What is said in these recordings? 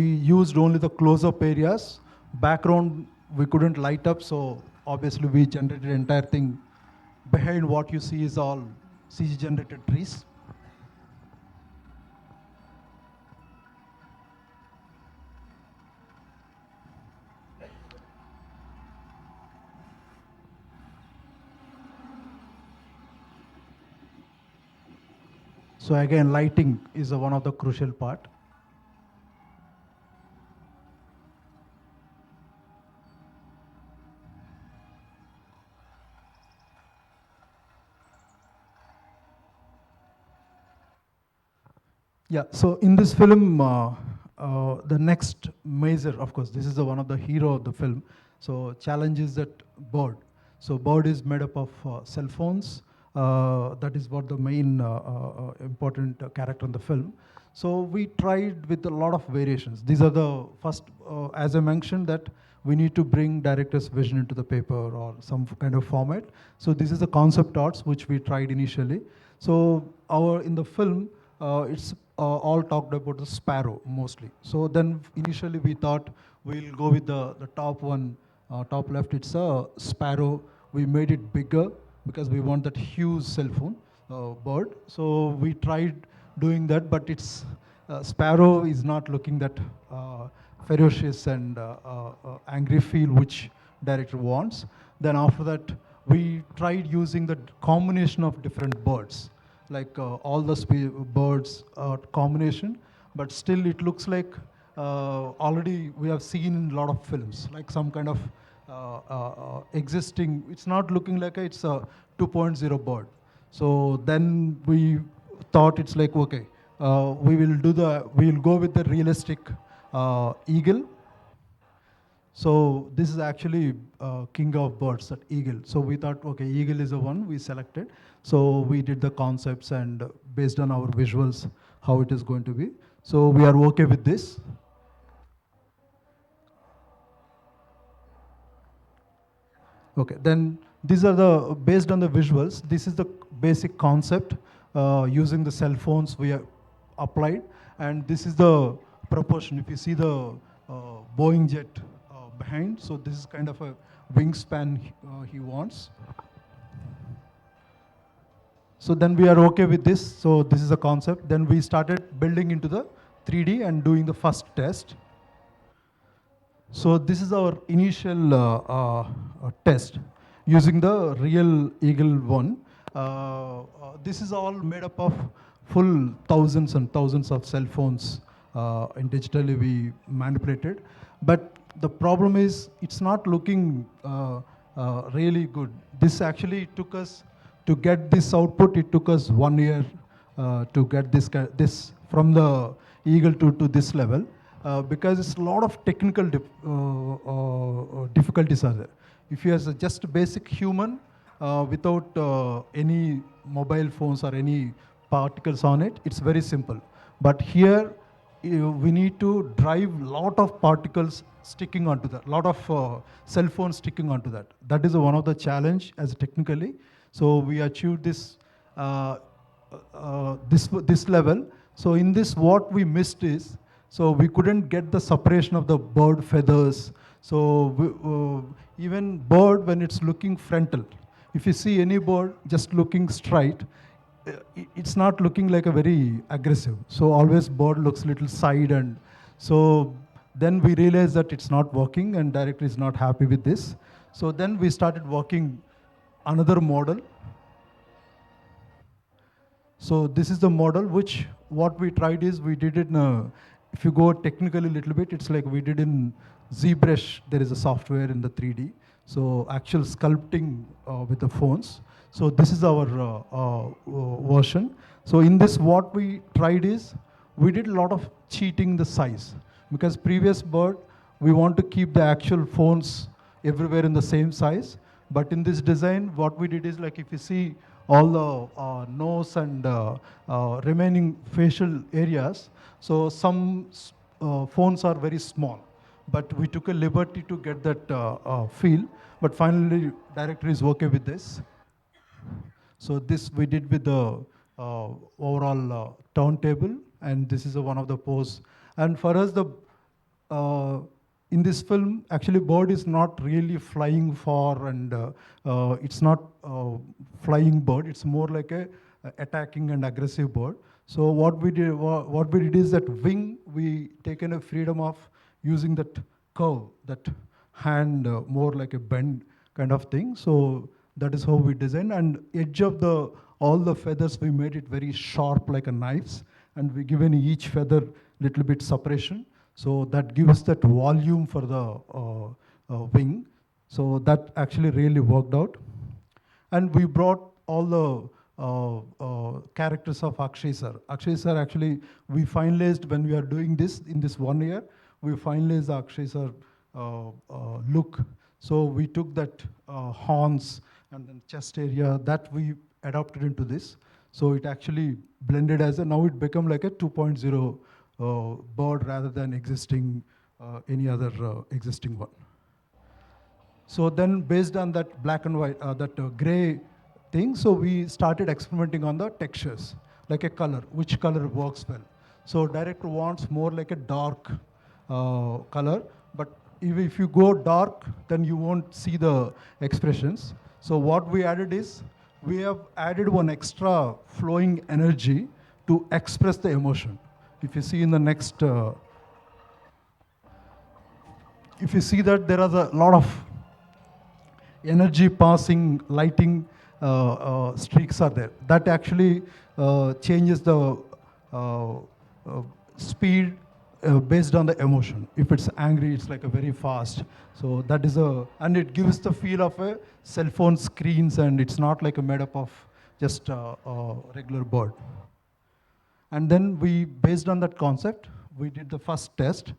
We used only the close-up areas. Background, we couldn't light up, so obviously we generated entire thing. Behind what you see is all CG-generated trees. So again, lighting is one of the crucial part. Yeah, so in this film, the next major, of course, this is one of the hero of the film. So challenge is that board. So board is made up of cell phones. That is what the main important character in the film. So we tried with a lot of variations. These are the first, as I mentioned, that we need to bring director's vision into the paper or some kind of format. So this is the concept arts which we tried initially. So in the film, it's all talked about the sparrow mostly. So then initially we thought we'll go with the top one, top left, it's a sparrow. We made it bigger because we want that huge cell phone bird. So we tried doing that, but it's sparrow is not looking that ferocious and angry feel which director wants. Then after that, we tried using the combination of different birds, like all the birds combination, but still it looks like already we have seen in a lot of films, like some kind of existing, it's not looking like it's a 2.0 bird. So then we thought it's like, okay, we'll go with the realistic eagle. So this is actually king of birds, that eagle. So we thought, okay, eagle is the one we selected. So we did the concepts and based on our visuals, how it is going to be. So we are okay with this. Okay, then these are based on the visuals, this is the basic concept using the cell phones we have applied. And this is the proportion. If you see the Boeing jet behind, so this is kind of a wingspan he wants. So then we are okay with this. So this is a concept. Then we started building into the 3D and doing the first test. So this is our initial test using the real Eagle one. This is all made up of full thousands and thousands of cell phones and digitally we manipulated. But the problem is it's not looking really good. This actually took us, to get this output, it took us 1 year to get this from the Eagle to this level. Because it's a lot of technical difficulties are there. If you are just basic human without any mobile phones or any particles on it, it's very simple. But here we need to drive lot of particles sticking onto that, lot of cell phones sticking onto that. That is one of the challenge as technically. So we achieved this this level. So in this, what we missed is, so we couldn't get the separation of the bird feathers. So even bird, when it's looking frontal, if you see any bird just looking straight, it's not looking like a very aggressive. So always bird looks little side, and so then we realized that it's not working and director is not happy with this. So then we started working another model. So this is the model which what we tried is we did it in a, if you go technically a little bit, it's like we did in ZBrush, there is a software in the 3D. So actual sculpting with the phones. So this is our version. So in this, what we tried is, we did a lot of cheating the size. Because previous bird, we want to keep the actual phones everywhere in the same size. But in this design, what we did is, like if you see all the nose and remaining facial areas, so some phones are very small. But we took a liberty to get that feel. But finally, director is okay with this. So this we did with the overall turntable, and this is one of the pose. And for us, the in this film, actually, bird is not really flying far, and it's not flying bird. It's more like a attacking and aggressive bird. So what we did is that wing, we taken a freedom of using that curve, that hand, more like a bend kind of thing. So that is how we designed. And edge of all the feathers, we made it very sharp like a knives, and we given each feather little bit separation. So that gives that volume for the wing. So that actually really worked out. And we brought all the characters of Akshay sir. Akshay sir, actually, we finalized when we are doing this in this 1 year, we finalized the Akshay sir look. So we took that horns and then chest area that we adapted into this. So it actually blended as now it become like a 2.0 bird rather than existing any other existing one. So then based on that black and white, gray thing, so we started experimenting on the textures, like a color, which color works well. So director wants more like a dark color, but if you go dark, then you won't see the expressions. So what we added is, we have added one extra flowing energy to express the emotion. If you see in the next, if you see that there are a lot of energy passing, lighting streaks are there. That actually changes the speed based on the emotion. If it's angry, it's like a very fast. So that is and it gives the feel of a cell phone screens, and it's not like a made up of just a regular bird. And then we, based on that concept, we did the first test.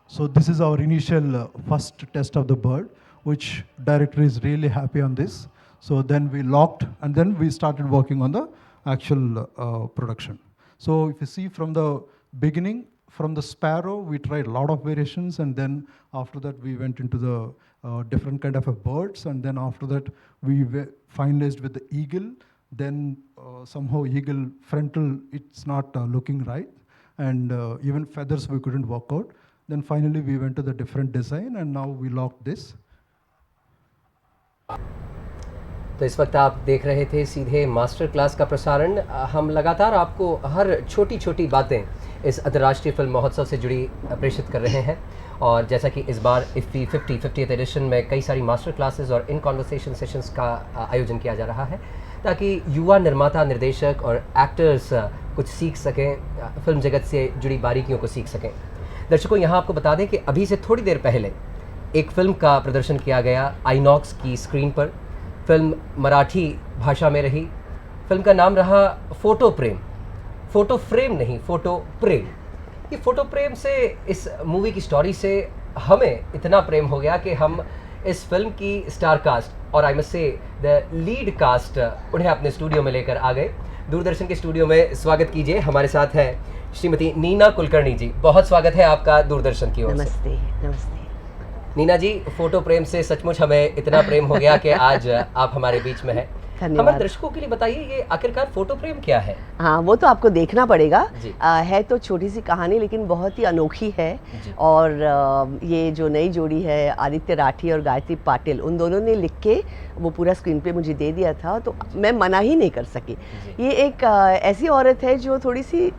So this is our initial first test of the bird, which director is really happy on this. So then we locked, and then we started working on the actual production. So if you see from the beginning, from the sparrow, we tried a lot of variations, and then after that we went into the different kind of birds, and then after that we finalized with the eagle. Then somehow eagle frontal, it's not looking right, and even feathers we couldn't work out. Then finally we went to the different design, and now we locked this. तो इस वक्त आप देख रहे थे सीधे master class का प्रसारण। हम लगातार आपको हर छोटी छोटी बातें इस अंतर्राष्ट्रीय फिल्म महोत्सव से जुड़ी प्रेषित कर रहे हैं, और जैसा कि इस बार IFFI 50th एडिशन में कई सारी मास्टर क्लासेस और इन कॉन्वर्सेशन सेशंस का आयोजन किया जा रहा है, ताकि युवा निर्माता, निर्देशक और एक्टर्स कुछ सीख सकें, फिल्म जगत से जुड़ी बारीकियों को सीख सकें। दर्शकों, यहाँ आपको बता दें कि अभी से थोड़ी देर पहले एक फ़िल्म का प्रदर्शन किया गया आइनॉक्स की स्क्रीन पर। फिल्म मराठी भाषा में रही। फिल्म का नाम रहा फ़ोटो प्रेम। फ़ोटो फ्रेम नहीं, फ़ोटो प्रेम। ये फ़ोटो प्रेम से, इस मूवी की स्टोरी से हमें इतना प्रेम हो गया कि हम इस फिल्म की स्टार कास्ट और I must say the lead cast उन्हें अपने स्टूडियो में लेकर आ गए। दूरदर्शन के स्टूडियो में स्वागत कीजिए। हमारे साथ हैं श्रीमती नीना कुलकर्णी जी। बहुत स्वागत है आपका दूरदर्शन की ओर से। नमस्ते, नमस्ते। नीना जी, फोटो प्रेम से सचमुच हमें इतना प्रेम हो गया कि आज आप हमारे बीच में हैं। हमारे दर्शकों के लिए बताइए, ये आखिरकार फोटो प्रेम क्या है? हाँ, वो तो आपको देखना पड़ेगा। है तो छोटी सी कहानी, लेकिन बहुत ही अनोखी है। और ये जो नई जोड़ी है, आदित्य राठी और गायत्री पाटिल, उन दोनों ने लिख के वो पूरा स्क्रीन पे मुझे दे दिया था, तो मैं मना ही नहीं कर सकी। ये एक ऐसी औरत है जो थोड़ी सी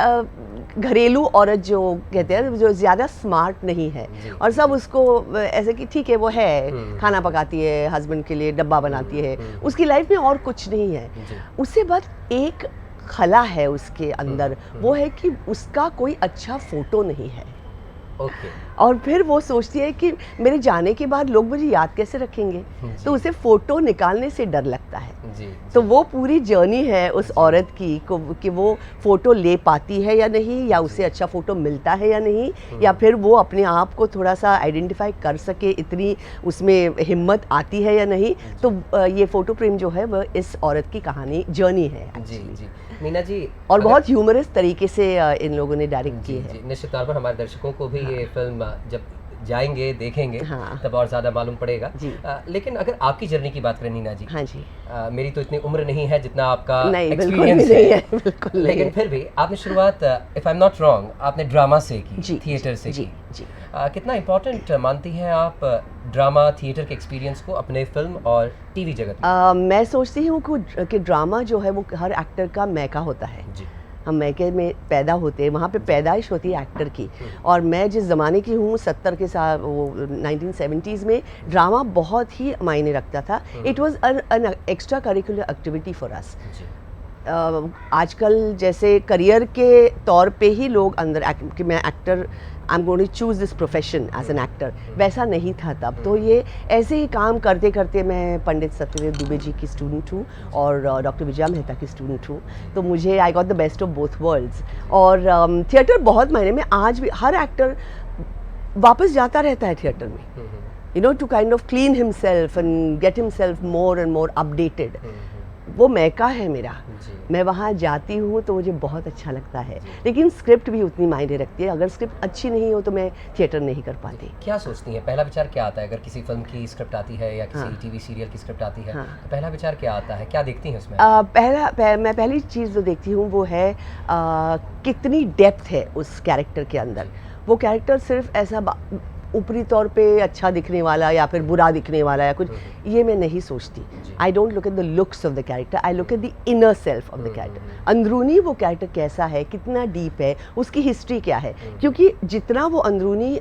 घरेलू औरत, जो कहते हैं, जो ज़्यादा स्मार्ट नहीं है, और सब उसको ऐसे कि ठीक है वो है, खाना पकाती है, हस्बैंड के लिए डब्बा बनाती है, उसकी लाइफ में और कुछ नहीं है। उससे बस एक खला है उसके अंदर, वो है कि उसका कोई अच्छा फोटो नहीं है। और फिर वो सोचती है कि मेरे जाने के बाद लोग मुझे याद कैसे रखेंगे, तो उसे फोटो निकालने से डर लगता है। तो वो पूरी जर्नी है उस औरत की कि वो फोटो ले पाती है या नहीं, या उसे अच्छा फोटो मिलता है या नहीं, या फिर वो अपने आप को थोड़ा सा आइडेंटिफाई कर सके, इतनी उसमें हिम्मत आती है या नहीं। तो ये फोटो प्रेम जो है वह इस औरत की कहानी, जर्नी है। जी मीना जी, और बहुत ह्यूमरस तरीके से इन लोगों ने डायरेक्ट की है। निश्चित तौर पर हमारे दर्शकों को भी ये फिल्म जब जाएंगे देखेंगे हाँ। तब और ज़्यादा मालूम पड़ेगा। जी। लेकिन अगर आपकी जर्नी की बात करें नीना जी, हाँ जी। मेरी तो इतनी उम्र नहीं है जितना आपका नहीं, बिल्कुल भी एक्सपीरियंस नहीं है, बिल्कुल नहीं लेकिन है। फिर भी आपने शुरुआत, if I am not wrong, आपने ड्रामा से की, जी, थिएटर से जी, की। जी। कितना इम्पोर्टेंट मानती हैं आप ड्रामा थिएटर के एक्सपीरियंस को अपने फिल्म और टीवी जगत में? मैं सोचती हूँ कि ड्रामा जो है वो हर एक्टर का मैका होता है। जी। हम मैके में पैदा होते हैं, वहाँ पे पैदाइश होती है एक्टर की। और मैं जिस ज़माने की हूँ 70 के साथ, वो 1970s में ड्रामा बहुत ही मायने रखता था। It was an extra curricular activity for us. जी। आजकल जैसे करियर के तौर पे ही लोग अंदर कि मैं actor, I am going to choose this profession as an actor, वैसा नहीं था तब। तो ये ऐसे ही काम करते करते मैं पंडित सत्यदेव दुबे जी की स्टूडेंट हूँ और डॉक्टर विजया मेहता की स्टूडेंट हूँ। तो मुझे आई got the best of both worlds. और थिएटर बहुत मायने में आज भी हर एक्टर वापस जाता रहता है थिएटर में, you know, to kind of clean himself and get himself more and more updated. वो मैका है मेरा, मैं वहाँ जाती हूँ तो मुझे बहुत अच्छा लगता है। लेकिन स्क्रिप्ट भी उतनी मायने रखती है, अगर स्क्रिप्ट अच्छी नहीं हो तो मैं थिएटर नहीं कर पाती। क्या सोचती हैं, पहला विचार क्या आता है अगर किसी फिल्म की स्क्रिप्ट आती है या किसी टीवी सीरियल की स्क्रिप्ट आती है, तो पहला विचार क्या आता है, क्या देखती हैं उसमें? मैं पहली चीज़ जो देखती हूँ वो है कितनी डेप्थ है उस कैरेक्टर के अंदर। वो कैरेक्टर सिर्फ ऐसा ऊपरी तौर पे अच्छा दिखने वाला या फिर बुरा दिखने वाला या कुछ, ये मैं नहीं सोचती। I don't look at the looks of the character, I look at the inner self of the character. अंदरूनी वो कैरेक्टर कैसा है, कितना डीप है, उसकी हिस्ट्री क्या है। क्योंकि जितना वो अंदरूनी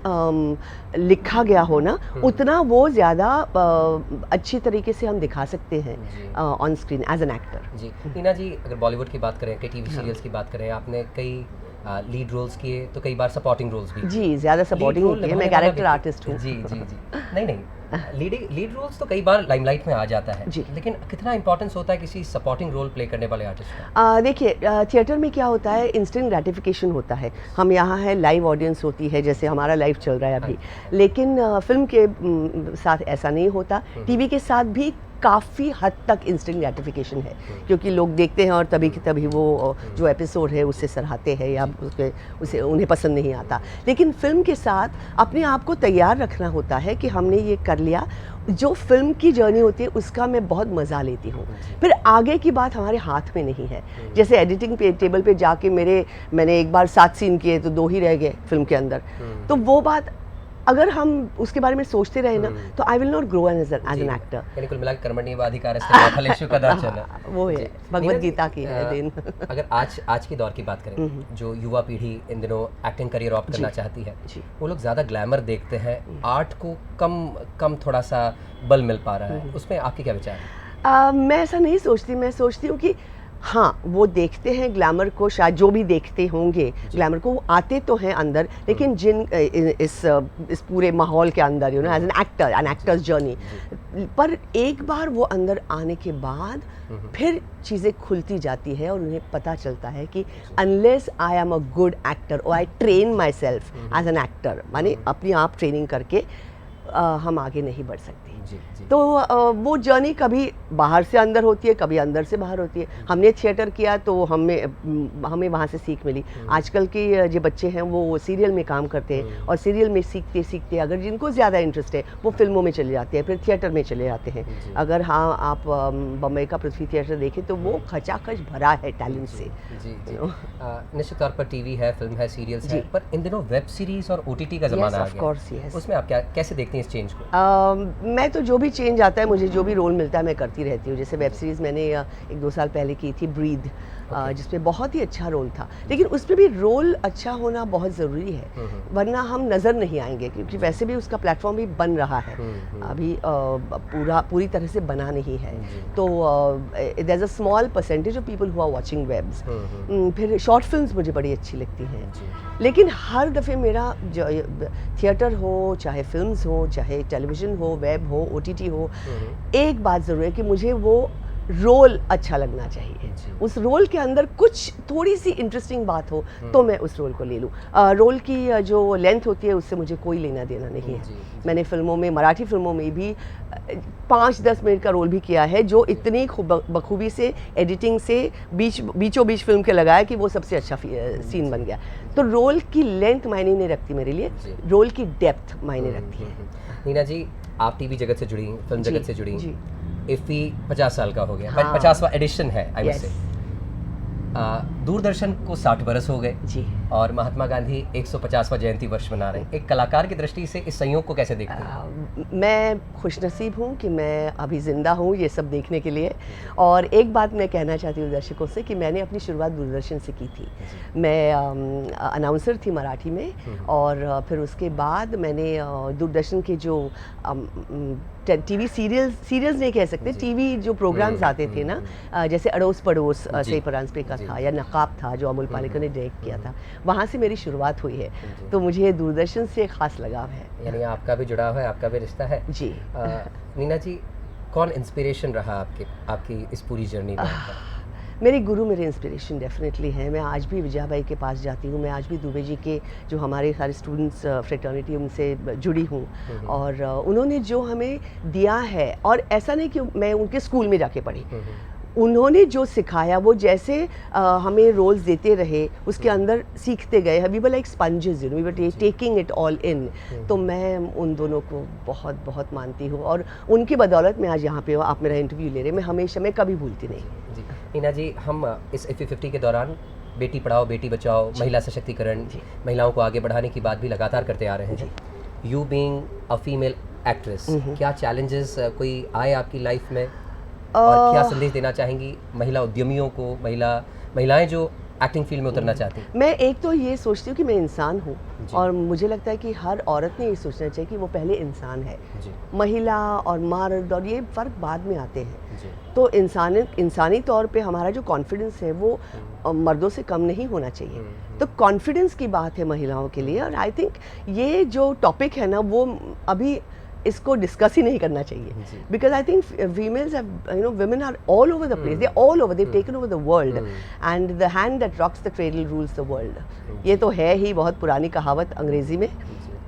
लिखा गया हो ना, उतना वो ज़्यादा अच्छी तरीके से हम दिखा सकते हैं on screen as an actor. जी। नीना जी, अगर बॉलीवुड की बात करें, टीवी सीरियल्स की बात करें, आपने कई लीड रोल्स किए तो कई बार सपोर्टिंग रोल्स भी। जी, ज़्यादा सपोर्टिंग नहीं किए, मैं कैरेक्टर आर्टिस्ट हूँ। जी जी जी। नहीं, लीड रोल्स तो कई बार लाइमलाइट में आ जाता है जी। लेकिन कितना इंपॉर्टेंस होता है किसी सपोर्टिंग रोल प्ले करने वाले आर्टिस्ट का? देखिए, थिएटर में क्या होता है, इंस्टेंट ग्रेटिफिकेशन होता है। हम यहाँ है, लाइव ऑडियंस होती है, जैसे हमारा लाइव चल रहा है अभी। लेकिन फिल्म के साथ ऐसा नहीं होता। टीवी के साथ भी काफ़ी हद तक इंस्टेंट ग्रेटिफिकेशन है, क्योंकि लोग देखते हैं और तभी की तभी वो जो एपिसोड है उससे सराहते हैं या उसे उन्हें पसंद नहीं आता। लेकिन फिल्म के साथ अपने आप को तैयार रखना होता है कि हमने ये कर लिया। जो फिल्म की जर्नी होती है उसका मैं बहुत मज़ा लेती हूँ। फिर आगे की बात हमारे हाथ में नहीं है। जैसे एडिटिंग टेबल पे जाके मैंने एक बार 7 सीन किए तो 2 ही रह गए फिल्म के अंदर। तो वो बात अगर हम उसके बारे में सोचते रहे ना, तो I will not grow as an actor. यानी कुल मिलाकर कर्मण्येवाधिकारस्ते फलेषु कदाचन, वो है भगवत गीता की है देन। अगर आज की दौर की बात करें, जो युवा पीढ़ी इन दिनों एक्टिंग करियर ऑप्ट करना चाहती है, वो लोग ज़्यादा ग्लैमर देखते हैं, आर्ट को कम थोड़ा सा बल मिल पा रहा है, उसमें आपके क्या विचार है? मैं ऐसा नहीं सोचती। मैं सोचती हूँ कि हाँ, वो देखते हैं ग्लैमर को, शायद जो भी देखते होंगे ग्लैमर को, वो आते तो हैं अंदर, लेकिन इस पूरे माहौल के अंदर, you know, as an actor's journey, पर एक बार वो अंदर आने के बाद फिर चीज़ें खुलती जाती है और उन्हें पता चलता है कि unless I am a good actor और I train myself as an actor, माने अपनी आप ट्रेनिंग करके हम आगे नहीं बढ़ सकते। तो वो जर्नी कभी बाहर से अंदर होती है, कभी अंदर से बाहर होती है। हमने थिएटर किया तो हमें वहाँ से सीख मिली। आजकल के जो बच्चे हैं वो सीरियल में काम करते हैं और सीरियल में सीखते सीखते अगर जिनको ज़्यादा इंटरेस्ट है वो फिल्मों में चले जाते हैं, फिर थिएटर में चले जाते हैं। अगर हाँ, आप बम्बई का पृथ्वी थिएटर देखें तो वो खचाखच भरा है टैलेंट से। निश्चित तौर पर टीवी है, फिल्म है, सीरियल्स है, पर इन दिनों वेब सीरीज और OTT का ज़माना आ गया। उसमें आप कैसे देखते हैं इस चेंज को? मैं तो जो भी चेंज आता है, मुझे जो भी रोल मिलता है मैं करती रहती हूँ। जैसे वेब सीरीज़ मैंने 1-2 साल पहले की थी ब्रीद, जिसमें बहुत ही अच्छा रोल था। लेकिन उसमें भी रोल अच्छा होना बहुत ज़रूरी है, वरना हम नज़र नहीं आएंगे, क्योंकि वैसे भी उसका प्लेटफॉर्म भी बन रहा है, अभी पूरी तरह से बना नहीं है। तो there is a small percentage of people who are watching webs. फिर शॉर्ट फिल्म्स मुझे बड़ी अच्छी लगती हैं। लेकिन हर दफ़े मेरा थिएटर हो, चाहे फिल्म्स हो, चाहे टेलीविज़न हो, वेब हो, OTT हो, एक बात ज़रूर है कि मुझे वो रोल अच्छा लगना चाहिए, जी। उस रोल के अंदर कुछ थोड़ी सी इंटरेस्टिंग बात हो तो मैं उस रोल को ले लूँ। रोल की जो लेंथ होती है उससे मुझे कोई लेना देना नहीं है। जी, जी। मैंने फिल्मों में, मराठी फिल्मों में भी 5-10 मिनट का रोल भी किया है, जो इतनी बखूबी से एडिटिंग से बीचों बीच फिल्म के लगाया कि वो सबसे अच्छा सीन बन गया। तो रोल की लेंथ मायने नहीं रखती मेरे लिए, जी। रोल की डेप्थ मायने रखती है। नीना जी, आप टीवी जगत से जुड़ी, फिल्म जी, जगत से जुड़ी, जी। इफ़ी 50 साल का हो गया, हाँ। 50वां एडिशन है आई मस्ट यस, से। दूरदर्शन को 60 बरस हो गए जी। और महात्मा गांधी 150वां जयंती वर्ष मना रहे हैं। एक कलाकार की दृष्टि से इस संयोग को कैसे देखते हैं? मैं खुशनसीब हूँ कि मैं अभी ज़िंदा हूँ ये सब देखने के लिए। और एक बात मैं कहना चाहती हूँ दर्शकों से कि मैंने अपनी शुरुआत दूरदर्शन से की थी। मैं अनाउंसर थी मराठी में, और फिर उसके बाद मैंने दूरदर्शन के जो टीवी सीरियल्स नहीं कह सकते, टीवी जो प्रोग्राम्स आते थे ना, जैसे अड़ोस पड़ोस सई परांजपे का था, या नकाब था जो अमोल पालेकर ने डायरेक्ट किया था, वहाँ से मेरी शुरुआत हुई है। तो मुझे दूरदर्शन से खास लगाव है। यानी आपका भी जुड़ाव है, आपका भी रिश्ता है जी। नीना जी, कौन इंस्पिरेशन रहा आपकी इस पूरी जर्नी में? मेरे गुरु मेरे इंस्पिरेशन डेफिनेटली हैं। मैं आज भी विजया बाई के पास जाती हूँ, मैं आज भी दुबे जी के जो हमारे सारे स्टूडेंट्स फ्रेटर्निटी उनसे जुड़ी हूँ, और उन्होंने जो हमें दिया है, और ऐसा नहीं कि मैं उनके स्कूल में जाके पढ़ी, उन्होंने जो सिखाया वो जैसे हमें रोल्स देते रहे, उसके अंदर सीखते गए। We were like sponges, we were taking it all in. तो मैं उन दोनों को बहुत बहुत मानती हूँ, और उनकी बदौलत मैं आज यहाँ पे हूँ, आप मेरा इंटरव्यू ले रहे हैं। मैं हमेशा, मैं कभी भूलती नहीं। जी नीना जी, हम इस IFFI 50 के दौरान बेटी पढ़ाओ बेटी बचाओ, महिला सशक्तिकरण, महिलाओं को आगे बढ़ाने की बात भी लगातार करते आ रहे हैं। You being a female actress, क्या चैलेंजेस कोई आए आपकी लाइफ में, और क्या संदेश देना चाहेंगी महिला उद्यमियों को, महिलाएं जो एक्टिंग फील्ड में उतरना चाहती हैं? मैं एक तो ये सोचती हूँ कि मैं इंसान हूँ, और मुझे लगता है कि हर औरत ने ये सोचना चाहिए कि वो पहले इंसान है। जी। महिला और मर्द और ये फ़र्क बाद में आते हैं। जी। तो इंसानी तौर पे हमारा जो कॉन्फिडेंस है वो मर्दों से कम नहीं होना चाहिए। तो कॉन्फिडेंस की बात है महिलाओं के लिए, और आई थिंक ये जो टॉपिक है ना, वो अभी इसको डिस्कस ही नहीं करना चाहिए, because I think females women are all over the place, they're all over, they've taken over the world, and the hand that rocks the cradle rules the world. ये तो है ही बहुत पुरानी कहावत अंग्रेजी में।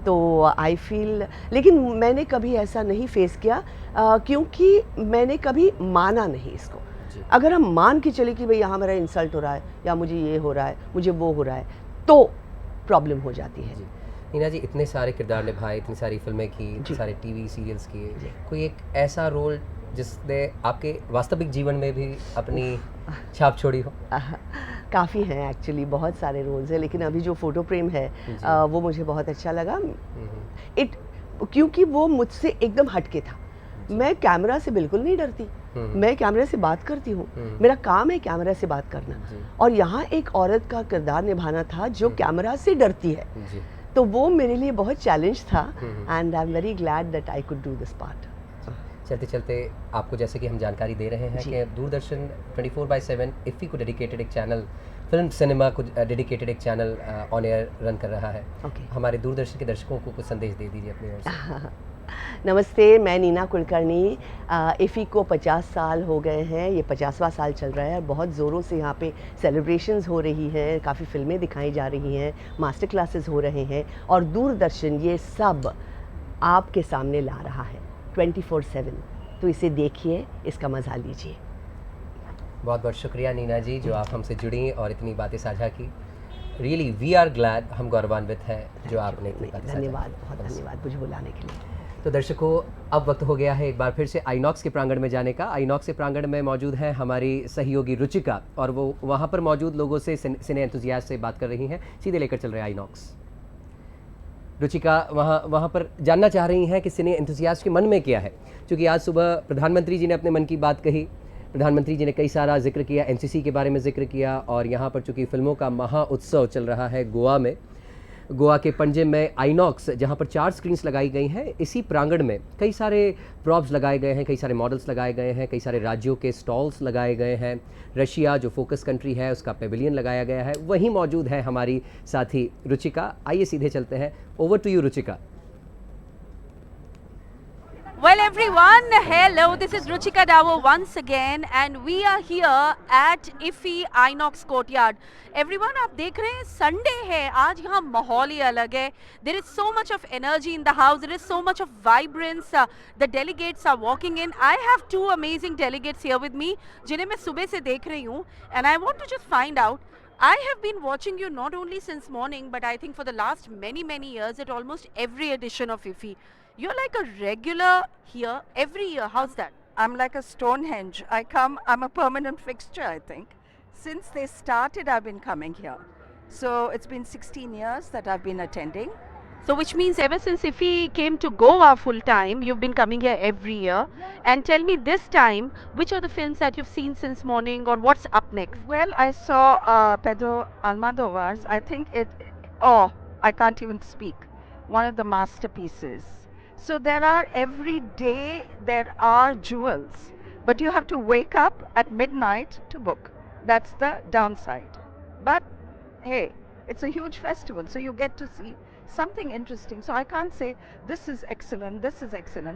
तो आई फील, लेकिन मैंने कभी ऐसा नहीं फेस किया, क्योंकि मैंने कभी माना नहीं इसको। अगर हम मान के चले कि भाई यहाँ मेरा इंसल्ट हो रहा है, या मुझे ये हो रहा है, मुझे वो हो रहा है, तो प्रॉब्लम हो जाती है। नीना जी, इतने सारे किरदार निभाए, इतनी सारी फिल्में की, इतने सारे टीवी सीरियल्स किए, कोई एक ऐसा रोल जिसने आपके वास्तविक जीवन में भी अपनी छाप छोड़ी हो? काफ़ी हैं एक्चुअली, बहुत सारे रोल्स हैं, लेकिन अभी जो फोटो प्रेम है वो मुझे बहुत अच्छा लगा। क्योंकि वो मुझसे एकदम हटके था। मैं कैमरा से बिल्कुल नहीं डरती, मैं कैमरे से बात करती हूँ, मेरा काम है कैमरा से बात करना, और यहाँ एक औरत का किरदार निभाना था जो कैमरा से डरती है। तो वो मेरे लिए बहुत चैलेंज था, and I am very glad that I could do this part. चलते चलते आपको जैसे कि हम जानकारी दे रहे हैं कि दूरदर्शन 24/7 IFFI को डेडिकेटेड एक चैनल, फिल्म सिनेमा को डेडिकेटेड एक चैनल ऑन एयर रन कर रहा है। हमारे दूरदर्शन के दर्शकों को कुछ संदेश दे दीजिए अपनी ओर से। नमस्ते, मैं नीना कुलकर्णी। IFFI को 50 साल हो गए हैं, ये 50वां साल चल रहा है, बहुत ज़ोरों से यहाँ पे सेलिब्रेशंस हो रही हैं, काफ़ी फिल्में दिखाई जा रही हैं, मास्टर क्लासेस हो रहे हैं, और दूरदर्शन ये सब आपके सामने ला रहा है 24/7। तो इसे देखिए, इसका मज़ा लीजिए। बहुत बहुत शुक्रिया नीना जी, जो आप हमसे जुड़ी और इतनी बातें साझा की। रियली वी आर ग्लैड, हम गौरवान्वित हैं जो आपने इतनी बातें साझा की। धन्यवाद, बहुत धन्यवाद मुझे बुलाने के लिए। तो दर्शकों, अब वक्त हो गया है एक बार फिर से आइनॉक्स के प्रांगण में जाने का। आइनॉक्स के प्रांगण में मौजूद हैं हमारी सहयोगी रुचिका, और वो वहाँ पर मौजूद लोगों से, सिने एंथुसियास्ट से बात कर रही हैं। सीधे लेकर चल रहे हैं आइनॉक्स। रुचिका वहाँ पर जानना चाह रही हैं कि सिने एंथुसियास्ट के मन में क्या है, क्योंकि आज सुबह प्रधानमंत्री जी ने अपने मन की बात कही। प्रधानमंत्री जी ने कई सारा जिक्र किया, NCC के बारे में जिक्र किया, और यहाँ पर चूँकि फिल्मों का महा उत्सव चल रहा है गोवा में, गोवा के पणजी में आइनॉक्स, जहाँ पर 4 स्क्रीन्स लगाई गई हैं, इसी प्रांगण में कई सारे प्रॉप्स लगाए गए हैं, कई सारे मॉडल्स लगाए गए हैं, कई सारे राज्यों के स्टॉल्स लगाए गए हैं। रशिया जो फोकस कंट्री है उसका पेविलियन लगाया गया है, वहीं मौजूद है हमारी साथी रुचिका। आइए सीधे चलते हैं, over to you Ruchika. Well, everyone, hello. This is Ruchika Dawo once again, and we are here at IFFI Inox Courtyard. Everyone, आप देख रहे हैं Sunday है आज यहाँ माहौल ही अलग है. There is so much of energy in the house. There is so much of vibrance. The delegates are walking in. I have two amazing delegates here with me, जिन्हें मैं सुबह से देख रही हूँ, and I want to just find out. I have been watching you not only since morning, but I think for the last many years at almost every edition of IFFI. You're like a regular here every year. How's that? I'm like a Stonehenge. I'm a permanent fixture, I think. Since they started, I've been coming here. So it's been 16 years that I've been attending. So which means ever since IFFI came to Goa full time, you've been coming here every year. And tell me this time, which are the films that you've seen since morning or what's up next? Well, I saw Pedro Almodovar's. I can't even speak. One of the masterpieces. So every day there are jewels, but you have to wake up at midnight to book. That's the downside. But hey, it's a huge festival, so you get to see something interesting. So I can't say this is excellent,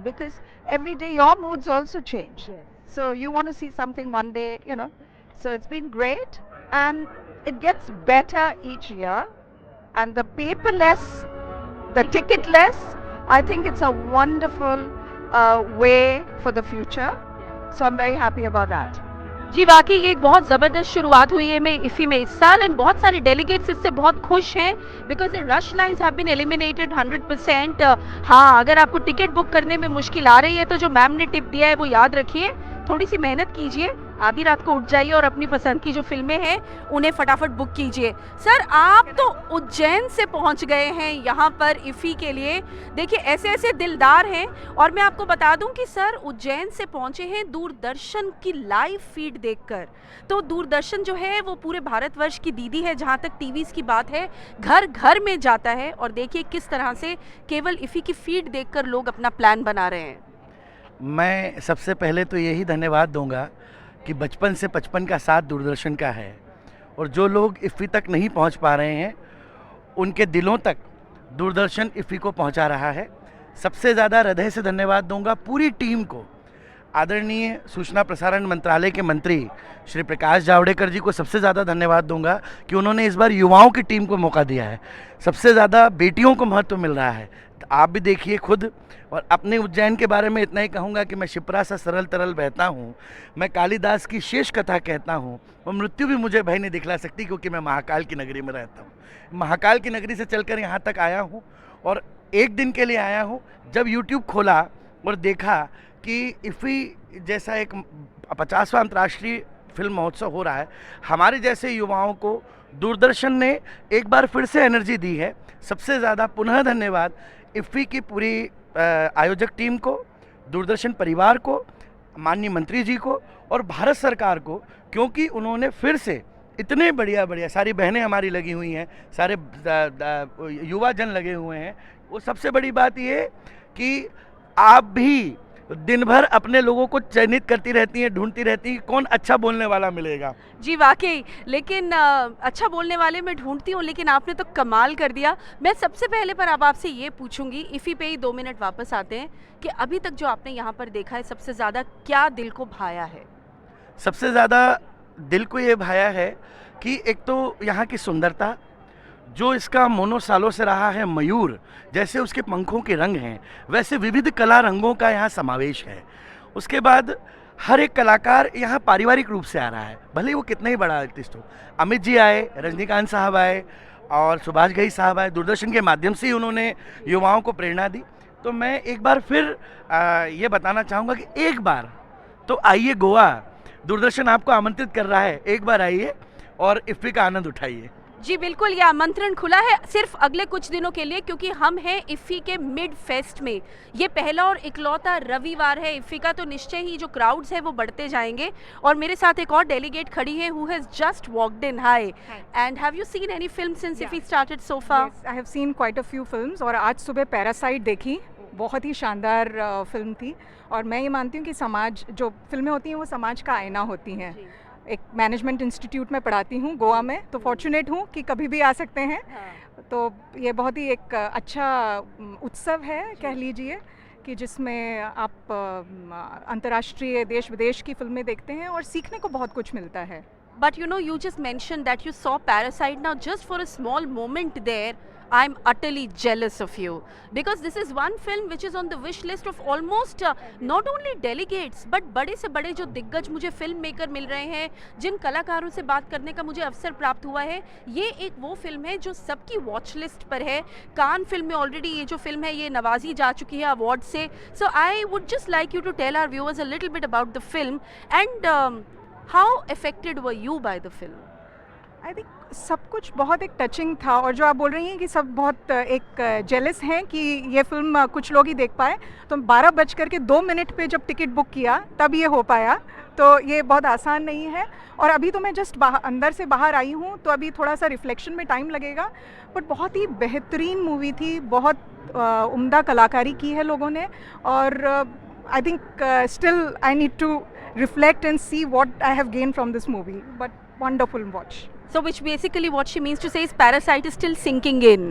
because every day your moods also change. Yes. So you want to see something one day, So it's been great, and it gets better each year. And the paperless, the ticketless, I think it's a wonderful way for the future. So I'm very happy about that. जी वाकई ये एक बहुत ज़बरदस्त शुरुआत हुई है मैं IFFI में इस साल एंड बहुत सारे डेलीगेट्स इससे बहुत खुश हैं because the rush lines have been eliminated 100%. हाँ, अगर आपको टिकट बुक करने में मुश्किल आ रही है तो जो मैम ने टिप दिया है वो याद रखिए, थोड़ी सी मेहनत कीजिए, आधी रात को उठ जाइए और अपनी पसंद की जो फिल्में हैं उन्हें फटाफट बुक कीजिए. सर, आप तो उज्जैन से पहुंच गए हैं यहाँ पर IFFI के लिए. देखिए ऐसे ऐसे दिलदार हैं और मैं आपको बता दूं कि सर उज्जैन से पहुंचे हैं दूरदर्शन की लाइव फीड देखकर. तो दूरदर्शन जो है वो पूरे भारतवर्ष की दीदी है जहाँ तक टीवीज़ की बात है, घर घर में जाता है. और देखिए किस तरह से केवल IFFI की फीड देखकर लोग अपना प्लान बना रहे हैं. मैं सबसे पहले तो यही धन्यवाद दूंगा कि बचपन से 55 का साथ दूरदर्शन का है और जो लोग IFFI तक नहीं पहुंच पा रहे हैं उनके दिलों तक दूरदर्शन IFFI को पहुंचा रहा है. सबसे ज़्यादा हृदय से धन्यवाद दूंगा पूरी टीम को. आदरणीय सूचना प्रसारण मंत्रालय के मंत्री श्री प्रकाश जावड़ेकर जी को सबसे ज़्यादा धन्यवाद दूंगा कि उन्होंने इस बार युवाओं की टीम को मौका दिया है. सबसे ज़्यादा बेटियों को महत्व मिल रहा है. तो आप भी देखिए खुद. और अपने उज्जैन के बारे में इतना ही कहूँगा कि मैं शिप्रा सा सरल तरल बहता हूँ, मैं कालिदास की शेष कथा कहता हूँ और मृत्यु भी मुझे भय नहीं दिखला सकती क्योंकि मैं महाकाल की नगरी में रहता हूँ. महाकाल की नगरी से चलकर यहाँ तक आया हूँ और एक दिन के लिए आया हूँ. जब यूट्यूब खोला और देखा कि IFFI जैसा एक 50वां अंतर्राष्ट्रीय फिल्म महोत्सव हो रहा है, हमारे जैसे युवाओं को दूरदर्शन ने एक बार फिर से एनर्जी दी है. सबसे ज़्यादा पुनः धन्यवाद IFFI की पूरी आयोजक टीम को, दूरदर्शन परिवार को, माननीय मंत्री जी को और भारत सरकार को, क्योंकि उन्होंने फिर से इतने बढ़िया सारी बहनें हमारी लगी हुई हैं, सारे युवा जन लगे हुए हैं. वो सबसे बड़ी बात ये कि आप भी दिन भर अपने लोगों को चयनित करती रहती हैं, ढूंढती रहती हैं कौन अच्छा बोलने वाला मिलेगा. जी वाकई, लेकिन अच्छा बोलने वाले मैं ढूंढती हूँ, लेकिन आपने तो कमाल कर दिया. मैं सबसे पहले पर अब आपसे ये पूछूंगी, IFFI पे ही 2 मिनट वापस आते हैं कि अभी तक जो आपने यहाँ पर देखा है सबसे ज़्यादा क्या दिल को भाया है? सबसे ज़्यादा दिल को ये भाया है कि एक तो यहाँ की सुंदरता, जो इसका मोनो सालों से रहा है मयूर, जैसे उसके पंखों के रंग हैं वैसे विविध कला रंगों का यहाँ समावेश है. उसके बाद हर एक कलाकार यहाँ पारिवारिक रूप से आ रहा है, भले ही वो कितना ही बड़ा आर्टिस्ट हो. अमित जी आए, रजनीकांत साहब आए और सुभाष घई साहब आए. दूरदर्शन के माध्यम से ही उन्होंने युवाओं को प्रेरणा दी. तो मैं एक बार फिर ये बताना चाहूँगा कि एक बार तो आइए गोवा, दूरदर्शन आपको आमंत्रित कर रहा है. एक बार आइए और IFFI का आनंद उठाइए. जी बिल्कुल, ये आमंत्रण खुला है सिर्फ अगले कुछ दिनों के लिए, क्योंकि हम हैं IFFI के मिड फेस्ट में. ये पहला और इकलौता रविवार है IFFI का, तो निश्चय ही जो क्राउड्स है वो बढ़ते जाएंगे. और मेरे साथ एक और डेलीगेट खड़ी है who has just walked in. Hi, and have you seen any film since IFFI started so far? I have seen quite a few films और आज सुबह पैरासाइट देखी, बहुत ही शानदार फिल्म थी. और मैं ये मानती हूँ कि समाज, जो फिल्में होती हैं वो समाज का आईना होती हैं. एक मैनेजमेंट इंस्टीट्यूट में पढ़ाती हूँ गोवा में, तो फॉर्चुनेट हूँ कि कभी भी आ सकते हैं. तो ये बहुत ही एक अच्छा उत्सव है कह लीजिए कि जिसमें आप अंतर्राष्ट्रीय देश विदेश की फिल्में देखते हैं और सीखने को बहुत कुछ मिलता है. But you know, you just mentioned that you saw Parasite. Now, just for a small moment there, I'm utterly jealous of you. Because this is one film which is on the wish list of almost not only delegates, but बड़े से बड़े जो दिग्गज मुझे film maker मिल रहे हैं, जिन कलाकारों से बात करने का मुझे अवसर प्राप्त हुआ है, ये एक वो फिल्म है जो सबकी वॉच लिस्ट पर है. कान फिल्म में ऑलरेडी ये जो फिल्म है ये नवाजी जा चुकी है अवार्ड से. So I would just like you to tell our viewers a little bit about the film and how affected were you by the film? I think सब कुछ बहुत एक टचिंग था. और जो आप बोल रही हैं कि सब बहुत एक जेलस हैं कि ये फिल्म कुछ लोग ही देख पाए, तो 12:02 पे जब टिकट बुक किया तब ये हो पाया. तो ये बहुत आसान नहीं है. और अभी तो मैं जस्ट अंदर से बाहर आई हूँ, तो अभी थोड़ा सा रिफ्लेक्शन में टाइम लगेगा. बट बहुत ही बेहतरीन मूवी थी. बहुत उम्दा कलाकारी की है लोगों ने. और I think still I need to reflect and see what I have gained from this movie. But wonderful watch. So which basically what she means to say is Parasite is still sinking in.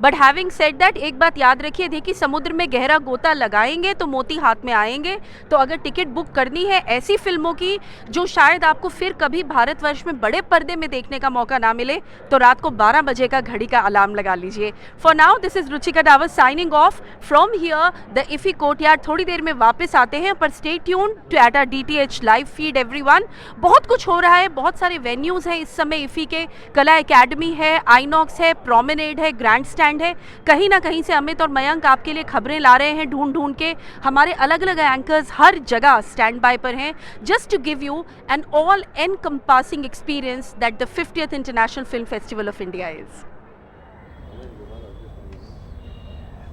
But having said that, एक बात याद रखिए, देखिए समुद्र में गहरा गोता लगाएंगे तो मोती हाथ में आएंगे. तो अगर टिकट बुक करनी है ऐसी फिल्मों की जो शायद आपको फिर कभी भारतवर्ष में बड़े पर्दे में देखने का मौका ना मिले, तो रात को 12 बजे का घड़ी का अलार्म लगा लीजिए. For now this is Ruchika Dawar signing off from here the IFFI courtyard. थोड़ी देर में वापस आते हैं, पर stay tune to at our DTH live feed everyone. बहुत कुछ हो रहा है, बहुत सारे वेन्यूज़ हैं इस समय. इफी के कला एकेडमी है, आइनॉक्स है, प्रोमेनेड है, ग्रैंड स्टैंड है. कहीं ना कहीं से अमित और मयंक आपके लिए खबरें ला रहे हैं ढूंढ ढूंढ के. हमारे अलग अलग एंकर्स हर जगह स्टैंड बाय पर हैं, just to give you an all encompassing experience that the 50th international film festival of India is.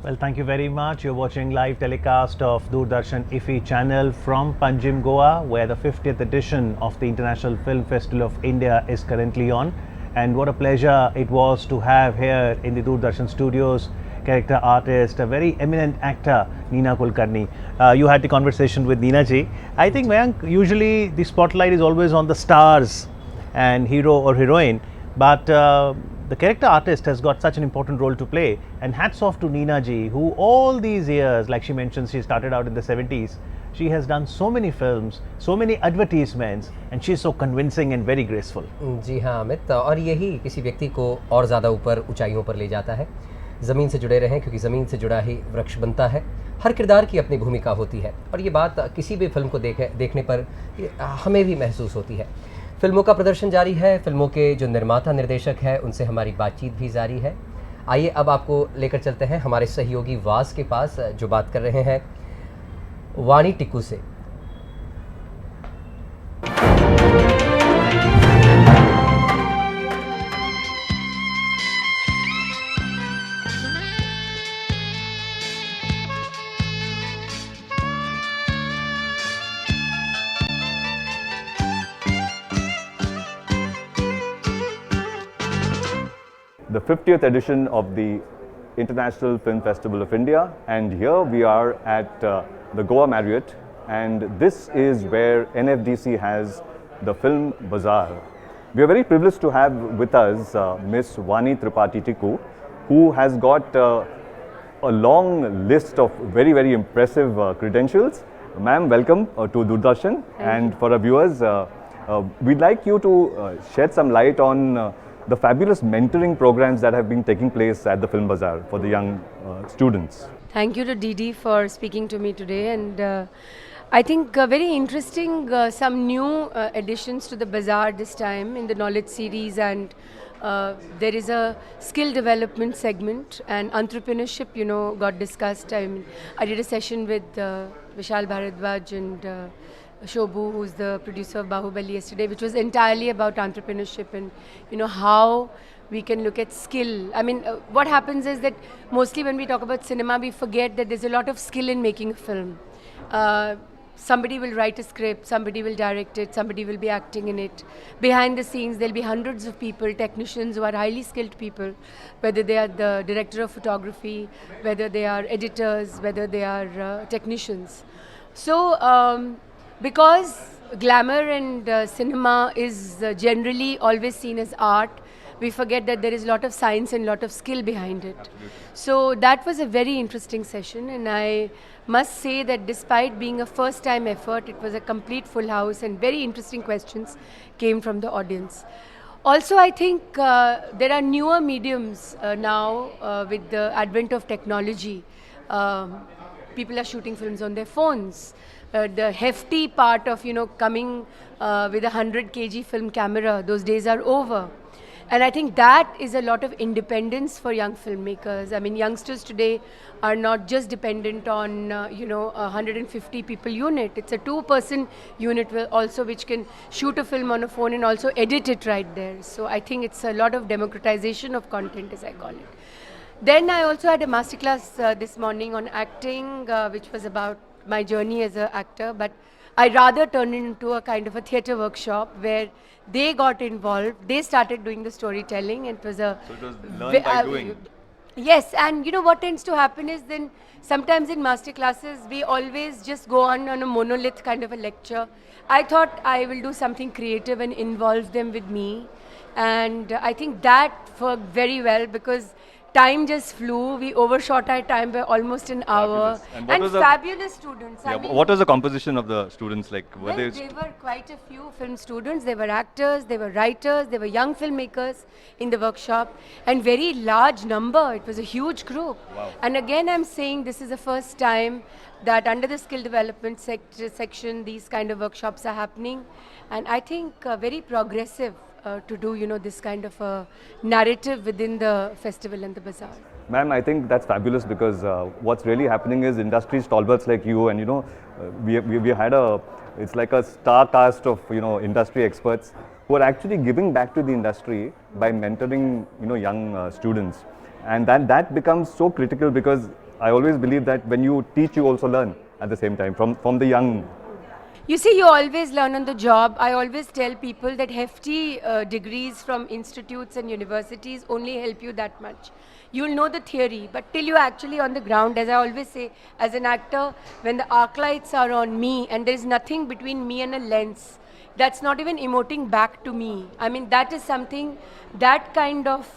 Well, thank you very much. You're watching live telecast of Doordarshan IFFI channel from Panjim, Goa, where the 50th edition of the International Film Festival of India is currently on. And what a pleasure it was to have here in the Doordarshan studios character artist, a very eminent actor, Neena Kulkarni. You had the conversation with Neena ji. I think, Mayank, usually the spotlight is always on the stars and hero or heroine, but the character artist has got such an important role to play, and hats off to Neena ji, who all these years, like she mentions, she started out in the 70s. She has done so many films, so many advertisements, and she is so convincing and very graceful. जी हाँ अमित, और यही किसी व्यक्ति को और ज़्यादा ऊपर ऊंचाइयों पर ले जाता है. ज़मीन से जुड़े रहें, क्योंकि ज़मीन से जुड़ा ही वृक्ष बनता है. हर किरदार की अपनी भूमिका होती है, और ये बात किसी भी फिल्म को देखने पर हमें भी महसूस होती है. फिल्मों का प्रदर्शन जारी है, फिल्मों के जो निर्माता निर्देशक हैं उनसे हमारी बातचीत भी जारी है. आइए अब आपको लेकर चलते हैं हमारे सहयोगी वास के पास, जो बात कर रहे हैं वाणी टिक्कू से. The 50th edition of the International Film Festival of India, and here we are at the Goa Marriott, and this is where NFDC has the Film Bazaar. We are very privileged to have with us Miss Vani Tripathi Tikku, who has got a long list of very impressive credentials. Ma'am, welcome to Doordarshan. And for our viewers, we'd like you to shed some light on the fabulous mentoring programs that have been taking place at the Film Bazaar for the young students. Thank you to Didi for speaking to me today, and I think very interesting some new additions to the bazaar this time in the knowledge series, and there is a skill development segment, and entrepreneurship, you know, got discussed. I did a session with Vishal Bharadwaj and Shobhu, who's the producer of Bahubali, yesterday, which was entirely about entrepreneurship and, you know, how we can look at skill. I mean, what happens is that mostly when we talk about cinema, we forget that there's a lot of skill in making a film. Somebody will write a script, somebody will direct it, somebody will be acting in it. Behind the scenes, there'll be hundreds of people, technicians who are highly skilled people, whether they are the director of photography, whether they are editors, whether they are technicians. So, because glamour and cinema is generally always seen as art, we forget that there is a lot of science and a lot of skill behind it. Absolutely. So that was a very interesting session, and I must say that despite being a first time effort, it was a complete full house and very interesting questions came from the audience. Also, I think there are newer mediums now with the advent of technology. People are shooting films on their phones. The hefty part of coming with a 100 kg film camera, those days are over. And I think that is a lot of independence for young filmmakers. I mean, youngsters today are not just dependent on a 150 people unit. It's a 2-person unit also which can shoot a film on a phone and also edit it right there. So I think it's a lot of democratization of content, as I call it. Then I also had a masterclass this morning on acting, which was about my journey as an actor, but I rather turned it into a kind of a theatre workshop where they got involved. They started doing the storytelling, and it was a... So it was learn by doing. Yes, and what tends to happen is then sometimes in master classes we always just go on a monolith kind of a lecture. I thought I will do something creative and involve them with me, and I think that worked very well because time just flew. We overshot our time by almost an hour. And fabulous students. Yeah, what was the composition of the students like? Well, there were quite a few film students. They were actors, they were writers, they were young filmmakers in the workshop, and very large number. It was a huge group. Wow. And again, I'm saying this is the first time that under the skill development section, these kind of workshops are happening. And I think very progressive. To do this kind of a narrative within the festival and the bazaar. Ma'am, I think that's fabulous because what's really happening is industry stalwarts like you, and we had it's like a star cast of industry experts who are actually giving back to the industry by mentoring young students, and that becomes so critical because I always believe that when you teach, you also learn at the same time from the young. You see, you always learn on the job. I always tell people that hefty degrees from institutes and universities only help you that much. You'll know the theory, but till you're actually on the ground, as I always say, as an actor, when the arc lights are on me and there's nothing between me and a lens, that's not even emoting back to me. I mean, that is something, that kind of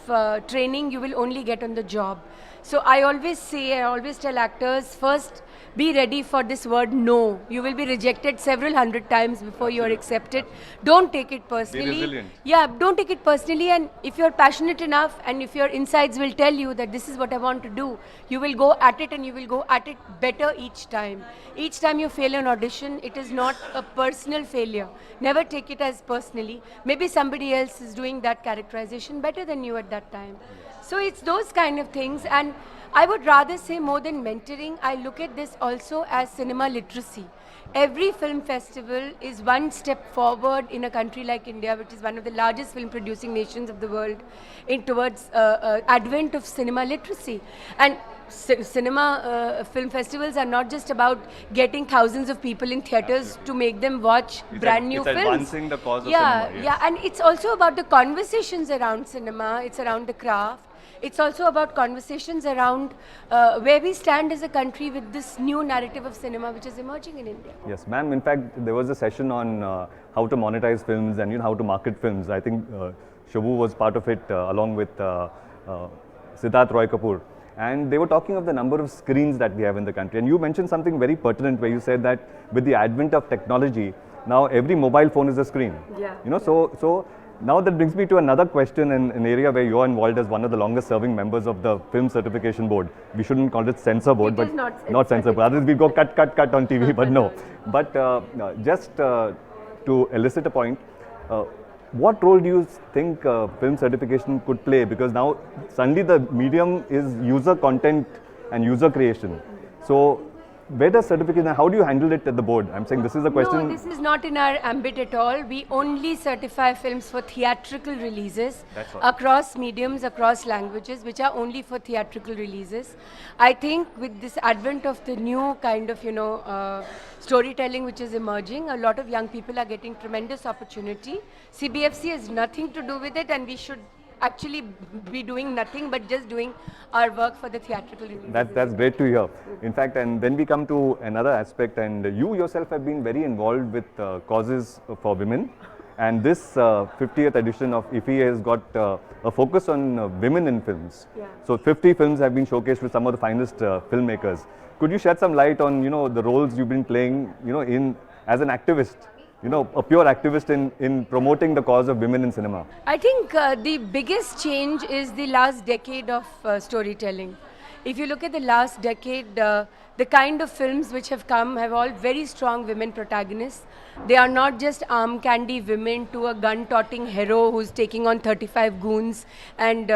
training you will only get on the job. So I always tell actors, first, be ready for this word no. You will be rejected several hundred times before you are accepted. Don't take it personally. Be resilient. Yeah, don't take it personally, and if you're passionate enough and if your insides will tell you that this is what I want to do, you will go at it and you will go at it better each time. Each time you fail an audition, it is not a personal failure. Never take it as personally. Maybe somebody else is doing that characterization better than you at that time. So it's those kind of things, and I would rather say more than mentoring, I look at this also as cinema literacy. Every film festival is one step forward in a country like India, which is one of the largest film producing nations of the world, towards advent of cinema literacy. And cinema film festivals are not just about getting thousands of people in theatres to make them watch brand new films. It's advancing the cause of cinema. Yes. Yeah, and it's also about the conversations around cinema, it's around the craft. It's also about conversations around where we stand as a country with this new narrative of cinema which is emerging in India. Yes, ma'am. In fact, there was a session on how to monetize films and how to market films. I think Shabu was part of it along with Siddharth Roy Kapoor. And they were talking of the number of screens that we have in the country. And you mentioned something very pertinent where you said that with the advent of technology, now every mobile phone is a screen. Yeah. So now that brings me to another question in an area where you're involved as one of the longest serving members of the Film Certification Board. We shouldn't call it censor board, but not censor board. Otherwise we go cut on TV, but no. But just to elicit a point, what role do you think film certification could play? Because now suddenly the medium is user content and user creation. So where does certification, how do you handle it at the board? I'm saying this is a question. No, this is not in our ambit at all. We only certify films for theatrical releases across mediums, across languages, which are only for theatrical releases. I think with this advent of the new kind of, storytelling which is emerging, a lot of young people are getting tremendous opportunity. CBFC has nothing to do with it, and we should actually be doing nothing but just doing our work for the theatrical release. That's great to hear. In fact, and then we come to another aspect, and you yourself have been very involved with causes for women And this 50th edition of IFFI has got a focus on women in films. Yeah. So 50 films have been showcased with some of the finest filmmakers. Could you shed some light on, the roles you've been playing, as an activist, a pure activist in promoting the cause of women in cinema? I think the biggest change is the last decade of storytelling. If you look at the last decade, the kind of films which have come have all very strong women protagonists. They are not just arm candy women to a gun-toting hero who's taking on 35 goons and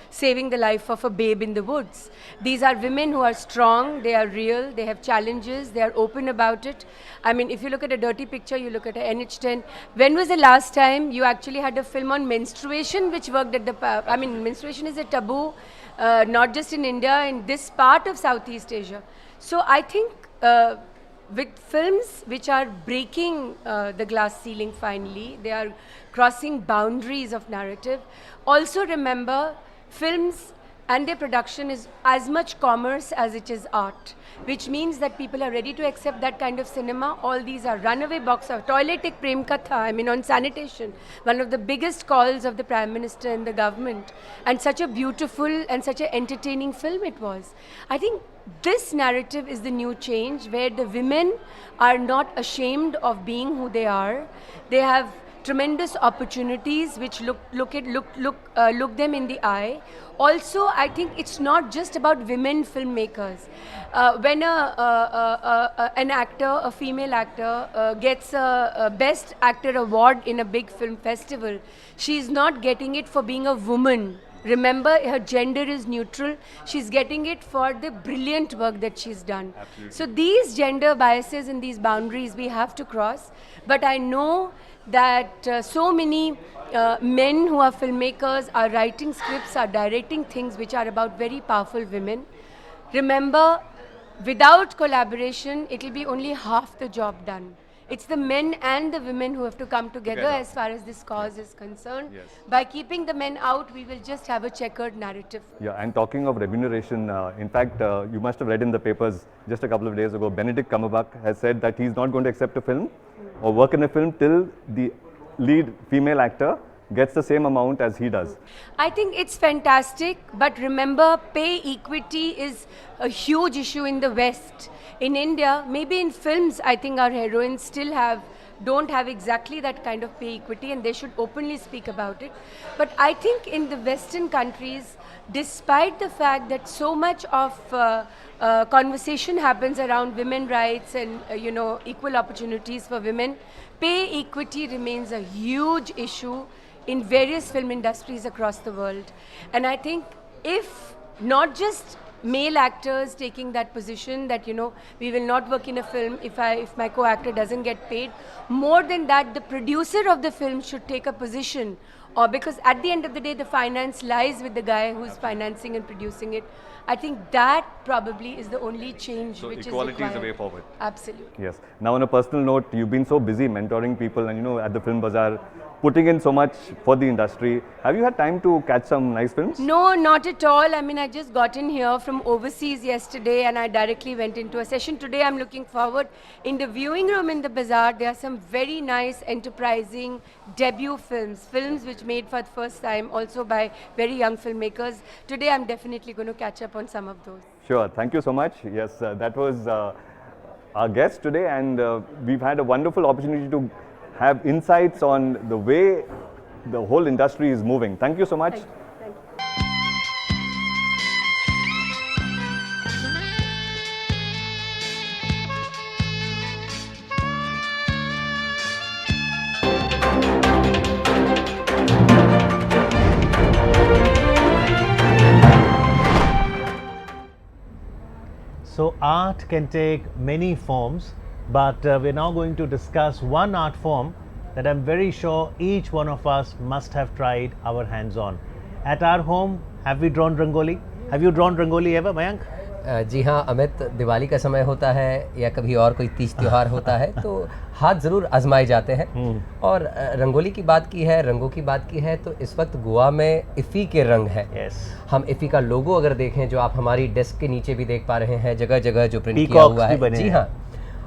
saving the life of a babe in the woods. These are women who are strong, they are real, they have challenges, they are open about it. I mean, if you look at a Dirty Picture, you look at a NH10. When was the last time you actually had a film on menstruation which worked at the... I mean, menstruation is a taboo, not just in India, in this part of Southeast Asia. So I think with films which are breaking the glass ceiling finally, they are crossing boundaries of narrative. Also remember, films and their production is as much commerce as it is art, which means that people are ready to accept that kind of cinema. All these are runaway box of Toilet Ek Prem Katha, I mean on sanitation, one of the biggest calls of the Prime Minister and the government, and such a beautiful and such an entertaining film it was. I think this narrative is the new change, where the women are not ashamed of being who they are. They have tremendous opportunities which look them in the eye. Also, I think it's not just about women filmmakers. When an actor, a female actor, gets a Best Actor award in a big film festival, she's not getting it for being a woman. Remember, her gender is neutral. She's getting it for the brilliant work that she's done. Absolutely. So these gender biases and these boundaries we have to cross. But I know that so many men who are filmmakers are writing scripts, are directing things which are about very powerful women. Remember, without collaboration, it will be only half the job done. It's the men and the women who have to come together as far as this cause is concerned. Yes. By keeping the men out, we will just have a checkered narrative. Yeah, and talking of remuneration, in fact, you must have read in the papers just a couple of days ago, Benedict Cumberbatch has said that he's not going to accept a film or work in a film till the lead female actor gets the same amount as he does. I think it's fantastic, but remember, pay equity is a huge issue in the West. In India, maybe in films, I think our heroines still don't have exactly that kind of pay equity, and they should openly speak about it. But I think in the Western countries, despite the fact that so much of conversation happens around women's rights and equal opportunities for women, pay equity remains a huge issue in various film industries across the world. And I think if not just male actors taking that position that we will not work in a film if my co-actor doesn't get paid, more than that, the producer of the film should take a position, or because at the end of the day the finance lies with the guy who's financing and producing it. I think that probably is the only change So which equality is is the way required. forward. Absolutely. Yes. Now on a personal note, you've been so busy mentoring people and at the Film Bazaar, putting in so much for the industry. Have you had time to catch some nice films? No, not at all. I mean, I just got in here from overseas yesterday and I directly went into a session. Today I'm looking forward. In the viewing room in the bazaar, there are some very nice, enterprising debut films which made for the first time, also by very young filmmakers. Today I'm definitely going to catch up on some of those. Sure. Thank you so much. Yes, that was our guest today, and we've had a wonderful opportunity to have insights on the way the whole industry is moving. Thank you so much. Thank you. So art can take many forms, but we're now going to discuss one art form that I'm very sure each one of us must have tried our hands on. At our home, have we drawn Rangoli? Have you drawn Rangoli ever, Mayank? जी हाँ अमित, दिवाली का समय होता है या कभी और कोई तीज त्योहार होता है तो हाथ ज़रूर आजमाए जाते हैं। और रंगोली की बात की है, रंगों की बात की है, तो इस वक्त गोवा में इफ़ी के रंग है। हम इफ़ी का लोगो अगर देखें, जो आप हमारी डेस्क के नीचे भी देख पा रहे हैं, जगह जगह जो प्रिंट किया हुआ है, जी हाँ।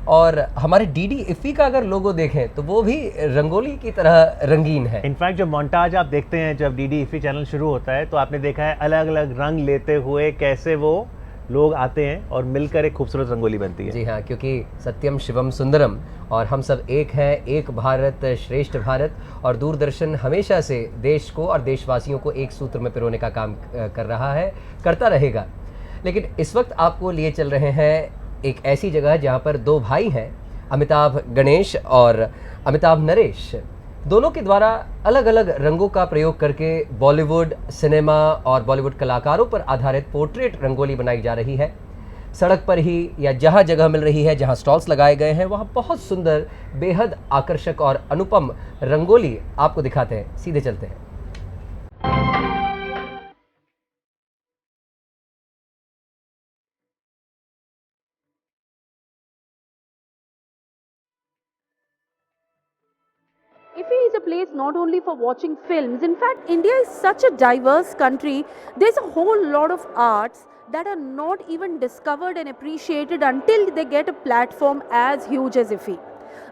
और हमारे डीडी इफ़ी का अगर लोगो देखें तो वो भी रंगोली की तरह रंगीन है। इनफैक्ट जो मोन्टाज आप देखते हैं जब डीडी इफ़ी चैनल शुरू होता है तो आपने देखा है अलग अलग रंग लेते हुए कैसे वो लोग आते हैं और मिलकर एक खूबसूरत रंगोली बनती है। जी हाँ, क्योंकि सत्यम शिवम सुंदरम और हम सब एक हैं, एक भारत श्रेष्ठ भारत, और दूरदर्शन हमेशा से देश को और देशवासियों को एक सूत्र में पिरोने का काम कर रहा है, करता रहेगा। लेकिन इस वक्त आपको लिए चल रहे हैं एक ऐसी जगह जहाँ पर दो भाई हैं, अमिताभ गणेश और अमिताभ नरेश, दोनों के द्वारा अलग अलग रंगों का प्रयोग करके बॉलीवुड सिनेमा और बॉलीवुड कलाकारों पर आधारित पोर्ट्रेट रंगोली बनाई जा रही है। सड़क पर ही या जहाँ जगह मिल रही है, जहाँ स्टॉल्स लगाए गए हैं, वहाँ बहुत सुंदर, बेहद आकर्षक और अनुपम रंगोली आपको दिखाते हैं। सीधे चलते हैं। IFFI is a place not only for watching films. In fact, India is such a diverse country. There's a whole lot of arts that are not even discovered and appreciated until they get a platform as huge as IFFI.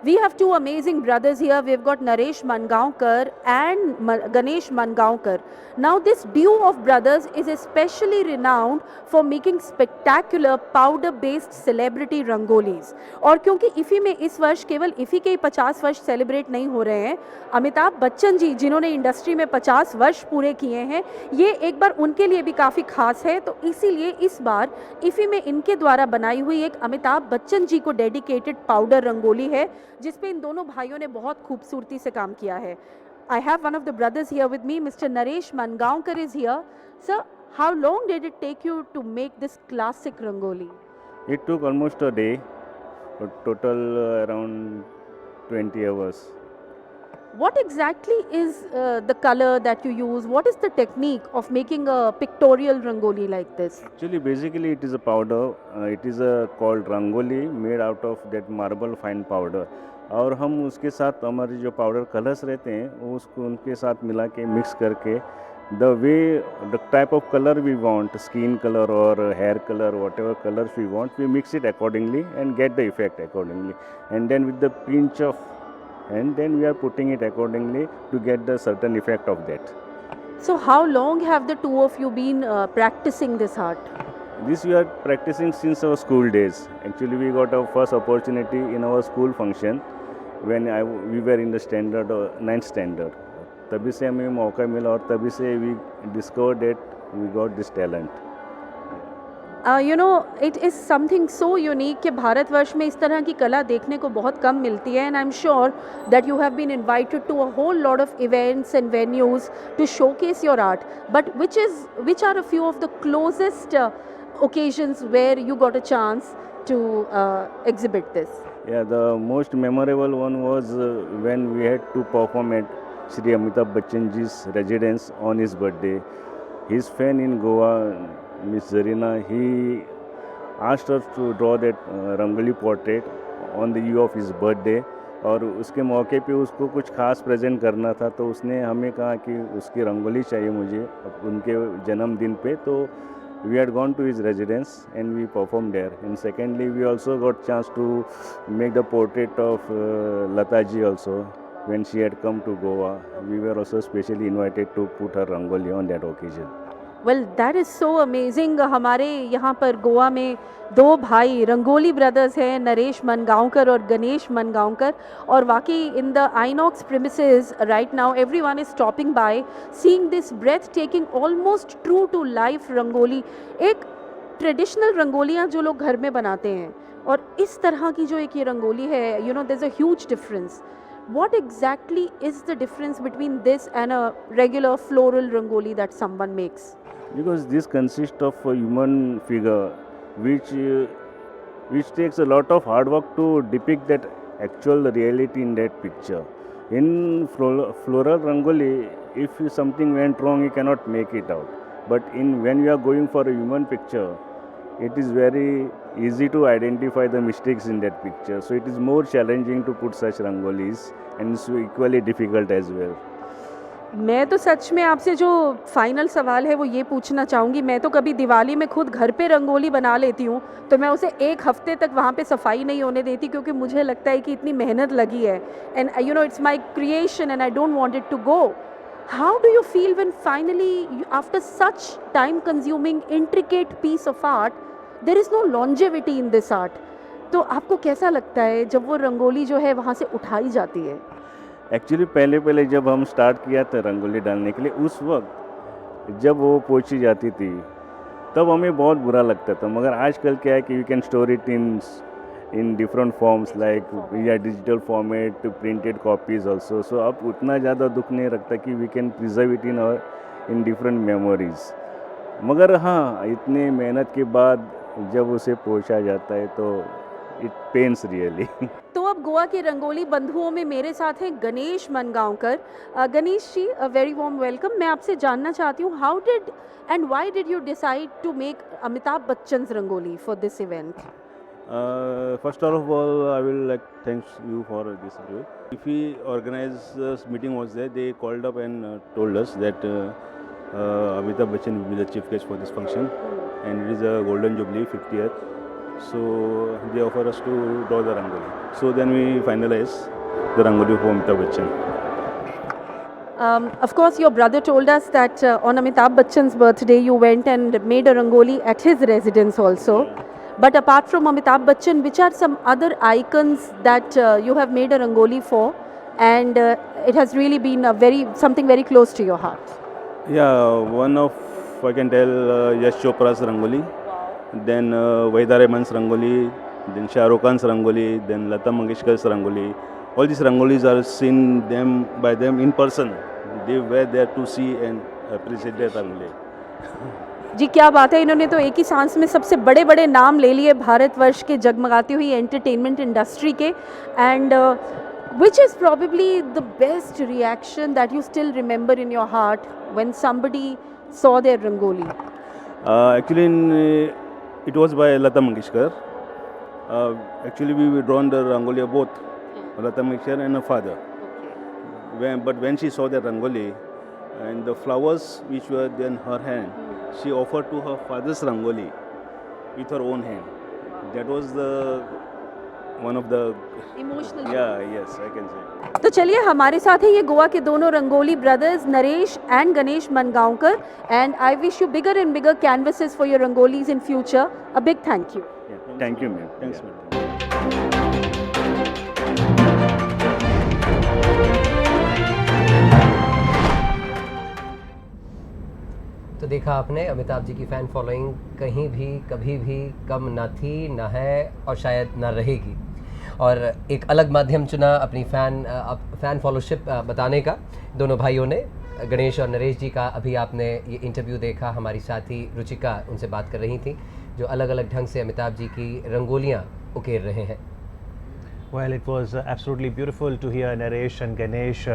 We have two amazing brothers here. We've got Naresh Mangaonkar and Ganesh Mangaonkar. Now this duo of brothers is especially renowned for making spectacular powder based celebrity rangolis. और क्योंकि IFFI में इस वर्ष केवल IFFI के 50 वर्ष celebrate नहीं हो रहे हैं, अमिताभ बच्चन जी जिन्होंने इंडस्ट्री में 50 वर्ष पूरे किए हैं, ये एक बार उनके लिए भी काफ़ी खास है। तो इसीलिए इस बार IFFI में इनके द्वारा बनाई हुई एक अमिताभ बच्चन जी को डेडिकेटेड पाउडर रंगोली है, जिसपे इन दोनों भाइयों ने बहुत खूबसूरती से काम किया है। I have one of the brothers here with me, Mr. Naresh Mangaonkar is here. Sir, how long did it take you to make this classic rangoli? It took almost a day, total around 20 hours. What exactly is the color that you use? What is the technique of making a pictorial rangoli like this? Actually, basically it is a powder. It is called rangoli made out of that marble fine powder. और हम उसके साथ हमारे जो powder colours रहते हैं वो उसको उनके साथ मिला के मिक्स करके the type of color we want, skin color or hair color, whatever colors we want, we mix it accordingly and get the effect accordingly. And then with the pinch of, and then we are putting it accordingly to get the certain effect of that. So how long have the two of you been practicing this art? This we are practicing since our school days. Actually, we got our first opportunity in our school function when we were in the standard 9th standard. तभी से हमें मौका मिला और तभी से we discovered that we got this talent. You know, it is something so unique कि भारतवर्ष में इस तरह की कला देखने को बहुत कम मिलती है, and I'm sure that you have been invited to a whole lot of events and venues to showcase your art. But which are a few of the closest occasions where you got a chance to exhibit this? Yeah, the most memorable one was when we had to perform at Shri Amitabh Bachchan ji's residence on his birthday. His fan in Goa, Miss Zarina, he asked us to draw that Rangoli portrait on the eve of his birthday. और उसके मौके पे उसको कुछ खास present करना था, तो उसने हमें कहा कि उसकी रंगोली चाहिए मुझे उनके जन्मदिन पे. तो we had gone to his residence and we performed there. And secondly, we also got chance to make the portrait of Lata ji also. When she had come to Goa, we were also specially invited to put her rangoli on that occasion. Well, that is so amazing. हमारे यहाँ पर गोवा में दो भाई rangoli brothers हैं, नरेश मनगांवकर और गणेश मनगांवकर, और वाकई in the Inox premises right now everyone is stopping by, seeing this breathtaking, almost true to life rangoli. एक ट्रेडिशनल रंगोलियाँ जो लोग घर में बनाते हैं और इस तरह की जो एक ये रंगोली है, you know, there's a huge difference. What exactly is the difference between this and a regular floral rangoli that someone makes? Because this consists of a human figure which takes a lot of hard work to depict that actual reality in that picture. In floral rangoli, if something went wrong, you cannot make it out. But when you are going for a human picture, it is very easy to identify the mistakes in that picture. So it is more challenging to put such rangolis, and it's equally difficult as well. मैं तो सच में आपसे जो final सवाल है वो ये पूछना चाहूँगी, मैं तो कभी दिवाली में खुद घर पे रंगोली बना लेती हूँ, तो मैं उसे 1 हफ्ते तक वहाँ पे सफाई नहीं होने देती, क्योंकि मुझे लगता है कि इतनी मेहनत लगी है and you know it's my creation and I don't want it to go. How do you feel when finally after such time consuming intricate piece of art there is no longevity in this art? तो आपको कैसा लगता है जब वो रंगोली जो है वहाँ से उठाई जाती है? एक्चुअली पहले जब हम स्टार्ट किया था रंगोली डालने के लिए, उस वक्त जब वो पोंछी जाती थी तब हमें बहुत बुरा लगता था, मगर आजकल क्या है कि you can store it in different forms like या digital format, printed copies also. So अब उतना ज़्यादा दुख नहीं रखता कि we can preserve it in different memories. मगर हाँ, इतने मेहनत के बाद जब उसे पोंछा जाता है तो इट पेन्स रियली. तो अब गोवा के रंगोली बंधुओं में मेरे साथ हैं Ganesh Mangaonkar. Ganesh ji, a very warm welcome. मैं आपसे जानना चाहती हूँ, how did and why did you decide to make Amitabh Bachchan rangoli for this event? First of all, I will like thanks you for this review. IFFI organizers meeting was there. They called up and told us that Amitabh Bachchan will be the chief guest for this function, and it is a golden jubilee 50th. So they offer us to draw the rangoli. So then we finalized the rangoli for Amitabh Bachchan. Of course, your brother told us that on Amitabh Bachchan's birthday you went and made a rangoli at his residence also. But apart from Amitabh Bachchan, which are some other icons that you have made a rangoli for, and it has really been something very close to your heart? Yeah, one of I can tell Yash Chopra's rangoli, then Vahida Rehman's rangoli, then Shah Rukh Khan's rangoli, then Lata Mangeshkar's rangoli. All these rangolis are seen by them in person. They were there to see and appreciate their rangoli. जी क्या बात है, इन्होंने तो एक ही सांस में सबसे बड़े बड़े नाम ले लिए भारतवर्ष के जगमगाती हुई एंटरटेनमेंट इंडस्ट्री के. And which is probably the best reaction that you still remember in your heart when somebody saw their rangoli? Actually, it was by Lata Mangeshkar. Actually, we drawn the rangoli of both Lata Mangeshkar and her father. But when she saw the rangoli and the flowers which were in her hand, she offered to her father's rangoli with her own hand. That was one of the Emotional. yes, I can say. तो चलिए, हमारे साथ है ये गोवा के दोनों rangoli brothers Naresh and Ganesh Mangaonkar. And I wish you bigger and bigger canvases for your rangolis in future. A big thank you. Thank you, ma'am. Thanks, ma'am. तो देखा आपने, अमिताभ जी की फ़ैन फॉलोइंग कहीं भी कभी भी कम ना थी, ना है और शायद ना रहेगी. और एक अलग माध्यम चुना अपनी फ़ैन फॉलोशिप बताने का दोनों भाइयों ने. गणेश और नरेश जी का अभी आपने ये इंटरव्यू देखा. हमारी साथी रुचिका उनसे बात कर रही थी, जो अलग अलग ढंग से अमिताभ जी की रंगोलियाँ उकेर रहे हैं. Well, it was absolutely beautiful to hear Naresh and Ganesh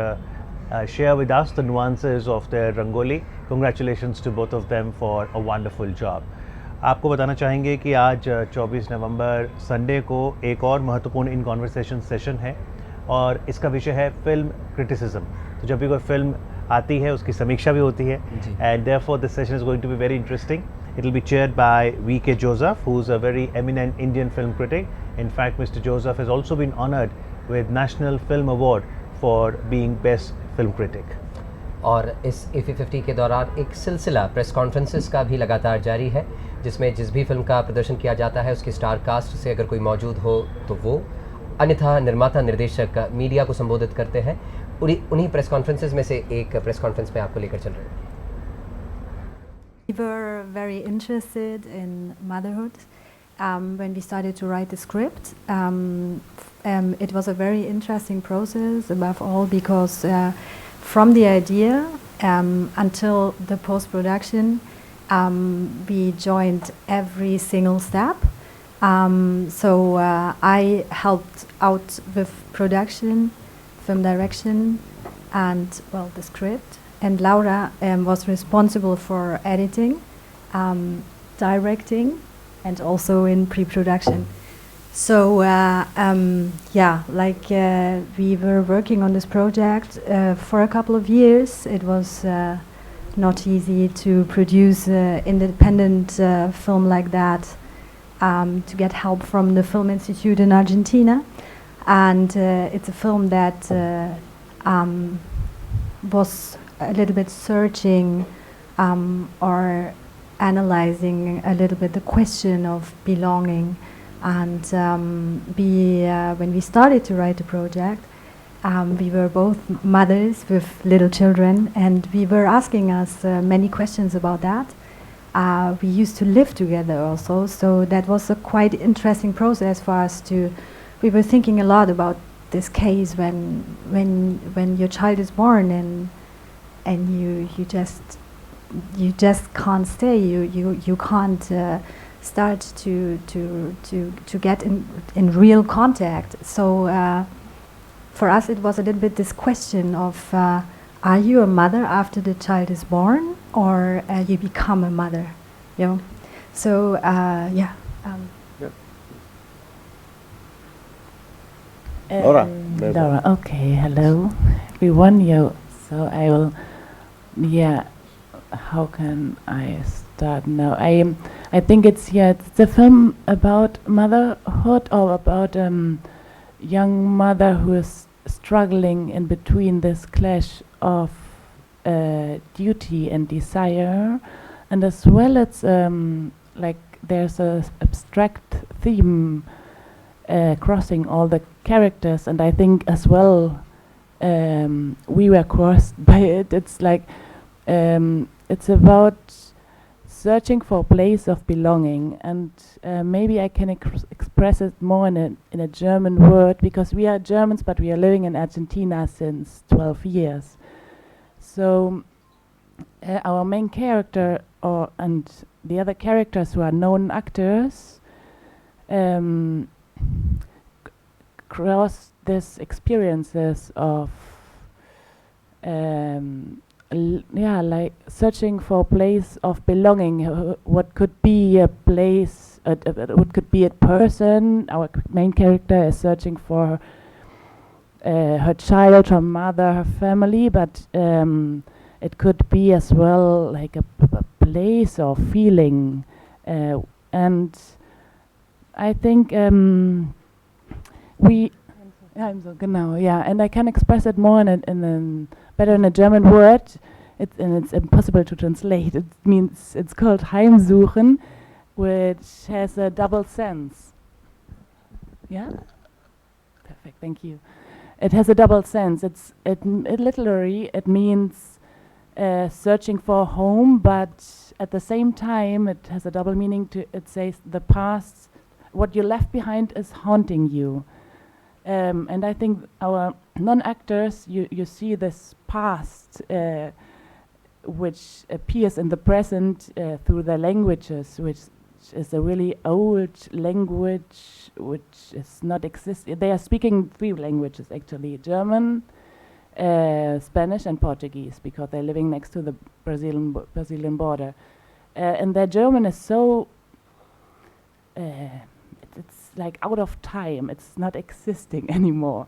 share with us the nuances of their rangoli. Congratulations to both of them for a wonderful job. आपको बताना चाहेंगे कि आज 24 नवंबर संडे को एक और महत्वपूर्ण इन कॉन्वर्सेशन सेशन है और इसका विषय है फिल्म क्रिटिसिज्म. तो जब भी कोई फिल्म आती है उसकी समीक्षा भी होती है and therefore this session is going to be very interesting. It will be chaired by V.K. Joseph, who's a very eminent Indian film critic. In fact, Mr. Joseph has also been honored with National Film Award for being Best Film Critic. और इस IFFI 50 के दौरान एक सिलसिला press conferences का भी लगातार जारी है, जिसमें जिस भी फिल्म का प्रदर्शन किया जाता है उसकी स्टार कास्ट से अगर कोई मौजूद हो तो वो, अन्यथा निर्माता निर्देशक मीडिया को संबोधित करते हैं. उन्हीं प्रेस कॉन्फ्रेंसेस में से एक प्रेस कॉन्फ्रेंस में आपको लेकर चल रहे हैं. We were very interested in motherhood when we started to write the script. It was a very interesting process, above all because from the idea until the post-production, we joined every single step. So I helped out with production, film direction, and the script. And Laura was responsible for editing, directing, and also in pre-production. So yeah, like we were working on this project for a couple of years. It was not easy to produce independent film like that, to get help from the Film Institute in Argentina. And it's a film that was a little bit searching or analyzing a little bit the question of belonging. And when we started to write the project, we were both mothers with little children, and we were asking us many questions about that. We used to live together also, so that was a quite interesting process for us to. We were thinking a lot about this case when your child is born and you just can't stay. You can't start to get in real contact. So for us, it was a little bit this question of: are you a mother after the child is born, or you become a mother? You know. So yeah. Laura. Laura, okay, hello everyone. So I will, how can I start now? I think it's a film about motherhood, or about young mother who is struggling in between this clash of duty and desire, and as well it's like there's a abstract theme crossing all the characters, and I think as well we were crossed by it. It's like it's about searching for a place of belonging, and maybe I can express it more in a German word, because we are Germans, but we are living in Argentina since 12 years. So our main character, and the other characters who are known actors, cross these experiences of like searching for a place of belonging. What could be a place, what could be a person. Our main character is searching for her child, her mother, her family, but it could be as well like a place or feeling, and I think and I can express it more better in a German word. It's impossible to translate. It means, it's called Heimsuchen, which has a double sense. Yeah? Perfect, thank you. It has a double sense. It literally, it means searching for a home, but at the same time it has a double meaning. It says the past, what you left behind is haunting you. And I think our non-actors, you see this past which appears in the present through their languages, which is a really old language which is not existing. They are speaking 3 languages actually: German, Spanish and Portuguese, because they're living next to the Brazilian border. And their German is so it's like out of time. It's not existing anymore.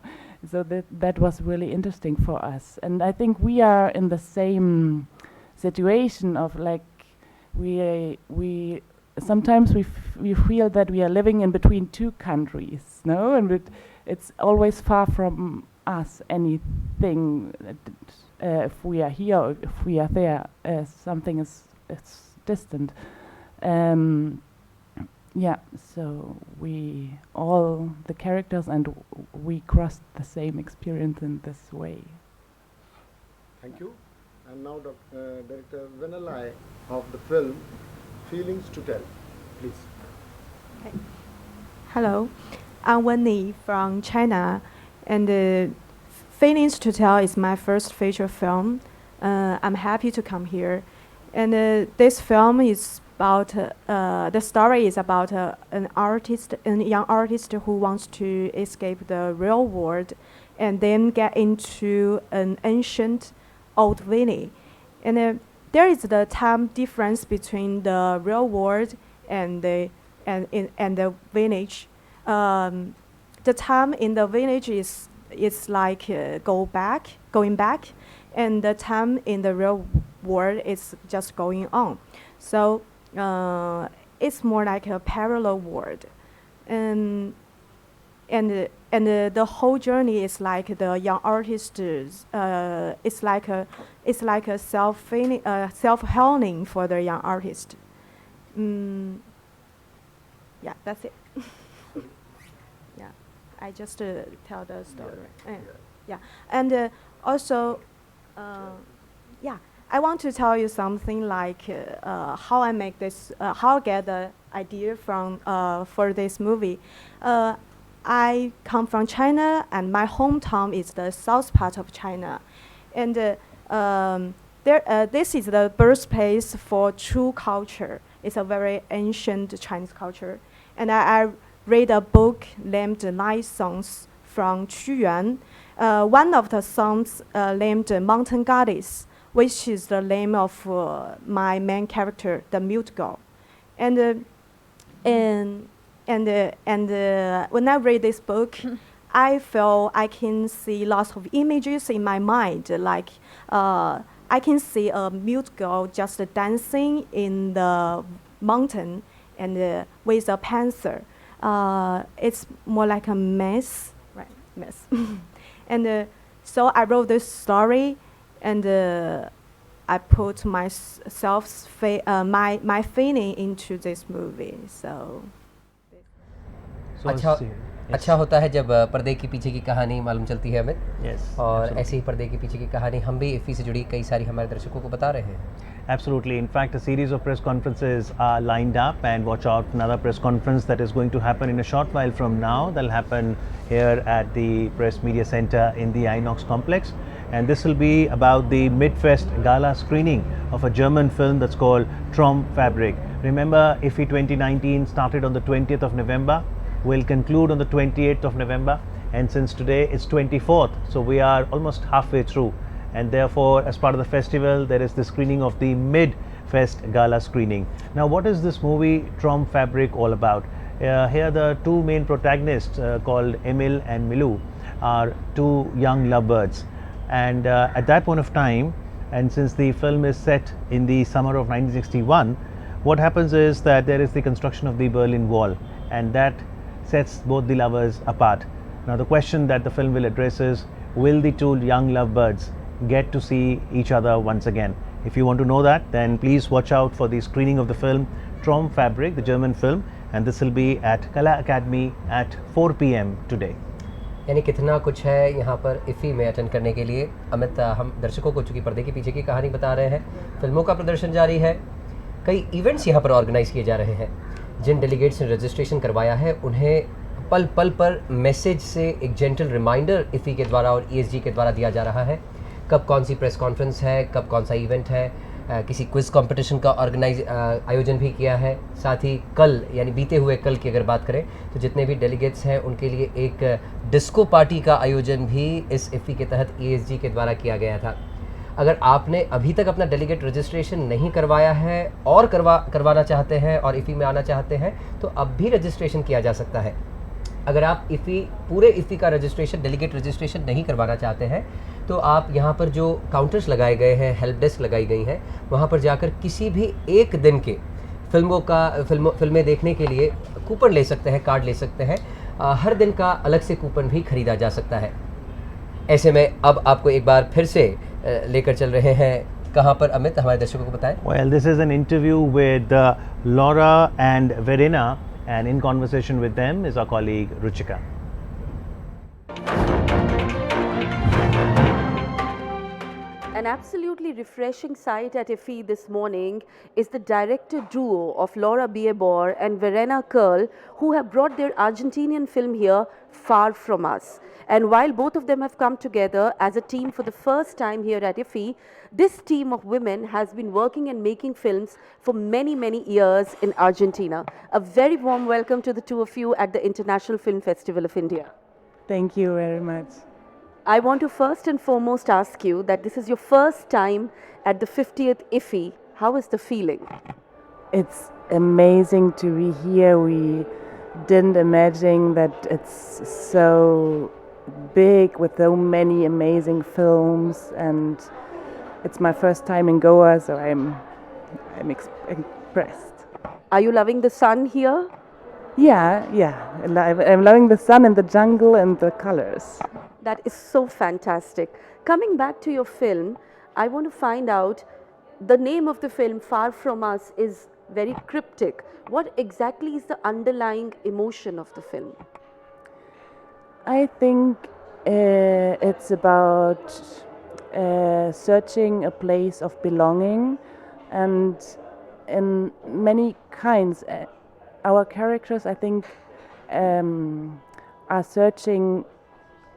So that was really interesting for us. And I think we are in the same situation of like we sometimes we feel that we are living in between 2 countries, no? And it's always far from us anything. If we are here or if we are there, something is distant. Yeah, so we all the characters and we crossed the same experience in this way. Thank you. And now Director Venalai of the film Feelings to Tell, please. Okay. Hello, I'm Wenli from China, and Feelings to Tell is my first feature film. I'm happy to come here, and this film is about the story is about a young artist who wants to escape the real world and then get into an ancient old village. And there is the time difference between the real world and the village. The time in the village is like going back, and the time in the real world is just going on. So it's more like a parallel world, and the whole journey is like the young artist. It's like a self-healing for the young artist. Yeah, that's it. Yeah, I just tell the story. Yeah, and also, yeah, I want to tell you something like how I make this, how I get the idea from for this movie. I come from China, and my hometown is the south part of China, and this is the birthplace for true culture. It's a very ancient Chinese culture, and I read a book named Nine Songs from Quyuan. One of the songs named Mountain Goddess, which is the name of my main character, the mute girl, and when I read this book, I feel I can see lots of images in my mind. Like I can see a mute girl just dancing in the mountain and with a panther. It's more like a mess, right? Mess. And so I wrote this story, and I put myself, my feeling into this movie. So. अच्छा होता है जब पर्दे के पीछे की कहानी मालूम चलती है अमित। और ऐसे ही पर्दे के पीछे की कहानी हम भी इफ़ी से जुड़ी कई सारी हमारे दर्शकों को बता रहे हैं। Absolutely. In fact, a series of press conferences are lined up, and watch out for another press conference that is going to happen in a short while from now. That'll happen here at the Press Media Center in the Inox complex, and this will be about the Mid-Fest gala screening of a German film that's called Traumfabrik. Remember, IFFI 2019 started on the 20th of November. Will conclude on the 28th of November, and since today it's 24th, so we are almost halfway through, and therefore as part of the festival there is the screening of the Mid-Fest gala screening. Now, what is this movie Traumfabrik all about? Here the two main protagonists called Emil and Milou are two young lovebirds, and at that point of time, and since the film is set in the summer of 1961, what happens is that there is the construction of the Berlin Wall, and that sets both the lovers apart. Now the question that the film will address is, will the two young lovebirds get to see each other once again? If you want to know that, then please watch out for the screening of the film Traumfabrik, the German film, and this will be at Kala Academy at 4 p.m. today. यानी कितना कुछ है यहाँ पर इफ़ी में attend करने के लिए। अमित, हम दर्शकों को चूँकि पर्दे के पीछे की कहानी बता रहे हैं, फिल्मों का प्रदर्शन जारी है, कई इवेंट्स यहाँ पर ऑर्गेनाइज किए जा रहे हैं। जिन डेलीगेट्स ने रजिस्ट्रेशन करवाया है उन्हें पल पल पर मैसेज से एक जेंटल रिमाइंडर इफ़ी के द्वारा और ईएसजी के द्वारा दिया जा रहा है, कब कौन सी प्रेस कॉन्फ्रेंस है, कब कौन सा इवेंट है। किसी क्विज़ कंपटीशन का आयोजन भी किया है। साथ ही कल, यानी बीते हुए कल की अगर बात करें तो जितने भी डेलीगेट्स हैं उनके लिए एक डिस्को पार्टी का आयोजन भी इस इफ़ी के तहत ईएसजी के द्वारा किया गया था। अगर आपने अभी तक अपना डेलीगेट रजिस्ट्रेशन नहीं करवाया है और करवाना चाहते हैं और इफ़ी में आना चाहते हैं तो अब भी रजिस्ट्रेशन किया जा सकता है। अगर आप पूरे इफ़ी का रजिस्ट्रेशन, डेलीगेट रजिस्ट्रेशन नहीं करवाना चाहते हैं तो आप यहाँ पर जो काउंटर्स लगाए गए हैं, हेल्प डेस्क लगाई गई हैं, वहाँ पर जाकर किसी भी एक दिन के फिल्में देखने के लिए कूपन ले सकते हैं, कार्ड ले सकते हैं। हर दिन का अलग से कूपन भी खरीदा जा सकता है। ऐसे में अब आपको एक बार फिर से लेकर चल रहे हैं कहाँ पर अमित, हमारे दर्शकों को बताएं। Well, this is an interview with Laura and Verena, and in conversation with them is our colleague Ruchika. An absolutely refreshing sight at IFFI this morning is the director duo of Laura Biebor and Verena Curl, who have brought their Argentinian film here, Far From Us. And while both of them have come together as a team for the first time here at IFFI, this team of women has been working and making films for many, many years in Argentina. A very warm welcome to the two of you at the International Film Festival of India. Thank you very much. I want to first and foremost ask you that this is your first time at the 50th IFFI. How is the feeling? It's amazing to be here. didn't imagine that it's so big with so many amazing films, and it's my first time in Goa, so I'm impressed. Are you loving the sun here? Yeah. I'm loving the sun and the jungle and the colors. That is so fantastic. Coming back to your film, I want to find out the name of the film, Far From Us, is very cryptic. What exactly is the underlying emotion of the film? I think it's about searching a place of belonging, and in many kinds. Our characters, I think, are searching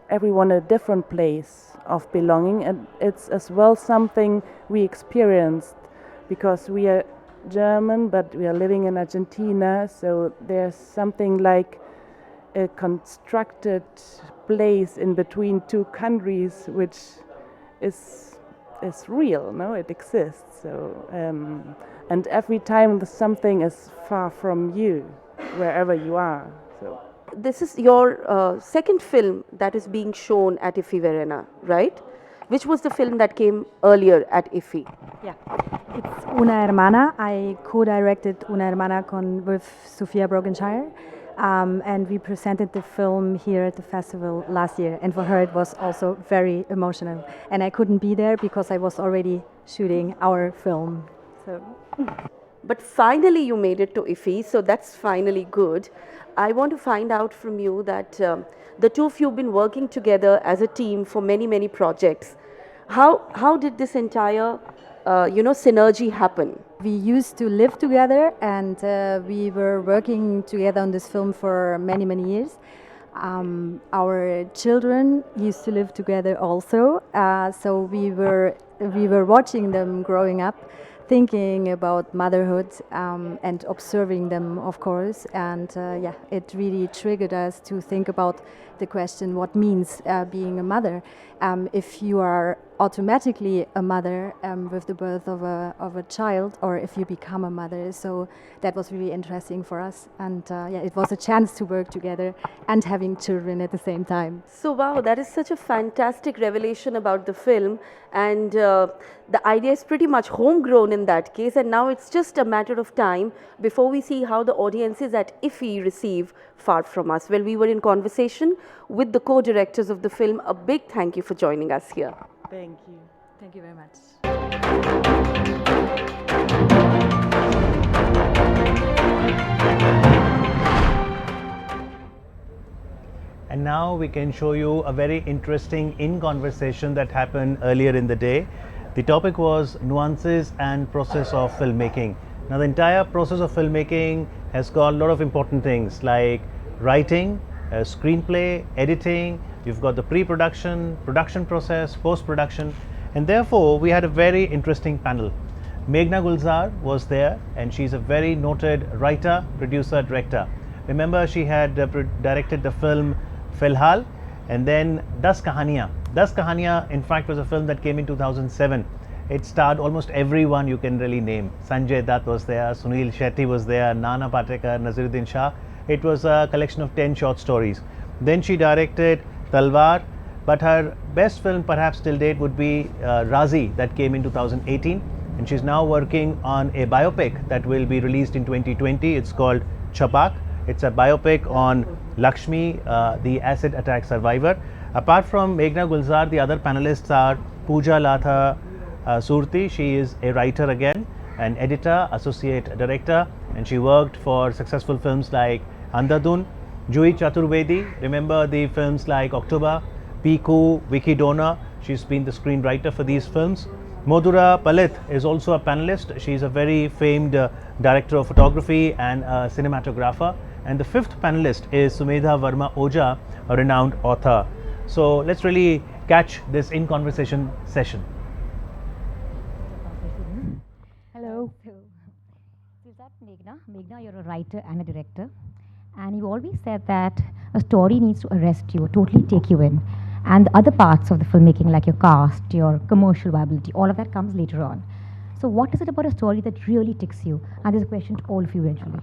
everyone a different place of belonging, and it's as well something we experienced because we are German, but we are living in Argentina, so there's something like a constructed place in between two countries which is real, no, it exists. So and every time something is far from you, wherever you are. So this is your second film that is being shown at IFFI Verena, right? Which was the film that came earlier at IFFI? Yeah, it's Una Hermana. I co-directed Una Hermana with Sophia Brokenshire, and we presented the film here at the festival last year. And for her, it was also very emotional. And I couldn't be there because I was already shooting our film. So. But finally, you made it to IFFI, so that's finally good. I want to find out from you that the two of you have been working together as a team for many, many projects. How did this entire synergy happen? We used to live together, and we were working together on this film for many, many years. Our children used to live together also, so we were watching them growing up, thinking about motherhood and observing them, of course, and it really triggered us to think about the question, what means being a mother? If you are automatically a mother with the birth of a child, or if you become a mother. So that was really interesting for us, and it was a chance to work together and having children at the same time. So wow, that is such a fantastic revelation about the film, and the idea is pretty much homegrown in that case, and now it's just a matter of time before we see how the audiences at IFFI receive Far From Us. Well, we were in conversation with the co-directors of the film. A big thank you for joining us here. Thank you. Thank you very much. And now we can show you a very interesting in-conversation that happened earlier in the day. The topic was nuances and process of filmmaking. Now the entire process of filmmaking has got a lot of important things like writing, screenplay, editing, you've got the pre-production, production process, post-production, and therefore we had a very interesting panel. Meghna Gulzar was there, and she's a very noted writer, producer, director. Remember, she had directed the film Filhal, and then Das Kahaniyan. Das Kahaniyan, in fact, was a film that came in 2007. It starred almost everyone you can really name. Sanjay Dutt was there, Sunil Shetty was there, Nana Patekar, Naziruddin Shah. It was a collection of 10 short stories. Then she directed Talwar, but her best film perhaps till date would be Razi, that came in 2018, and she's now working on a biopic that will be released in 2020. It's called Chapak. It's a biopic on Lakshmi, the acid attack survivor. Apart from Meghna Gulzar, the other panelists are Pooja Latha Surti. She is a writer again, an editor, associate director, and she worked for successful films like Andhadhun. Jui Chaturvedi, remember the films like October, Piku, Vicky Donor. She's been the screenwriter for these films. Modura Palit is also a panelist. She's a very famed director of photography and a cinematographer. And the fifth panelist is Sumedha Verma Oja, a renowned author. So let's really catch this in conversation session. Hello. So is that Meghna? Meghna, you're a writer and a director. And you always said that a story needs to arrest you, totally take you in. And the other parts of the filmmaking, like your cast, your commercial viability, all of that comes later on. So what is it about a story that really ticks you? And there's a question to all of you eventually.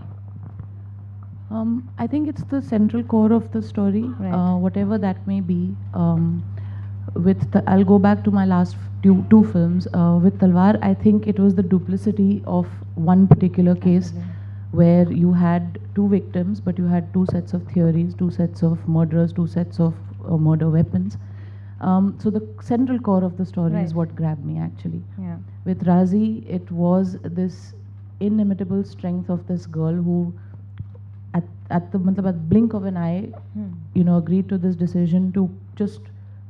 I think it's the central core of the story, Right. whatever that may be. I'll go back to my last two films. With Talwar, I think it was the duplicity of one particular case, where you had two victims, but you had two sets of theories, two sets of murderers, two sets of murder weapons. So the central core of the story is Right. what grabbed me actually. Yeah. With Razi, it was this inimitable strength of this girl who, at the matlab, at blink of an eye, agreed to this decision to just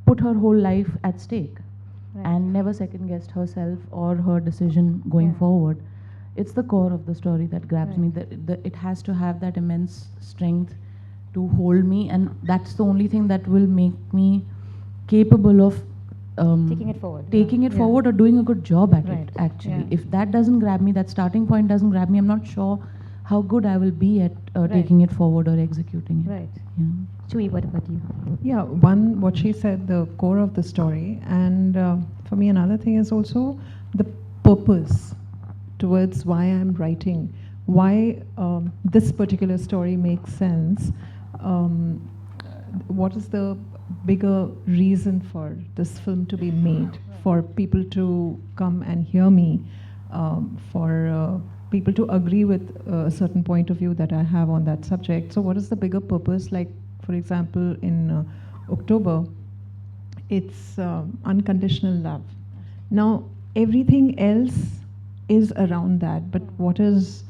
put her whole life at stake, Right. and never second guessed herself or her decision going Yeah. forward. It's the core of the story that grabs me. Right. It has to have that immense strength to hold me, and that's the only thing that will make me capable of Taking it forward, taking yeah. it Yeah. forward or doing a good job at Right. it. Actually, Yeah. if that doesn't grab me, that starting point doesn't grab me, I'm not sure how good I will be at Right. taking it forward or executing it. Right. Yeah. Chui, what about you? Yeah, one, what she said, the core of the story. And for me, another thing is also the purpose towards why I'm writing, why this particular story makes sense. What is the bigger reason for this film to be made, for people to come and hear me, for people to agree with a certain point of view that I have on that subject. So what is the bigger purpose? Like, for example, in October, it's unconditional love. Now, everything else is around that, but what is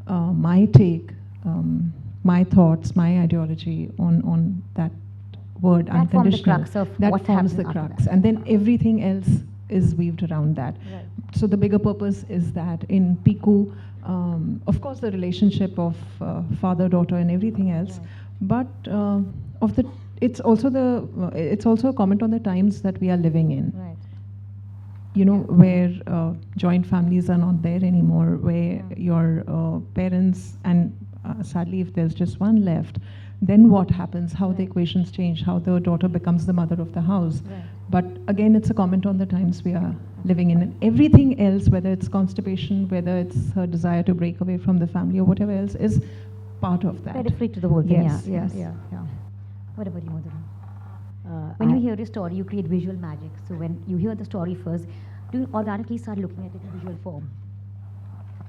my take, my thoughts, my ideology on that word, That forms the unconditional? crux of that what forms the happened after crux, that. and then everything else is weaved around that. Right. So the bigger purpose is that in Piku, of course, the relationship of father-daughter and everything else, but it's also a comment on the times that we are living in. Right. You know, where joint families are not there anymore, where your parents, and sadly, if there's just one left, then what happens? How the equations change? How the daughter becomes the mother of the house? Right. But again, it's a comment on the times we are living in. And everything else, whether it's constipation, whether it's her desire to break away from the family or whatever else, is part of that. Periphery to the whole thing. Yes, Yeah, yes. yeah. What about you, Madhuri? When you hear a story, you create visual magic. So when you hear the story first, do you organically start looking at it in visual form?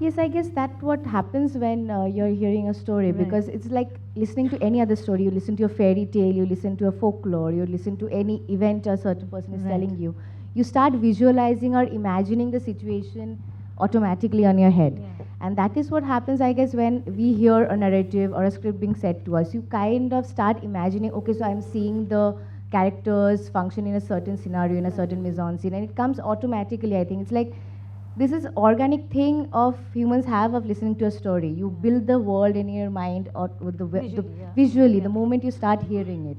Yes, I guess that's what happens when you're hearing a story, Right. because it's like listening to any other story. You listen to a fairy tale, you listen to a folklore, you listen to any event a certain person is Right. telling you. You start visualizing or imagining the situation automatically on your head. And that is what happens, I guess, when we hear a narrative or a script being said to us. You kind of start imagining, okay, so I'm seeing the characters function in a certain scenario, in a certain mise-en-scene, and it comes automatically, I think. It's like, this is organic thing of humans have of listening to a story. You build the world in your mind or with visually, the moment you start hearing it.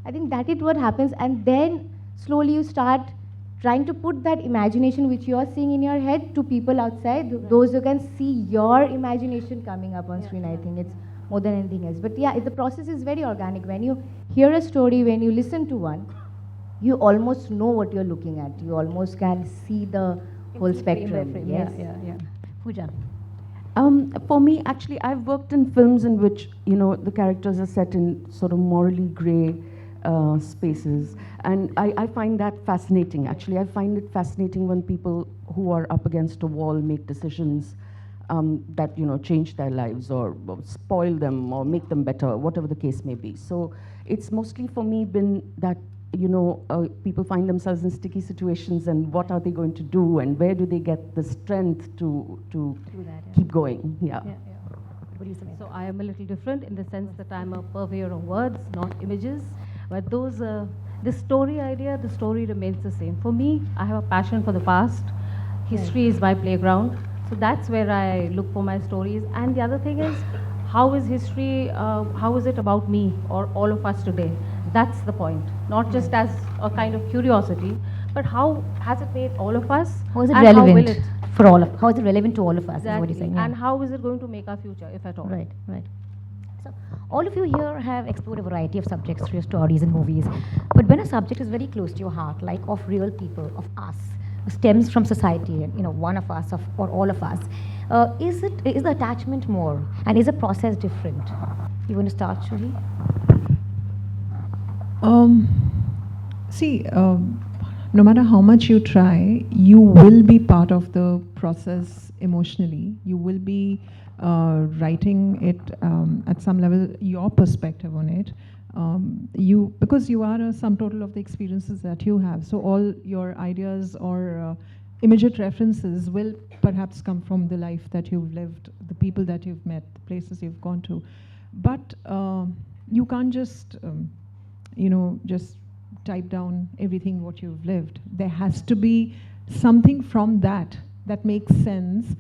I think that is what happens, and then slowly you start trying to put that imagination which you are seeing in your head to people outside, those who can see your imagination coming up on screen. I think it's more than anything else. But yeah, the process is very organic. When you hear a story, when you listen to one, you almost know what you're looking at. You almost can see the whole spectrum. Yes. Yeah. Pooja. For me, actually, I've worked in films in which, you know, the characters are set in sort of morally grey spaces. And I find that fascinating, actually. I find it fascinating when people who are up against a wall make decisions that, you know, change their lives or spoil them or make them better, whatever the case may be. So it's mostly for me been that, you know, people find themselves in sticky situations, and what are they going to do, and where do they get the strength to keep going? Yeah. What do you say? So I am a little different in the sense that I'm a purveyor of words, not images. But those, the story idea, the story remains the same. For me, I have a passion for the past. History is my playground. So that's where I look for my stories. And the other thing is, how is history, how is it about me or all of us today? That's the point. Not just as a kind of curiosity, but how has it made all of us? How is it and relevant how will it? for all of? How is it relevant to all of us? Is what Exactly. you're saying. Yeah. And how is it going to make our future, if at all? Right. So all of you here have explored a variety of subjects through your stories and movies. But when a subject is very close to your heart, like of real people, of us, stems from society, you know, one of us or all of us, is the attachment more, and is the process different? You want to start, Shuri? See, no matter how much you try, you will be part of the process emotionally. You will be writing it at some level, your perspective on it. Because you are a sum total of the experiences that you have. So all your ideas or immediate references will perhaps come from the life that you've lived, the people that you've met, the places you've gone to. But you can't just, just type down everything what you've lived. There has to be something from that that makes sense.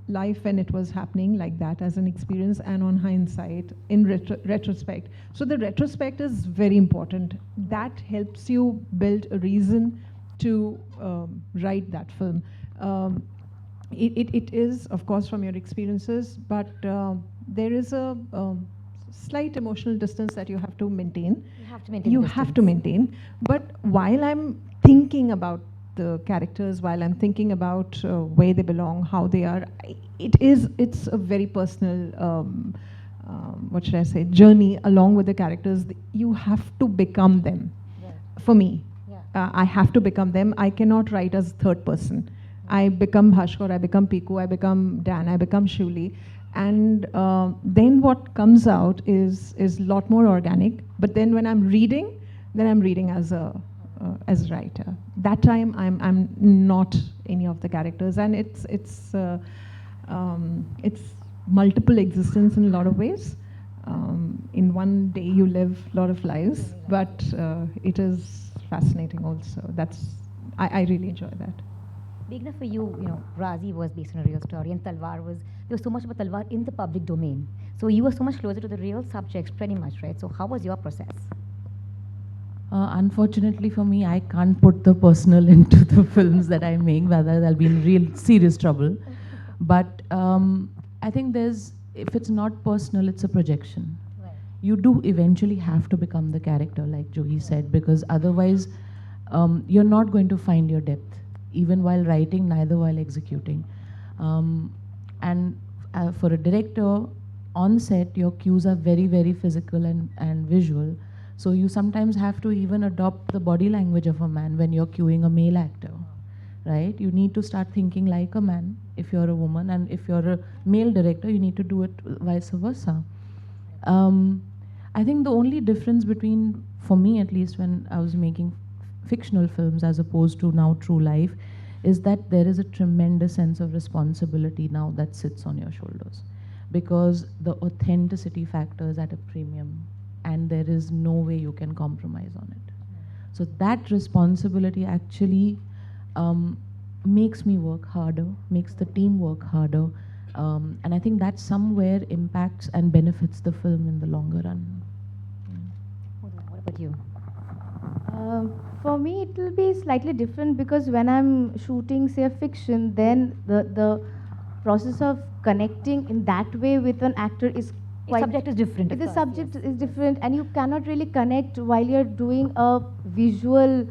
Life when it was happening like that as an experience, and on hindsight, in retrospect. So the retrospect is very important. That helps you build a reason to write that film. It is, of course, from your experiences, but there is a slight emotional distance that you have to maintain. You have to maintain. You have to maintain. But while I'm thinking about the characters, while I'm thinking about where they belong, how they are, it's a very personal, what should I say, journey along with the characters. You have to become them. Right. For me, I have to become them. I cannot write as third person. I become Bhaskar, I become Piku, I become Dan, I become Shuli. And then what comes out is a lot more organic. But then when I'm reading, as a writer. That time I'm not any of the characters, and it's multiple existence in a lot of ways. In one day you live a lot of lives, but it is fascinating also. I really enjoy that. Meghna, for you, Razi was based on a real story, and Talwar there was so much about Talwar in the public domain. So you were so much closer to the real subjects, pretty much, right? So how was your process? Unfortunately for me, I can't put the personal into the films that I make, whether I'll be in real serious trouble. But I think if it's not personal, it's a projection. Right. You do eventually have to become the character, like Juhi said, because otherwise you're not going to find your depth, even while writing, neither while executing. And for a director, on set, your cues are very, very physical and visual. So you sometimes have to even adopt the body language of a man when you're cueing a male actor, right? You need to start thinking like a man if you're a woman, and if you're a male director, you need to do it vice versa. I think the only difference between, for me at least, when I was making fictional films as opposed to now true life, is that there is a tremendous sense of responsibility now that sits on your shoulders, because the authenticity factor is at a premium, and there is no way you can compromise on it. So that responsibility actually makes me work harder, makes the team work harder, and I think that somewhere impacts and benefits the film in the longer run. What about you? For me, it will be slightly different, because when I'm shooting, say, a fiction, then the process of connecting in that way with an actor is The subject is different. The subject is different, and you cannot really connect while you're doing a visual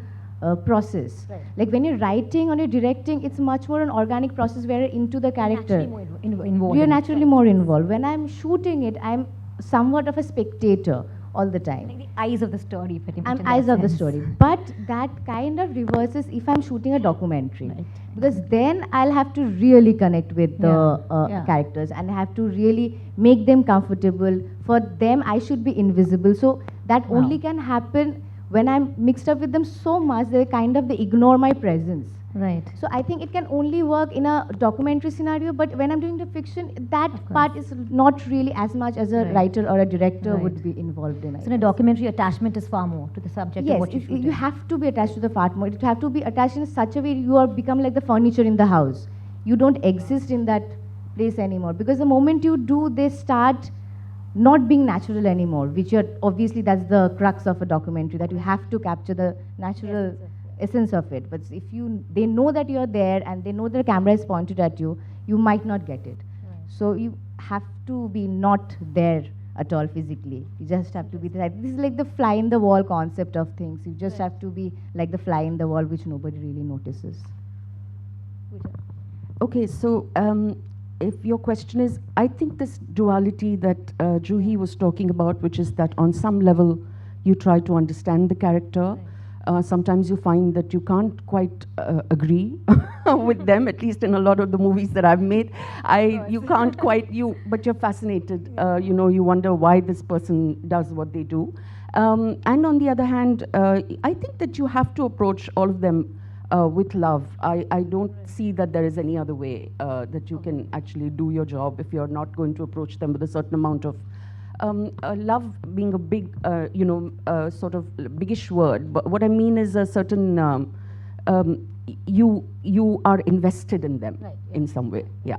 process. Right. Like when you're writing or you're directing, it's much more an organic process where you're into the character. Involved. You're naturally more involved. When I'm shooting it, I'm somewhat of a spectator all the time. Like the eyes of the story. I'm eyes of the story. But that kind of reverses if I'm shooting a documentary. Right. Because then I'll have to really connect with the characters, and have to really make them comfortable. For them, I should be invisible. So that only can happen when I'm mixed up with them so much that they ignore my presence. Right. So I think it can only work in a documentary scenario, but when I'm doing the fiction, that part is not really as much as a writer or a director would be involved in. So in a documentary, attachment is far more to the subject of what you're shooting. You have to be attached to the part more. You have to be attached in such a way you are become like the furniture in the house. You don't exist in that place anymore, because the moment you do, they start not being natural anymore, which obviously that's the crux of a documentary, that you have to capture the natural essence of it. But if they know that you're there and they know the camera is pointed at you, you might not get it. Right. So you have to be not there at all physically. You just have to be there. This is like the fly in the wall concept of things. You just have to be like the fly in the wall, which nobody really notices. Okay, so if your question is, I think this duality that Juhi was talking about, which is that on some level you try to understand the character. Sometimes you find that you can't quite agree with them, at least in a lot of the movies that I've made. You can't quite, but you're fascinated. You know, you wonder why this person does what they do. And on the other hand, I think that you have to approach all of them with love. I don't see that there is any other way that you can actually do your job if you're not going to approach them with a certain amount of love being a big, sort of biggish word. But what I mean is a certain, you are invested in them in some way. Yeah.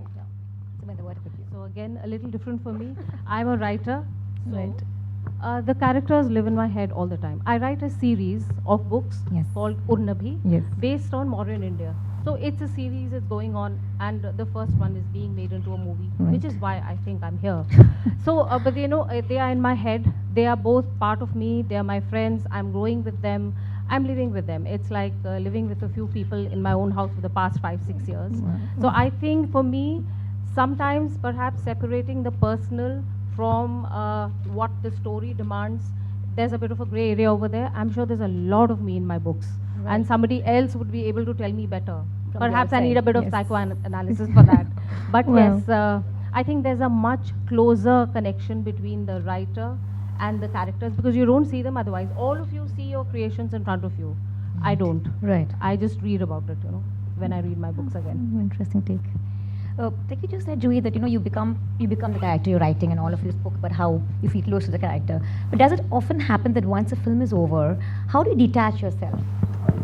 So again, a little different for me. I'm a writer. So the characters live in my head all the time. I write a series of books called Urnabhi, based on modern India. So it's a series, it's going on, and the first one is being made into a movie, which is why I think I'm here. So, but you know, they are in my head. They are both part of me. They are my friends. I'm growing with them. I'm living with them. It's like living with a few people in my own house for the past 5-6 years. So I think for me, sometimes perhaps separating the personal from what the story demands, there's a bit of a gray area over there. I'm sure there's a lot of me in my books, and somebody else would be able to tell me better. Perhaps I need a bit of psychoanalysis for that. But yes, I think there's a much closer connection between the writer and the characters, because you don't see them otherwise. All of you see your creations in front of you. I don't. Right. I just read about it, you know, when I read my books again. Interesting take. Like you just said, Juhi, that you become the character you're writing, and all of you spoke about how you feel close to the character. But does it often happen that once a film is over, how do you detach yourself?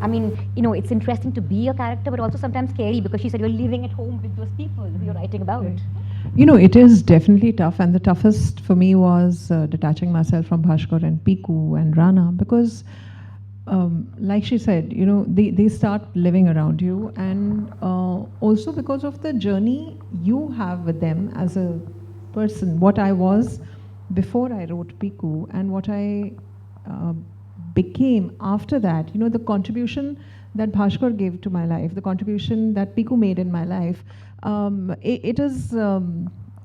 I mean, it's interesting to be a character, but also sometimes scary, because she said you're living at home with those people who you're writing about. It is definitely tough, and the toughest for me was detaching myself from Bhaskar and Piku and Rana, because like she said, they start living around you, and also because of the journey you have with them as a person, what I was before I wrote Piku and what I became after that, the contribution that Bhaskar gave to my life, the contribution that Piku made in my life,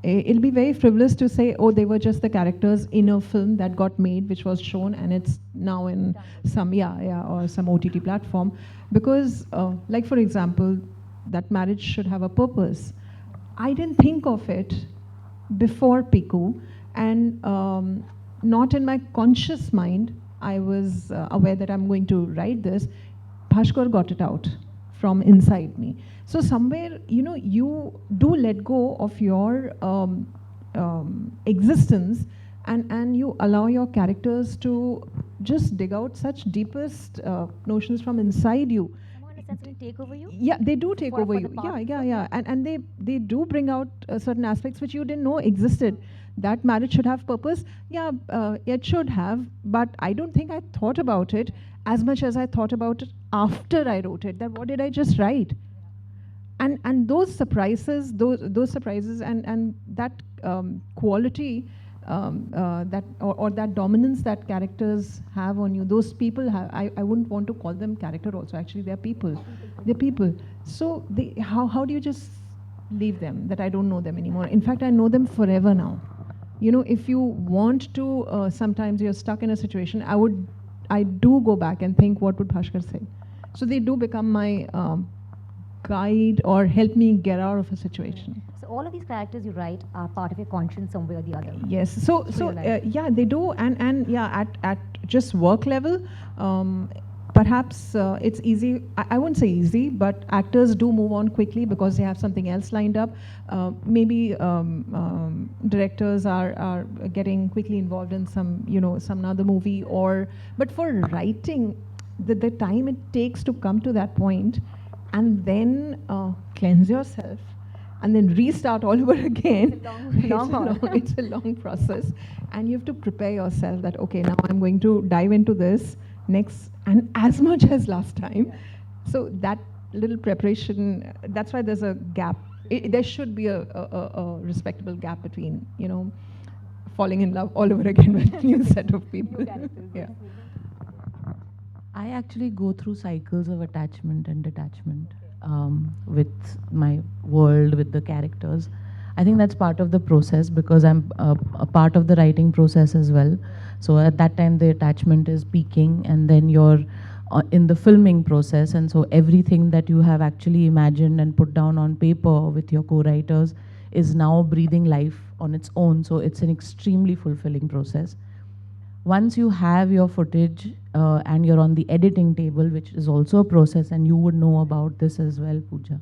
it'll be very frivolous to say, oh, they were just the characters in a film that got made, which was shown, and it's now in some, or some OTT platform. Because, like for example, that marriage should have a purpose. I didn't think of it before Piku, and not in my conscious mind, I was aware that I'm going to write this. Bhaskar got it out from inside me. So somewhere, you do let go of your existence, and you allow your characters to just dig out such deepest notions from inside you. Take over you? Yeah, they do take over you. Yeah. And they do bring out certain aspects which you didn't know existed. That marriage should have purpose. Yeah, it should have, but I don't think I thought about it as much as I thought about it after I wrote it. That what did I just write? And those surprises, those surprises, and that quality, that or that dominance that characters have on you, those people have. I wouldn't want to call them character also. Actually, they're people. They're people. So how do you just leave them? That I don't know them anymore. In fact, I know them forever now. If you want to, sometimes you're stuck in a situation. I do go back and think, what would Bhaskar say? So they do become my guide or help me get out of a situation. So all of these characters you write are part of your conscience some way or the other. Yes. So yeah, they do, and yeah, at just work level, perhaps it's easy. I wouldn't say easy, but actors do move on quickly because they have something else lined up. Maybe directors are getting quickly involved in some other movie, but for writing, the time it takes to come to that point, and then cleanse yourself, and then restart all over again. It's a long process, and you have to prepare yourself that, okay, now I'm going to dive into this next, and as much as last time. So that little preparation, that's why there's a gap. There should be a respectable gap between, falling in love all over again with a new set of people. Yeah. I actually go through cycles of attachment and detachment with my world, with the characters. I think that's part of the process because I'm a part of the writing process as well. So at that time, the attachment is peaking, and then you're in the filming process, and so everything that you have actually imagined and put down on paper with your co-writers is now breathing life on its own. So it's an extremely fulfilling process. Once you have your footage and you're on the editing table, which is also a process, and you would know about this as well, Pooja,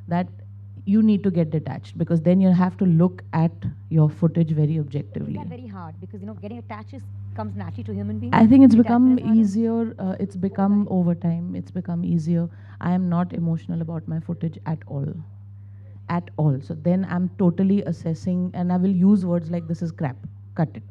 that you need to get detached because then you have to look at your footage very objectively. Is that very hard? Because, you know, getting attached comes naturally to human beings. I think it's Detachment become is harder? easier. It's become over time. It's become easier. I am not emotional about my footage at all. At all. So then I'm totally assessing, and I will use words like this is crap. Cut it.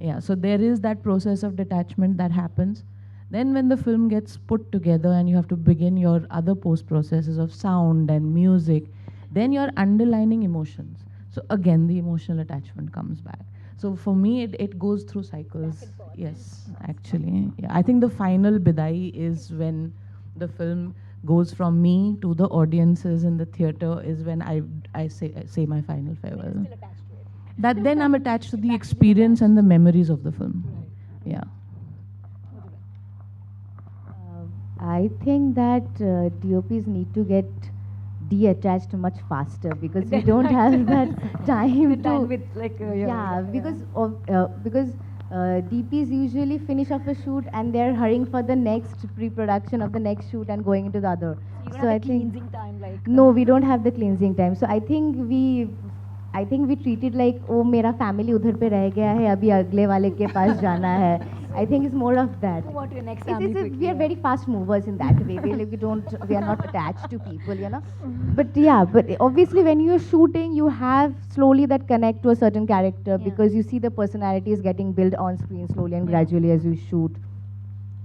Yeah. So there is that process of detachment that happens. Then when the film gets put together and you have to begin your other post processes of sound and music, then you're underlining emotions. So again, the emotional attachment comes back. So for me, it goes through cycles. Yes, actually. Yeah. I think the final bidai is when the film goes from me to the audiences in the theater is when I say my final farewell. That then I'm attached to the experience and the memories of the film. Yeah. I think that DOPs need to get de-attached much faster because we don't have that time to. With like Yeah, because DPs usually finish off a shoot and they're hurrying for the next pre-production of the next shoot and going into the other. you don't So I have the think cleansing time like no, we don't have the cleansing time. So I think we treat it like oh मेरा family उधर पे रह गया है अभी अगले वाले के पास जाना है. I think it's more of that. Move on to your next It's- family it's a- quickly, we are yeah. very fast movers in that way. We are not attached to people, you know. But yeah, but obviously when you're shooting, you have slowly that connect to a certain character because you see the personalities getting built on screen slowly and gradually as you shoot,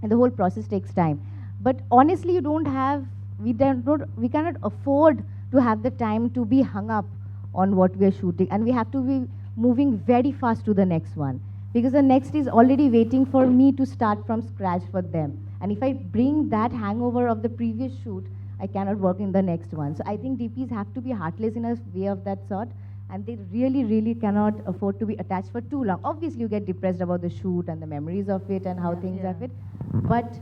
and the whole process takes time. But honestly, we cannot afford to have the time to be hung up on what we are shooting, and we have to be moving very fast to the next one because the next is already waiting for me to start from scratch for them. And if I bring that hangover of the previous shoot, I cannot work in the next one. So I think DPs have to be heartless in a way of that sort, and they really, really cannot afford to be attached for too long. Obviously, you get depressed about the shoot and the memories of it and how things are fit, but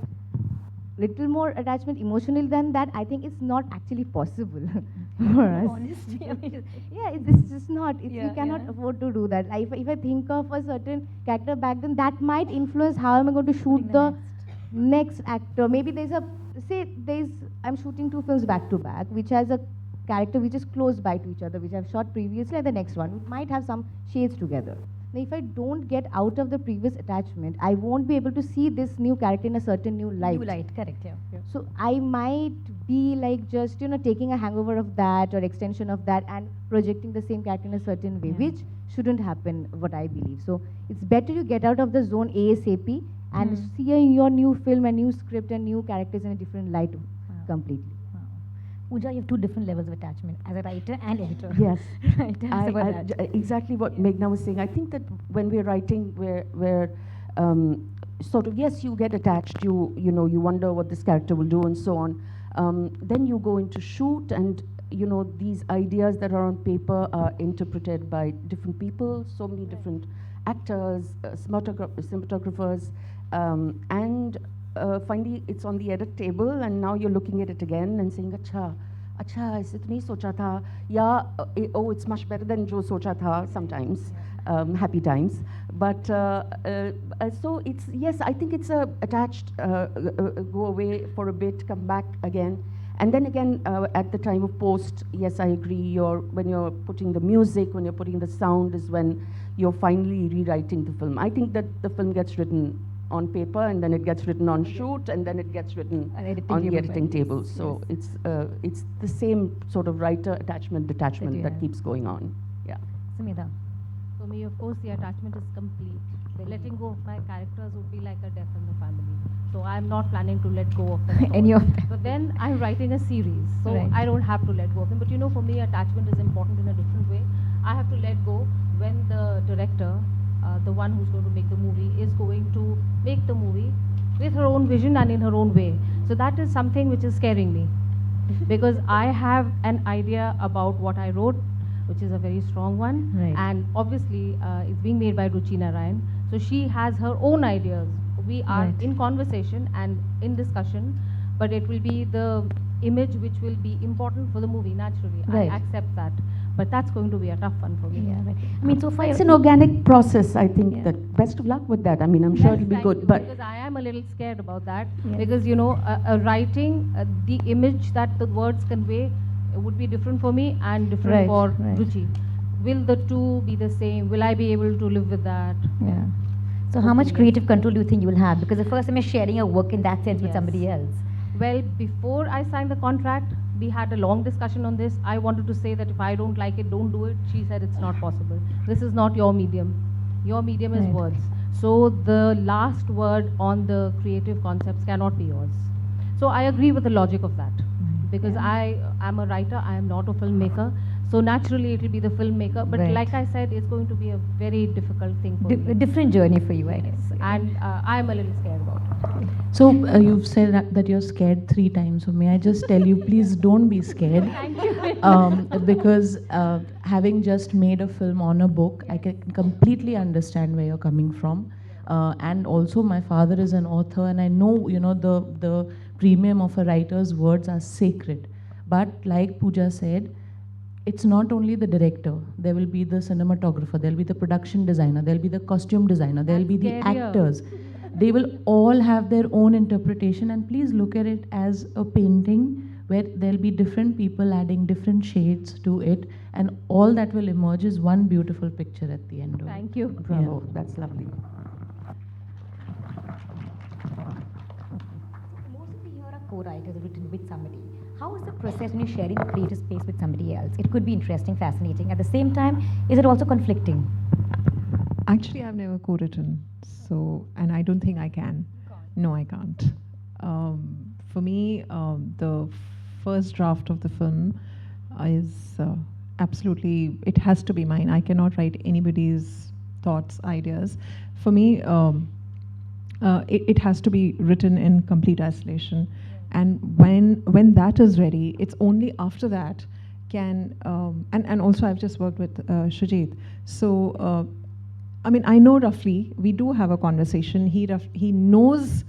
little more attachment emotional than that, I think it's not actually possible for us. Honestly, I mean, Yeah, it's just not. We Yeah, cannot yeah. afford to do that. If I think of a certain character back then, that might influence how am I going to shoot the next actor. Maybe I'm shooting 2 films back to back, which has a character which is close by to each other, which I've shot previously, and the next one might have some shades together. Now, if I don't get out of the previous attachment, I won't be able to see this new character in a certain new light. New light, correct, yeah. So I might be like just, taking a hangover of that or extension of that and projecting the same character in a certain way, which shouldn't happen, what I believe. So it's better you get out of the zone ASAP and see your new film and new script and new characters in a different light completely. Pooja, you have 2 different levels of attachment as a writer and editor. Yes, Right, tell us about that. exactly what Meghna was saying. I think that when we're writing, we're sort of, yes, you get attached. You wonder what this character will do and so on. Then you go into shoot, and these ideas that are on paper are interpreted by different people, so many different actors, cinematographers, and finally it's on the edit table, and now you're looking at it again and saying, अच्छा ऐसे तो नहीं सोचा था, या oh, it's much better than जो सोचा था sometimes. Happy times, but so it's, yes, I think it's attached, go away for a bit, come back again, and then again at the time of post, yes, I agree, when you're putting the music, when you're putting the sound is when you're finally rewriting the film. I think that the film gets written on paper, and then it gets written on shoot, and then it gets written on the editing table. So it's the same sort of writer attachment, detachment that keeps going on. Yeah. Samita. For me, of course, the attachment is complete. The letting go of my characters would be like a death in the family. So I'm not planning to let go of them. Any of them. But then I'm writing a series, so Right. I don't have to let go of them. But for me, attachment is important in a different way. I have to let go when the director, the one who's going to make the movie, is going to make the movie with her own vision and in her own way. So that is something which is scaring me. Because I have an idea about what I wrote, which is a very strong one. Right. And obviously, it's being made by Ruchi Narayan. So she has her own ideas. We are Right. in conversation and in discussion, but it will be the image which will be important for the movie, naturally. Right. I accept that. But that's going to be a tough one for me. Yeah, right. I mean, so far It's an organic process, I think. That best of luck with that. I mean, I'm sure it'll be Thank good. you, But because I am a little scared about that, Yeah. because writing the image that the words convey would be different for me and different Right, for right. Ruchi. Will the two be the same? Will I be able to live with that? Yeah. So how much Hopefully, yes. creative control do you think you will have? Because the first time you're sharing your work in that sense with Yes. somebody else. Well, before I signed the contract, we had a long discussion on this. I wanted to say that if I don't like it, don't do it. She said it's not possible. This is not your medium. Your medium is Right. words. So the last word on the creative concepts cannot be yours. So I agree with the logic of that. Because I am a writer, I am not a filmmaker. So naturally it will be the filmmaker. But Right. like I said, it's going to be a very difficult thing for A me. different journey for you, I guess. And I'm a little scared about it. So you've said that you're scared 3 times. So may I just tell you, please don't be scared. Thank you. Because having just made a film on a book, I can completely understand where you're coming from. And also, my father is an author, and I know, the premium of a writer's words are sacred. But like Pooja said, it's not only the director. There will be the cinematographer, there will be the production designer, there will be the costume designer, there will be the scarier. actors. They will all have their own interpretation, and please look at it as a painting where there'll be different people adding different shades to it, and all that will emerge is one beautiful picture at the end of it. Thank you. bravo, that's lovely. Most of you here are co-writers written with somebody. How is the process when you're sharing a creative space with somebody else? It could be interesting, fascinating. At the same time, is it also conflicting? Actually, I've never co-written, and I don't think I can. No, I can't. For me, the first draft of the film is absolutely, it has to be mine. I cannot write anybody's thoughts, ideas. For me, it has to be written in complete isolation. And when that is ready, it's only after that can, and also I've just worked with Shajit. So, I mean, I know roughly, we do have a conversation. He knows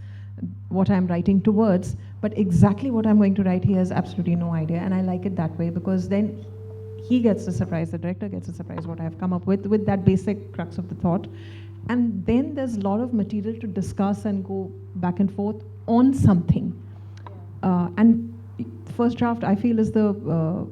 what I'm writing towards, but exactly what I'm going to write, he has absolutely no idea. And I like it that way, because then he gets the surprise, the director gets the surprise what I've come up with that basic crux of the thought. And then there's a lot of material to discuss and go back and forth on something. And the first draft, I feel, is the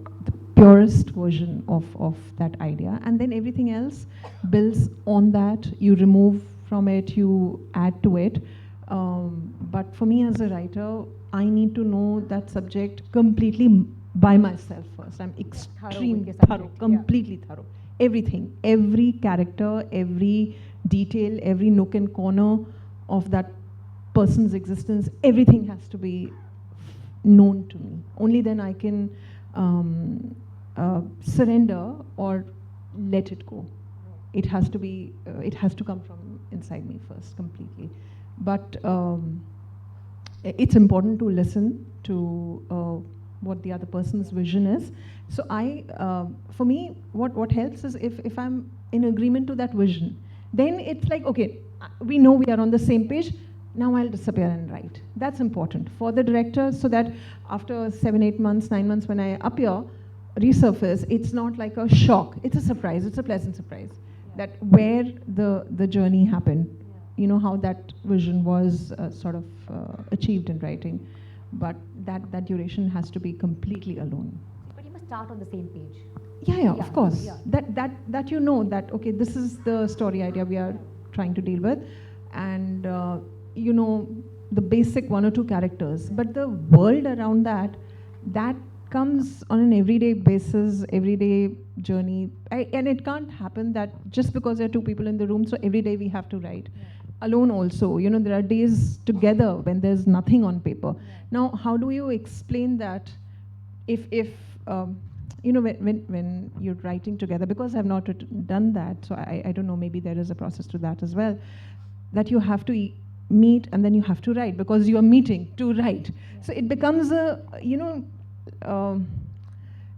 purest version of that idea. And then everything else builds on that. You remove from it, you add to it. But for me as a writer, I need to know that subject completely by myself first. I'm extremely thorough, completely thorough. Everything, every character, every detail, every nook and corner of that person's existence, everything has to be known to me. Only then I can surrender or let it go. It has to be, it has to come from inside me first, completely. But it's important to listen to what the other person's vision is. So for me, what helps is if I'm in agreement to that vision, then it's like, okay, we know we are on the same page, now I'll disappear and write. That's important for the director, so that after 7, 8 months, 9 months, when I appear, resurface, it's not like a shock. It's a surprise, it's a pleasant surprise. That where the journey happened, you know, how that vision was sort of achieved in writing. But that duration has to be completely alone. But you must start on the same page. Yeah, of course. Yeah. That you know that, okay, this is the story idea we are trying to deal with. And you know, the basic 1 or 2 characters. But the world around that comes on an everyday basis, everyday journey. And it can't happen that just because there are 2 people in the room, so every day we have to write. Alone also, you know, there are days together when there's nothing on paper. Now, how do you explain that if you know, when you're writing together, because I've not done that, so I don't know, maybe there is a process to that as well, that you have to meet and then you have to write, because you are meeting to write. So it becomes a, you know,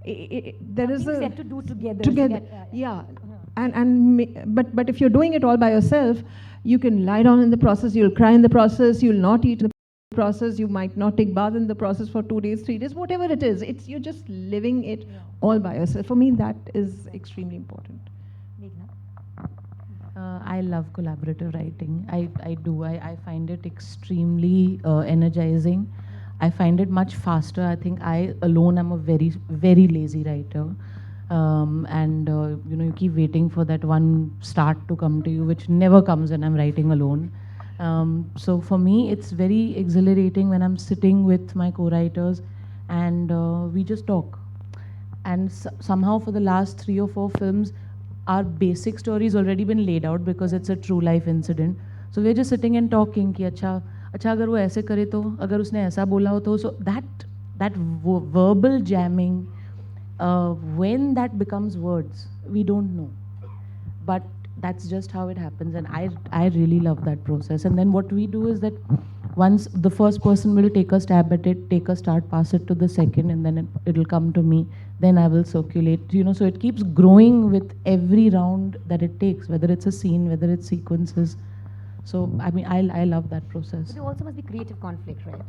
there is Something a set to do together. together, yeah. But if you're doing it all by yourself, you can lie down in the process, you'll cry in the process, you'll not eat in the process, you might not take bath in the process for 2 days, 3 days, whatever it is. It's you're just living it all by yourself. For me, that is extremely important. I love collaborative writing. I do. I find it extremely energizing. I find it much faster. I think I alone am a very, very lazy writer. And you keep waiting for that one start to come to you, which never comes when I'm writing alone. So for me, it's very exhilarating when I'm sitting with my co-writers and we just talk. And somehow for the last 3 or 4 films, our basic story has already been laid out because it's a true life incident. So we're just sitting and talking कि अच्छा अगर वो ऐसे करे तो, अगर उसने ऐसा बोला हो तो, so that verbal jamming, when that becomes words, we don't know. But that's just how it happens, and I really love that process. And then what we do is that once the first person will take a stab at it, take a start, pass it to the second, and then it'll come to me. Then I will circulate, so it keeps growing with every round that it takes, whether it's a scene, whether it's sequences. So, I mean, I love that process. There also must be creative conflict, right?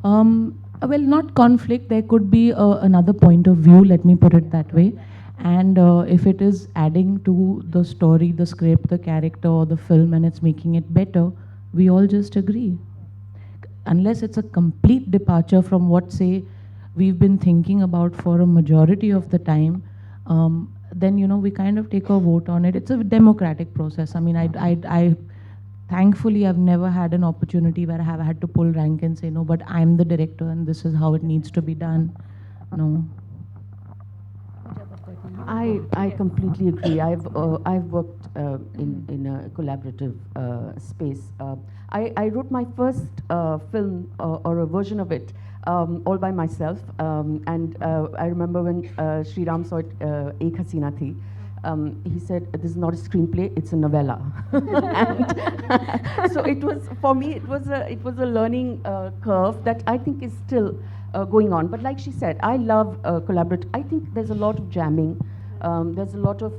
Well, not conflict. There could be another point of view, let me put it that way. And if it is adding to the story, the script, the character, or the film, and it's making it better, we all just agree. Unless it's a complete departure from what, say, we've been thinking about for a majority of the time, then, we kind of take a vote on it. It's a democratic process. I mean, I thankfully, I've never had an opportunity where I have had to pull rank and say, no, but I'm the director and this is how it needs to be done. No. I completely agree. I've worked in a collaborative space. I wrote my first film or a version of it all by myself. And I remember when Sri Ram saw it, Ek Hasina Thi. He said, "This is not a screenplay; it's a novella." And so it was, for me, it was a learning curve that I think is still going on. But like she said, I love collaborate. I think there's a lot of jamming. There's a lot of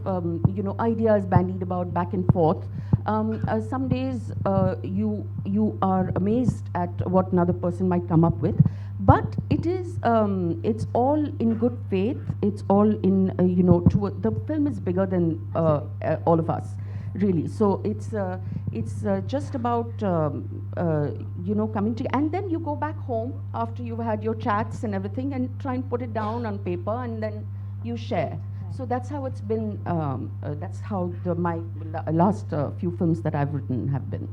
ideas bandied about back and forth. Some days you are amazed at what another person might come up with. But it is, it's all in good faith. It's all in, the film is bigger than all of us, really. So it's just about, coming to, and then you go back home after you've had your chats and everything and try and put it down on paper and then you share. So that's how it's been, that's how my last few films that I've written have been.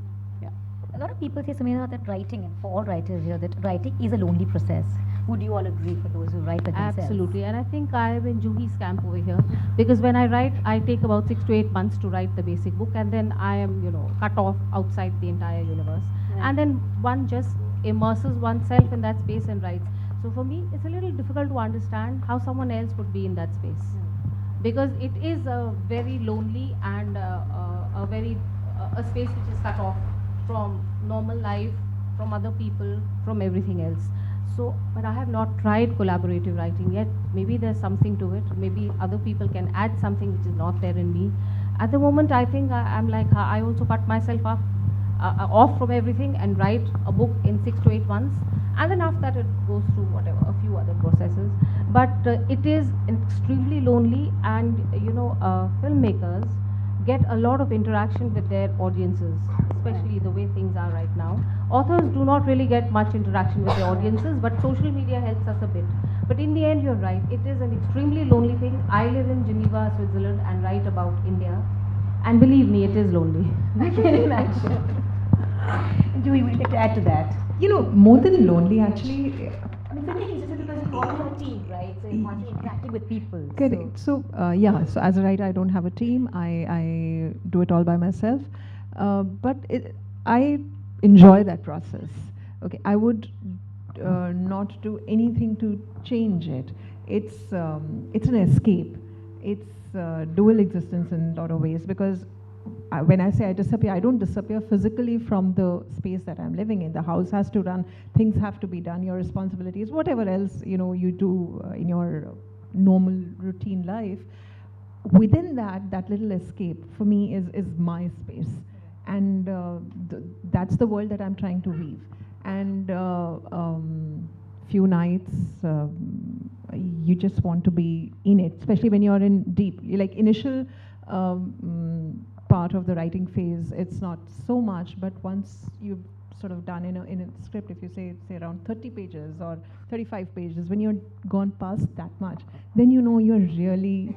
A lot of people say, Samira, that writing, and for all writers here, that writing is a lonely process. Would you all agree, for those who write by themselves? Absolutely, and I think I am in Juhi's camp over here, because when I write, I take about 6 to 8 months to write the basic book, and then I am, cut off outside the entire universe. And then one just immerses oneself in that space and writes. So for me, it's a little difficult to understand how someone else would be in that space. Because it is a very lonely and a space which is cut off from normal life, from other people, from everything else. So, but I have not tried collaborative writing yet. Maybe there's something to it. Maybe other people can add something which is not there in me. At the moment, I think I'm like, I also cut myself off from everything and write a book in 6 to 8 months. And then after that, it goes through whatever, a few other processes. But it is extremely lonely, and filmmakers get a lot of interaction with their audiences, especially the way things are right now. Authors do not really get much interaction with their audiences, but social media helps us a bit. But in the end, you're right, it is an extremely lonely thing. I live in Geneva, Switzerland, and write about India. And believe me, it is lonely. I can imagine. Juhi, will you like to add to that? More than lonely, actually. I mean, filmmaking is just because you all have a team, right? So you're constantly interacting with people. Correct. So so as a writer, I don't have a team. I do it all by myself. But I enjoy that process. Okay, I would not do anything to change it. It's an escape. It's dual existence in a lot of ways, because when I say I disappear, I don't disappear physically from the space that I'm living in. The house has to run, things have to be done, your responsibilities, whatever else you do in your normal routine life, within that little escape for me is my space, and that's the world that I'm trying to weave. And few nights you just want to be in it, especially when you're in deep, like initial part of the writing phase, it's not so much, but once you've sort of done in a script, if you say around 30 pages or 35 pages, when you're gone past that much, then you know you're really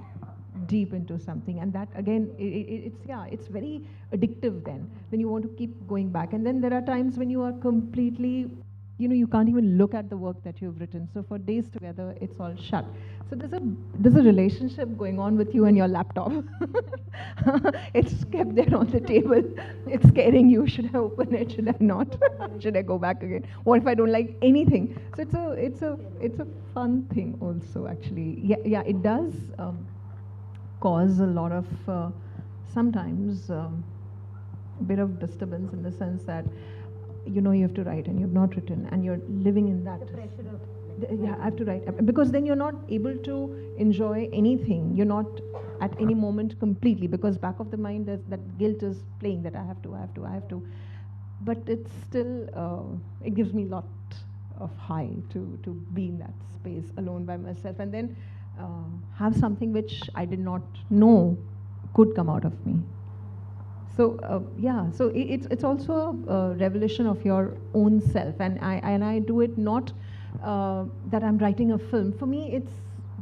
deep into something, and that again it's very addictive. Then you want to keep going back, and then there are times when you are completely, you can't even look at the work that you've written, so for days together it's all shut. So there's a relationship going on with you and your laptop. It's kept there on the table. It's scaring you. Should I open it? Should I not? Should I go back again? What if I don't like anything? So it's a fun thing also, actually. Yeah, it does cause a lot of sometimes a bit of disturbance, in the sense that you have to write and you've not written, and you're living in that. The pressure of yeah, I have to write, because then you're not able to enjoy anything. You're not at any moment completely, because back of the mind there's that guilt is playing, that I have to. But it's still it gives me a lot of high to be in that space alone by myself, and then have something which I did not know could come out of me. So yeah, so it's also a revelation of your own self, and I do it not that I'm writing a film. For me, it's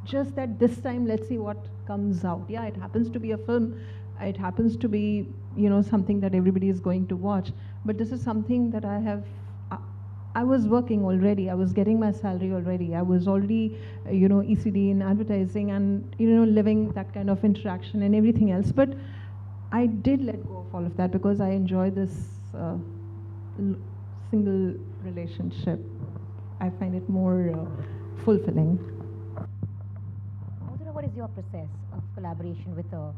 just that this time, let's see what comes out. Yeah, it happens to be a film. It happens to be something that everybody is going to watch. But this is something that I was working already. I was getting my salary already. I was already ECD in advertising, and living that kind of interaction and everything else. But I did let go of all of that, because I enjoy this single relationship. I find it more fulfilling. Madhura, what is your process of collaboration with a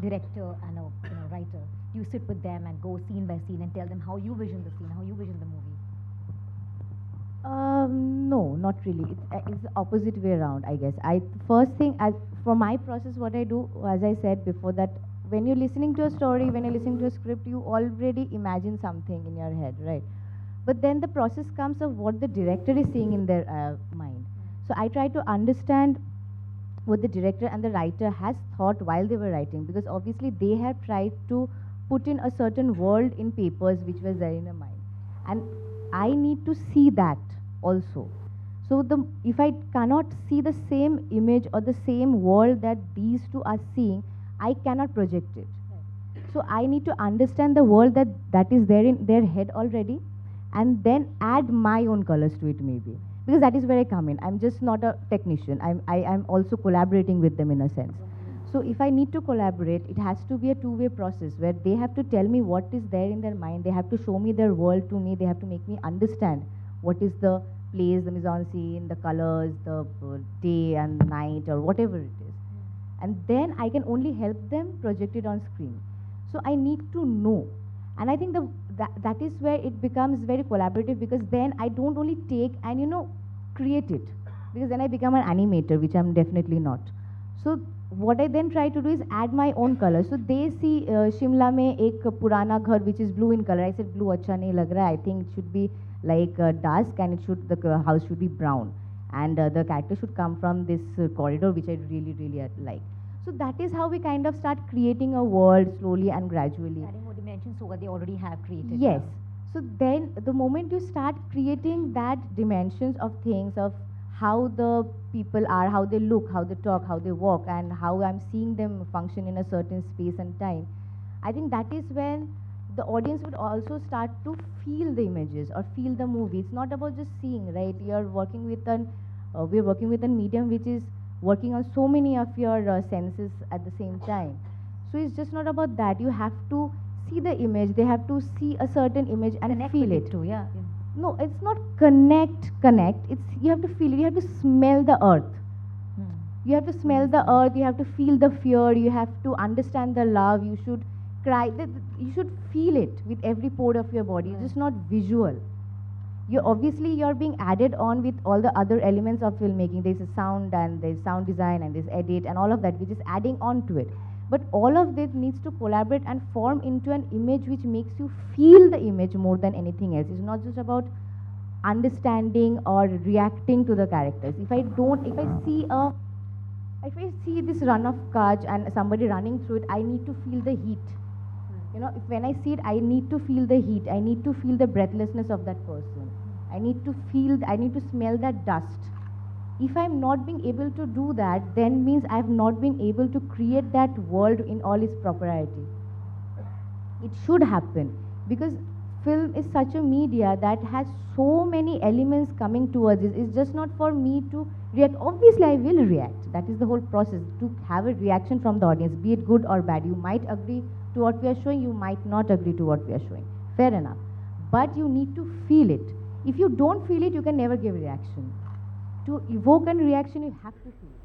director and a writer? You sit with them and go scene by scene and tell them how you vision the scene, how you vision the movie? No, not really. It's the opposite way around, I guess. First thing, for my process, what I do, as I said before, that when you're listening to a story, when you're listening to a script, you already imagine something in your head, right? But then the process comes of what the director is seeing in their mind. So I try to understand what the director and the writer has thought while they were writing, because obviously they have tried to put in a certain world in papers which was there in their mind. And I need to see that also. So if I cannot see the same image or the same world that these two are seeing, I cannot project it. So I need to understand the world that is there in their head already, and then add my own colors to it, maybe. Because that is where I come in. I'm just not a technician. I'm also collaborating with them in a sense. So if I need to collaborate, it has to be a two-way process, where they have to tell me what is there in their mind. They have to show me their world to me. They have to make me understand what is the place, the mise-en-scene, the colors, the day and night, or whatever it is. And then I can only help them project it on screen. So I need to know. And I think that is where it becomes very collaborative, because then I don't only take and create it, because then I become an animator, which I'm definitely not. So what I then try to do is add my own color. So they see Shimla mein ek purana ghar which is blue in color. I said blue acha nahi lag raha. I think it should be like dusk, and the house should be brown, and the character should come from this corridor, which I really like. So that is how we kind of start creating a world slowly and gradually. Adding more dimensions to what they already have created. Yes. So then the moment you start creating that dimensions of things, of how the people are, how they look, how they talk, how they walk, and how I'm seeing them function in a certain space and time, I think that is when the audience would also start to feel the images or feel the movie. It's not about just seeing, right? We're working with a medium which is working on so many of your senses at the same time. So it's just not about that. You have to see the image. They have to see a certain image and connect feel with it. too, yeah. No, it's not connect. It's you have to feel it. You have to smell the earth. You have to smell the earth. You have to feel the fear. You have to understand the love. You should cry. You should feel it with every pore of your body. It's just not visual. you're being added on with all the other elements of filmmaking. There's a sound and there's sound design and there's edit and all of that, which is adding on to it. But all of this needs to collaborate and form into an image which makes you feel the image more than anything else. It's not just about understanding or reacting to the characters. If I see this run of Kaj and somebody running through it, I need to feel the heat. When I see it, I need to feel the heat. I need to feel the breathlessness of that person. I need to smell that dust. If I'm not being able to do that, then means I've not been able to create that world in all its propriety. It should happen, because film is such a media that has so many elements coming towards it. It's just not for me to react. Obviously, I will react. That is the whole process, to have a reaction from the audience, be it good or bad. You might agree to what we are showing, you might not agree to what we are showing. Fair enough. But you need to feel it. If you don't feel it, you can never give a reaction. To evoke a reaction, you have to feel it.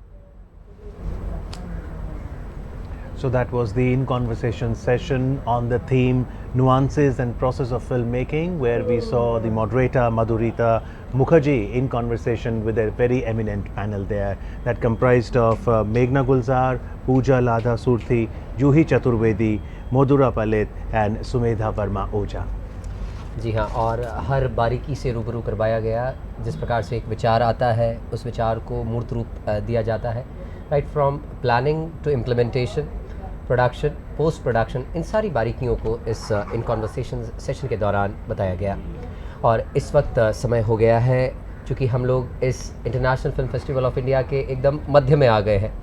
So that was the In Conversation session on the theme Nuances and Process of Filmmaking, where we saw the moderator Madhurita Mukherjee in conversation with a very eminent panel there that comprised of Meghna Gulzar, Pooja Ladha Surthi, Juhi Chaturvedi, Modura Palit and Sumedha Verma Oja. जी हाँ, और हर बारीकी से रूबरू करवाया गया. जिस प्रकार से एक विचार आता है, उस विचार को मूर्त रूप दिया जाता है. Right from planning to implementation, production, post production, इन सारी बारीकियों को इस इन कॉन्वर्सेशन सेशन के दौरान बताया गया. और इस वक्त समय हो गया है, चूँकि हम लोग इस international film festival of India के एकदम मध्य में आ गए हैं.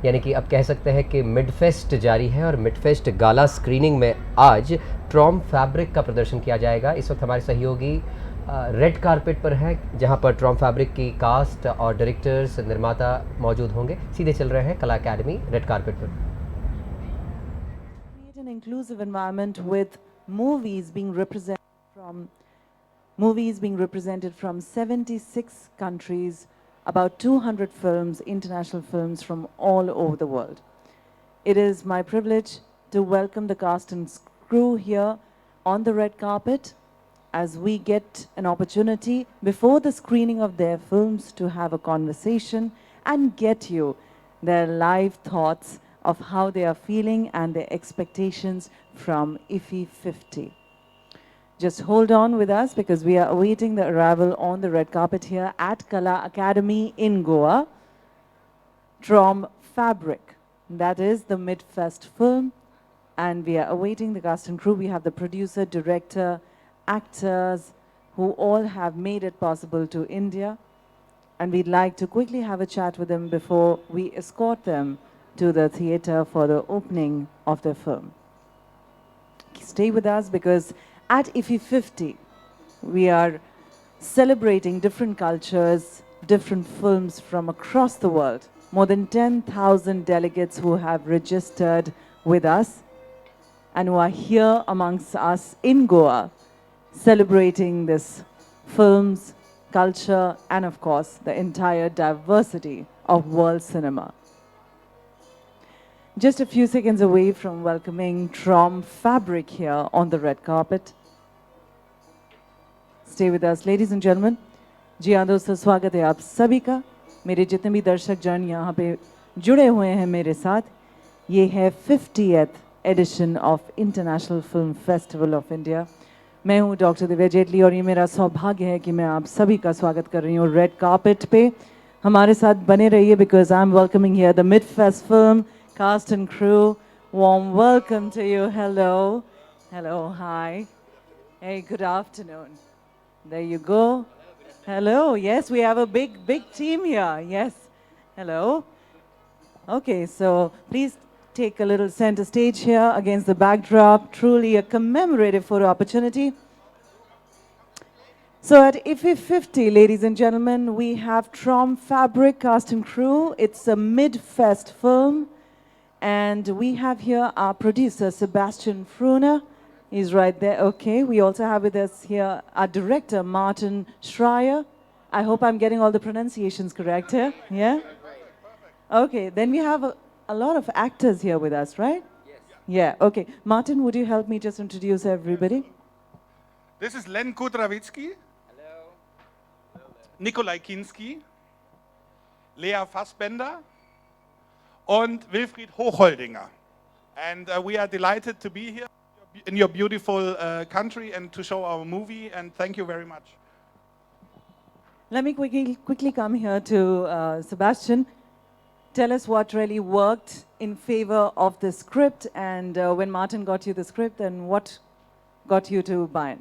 यानी कि अब कह सकते हैं कि मिड फेस्ट जारी है, और मिड फेस्ट गाला स्क्रीनिंग में आज ट्रॉम फैब्रिक का प्रदर्शन किया जाएगा. इस वक्त हमारे सहयोगी रेड कारपेट पर हैं, जहां पर ट्रॉम फैब्रिक की कास्ट और डायरेक्टर्स, निर्माता मौजूद होंगे. सीधे चल रहे हैं कला अकेडमी रेड कारपेट पर. Create an inclusive environment with movies being represented from 76 countries, about 200 films, international films from all over the world. It is my privilege to welcome the cast and crew here on the red carpet as we get an opportunity before the screening of their films to have a conversation and get you their live thoughts of how they are feeling and their expectations from IFFI 50. Just hold on with us, because we are awaiting the arrival on the red carpet here at Kala Academy in Goa. Trom Fabric, that is the mid-fest film, and we are awaiting the cast and crew. We have the producer, director, actors who all have made it possible to India, and we'd like to quickly have a chat with them before we escort them to the theater for the opening of the film. Stay with us, because at IFFI 50, we are celebrating different cultures, different films from across the world. More than 10,000 delegates who have registered with us and who are here amongst us in Goa, celebrating this films, culture, and of course, the entire diversity of world cinema. Just a few seconds away from welcoming Trom Fabric here on the red carpet. Stay with us, ladies and gentlemen. जी हाँ दोस्तों, स्वागत है आप सभी का. मेरे जितने भी दर्शक जन यहाँ पे जुड़े हुए हैं मेरे साथ, ये है 50th edition of International Film Festival of India. मैं हूँ डॉक्टर दिव्या जेटली, और ये मेरा सौभाग्य है कि मैं आप सभी का स्वागत कर रही हूँ रेड कार्पेट पे. हमारे साथ बने रहिए, because I'm welcoming here the Mid-Fest film cast and crew. Warm welcome to you. Hello. Hello. Hi. Hey, good afternoon. There you go. Hello. Yes, we have a big team here. Yes. Hello. Okay, so please take a little center stage here against the backdrop. Truly a commemorative photo opportunity. So at IFFI 50, ladies and gentlemen, we have Trom Fabric cast and crew. It's a mid-fest film. And we have here our producer, Sebastian Fruner. He's right there. Okay, we also have with us here our director, Martin Schreier. I hope I'm getting all the pronunciations correct here. Yeah? Okay, then we have a lot of actors here with us, right? Yes. Yeah, okay. Martin, would you help me just introduce everybody? This is Len Kutravitsky. Nikolai Kinski, Lea Fassbender und Wilfried Hochholdinger. And we are delighted to be here in your beautiful country and to show our movie, and thank you very much. Let me quickly come here to Sebastian. Tell us what really worked in favor of the script, and when Martin got you the script, and what got you to buy it.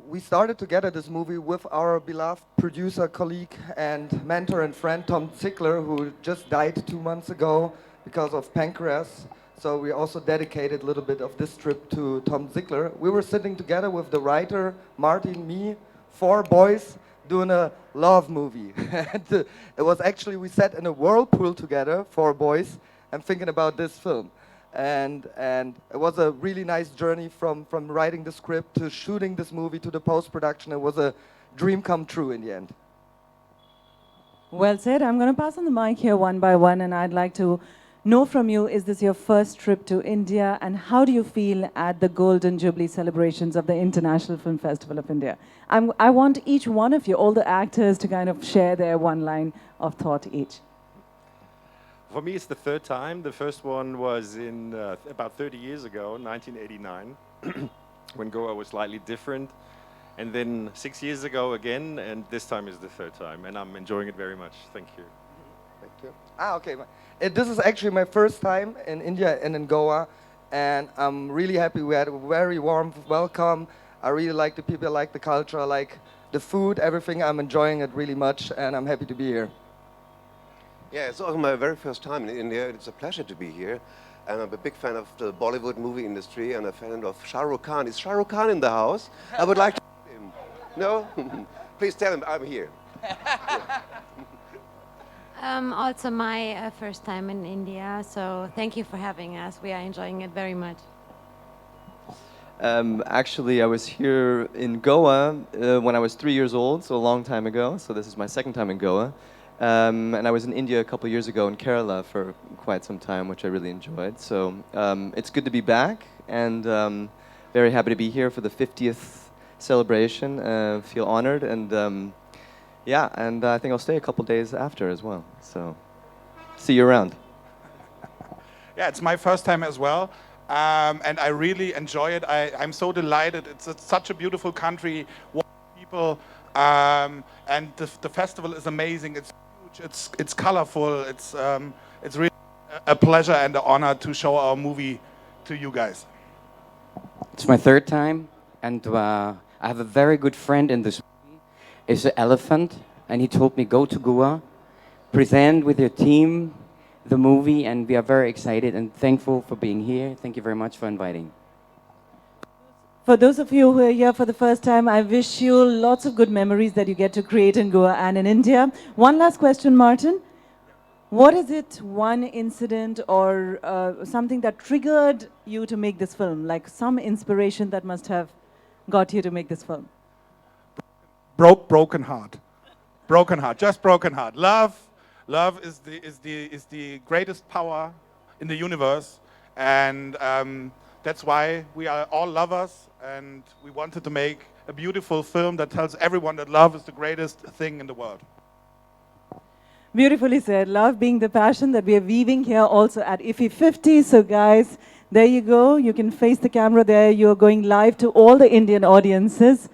We started together this movie with our beloved producer, colleague, and mentor and friend, Tom Ziegler, who just died 2 months ago because of pancreas. So we also dedicated a little bit of this trip to Tom Ziegler. We were sitting together with the writer, Martin, me, 4 boys, doing a love movie. And it was actually, we sat in a whirlpool together, 4 boys, and thinking about this film. And it was a really nice journey from writing the script to shooting this movie to the post-production. It was a dream come true in the end. Well said. I'm going to pass on the mic here one by one, and I'd like to know from you, is this your first trip to India, and how do you feel at the Golden Jubilee celebrations of the International Film Festival of India? I want each one of you, all the actors, to kind of share their one line of thought each. For me, it's the 3rd time. The first one was in about 30 years ago, 1989, when Goa was slightly different. And then 6 years ago again, and this time is the 3rd time. And I'm enjoying it very much. Thank you. Thank you. Okay. This is actually my first time in India and in Goa, and I'm really happy. We had a very warm welcome. I really like the people, I like the culture, I like the food, everything. I'm enjoying it really much, and I'm happy to be here. Yeah, it's also my very first time in India. It's a pleasure to be here. And I'm a big fan of the Bollywood movie industry and a fan of Shah Rukh Khan. Is Shah Rukh Khan in the house? I would like to meet him. No? Please tell him I'm here. Also my first time in India, so thank you for having us. We are enjoying it very much. Actually, I was here in Goa when I was 3 years old, so a long time ago. So this is my 2nd time in Goa. And I was in India a couple years ago in Kerala for quite some time, which I really enjoyed. So it's good to be back, and very happy to be here for the 50th celebration. Feel honored, and yeah, and I think I'll stay a couple days after as well. So see you around. Yeah, it's my first time as well. And I really enjoy it. I'm so delighted. It's such a beautiful country, wonderful people, and the festival is amazing. It's huge. It's colorful. It's really a pleasure and an honor to show our movie to you guys. It's my 3rd time, and I have a very good friend in this movie. It's an elephant, and he told me go to Goa, present with your team the movie, and we are very excited and thankful for being here. Thank you very much for inviting. For those of you who are here for the first time, I wish you lots of good memories that you get to create in Goa and in India. One last question, Martin. What is it, one incident or something that triggered you to make this film? Like some inspiration that must have got you to make this film? Broken heart. Broken heart. Just broken heart. Love is the greatest power in the universe, and that's why we are all lovers, and we wanted to make a beautiful film that tells everyone that love is the greatest thing in the world. Beautifully said. Love being the passion that we are weaving here also at IFFI 50. So guys, there you go. You can face the camera there. You're going live to all the Indian audiences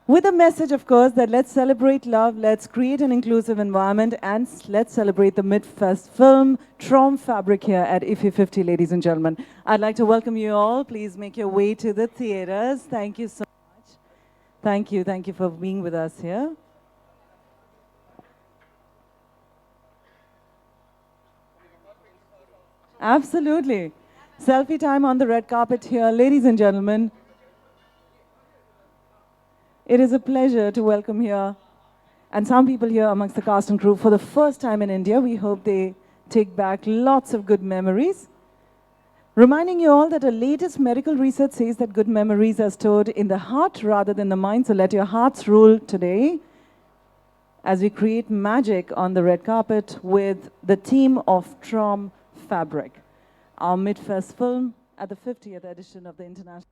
with a message, of course, that let's celebrate love, let's create an inclusive environment, and let's celebrate the Mid-Fest film Trom Fabric here at IFFI 50, ladies and gentlemen. I'd like to welcome you all. Please make your way to the theaters. Thank you so much. Thank you for being with us here. Absolutely. Selfie time on the red carpet here. Ladies and gentlemen, it is a pleasure to welcome here, and some people here amongst the cast and crew for the first time in India. We hope they take back lots of good memories. Reminding you all that the latest medical research says that good memories are stored in the heart rather than the mind, so let your hearts rule today as we create magic on the red carpet with the team of Trom Fabric, our Mid-Fest film at the 50th edition of the International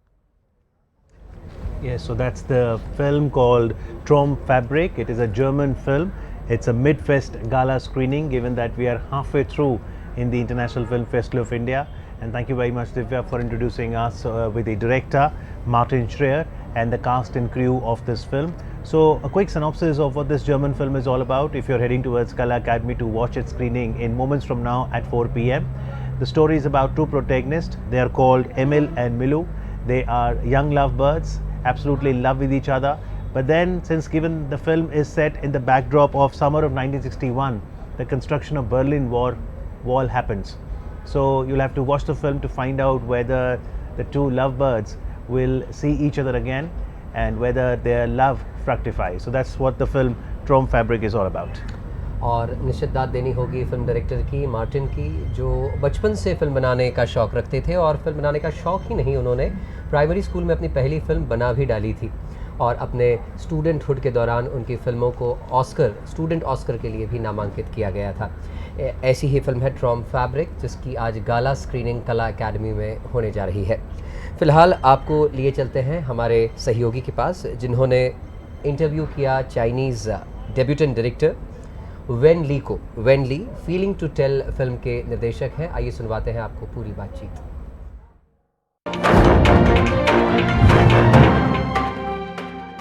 Yes, so that's the film called Traum Fabric. It is a German film. It's a mid-fest gala screening, given that we are halfway through in the International Film Festival of India. And thank you very much, Divya, for introducing us with the director, Martin Schreier, and the cast and crew of this film. So a quick synopsis of what this German film is all about if you're heading towards Kala Academy to watch its screening in moments from now at 4 p.m. The story is about two protagonists. They are called Emil and Milu. They are young lovebirds, absolutely in love with each other. But then, since given the film is set in the backdrop of summer of 1961, the construction of Berlin Wall happens. So you'll have to watch the film to find out whether the two lovebirds will see each other again and whether their love fructifies. So that's what the film Traum Fabric is all about. और निश्चित दाद देनी होगी film director की, Martin की, जो बचपन से फिल्म बनाने का शौक़ रखते थे और फिल्म बनाने का शौक़ ही नहीं, उन्होंने प्राइमरी स्कूल में अपनी पहली फिल्म बना भी डाली थी और अपने स्टूडेंटहुड के दौरान उनकी फ़िल्मों को स्टूडेंट ऑस्कर के लिए भी नामांकित किया गया था। ऐसी ही फिल्म है ट्रॉम फैब्रिक, जिसकी आज गाला स्क्रीनिंग कला अकेडमी में होने जा रही है। फ़िलहाल आपको लिए चलते हैं हमारे सहयोगी के पास, जिन्होंने इंटरव्यू किया Chinese debutante director Wen Li को। Wen Li feeling to tell film के निर्देशक हैं। आइए सुनवाते हैं आपको पूरी बातचीत।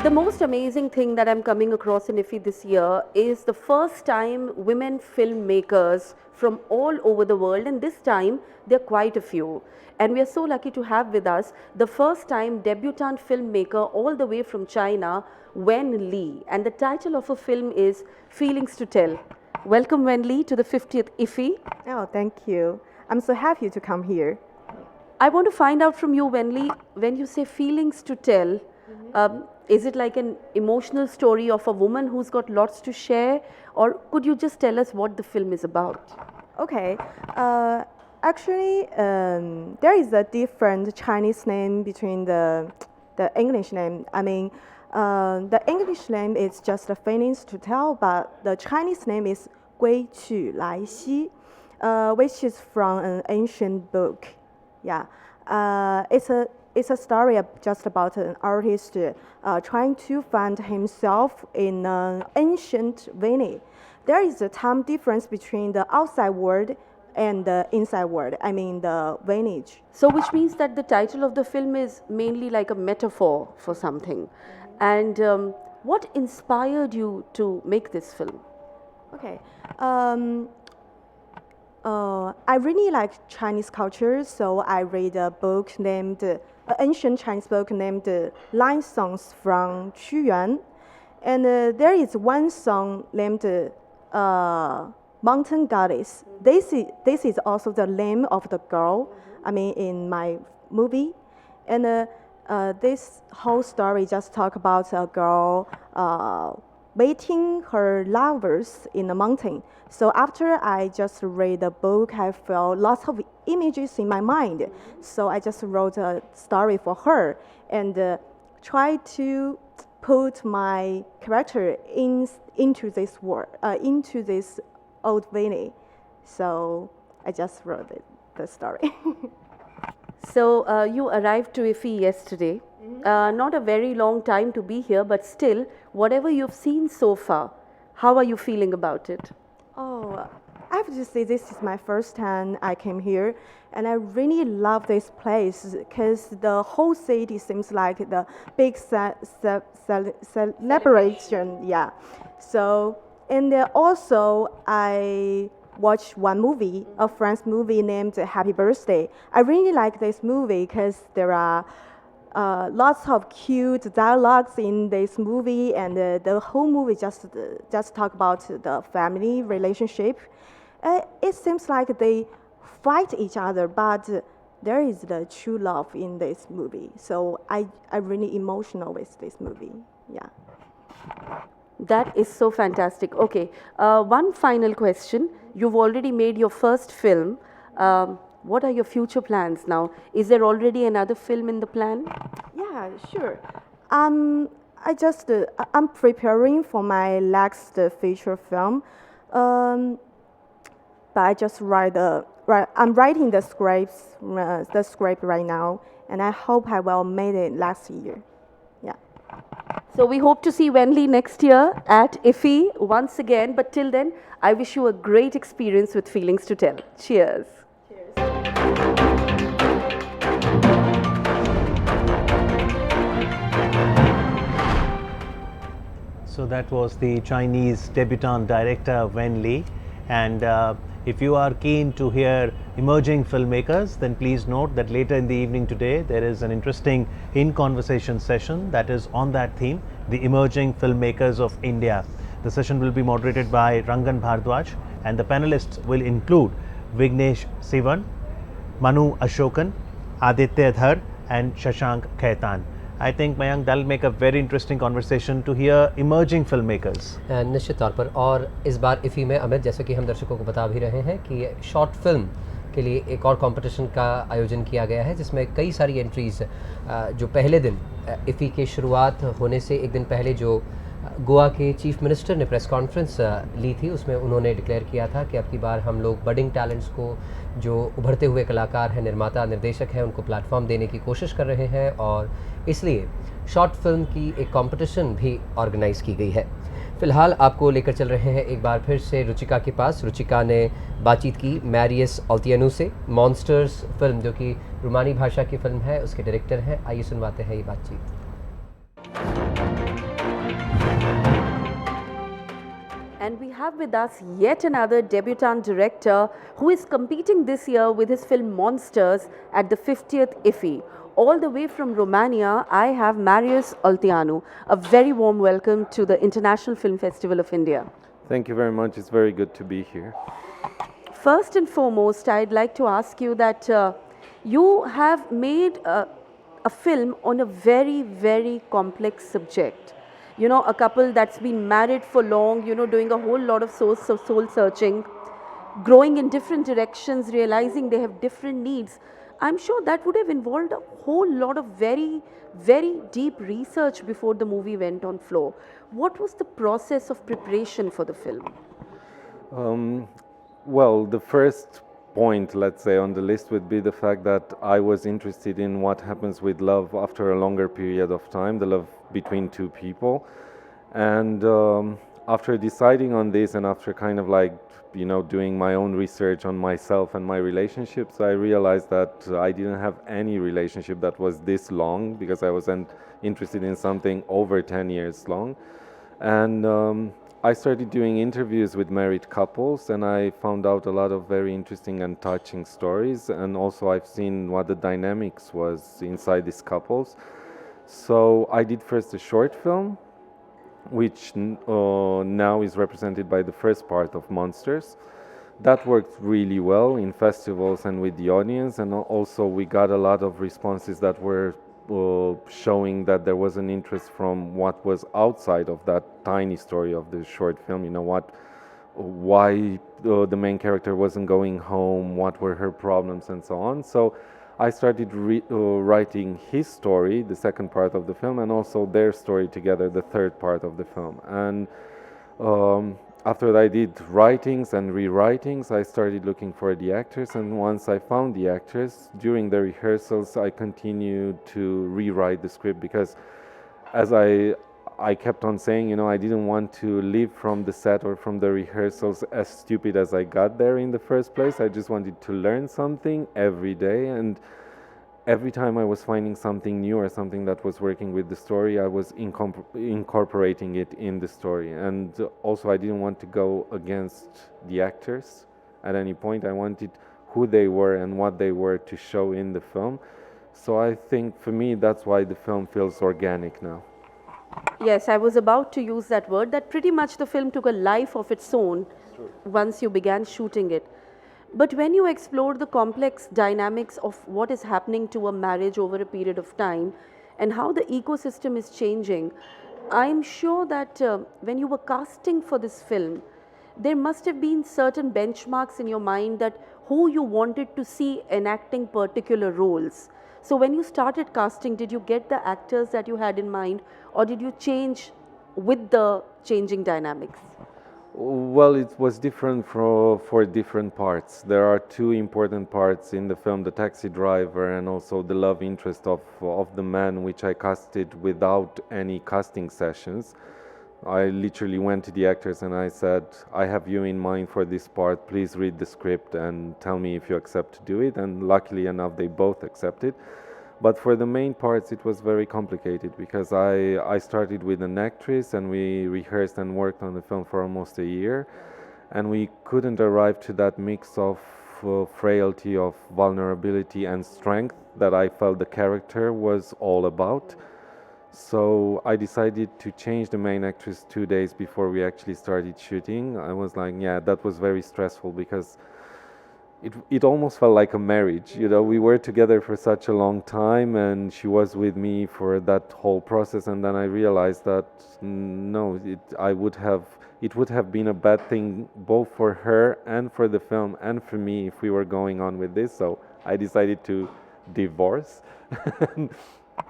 The most amazing thing that I'm coming across in IFFI this year is the first time women filmmakers from all over the world, and this time there are quite a few. And we are so lucky to have with us the first time debutante filmmaker all the way from China, Wen Li. And the title of her film is Feelings to Tell. Welcome, Wen Li, to the 50th IFFI. Oh, thank you. I'm so happy to come here. I want to find out from you, Wen Li, when you say feelings to tell, is it like an emotional story of a woman who's got lots to share, or could you just tell us what the film is about? Okay. Actually, there is a different Chinese name between the English name. I mean, the English name is just a feelings to tell, but the Chinese name is 归去来兮, which is from an ancient book. Yeah, it's a story just about an artist trying to find himself in an ancient valley. There is a time difference between the outside world and the inside world. I mean the village. So, which means that the title of the film is mainly like a metaphor for something. And what inspired you to make this film? Okay. I really like Chinese culture, so I read a book named, an ancient Chinese book named Line Songs from Qu Yuan. And there is one song named Mountain Goddess. This is also the name of the girl, I mean, in my movie. And this whole story just talk about a girl waiting her lovers in the mountain. So after I just read the book, I felt lots of images in my mind. So I just wrote a story for her and tried to put my character into this world, into this old valley. So I just wrote the story. So you arrived to IFFI yesterday. Not a very long time to be here, but still, whatever you've seen so far, how are you feeling about it? Oh, I have to say this is my first time I came here, and I really love this place because the whole city seems like the big celebration. Yeah. So, and also I watched one movie, a French movie named Happy Birthday. I really like this movie because there are lots of cute dialogues in this movie, and the whole movie just talk about the family relationship. It seems like they fight each other, but there is the true love in this movie. So I'm really emotional with this movie. Yeah. That is so fantastic. Okay, one final question. You've already made your first film. What are your future plans now? Is there already another film in the plan? Yeah, sure. I'm preparing for my next feature film. But I just I'm writing the script right now, and I hope I will make it last year. Yeah. So we hope to see Wenli next year at IFFI once again. But till then, I wish you a great experience with Feelings to Tell. Cheers. So that was the Chinese debutante director Wen Li, and if you are keen to hear emerging filmmakers, then please note that later in the evening today there is an interesting in conversation session that is on that theme, the emerging filmmakers of India. The session will be moderated by Rangan Bhardwaj, and the panelists will include Vignesh Sivan, Manu Ashokan, Aditya Dhar and Shashank Khaitan. I think Mayank, that'll make a very interesting conversation to hear emerging filmmakers. निश्चित तौर पर, और इस बार इफ़ी में अमित, जैसे कि हम दर्शकों को बता भी रहे हैं कि शॉर्ट फिल्म के लिए एक और कंपटीशन का आयोजन किया गया है, जिसमें कई सारी एंट्रीज़ जो पहले दिन इफ़ी के शुरुआत होने से एक दिन पहले जो गोवा के चीफ मिनिस्टर ने प्रेस कॉन्फ्रेंस ली थी, उसमें उन्होंने डिक्लेयर किया था कि अब की बार हम लोग बडिंग टैलेंट्स को, जो उभरते हुए कलाकार हैं, निर्माता, निर्देशक हैं, उनको प्लेटफॉर्म देने की कोशिश कर रहे हैं, और इसलिए शॉर्ट फिल्म की एक कंपटीशन भी ऑर्गेनाइज़ की गई है। फ़िलहाल आपको लेकर चल रहे हैं एक बार फिर से रुचिका के पास। रुचिका ने बातचीत की मैरियस ऑल्तियानू से, मॉन्स्टर्स फिल्म जो कि रोमानी भाषा की फिल्म है, उसके डायरेक्टर हैं। आइए सुनवाते हैं ये बातचीत। And we have with us yet another debutant director who is competing this year with his film Monsters at the 50th IFFI. All the way from Romania, I have Marius Olteanu. A very warm welcome to the International Film Festival of India. Thank you very much. It's very good to be here. First and foremost, I'd like to ask you that you have made a film on a very, very complex subject. You know, a couple that's been married for long, you know, doing a whole lot of soul searching, growing in different directions, realizing they have different needs. I'm sure that would have involved a whole lot of very, very deep research before the movie went on floor. What was the process of preparation for the film? Well, the first point, let's say, on the list would be the fact that I was interested in what happens with love after a longer period of time, the love between two people. And after deciding on this, and after kind of like, you know, doing my own research on myself and my relationships, I realized that I didn't have any relationship that was this long, because I wasn't interested in something over 10 years long. And I started doing interviews with married couples, and I found out a lot of very interesting and touching stories, and also I've seen what the dynamics was inside these couples. So I did first a short film, which now is represented by the first part of Monsters. That worked really well in festivals and with the audience, and also we got a lot of responses that were showing that there was an interest from what was outside of that tiny story of the short film. You know, why the main character wasn't going home, what were her problems, and so on. So I started writing his story, the second part of the film, and also their story together, the third part of the film. And after I did writings and rewritings, I started looking for the actors, and once I found the actors, during the rehearsals, I continued to rewrite the script, because as I kept on saying, you know, I didn't want to leave from the set or from the rehearsals as stupid as I got there in the first place. I just wanted to learn something every day, and every time I was finding something new or something that was working with the story, I was incorporating it in the story. And also I didn't want to go against the actors at any point. I wanted who they were and what they were to show in the film. So I think for me, that's why the film feels organic now. Yes, I was about to use that word, that pretty much the film took a life of its own once you began shooting it. But when you explore the complex dynamics of what is happening to a marriage over a period of time and how the ecosystem is changing, I'm sure that when you were casting for this film, there must have been certain benchmarks in your mind that who you wanted to see enacting particular roles. So when you started casting, did you get the actors that you had in mind, or did you change with the changing dynamics? Well, it was different for different parts. There are two important parts in the film, the taxi driver and also the love interest of the man, which I casted without any casting sessions. I literally went to the actors and I said, I have you in mind for this part, please read the script and tell me if you accept to do it. And luckily enough, they both accepted. But for the main parts, it was very complicated because I started with an actress and we rehearsed and worked on the film for almost a year. And we couldn't arrive to that mix of frailty, of vulnerability and strength that I felt the character was all about. So I decided to change the main actress 2 days before we actually started shooting. I was like, yeah, that was very stressful because it almost felt like a marriage. You know, we were together for such a long time and she was with me for that whole process, and then I realized that no, it would have been a bad thing both for her and for the film and for me if we were going on with this. So I decided to divorce.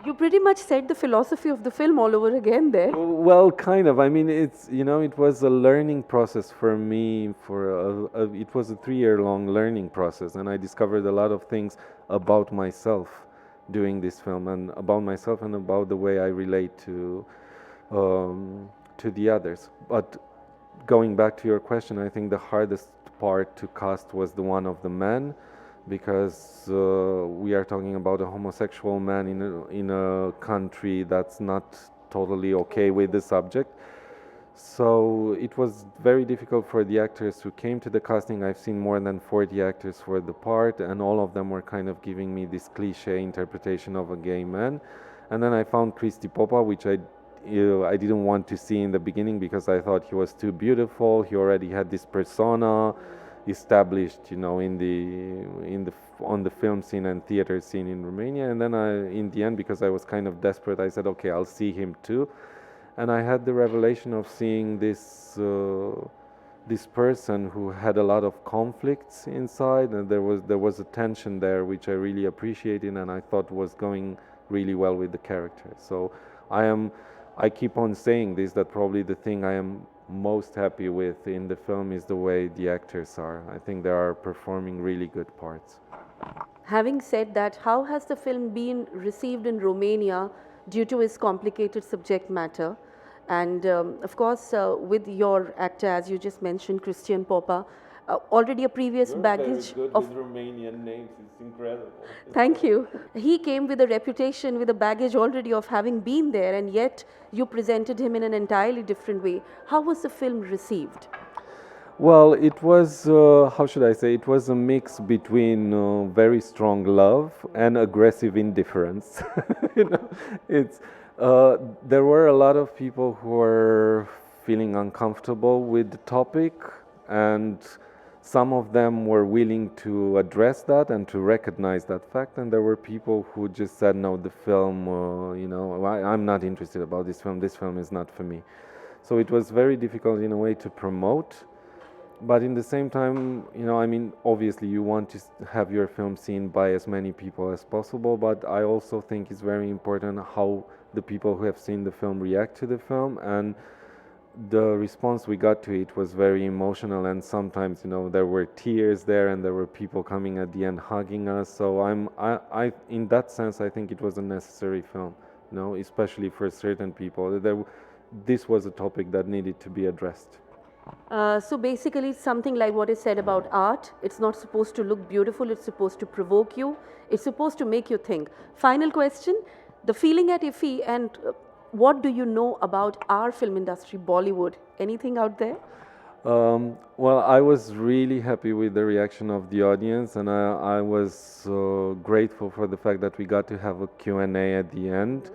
You pretty much said the philosophy of the film all over again there. Well, kind of. I mean, it's, you know, it was a learning process for me. It was a 3-year-long learning process, and I discovered a lot of things about myself doing this film, and about myself and about the way I relate to the others. But going back to your question, I think the hardest part to cast was the one of the man, because we are talking about a homosexual man in a country that's not totally okay with the subject. So it was very difficult for the actors who came to the casting. I've seen more than 40 actors for the part, and all of them were kind of giving me this cliche interpretation of a gay man. And then I found Kristi Popa, which I didn't want to see in the beginning because I thought he was too beautiful. He already had this persona established, you know, on the film scene and theater scene in Romania. And then in the end, because I was kind of desperate, I said, okay, I'll see him too. And I had the revelation of seeing this person who had a lot of conflicts inside, and there was a tension there which I really appreciated, and I thought was going really well with the character. So I keep on saying this, that probably the thing I am most happy with in the film is the way the actors are. I think they are performing really good parts. Having said that, how has the film been received in Romania due to its complicated subject matter? And of course, with your actor, as you just mentioned, Cristian Popa, already a previous baggage very good of with Romanian names. It's incredible. Thank you. He came with a reputation, with a baggage already of having been there, and yet you presented him in an entirely different way. How was the film received? Well, it was, how should I say, it was a mix between very strong love and aggressive indifference. You know, there were a lot of people who were feeling uncomfortable with the topic, and some of them were willing to address that and to recognize that fact, and there were people who just said, no, the film, you know, I'm not interested about this film is not for me. So it was very difficult in a way to promote, but in the same time, you know, I mean, obviously you want to have your film seen by as many people as possible, but I also think it's very important how the people who have seen the film react to the film, and the response we got to it was very emotional, and sometimes, you know, there were tears there and there were people coming at the end hugging us. So I in that sense, I think it was a necessary film, you know, especially for certain people. This was a topic that needed to be addressed. So basically, it's something like what is said about art. It's not supposed to look beautiful, it's supposed to provoke you, it's supposed to make you think. Final question, the feeling at IFFI, and what do you know about our film industry, Bollywood? Anything out there? Well, I was really happy with the reaction of the audience, and I was grateful for the fact that we got to have a Q&A at the end.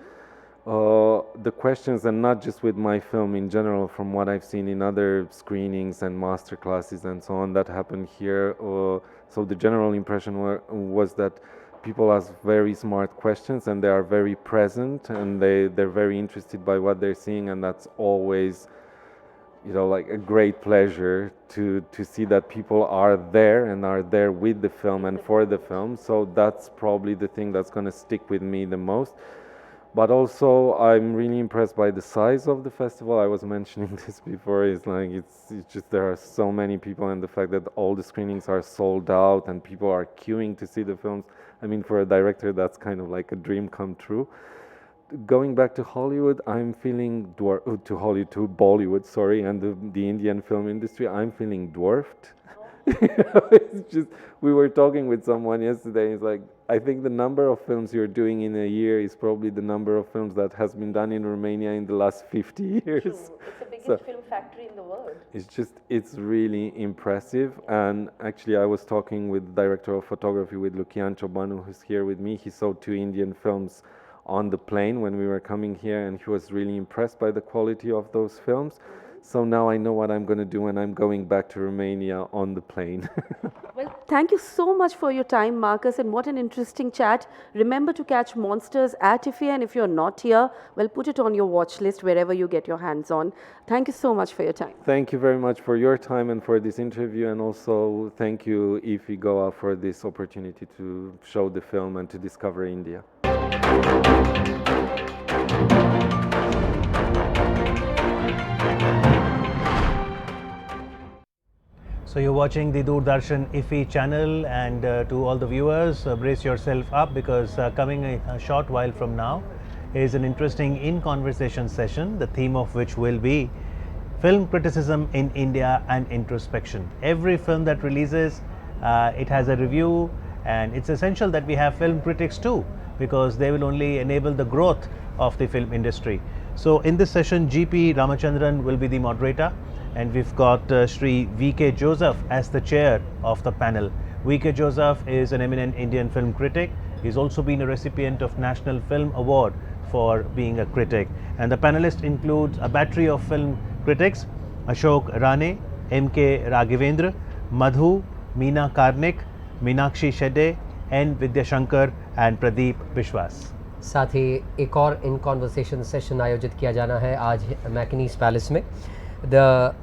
The questions, and not just with my film in general, from what I've seen in other screenings and master classes and so on that happened here, so the general impression was that people ask very smart questions and they are very present, and they're very interested by what they're seeing, and that's always, you know, like a great pleasure to see that people are there and are there with the film and for the film. So that's probably the thing that's going to stick with me the most. But also, I'm really impressed by the size of the festival. I was mentioning this before. It's just there are so many people, and the fact that all the screenings are sold out and people are queuing to see the films. I mean, for a director, that's kind of like a dream come true. Going back to Hollywood, I'm feeling to Bollywood, sorry, and the Indian film industry. I'm feeling dwarfed. It's just, we were talking with someone yesterday. It's like, I think the number of films you're doing in a year is probably the number of films that has been done in Romania in the last 50 years. True. It's the biggest film factory in the world. It's really impressive. And actually, I was talking with the director of photography, with Lukian Chobanu, who's here with me. He saw 2 Indian films on the plane when we were coming here, and he was really impressed by the quality of those films. So now I know what I'm going to do when I'm going back to Romania on the plane. Well, thank you so much for your time, Marcus, and what an interesting chat. Remember to catch Monsters at IFFI, and if you're not here, well, put it on your watch list wherever you get your hands on. Thank you so much for your time. Thank you very much for your time and for this interview, and also thank you, IFFI Goa, for this opportunity to show the film and to discover India. So you're watching the Doordarshan IFFI channel, and to all the viewers, brace yourself up, because coming a short while from now is an interesting in-conversation session, the theme of which will be film criticism in India and introspection. Every film that releases, it has a review, and it's essential that we have film critics too, because they will only enable the growth of the film industry. So in this session, GP Ramachandran will be the moderator, and we've got Shri V.K. Joseph as the chair of the panel. V.K. Joseph is an eminent Indian film critic. He's also been a recipient of National Film Award for being a critic. And the panelists include a battery of film critics: Ashok Rane, M.K. Raghavendra, Madhu, Meena Karnik, Meenakshi Shede, N. Vidyashankar and Pradeep Bishwas. साथ ही एक और in conversation session आयोजित किया जाना है आज मैकनीज palace में. The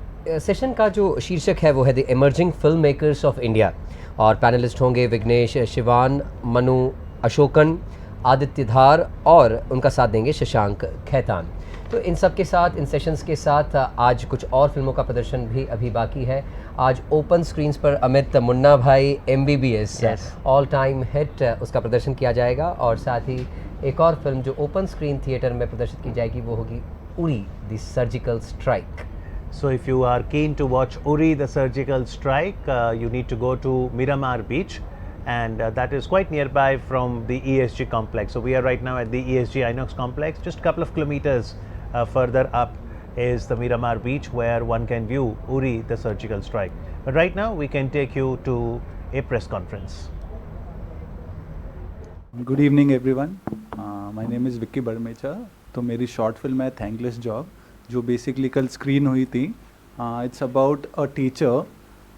session का जो शीर्षक है वो है the emerging film makers of India, और पैनलिस्ट होंगे विघ्नेश शिवान, मनु अशोकन, आदित्य धार, और उनका साथ देंगे शशांक खैतान. तो इन सब के साथ, इन सेशंस के साथ आज कुछ और फिल्मों का प्रदर्शन भी अभी बाकी है. आज ओपन स्क्रीन्स पर अमित मुन्ना भाई MBBS ऑल टाइम हिट, उसका प्रदर्शन किया जाएगा, और साथ ही एक और फिल्म जो ओपन स्क्रीन थिएटर में प्रदर्शित की जाएगी वो होगी Uri the surgical strike. So if you are keen to watch Uri the Surgical Strike, you need to go to Miramar Beach, and that is quite nearby from the ESG complex. So we are right now at the ESG Inox complex. Just a couple of kilometers further up is the Miramar Beach, where one can view Uri the Surgical Strike. But right now we can take you to a press conference. Good evening everyone. My name is Vicky Barmecha. तो मेरी short film है thankless job, जो basically कल screen हुई थी. It's about a teacher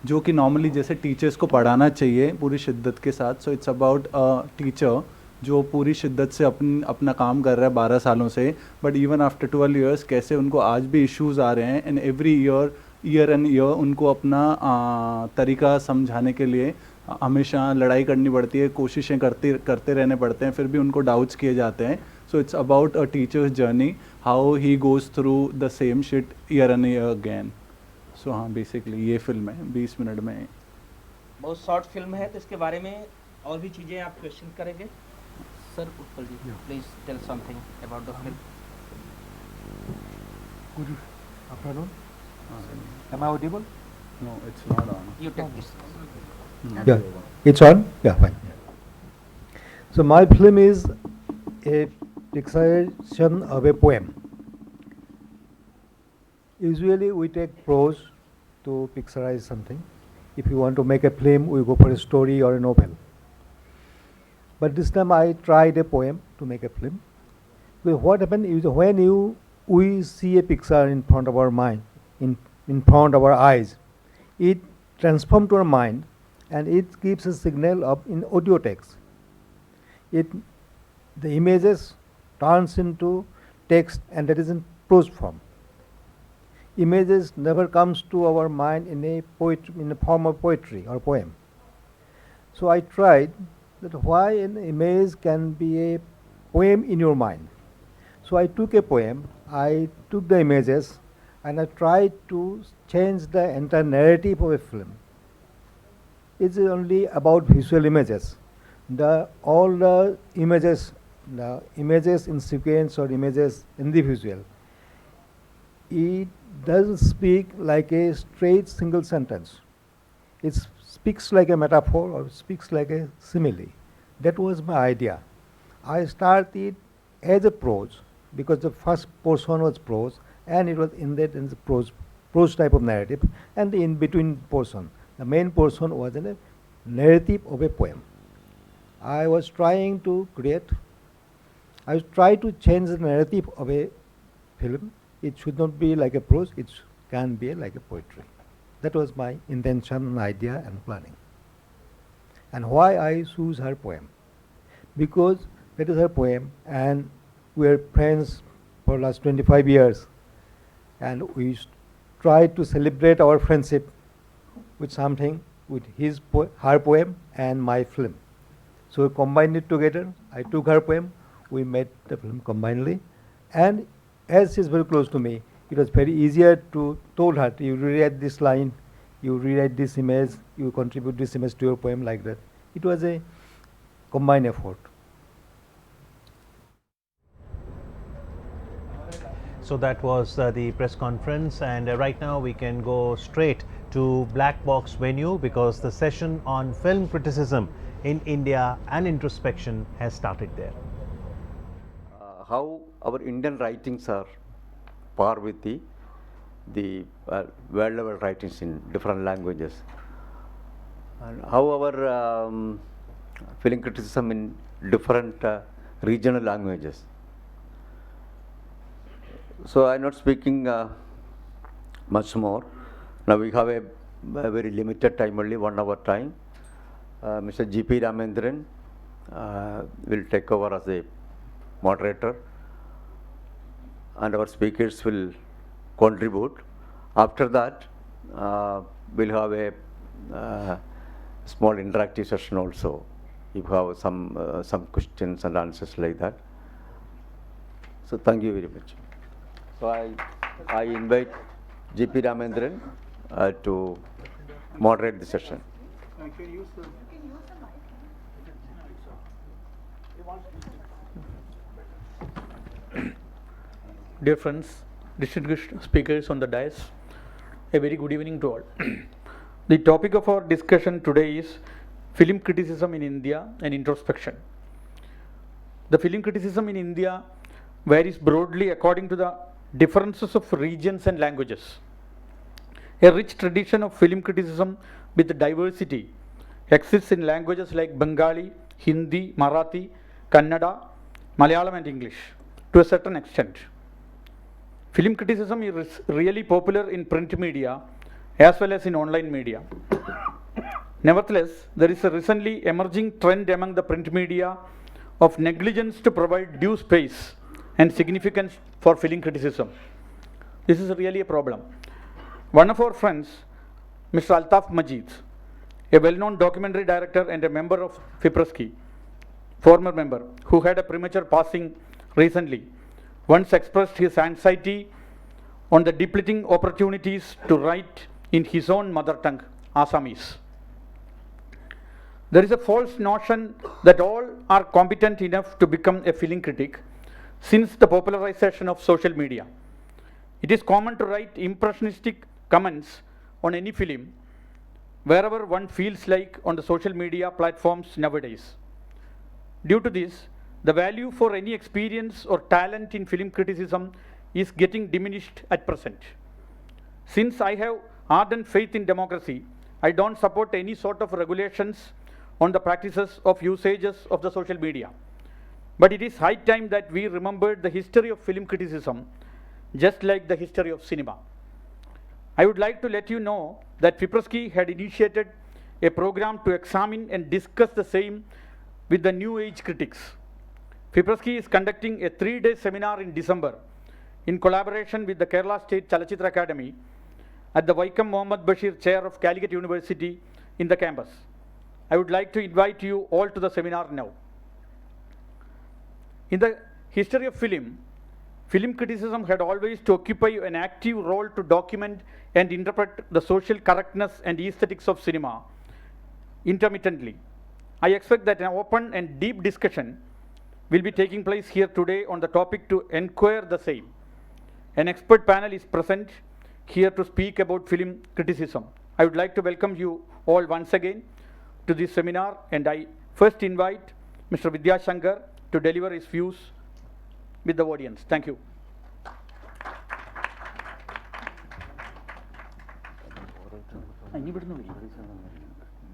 जो कि normally जैसे टीचर्स को पढ़ाना चाहिए पूरी शिद्दत के साथ. सो इट्स अबाउट अ टीचर जो पूरी शिद्दत से अपना काम कर रहा है 12 सालों से, बट इवन आफ्टर 12 इयर्स कैसे उनको आज भी इश्यूज आ रहे हैं, and every year and year उनको अपना तरीका समझाने के लिए हमेशा लड़ाई करनी पड़ती है, कोशिशें करते रहने पड़ते हैं, फिर भी उनको डाउट्स किए जाते हैं. So it's about a teacher's journey, how he goes through the same shit year and year again. So हाँ, बेसिकली ये फिल्म है 20 मिनट में. बहुत शॉर्ट फिल्म है, तो इसके बारे में और भी चीज़ें आप क्वेश्चन करेंगे. Sir Utpal ji, please tell something about the film. Good afternoon. Am I audible? No, it's not on. You take this. Yeah, it's on. Yeah, fine. So my film is a pixelation of a poem. Usually we take prose to pixelize something. If you want to make a film, we go for a story or a novel. But this time I tried a poem to make a film. Because what happened is when we see a picture in front of our mind, in front of our eyes, it transforms to our mind and it gives a signal of in audio text. The images turns into text, and that is in prose form. Images never comes to our mind in a form of poetry or poem. So I tried that why an image can be a poem in your mind. So I took a poem, I took the images, and I tried to change the entire narrative of a film. It's only about visual images. All the images in sequence or images in the visual, it doesn't speak like a straight single sentence. It speaks like a metaphor or speaks like a simile. That was my idea. I started as a prose because the first portion was prose and it was in the prose type of narrative, and the in between portion, the main portion was in a narrative of a poem. I was trying to change the narrative of a film. It should not be like a prose, it can be like a poetry. That was my intention, idea and planning. And why I choose her poem? Because that is her poem and we are friends for last 25 years and we try to celebrate our friendship with something, with her poem and my film. So we combined it together. I took her poem, we made the film combinedly, and as she's very close to me, it was very easier to told her, you rewrite this line, you rewrite this image, you contribute this image to your poem, like that. It was a combined effort. So that was the press conference, and right now we can go straight to Black Box venue because the session on film criticism in India and introspection has started there. How our Indian writings are par with the world level writings in different languages, and how our film criticism in different regional languages. So I am not speaking much more. Now we have a very limited time, only 1 hour time. Mr. G.P. Ramendran will take over as a moderator and our speakers will contribute. After that, we'll have a small interactive session also, if you have some questions and answers like that. So thank you very much. So I invite G.P. Ramendran to moderate the session. Dear friends, distinguished speakers on the dais, a very good evening to all. The topic of our discussion today is film criticism in India and introspection. The film criticism in India varies broadly according to the differences of regions and languages. A rich tradition of film criticism with diversity exists in languages like Bengali, Hindi, Marathi, Kannada, Malayalam and English to a certain extent. Film criticism is really popular in print media as well as in online media. Nevertheless, there is a recently emerging trend among the print media of negligence to provide due space and significance for film criticism. This is really a problem. One of our friends, Mr. Altaf Majid, a well-known documentary director and a member of FIPRESCI, former member, who had a premature passing recently, once expressed his anxiety on the depleting opportunities to write in his own mother tongue, Assamese. There is a false notion that all are competent enough to become a film critic since the popularization of social media. It is common to write impressionistic comments on any film wherever one feels like on the social media platforms nowadays. Due to this, the value for any experience or talent in film criticism is getting diminished at present. Since I have ardent faith in democracy, I don't support any sort of regulations on the practices of usages of the social media. But it is high time that we remembered the history of film criticism, just like the history of cinema. I would like to let you know that FIPRESCI had initiated a program to examine and discuss the same with the new age critics. FIPRESCI is conducting a 3-day seminar in December in collaboration with the Kerala State Chalachitra Academy at the Vaikam Mohammad Bashir Chair of Calicut University in the campus. I would like to invite you all to the seminar now. In the history of film, film criticism had always to occupy an active role to document and interpret the social correctness and aesthetics of cinema intermittently. I expect that an open and deep discussion will be taking place here today on the topic to inquire the same. An expert panel is present here to speak about film criticism. I would like to welcome you all once again to this seminar, and I first invite Mr. Vidyashankar to deliver his views with the audience. Thank you.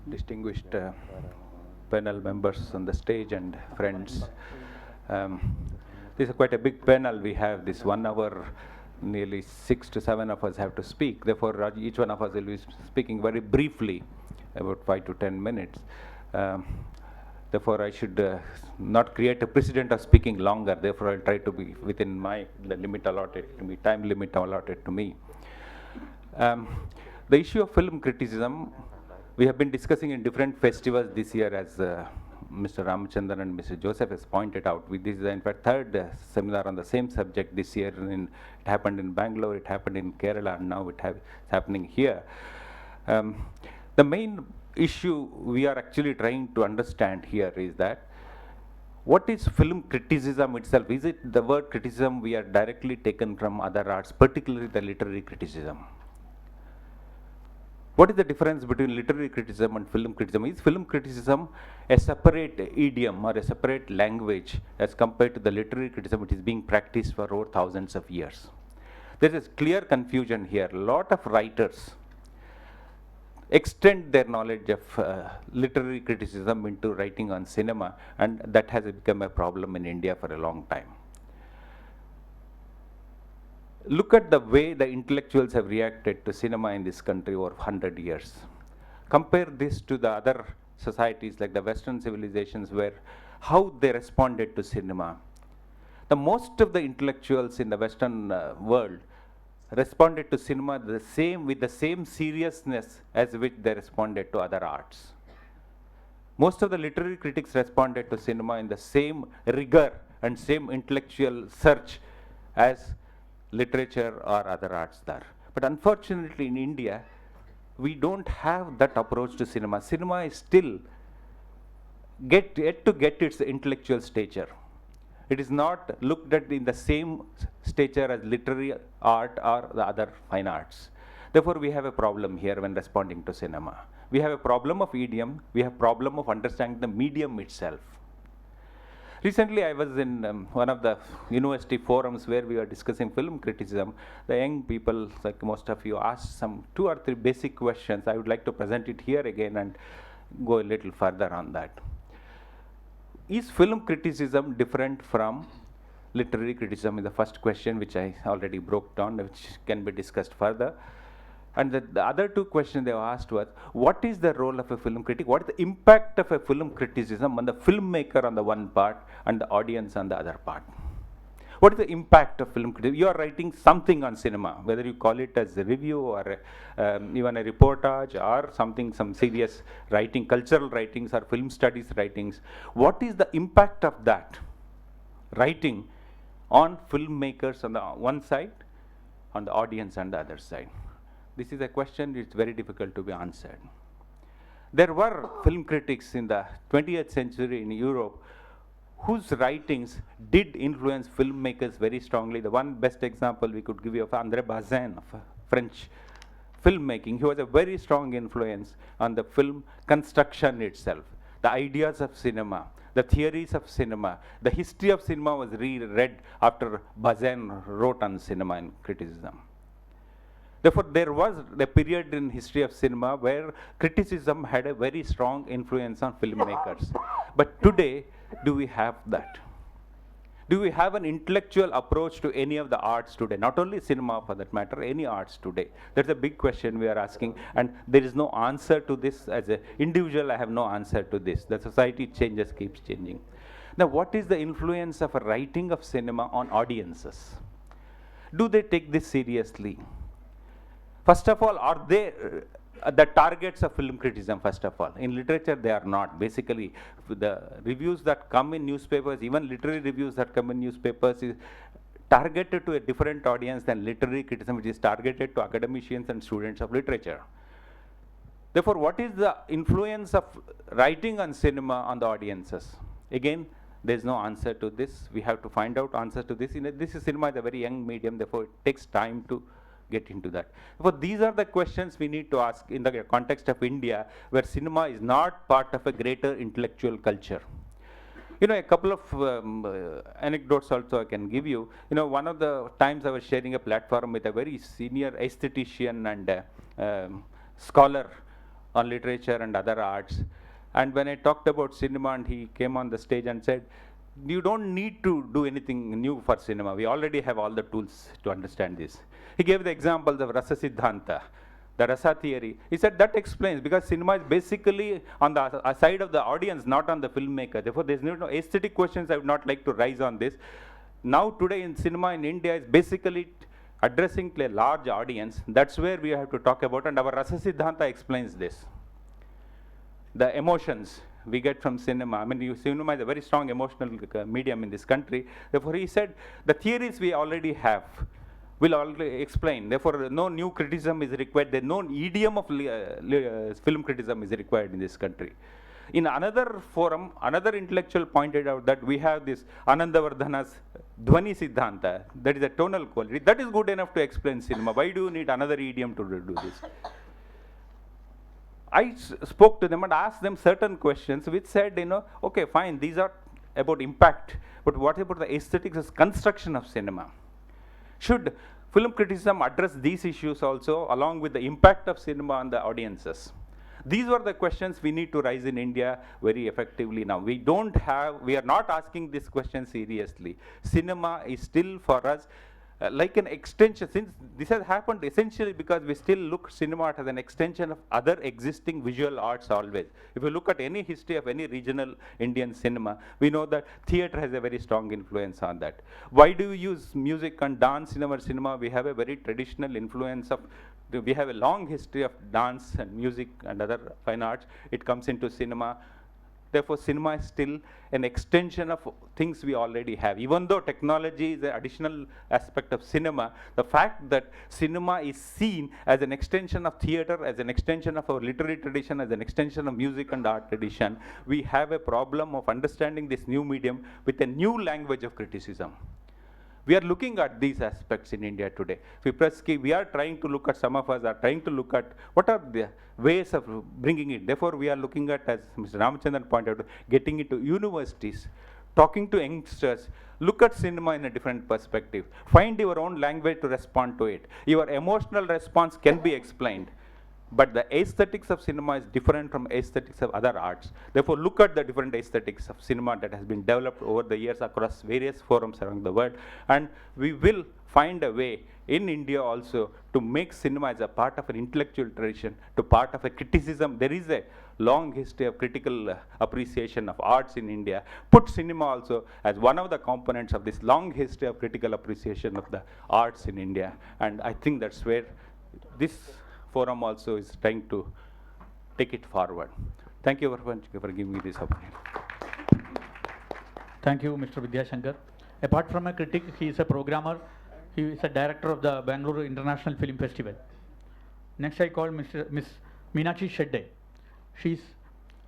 Distinguished panel members on the stage and friends. This is quite a big panel we have. This 1 hour, nearly 6 to 7 of us have to speak. Therefore, each one of us will be speaking very briefly, about 5 to 10 minutes. Therefore, I should not create a precedent of speaking longer. Therefore, I'll try to be within the limit allotted to me, time limit allotted to me. The issue of film criticism, we have been discussing in different festivals this year, as Mr. Ramachandran and Mr. Joseph has pointed out. This is in fact third seminar on the same subject this year. It happened in Bangalore, it happened in Kerala, and now it's happening here. The main issue we are actually trying to understand here is that what is film criticism itself? Is it the word criticism we are directly taken from other arts, particularly the literary criticism? What is the difference between literary criticism and film criticism? Is film criticism a separate idiom or a separate language as compared to the literary criticism which is being practiced for over thousands of years? There is clear confusion here. A lot of writers extend their knowledge of literary criticism into writing on cinema, and that has become a problem in India for a long time. Look at the way the intellectuals have reacted to cinema in this country over 100 years. Compare this to the other societies like the Western civilizations, where how they responded to cinema. The most of the intellectuals in the Western world responded to cinema with the same seriousness as which they responded to other arts. Most of the literary critics responded to cinema in the same rigor and same intellectual search as literature or other arts there. But unfortunately in India, we don't have that approach to cinema. Cinema is still yet to get its intellectual stature. It is not looked at in the same stature as literary art or the other fine arts. Therefore, we have a problem here when responding to cinema. We have a problem of idiom. We have a problem of understanding the medium itself. Recently, I was in one of the university forums where we were discussing film criticism. The young people, like most of you, asked some 2 or 3 basic questions. I would like to present it here again and go a little further on that. Is film criticism different from literary criticism? Is the first question, which I already broke down, which can be discussed further. And the other 2 questions they were asked was, what is the role of a film critic? What is the impact of a film criticism on the filmmaker on the one part and the audience on the other part? What is the impact of film criticism? You are writing something on cinema, whether you call it as a review or even a reportage or something, some serious writing, cultural writings or film studies writings. What is the impact of that writing on filmmakers on the one side, on the audience on the other side? This is a question which is very difficult to be answered. There were film critics in the 20th century in Europe whose writings did influence filmmakers very strongly. The one best example we could give you of André Bazin, of French filmmaking. He was a very strong influence on the film construction itself, the ideas of cinema, the theories of cinema. The history of cinema was reread after Bazin wrote on cinema and criticism. Therefore, there was a period in history of cinema where criticism had a very strong influence on filmmakers. But today, do we have that? Do we have an intellectual approach to any of the arts today? Not only cinema for that matter, any arts today. That's a big question we are asking, and there is no answer to this. As an individual, I have no answer to this. The society changes, keeps changing. Now, what is the influence of a writing of cinema on audiences? Do they take this seriously? First of all, are they the targets of film criticism? First of all, in literature they are not. Basically, the reviews that come in newspapers, even literary reviews that come in newspapers, targeted to a different audience than literary criticism, which is targeted to academicians and students of literature. Therefore, what is the influence of writing on cinema on the audiences? Again, there is no answer to this. We have to find out answers to this. Cinema is a very young medium, therefore it takes time to get into that. Therefore, these are the questions we need to ask in the context of India, where cinema is not part of a greater intellectual culture. A couple of anecdotes also I can give you. One of the times I was sharing a platform with a very senior aesthetician and scholar on literature and other arts. And when I talked about cinema, and he came on the stage and said, you don't need to do anything new for cinema. We already have all the tools to understand this. He gave the examples of Rasa Siddhanta, the Rasa theory. He said that explains, because cinema is basically on the side of the audience, not on the filmmaker. Therefore, there's no aesthetic questions I would not like to raise on this. Now today in cinema in India is basically addressing to a large audience. That's where we have to talk about, and our Rasa Siddhanta explains this. The emotions we get from cinema. I mean, cinema is a very strong emotional medium in this country. Therefore, he said the theories we already have will already explain. Therefore, no new criticism is required. There's no idiom of film criticism is required in this country. In another forum, another intellectual pointed out that we have this Anandavardhana's Dhwani Siddhanta, that is a tonal quality. That is good enough to explain cinema. Why do you need another idiom to do this? I spoke to them and asked them certain questions which said, okay, fine, these are about impact, but what about the aesthetics as construction of cinema? Should film criticism address these issues also, along with the impact of cinema on the audiences? These were the questions we need to raise in India very effectively now. We are not asking this question seriously. Cinema is still for us like an extension, since this has happened essentially because we still look cinema as an extension of other existing visual arts always. If you look at any history of any regional Indian cinema, we know that theatre has a very strong influence on that. Why do we use music and dance in our cinema? We have a very traditional influence of, we have a long history of dance and music and other fine arts. It comes into cinema. Therefore, cinema is still an extension of things we already have. Even though technology is an additional aspect of cinema, the fact that cinema is seen as an extension of theatre, as an extension of our literary tradition, as an extension of music and art tradition, we have a problem of understanding this new medium with a new language of criticism. We are looking at these aspects in India today. We are trying to look at, some of us are trying to look at what are the ways of bringing it. Therefore, we are looking at, as Mr. Ramachandran pointed out, getting into universities, talking to youngsters, look at cinema in a different perspective, find your own language to respond to it. Your emotional response can be explained, but the aesthetics of cinema is different from aesthetics of other arts. Therefore, look at the different aesthetics of cinema that has been developed over the years across various forums around the world, and we will find a way in India also to make cinema as a part of an intellectual tradition, to part of a criticism. There is a long history of critical appreciation of arts in India. Put cinema also as one of the components of this long history of critical appreciation of the arts in India, and I think that's where this forum also is trying to take it forward. Thank you very much for giving me this opportunity. Thank you, Mr. Vidyashankar. Apart from a critic, he is a programmer. He is a director of the Bangalore International Film Festival. Next, I call Miss Meenakshi Shedde. She is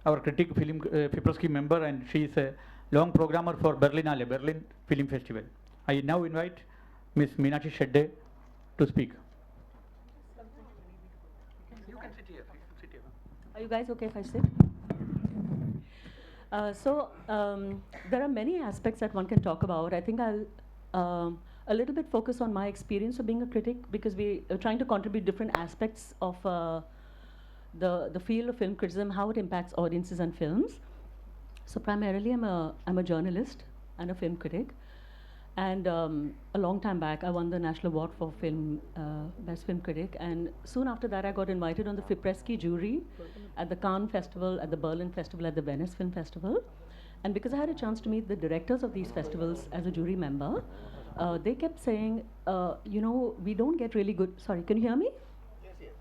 our critic, film FIPROSCI member, and she is a long programmer for Berlinale, Berlin Film Festival. I now invite Miss Meenakshi Shedde to speak. Are you guys okay if I sit? There are many aspects that one can talk about. I think I'll a little bit focus on my experience of being a critic, because we are trying to contribute different aspects of the field of film criticism, how it impacts audiences and films. So primarily I'm a journalist and a film critic. And a long time back, I won the National Award for Best Film Critic. And soon after that, I got invited on the FIPROSCI jury at the Cannes Festival, at the Berlin Festival, at the Venice Film Festival. And because I had a chance to meet the directors of these festivals as a jury member, they kept saying, we don't get really good, sorry, can you hear me? Yes, yes.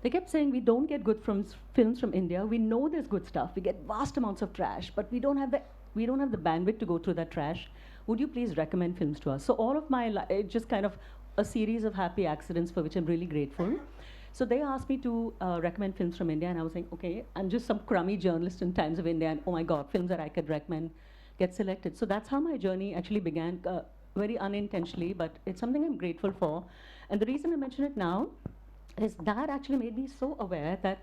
They kept saying we don't get good films from India. We know there's good stuff. We get vast amounts of trash, but we don't have the bandwidth to go through that trash. would you please recommend films to us? So all of my, just kind of a series of happy accidents for which I'm really grateful. So they asked me to recommend films from India, and I was like, okay, I'm just some crummy journalist in Times of India, and oh my God, films that I could recommend get selected. So that's how my journey actually began, very unintentionally, but it's something I'm grateful for. And the reason I mention it now is that actually made me so aware that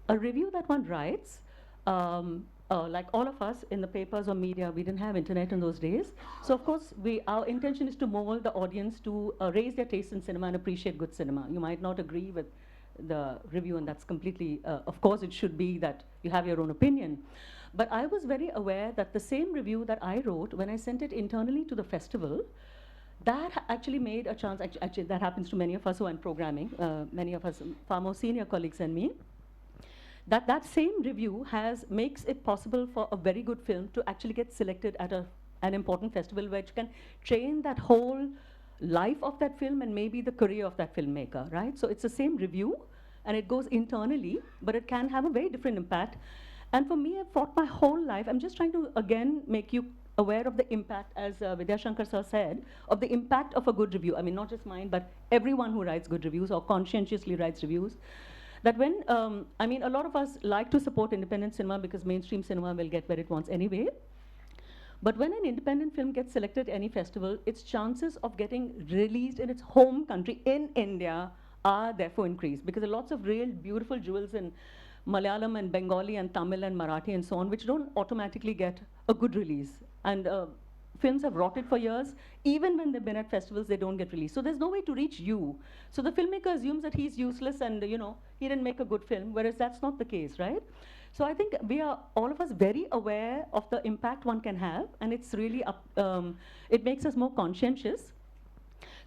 a review that one writes, like all of us in the papers or media, we didn't have internet in those days. So of course, our intention is to mold the audience to raise their taste in cinema and appreciate good cinema. You might not agree with the review, and that's completely, of course, it should be that you have your own opinion. But I was very aware that the same review that I wrote, when I sent it internally to the festival, that actually made a chance. Actually, that happens to many of us who are in programming, many of us far more senior colleagues than me. That same review makes it possible for a very good film to actually get selected at an important festival, which can train that whole life of that film and maybe the career of that filmmaker, right? So it's the same review, and it goes internally, but it can have a very different impact. And for me, I've fought my whole life. I'm just trying to, again, make you aware of the impact, as Vidya Shankar sir said, of the impact of a good review. I mean, not just mine, but everyone who writes good reviews or conscientiously writes reviews. That when, I mean, a lot of us like to support independent cinema because mainstream cinema will get where it wants anyway. But when an independent film gets selected at any festival, its chances of getting released in its home country, in India, are therefore increased. Because there are lots of real beautiful jewels in Malayalam and Bengali and Tamil and Marathi and so on, which don't automatically get a good release. And films have rotted for years. Even when they've been at festivals, they don't get released. So there's no way to reach you. So the filmmaker assumes that he's useless and, you know, he didn't make a good film, whereas that's not the case, right? So I think we are, all of us, very aware of the impact one can have, and it's really, it makes us more conscientious.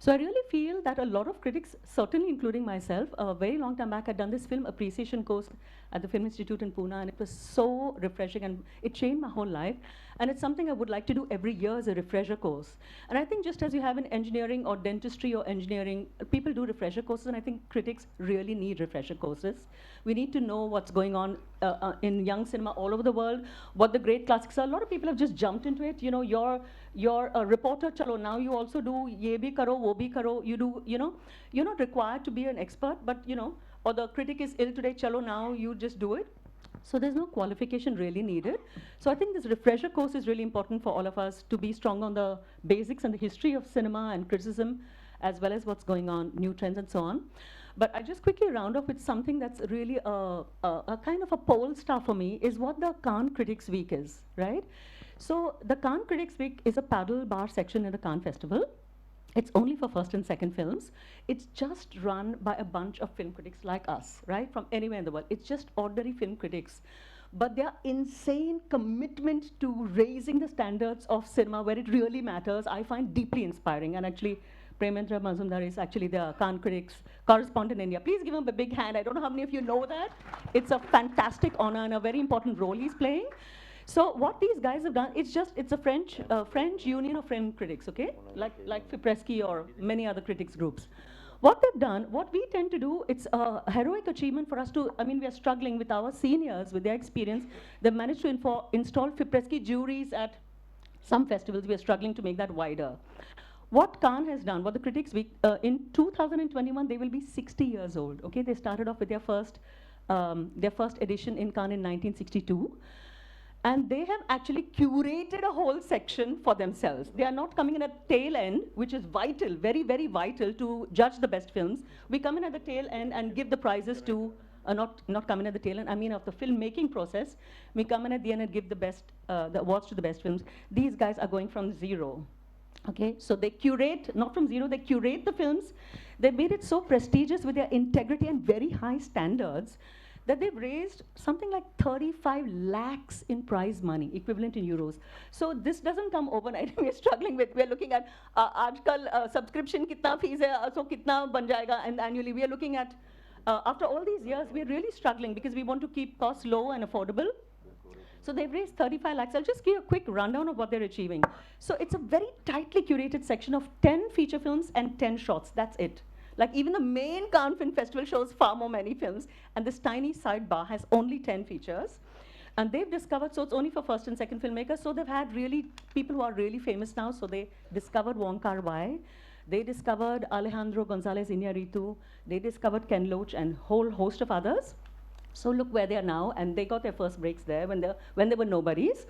So I really feel that a lot of critics, certainly including myself, a very long time back, had done this film appreciation course at the Film Institute in Pune, and it was so refreshing, and it changed my whole life. And it's something I would like to do every year as a refresher course. And I think just as you have in engineering or dentistry or engineering, people do refresher courses, and I think critics really need refresher courses. We need to know what's going on in young cinema all over the world, what the great classics are. A lot of people have just jumped into it. You know, you're a reporter, chalo, now you also do ye bhi karo, wo bhi karo. You do, you know, you're not required to be an expert, but, you know, or the critic is ill today, chalo, now you just do it. So there's no qualification really needed. So I think this refresher course is really important for all of us to be strong on the basics and the history of cinema and criticism, as well as what's going on, new trends and so on. But I just quickly round off with something that's really a kind of a pole star for me, is what the Cannes Critics Week is, right? So the Cannes Critics Week is a paddle bar section in the Cannes Festival. It's only for first and second films. It's just run by a bunch of film critics like us, right? From anywhere in the world. It's just ordinary film critics. But their insane commitment to raising the standards of cinema where it really matters, I find deeply inspiring. And actually, Premendra Mazumdar is actually the Cannes Critics correspondent in India. Please give him a big hand. I don't know how many of you know that. It's a fantastic honor and a very important role he's playing. So what these guys have done, it's a French Union of Film Critics, okay? Like Fipreschi or many other critics groups. What they've done, what we tend to do, it's a heroic achievement for us to, I mean, we are struggling with our seniors, with their experience. They've managed to install Fipreschi juries at some festivals. We are struggling to make that wider. What Cannes has done, what the Critics Week, in 2021, they will be 60 years old, okay? They started off with their first edition in Cannes in 1962. And they have actually curated a whole section for themselves. They are not coming in at the tail end, which is vital, very, very vital to judge the best films. We come in at the tail end and give the prizes to, not come in at the tail end, I mean of the filmmaking process. We come in at the end and give the awards to the best films. These guys are going from zero. Okay, so they curate, not from zero, they curate the films. They made it so prestigious with their integrity and very high standards that they've raised something like 35 lakhs in prize money, equivalent in euros. So this doesn't come overnight. We're struggling with, we're looking at, aajkal subscription kitna fees hai, so kitna ban jayega, and annually we are looking at, after all these years, we're really struggling because we want to keep costs low and affordable. So they've raised 35 lakhs. I'll just give a quick rundown of what they're achieving. So it's a very tightly curated section of 10 feature films and 10 shorts, that's it. Like even the main Cannes Film Festival shows far more many films, and this tiny sidebar has only 10 features. And they've discovered, so it's only for first and second filmmakers, so they've had really people who are really famous now. So they discovered Wong Kar-wai, they discovered Alejandro Gonzalez Iñárritu, they discovered Ken Loach and whole host of others. So look where they are now, and they got their first breaks there when they were nobodies.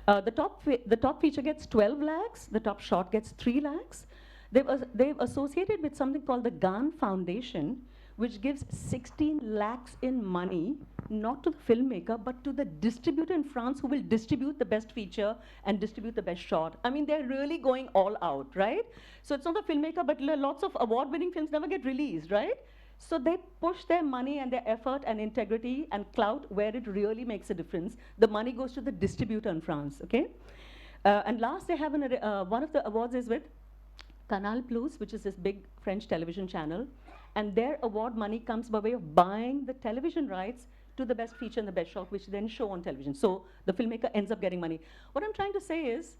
The top feature gets 12 lakhs, the top short gets 3 lakhs. They've associated with something called the GAN Foundation, which gives 16 lakhs in money, not to the filmmaker, but to the distributor in France who will distribute the best feature and distribute the best short. I mean, they're really going all out, right? So it's not the filmmaker, but lots of award-winning films never get released, right? So they push their money and their effort and integrity and clout where it really makes a difference. The money goes to the distributor in France, okay? And last, they have one of the awards is with Canal Plus, which is this big French television channel. And their award money comes by way of buying the television rights to the best feature and the best short, which then show on television. So the filmmaker ends up getting money. What I'm trying to say is,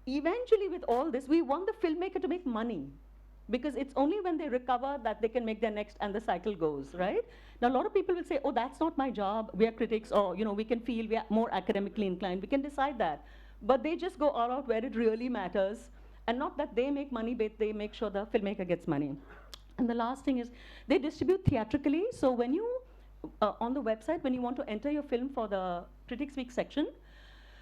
eventually with all this, we want the filmmaker to make money, because it's only when they recover that they can make their next, and the cycle goes, right? Now, a lot of people will say, oh, that's not my job. We are critics, or we can feel we are more academically inclined. We can decide that. But they just go all out where it really matters, and not that they make money, but they make sure the filmmaker gets money. And the last thing is, they distribute theatrically. So when you, on the website, when you want to enter your film for the Critics Week section,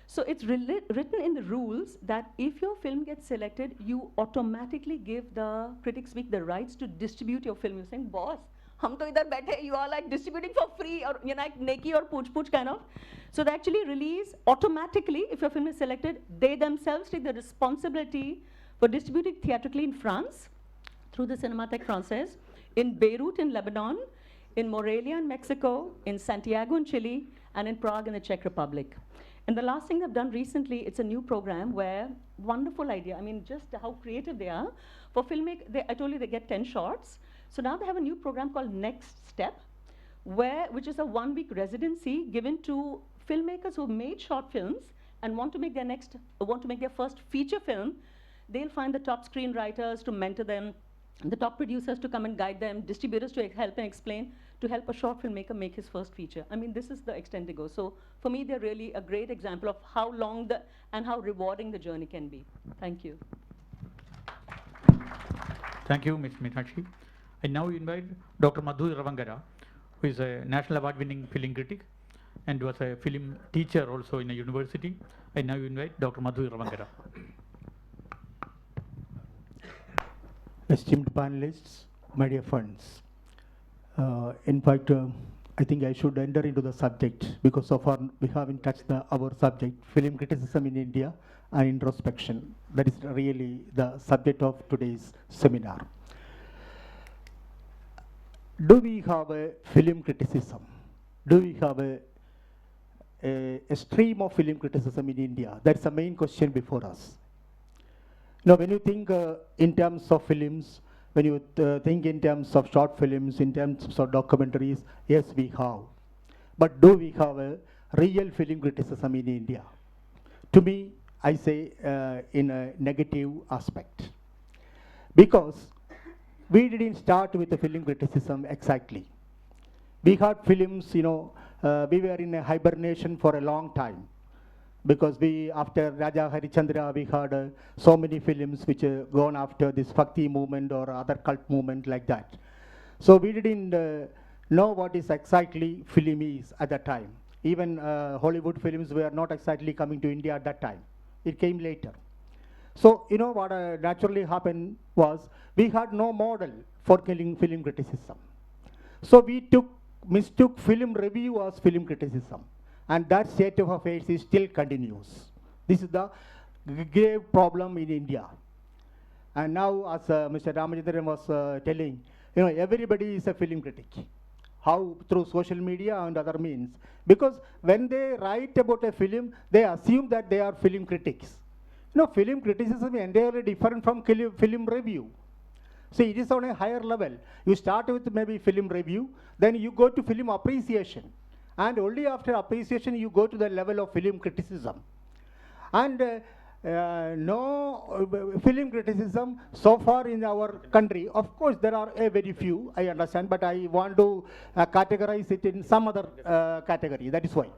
so it's written in the rules that if your film gets selected, you automatically give the Critics Week the rights to distribute your film. You're saying, boss, hum to idhar baithe, you are like distributing for free, or like neki or pooch kind of. So they actually release automatically, if your film is selected, they themselves take the responsibility for distributing theatrically in France, through the Cinémathèque Française, in Beirut in Lebanon, in Morelia in Mexico, in Santiago in Chile, and in Prague in the Czech Republic. And the last thing they've done recently, it's a new program where, wonderful idea, I mean, just how creative they are. For filmmakers, I told you they get 10 shorts. So now they have a new program called Next Step, which is a 1-week residency given to filmmakers who've made short films and want to make their first feature film. They'll find the top screenwriters to mentor them, the top producers to come and guide them, distributors to help and explain, to help a short filmmaker make his first feature. I mean, this is the extent they go. So for me, they're really a great example of how long and how rewarding the journey can be. Thank you. Thank you, Ms. Meenakshi. I now invite Dr. Madhu Ravangara, who is a national award-winning film critic and was a film teacher also in a university. I now invite Dr. Madhu Ravangara. Esteemed panelists, my dear friends. In fact, I think I should enter into the subject because so far we haven't touched our subject, film criticism in India and introspection. That is really the subject of today's seminar. Do we have a film criticism? Do we have a stream of film criticism in India? That's the main question before us. Now, when you think in terms of films, when you think in terms of short films, in terms of documentaries, yes, we have. But do we have a real film criticism in India? To me, I say in a negative aspect. Because we didn't start with the film criticism exactly. We had films, we were in a hibernation for a long time. Because after Raja Harichandra, we had so many films which gone after this Bhakti movement or other cult movement like that. So we didn't know what is exactly film is at that time. Even Hollywood films were not exactly coming to India at that time. It came later. So, what naturally happened was we had no model for film criticism. So we mistook film review as film criticism. And that state of affairs is still continues. This is the grave problem in India. And now, as Mr. Ramachandran was telling, everybody is a film critic. How? Through social media and other means. Because when they write about a film, they assume that they are film critics. Film criticism is entirely different from film review. See, it is on a higher level. You start with maybe film review, then you go to film appreciation. And only after appreciation you go to the level of film criticism. And no film criticism so far in our country. Of course, there are a very few, I understand, but I want to categorize it in some other category. That is why.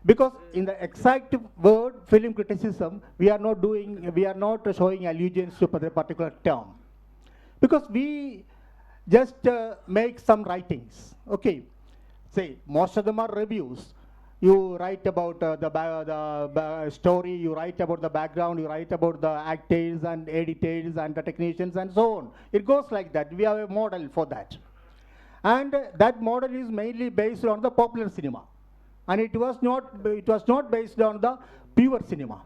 Because in the exact word film criticism, we are not showing allegiance to a particular term. Because we just make some writings, okay? Say, most of them are reviews. You write about the story, you write about the background, you write about the actors and editors and the technicians and so on. It goes like that. We have a model for that. And that model is mainly based on the popular cinema. And it was not based on the pure cinema.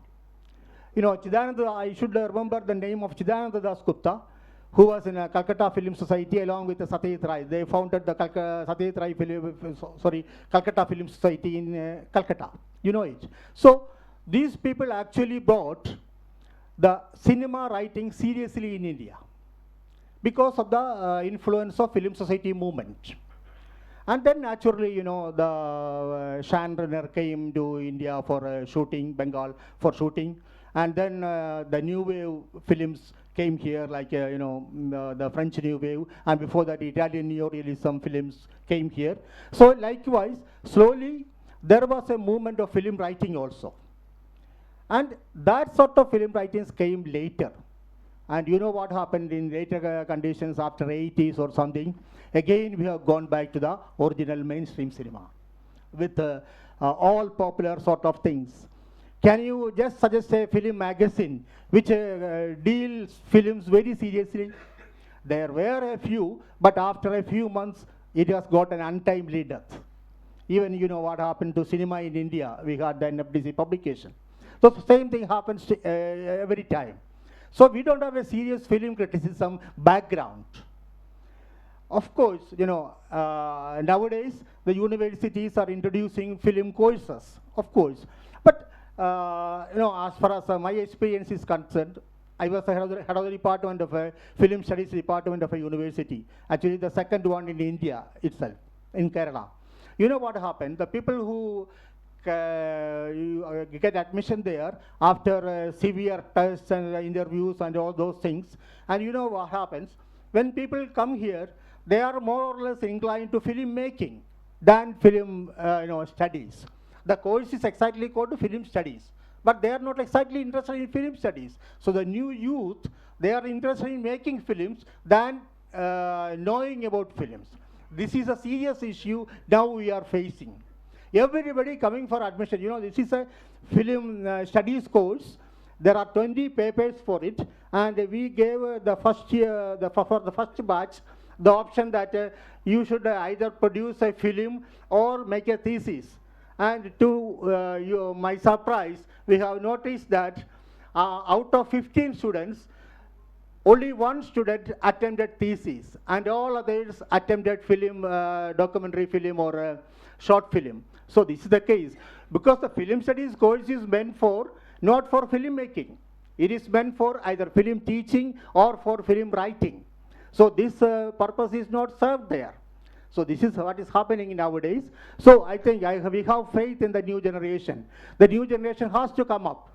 You know, Chidananda, I should remember the name of Chidananda Das Gupta, who was in a Calcutta Film Society along with Satyajit Ray. They founded the Satyajit Ray Calcutta Film Society in Calcutta. You know it. So these people actually brought the cinema writing seriously in India because of the influence of Film Society movement. And then naturally, you know, the Chandra came to India for shooting, Bengal for shooting. And then the New Wave films came here, like, you know, the French New Wave. And before that, Italian neorealism films came here. So likewise, slowly, there was a movement of film writing also. And that sort of film writings came later. And you know what happened in later conditions after 80s or something. Again, we have gone back to the original mainstream cinema with all popular sort of things. Can you just suggest a film magazine which deals films very seriously? There were a few, but after a few months, it has got an untimely death. Even you know what happened to cinema in India. We got the NFDC publication. So the same thing happens to, every time. So we don't have a serious film criticism background. Of course, you know, nowadays the universities are introducing film courses, of course. But, you know, as far as my experience is concerned, I was head of the department of a film studies department of a university. Actually, the second one in India itself, in Kerala. You know what happened? The people who get admission there after severe tests and interviews and all those things. And you know what happens? When people come here, they are more or less inclined to film making than film you know, studies. The course is exactly called film studies, but they are not exactly interested in film studies. So the new youth, they are interested in making films than knowing about films. This is a serious issue now we are facing. Everybody coming for admission, you know, this is a film studies course. There are 20 papers for it, and we gave the first year, for the first batch, the option that you should either produce a film or make a thesis. And to my surprise, we have noticed that out of 15 students, only one student attempted thesis, and all others attempted film, documentary film or short film. So this is the case, because the film studies course is meant for, not for film making. It is meant for either film teaching or for film writing. So this purpose is not served there. So this is what is happening nowadays. So I think we have faith in the new generation. The new generation has to come up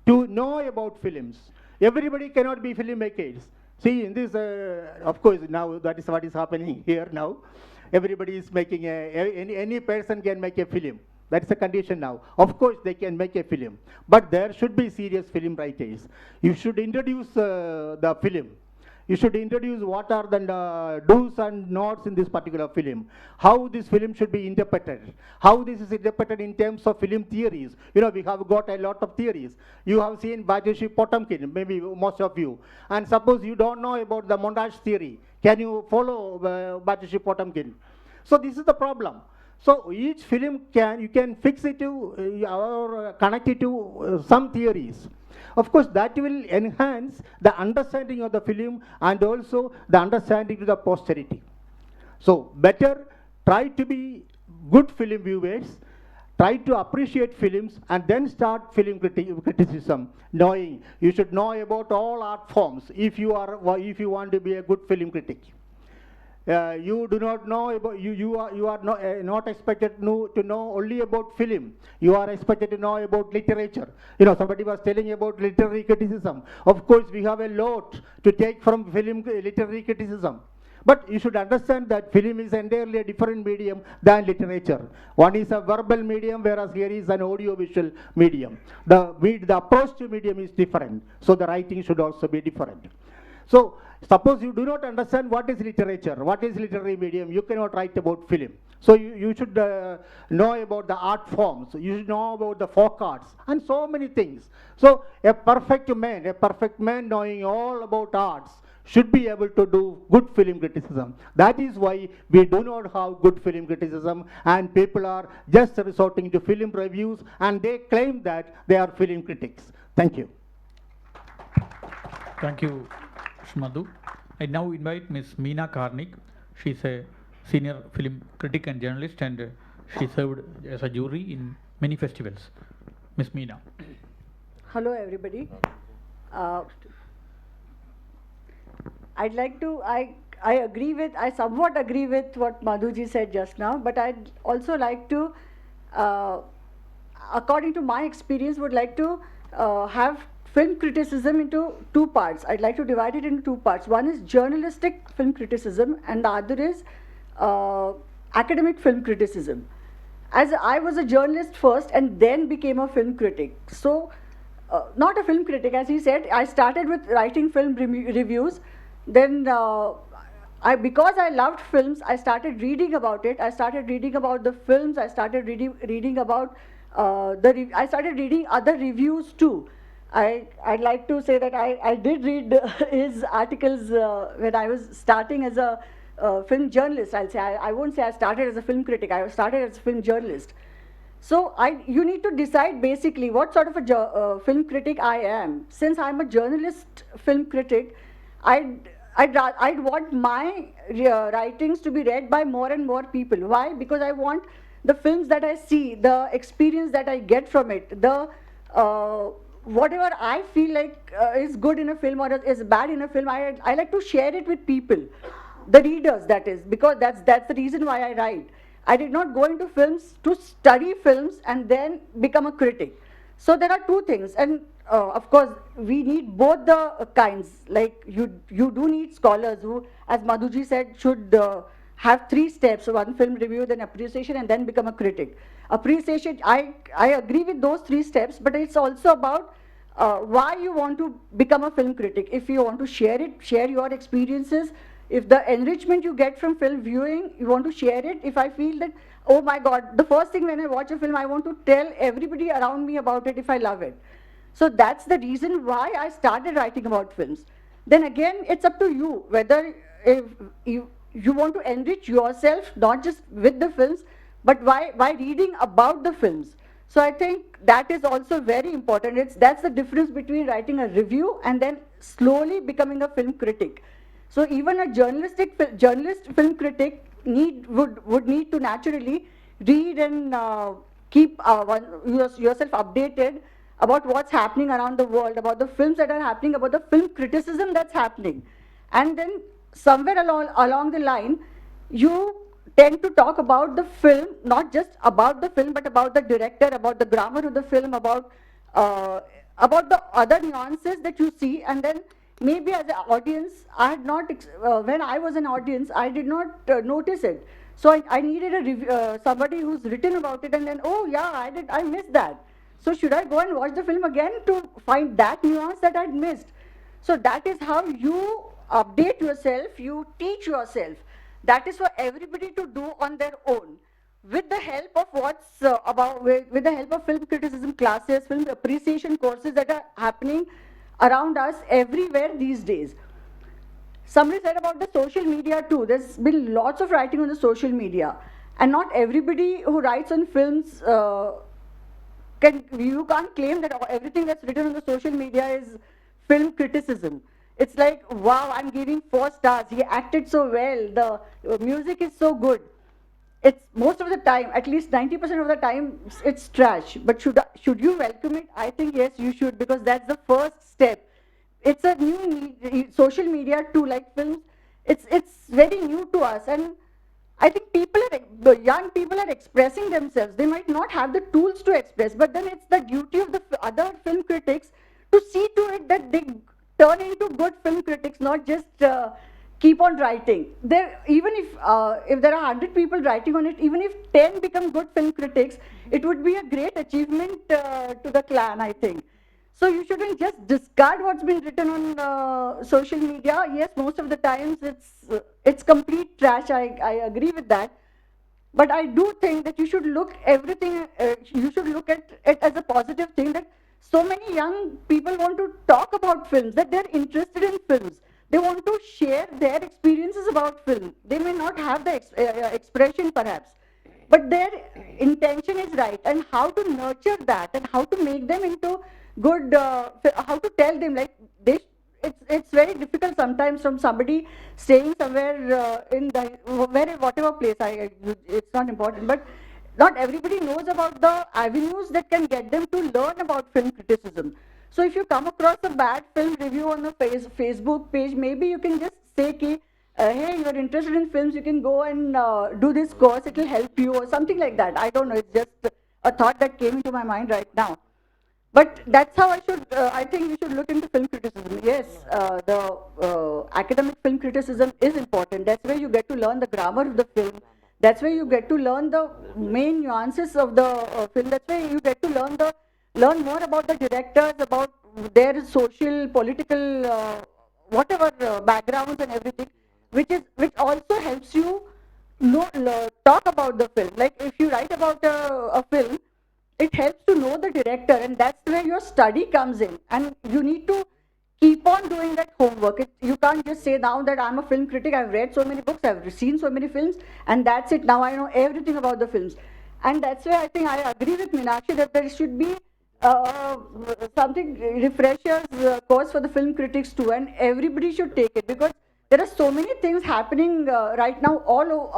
to know about films. Everybody cannot be filmmakers. See, in this, of course, now that is what is happening here now. Everybody is making any person can make a film. That's the condition now. Of course, they can make a film, but there should be serious film writers. You should introduce the film. You should introduce what are the do's and don'ts in this particular film, how this film should be interpreted, how this is interpreted in terms of film theories. You know, we have got a lot of theories. You have seen Bajeshwar Potemkin, maybe most of you. And suppose you don't know about the montage theory. Can you follow Bajeshwar Potemkin? So this is the problem. So each film you can fix it to or connect it to some theories. Of course, that will enhance the understanding of the film and also the understanding to the posterity. So better try to be good film viewers, try to appreciate films, and then start film criticism, knowing you should know about all art forms if you want to be a good film critic. You do not know about, you are not expected to know only about film. You are expected to know about literature. You know, somebody was telling about literary criticism. Of course, we have a lot to take from film literary criticism. But you should understand that film is entirely a different medium than literature. One is a verbal medium, whereas here is an audio-visual medium. The approach to medium is different, so the writing should also be different. So, suppose you do not understand what is literature, what is literary medium, you cannot write about film. So you should know about the art forms, you should know about the folk arts, and so many things. So a perfect man knowing all about arts should be able to do good film criticism. That is why we do not have good film criticism, and people are just resorting to film reviews, and they claim that they are film critics. Thank you. Thank you, Madhu. I now invite Ms. Meena Karnik. She is a senior film critic and journalist, and she served as a jury in many festivals. Ms. Meena. Hello, everybody. I'd like to, I somewhat agree with what Madhuji said just now, but I'd also like to, according to my experience, would like to have film criticism into two parts. I'd like to divide it into two parts. One is journalistic film criticism, and the other is academic film criticism. As I was a journalist first and then became a film critic. So, not a film critic, as he said, I started with writing film reviews. Then, because I loved films, I started reading about it. I started reading about the films. I started reading about I started reading other reviews too. I'd like to say that I did read his articles when I was starting as a film journalist. I'll say I won't say I started as a film critic. I started as a film journalist. So you need to decide basically what sort of a film critic I am. Since I'm a journalist film critic, I'd want my writings to be read by more and more people. Why? Because I want the films that I see, the experience that I get from it, the whatever I feel like is good in a film or is bad in a film, I like to share it with people, the readers, that is, because that's the reason why I write. I did not go into films to study films and then become a critic. So there are two things, and of course we need both the kinds. Like you do need scholars who, as Madhuji said, should have 3 steps: one film review, then appreciation, and then become a critic. Appreciation, I agree with those 3 steps, but it's also about why you want to become a film critic. If you want to share it, share your experiences. If the enrichment you get from film viewing, you want to share it. If I feel that, oh my God, the first thing when I watch a film, I want to tell everybody around me about it if I love it. So that's the reason why I started writing about films. Then again, it's up to you whether if you want to enrich yourself, not just with the films, but by reading about the films. So I think that is also very important. That's the difference between writing a review and then slowly becoming a film critic. So even a journalist film critic would need to naturally read and keep yourself updated about what's happening around the world, about the films that are happening, about the film criticism that's happening. And then somewhere along the line, you tend to talk about the film, not just about the film, but about the director, about the grammar of the film, about the other nuances that you see. And then maybe as an audience, I had not, when I was an audience, I did not notice it. So I needed somebody who's written about it, and then, oh yeah, I missed that. So should I go and watch the film again to find that nuance that I'd missed? So that is how you update yourself, you teach yourself. That is for everybody to do on their own, with the help of with the help of film criticism classes, film appreciation courses that are happening around us everywhere these days. Somebody said about the social media too. There's been lots of writing on the social media, and not everybody who writes on films you can't claim that everything that's written on the social media is film criticism. It's like, wow, I'm giving 4 stars. He acted so well. The music is so good. It's most of the time, at least 90% of the time, it's trash. But should you welcome it? I think yes, you should, because that's the first step. It's a new social media too, like films. It's very new to us, and I think the young people are expressing themselves. They might not have the tools to express, but then it's the duty of the other film critics to see to it that they turn into good film critics, not just keep on writing. There, even if there are 100 people writing on it, even if 10 become good film critics, it would be a great achievement to the clan, I think. So you shouldn't just discard what's been written on social media. Yes, most of the times it's complete trash. I agree with that. But I do think that you should look everything. You should look at it as a positive thing that so many young people want to talk about films, that they're interested in films. They want to share their experiences about film. They may not have the expression perhaps, but their intention is right. And how to nurture that and how to make them into good, how to tell them like they, it's very difficult sometimes from somebody staying somewhere in the whatever place. It's not important, but not everybody knows about the avenues that can get them to learn about film criticism. So if you come across a bad film review on a Facebook page, maybe you can just say, hey, you're interested in films, you can go and do this course, it will help you, or something like that. I don't know, it's just a thought that came into my mind right now. But that's how I think we should look into film criticism. Yes, the academic film criticism is important. That's where you get to learn the grammar of the film. That's where you get to learn the main nuances of the film. That's where you get to learn more about the directors, about their social, political, whatever backgrounds and everything, which also helps you talk about the film. Like if you write about a film, it helps to know the director, and that's where your study comes in. And you need to keep on doing that homework. You can't just say now that I'm a film critic, I've read so many books, I've seen so many films, and that's it, now I know everything about the films. And that's where I think I agree with Meenakshi that there should be something, refreshers course for the film critics too, and everybody should take it, because there are so many things happening right now all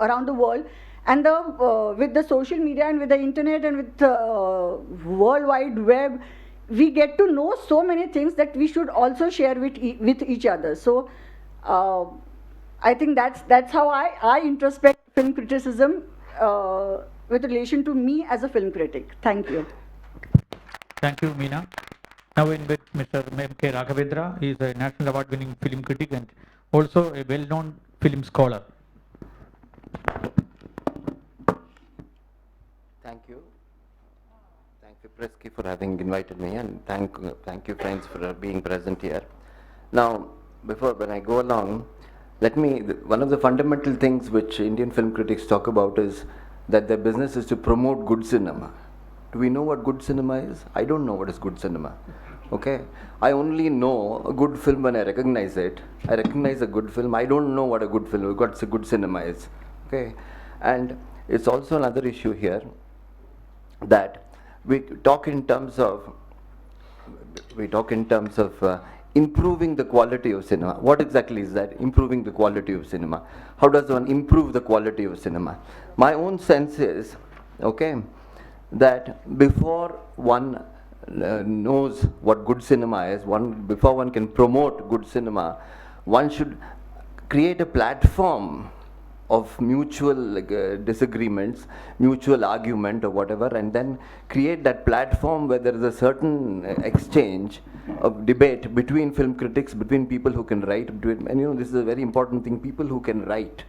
around the world. And with the social media and with the internet and with World Wide Web, we get to know so many things that we should also share with each other. So I think that's how I introspect film criticism with relation to me as a film critic. Thank you. Thank you, Meena. Now I invite Mr. M.K. Raghavendra. He is a national award-winning film critic and also a well-known film scholar. Thank you. Thank you, Presky, for having invited me, and thank you, friends, for being present here. Now, when I go along, one of the fundamental things which Indian film critics talk about is that their business is to promote good cinema. Do we know what good cinema is? I don't know what is good cinema. Okay? I only know a good film when I recognize it. I recognize a good film. I don't know what a good film, what a good cinema is. Okay? And it's also another issue here that we talk in terms of improving the quality of cinema. What exactly is that? Improving the quality of cinema. How does one improve the quality of cinema? My own sense is, okay, that before one knows what good cinema is, before one can promote good cinema, one should create a platform of mutual disagreements, mutual argument or whatever, and then create that platform where there is a certain exchange of debate between film critics, between people who can write, and this is a very important thing, people who can write.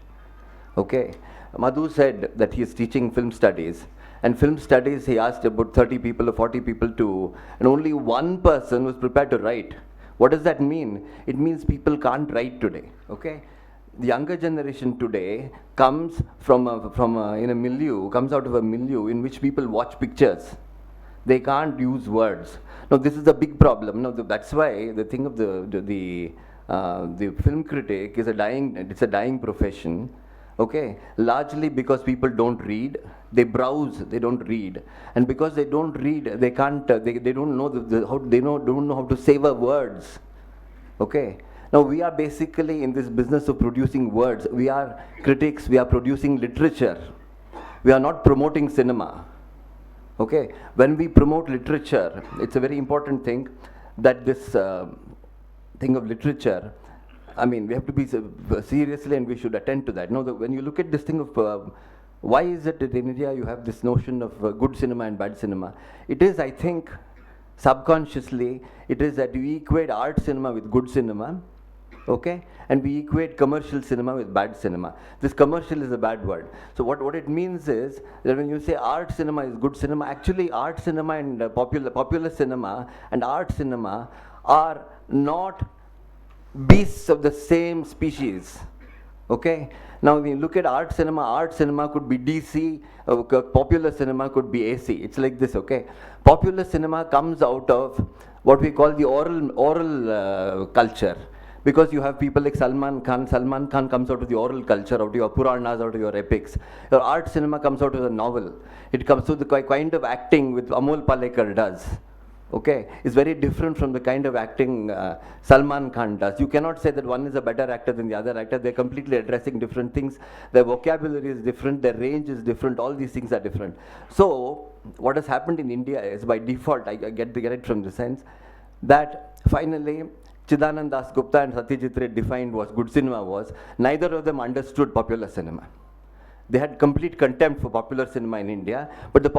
Okay, Madhu said that he is teaching film studies, and film studies he asked about 30 people or 40 people and only one person was prepared to write. What does that mean? It means people can't write today. Okay. The younger generation today comes from a milieu, comes out of a milieu in which people watch pictures. They can't use words. Now this is a big problem. Now that's why the thing of the film critic is a dying profession. Okay, largely because people don't read, they browse, they don't read, and because they don't read, they can't, they don't know don't know how to savor words. Okay. Now we are basically in this business of producing words. We are critics, we are producing literature. We are not promoting cinema. Okay, when we promote literature, it's a very important thing that this thing of literature, I mean, we have to be seriously and we should attend to that. Now, when you look at this thing of why is it that in India you have this notion of good cinema and bad cinema? It is, I think, subconsciously, it is that we equate art cinema with good cinema, Okay? And we equate commercial cinema with bad cinema. This commercial is a bad word. So what it means is that when you say art cinema is good cinema, actually art cinema and popular cinema and art cinema are not beasts of the same species. Okay? Now when you look at art cinema could be DC, popular cinema could be AC. It's like this, okay? Popular cinema comes out of what we call the oral culture. Because you have people like Salman Khan. Salman Khan comes out of the oral culture, out of your Puranas, out of your epics. Your art cinema comes out of the novel. It comes to the kind of acting which Amol Palekar does. Okay, it's very different from the kind of acting Salman Khan does. You cannot say that one is a better actor than the other actor. They're completely addressing different things. Their vocabulary is different. Their range is different. All these things are different. So what has happened in India is, by default, I get it from the sense that finally Chidanand Das Gupta and Satyajit Ray defined what good cinema was. Neither of them understood popular cinema. They had complete contempt for popular cinema in India. But the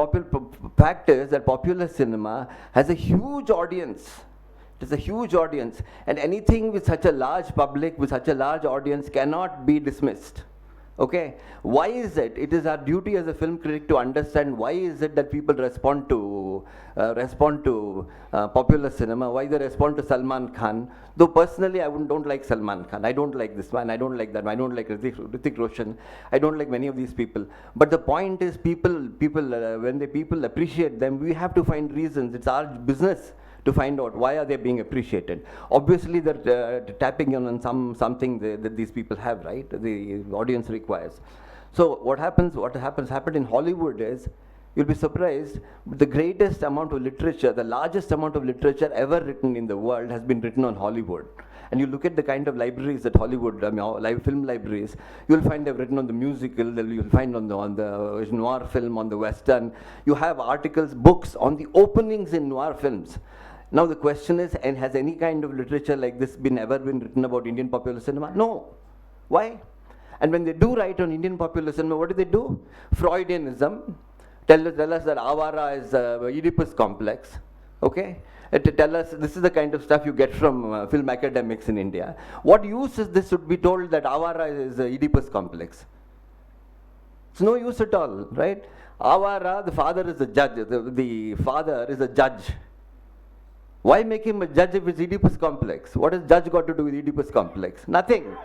fact is that popular cinema has a huge audience. It is a huge audience. And anything with such a large public, with such a large audience, cannot be dismissed. Okay? Why is it? It is our duty as a film critic to understand why is it that people respond to popular cinema, why they respond to Salman Khan. Though personally I don't like Salman Khan. I don't like this man. I don't like that man. I don't like Hrithik Roshan. I don't like many of these people. But the point is, when people appreciate them, we have to find reasons. It's our business to find out why are they being appreciated. Obviously they're tapping on something that these people have, right? The audience requires. So what happened in Hollywood is, you'll be surprised, the greatest amount of literature, the largest amount of literature ever written in the world has been written on Hollywood. And you look at the kind of libraries that Hollywood, film libraries, you'll find they've written on the musical, you'll find on the noir film, on the western. You have articles, books on the openings in noir films. Now the question is, and has any kind of literature like this ever been written about Indian popular cinema? No. Why? And when they do write on Indian popular cinema, what do? Freudianism. Tell us that Avara is Oedipus complex. Okay? Tell us this is the kind of stuff you get from film academics in India. What use is this to be told that Avara is Oedipus complex? It's no use at all, right? Avara, the father is a judge. The father is a judge. Why make him a judge if it's Oedipus complex? What has judge got to do with Oedipus complex? Nothing,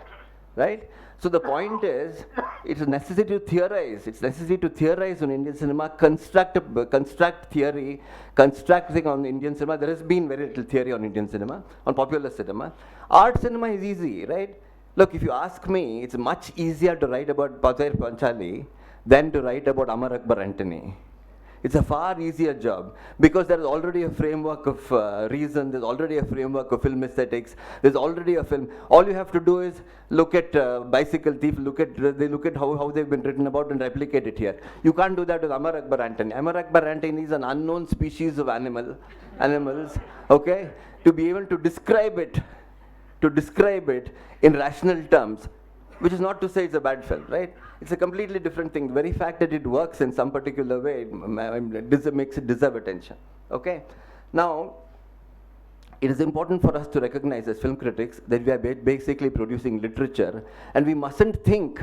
right? So the point is, it's necessary to theorize. It's necessary to theorize on Indian cinema, construct theory, construct thing on Indian cinema. There has been very little theory on Indian cinema, on popular cinema. Art cinema is easy, right? Look, if you ask me, it's much easier to write about Pazair Panchali than to write about Amar Akbar Antony. It's a far easier job because there is already a framework of reason, there's already a framework of film aesthetics, there's already a film. All you have to do is look at Bicycle Thief, look at how they've been written about and replicate it here. You can't do that with Amar Akbar Antony. Amar Akbar Antony is an unknown species of animals, okay? To be able to describe it in rational terms, which is not to say it's a bad film, right? It's a completely different thing. The very fact that it works in some particular way makes it deserve attention, okay? Now, it is important for us to recognize as film critics that we are basically producing literature, and we mustn't think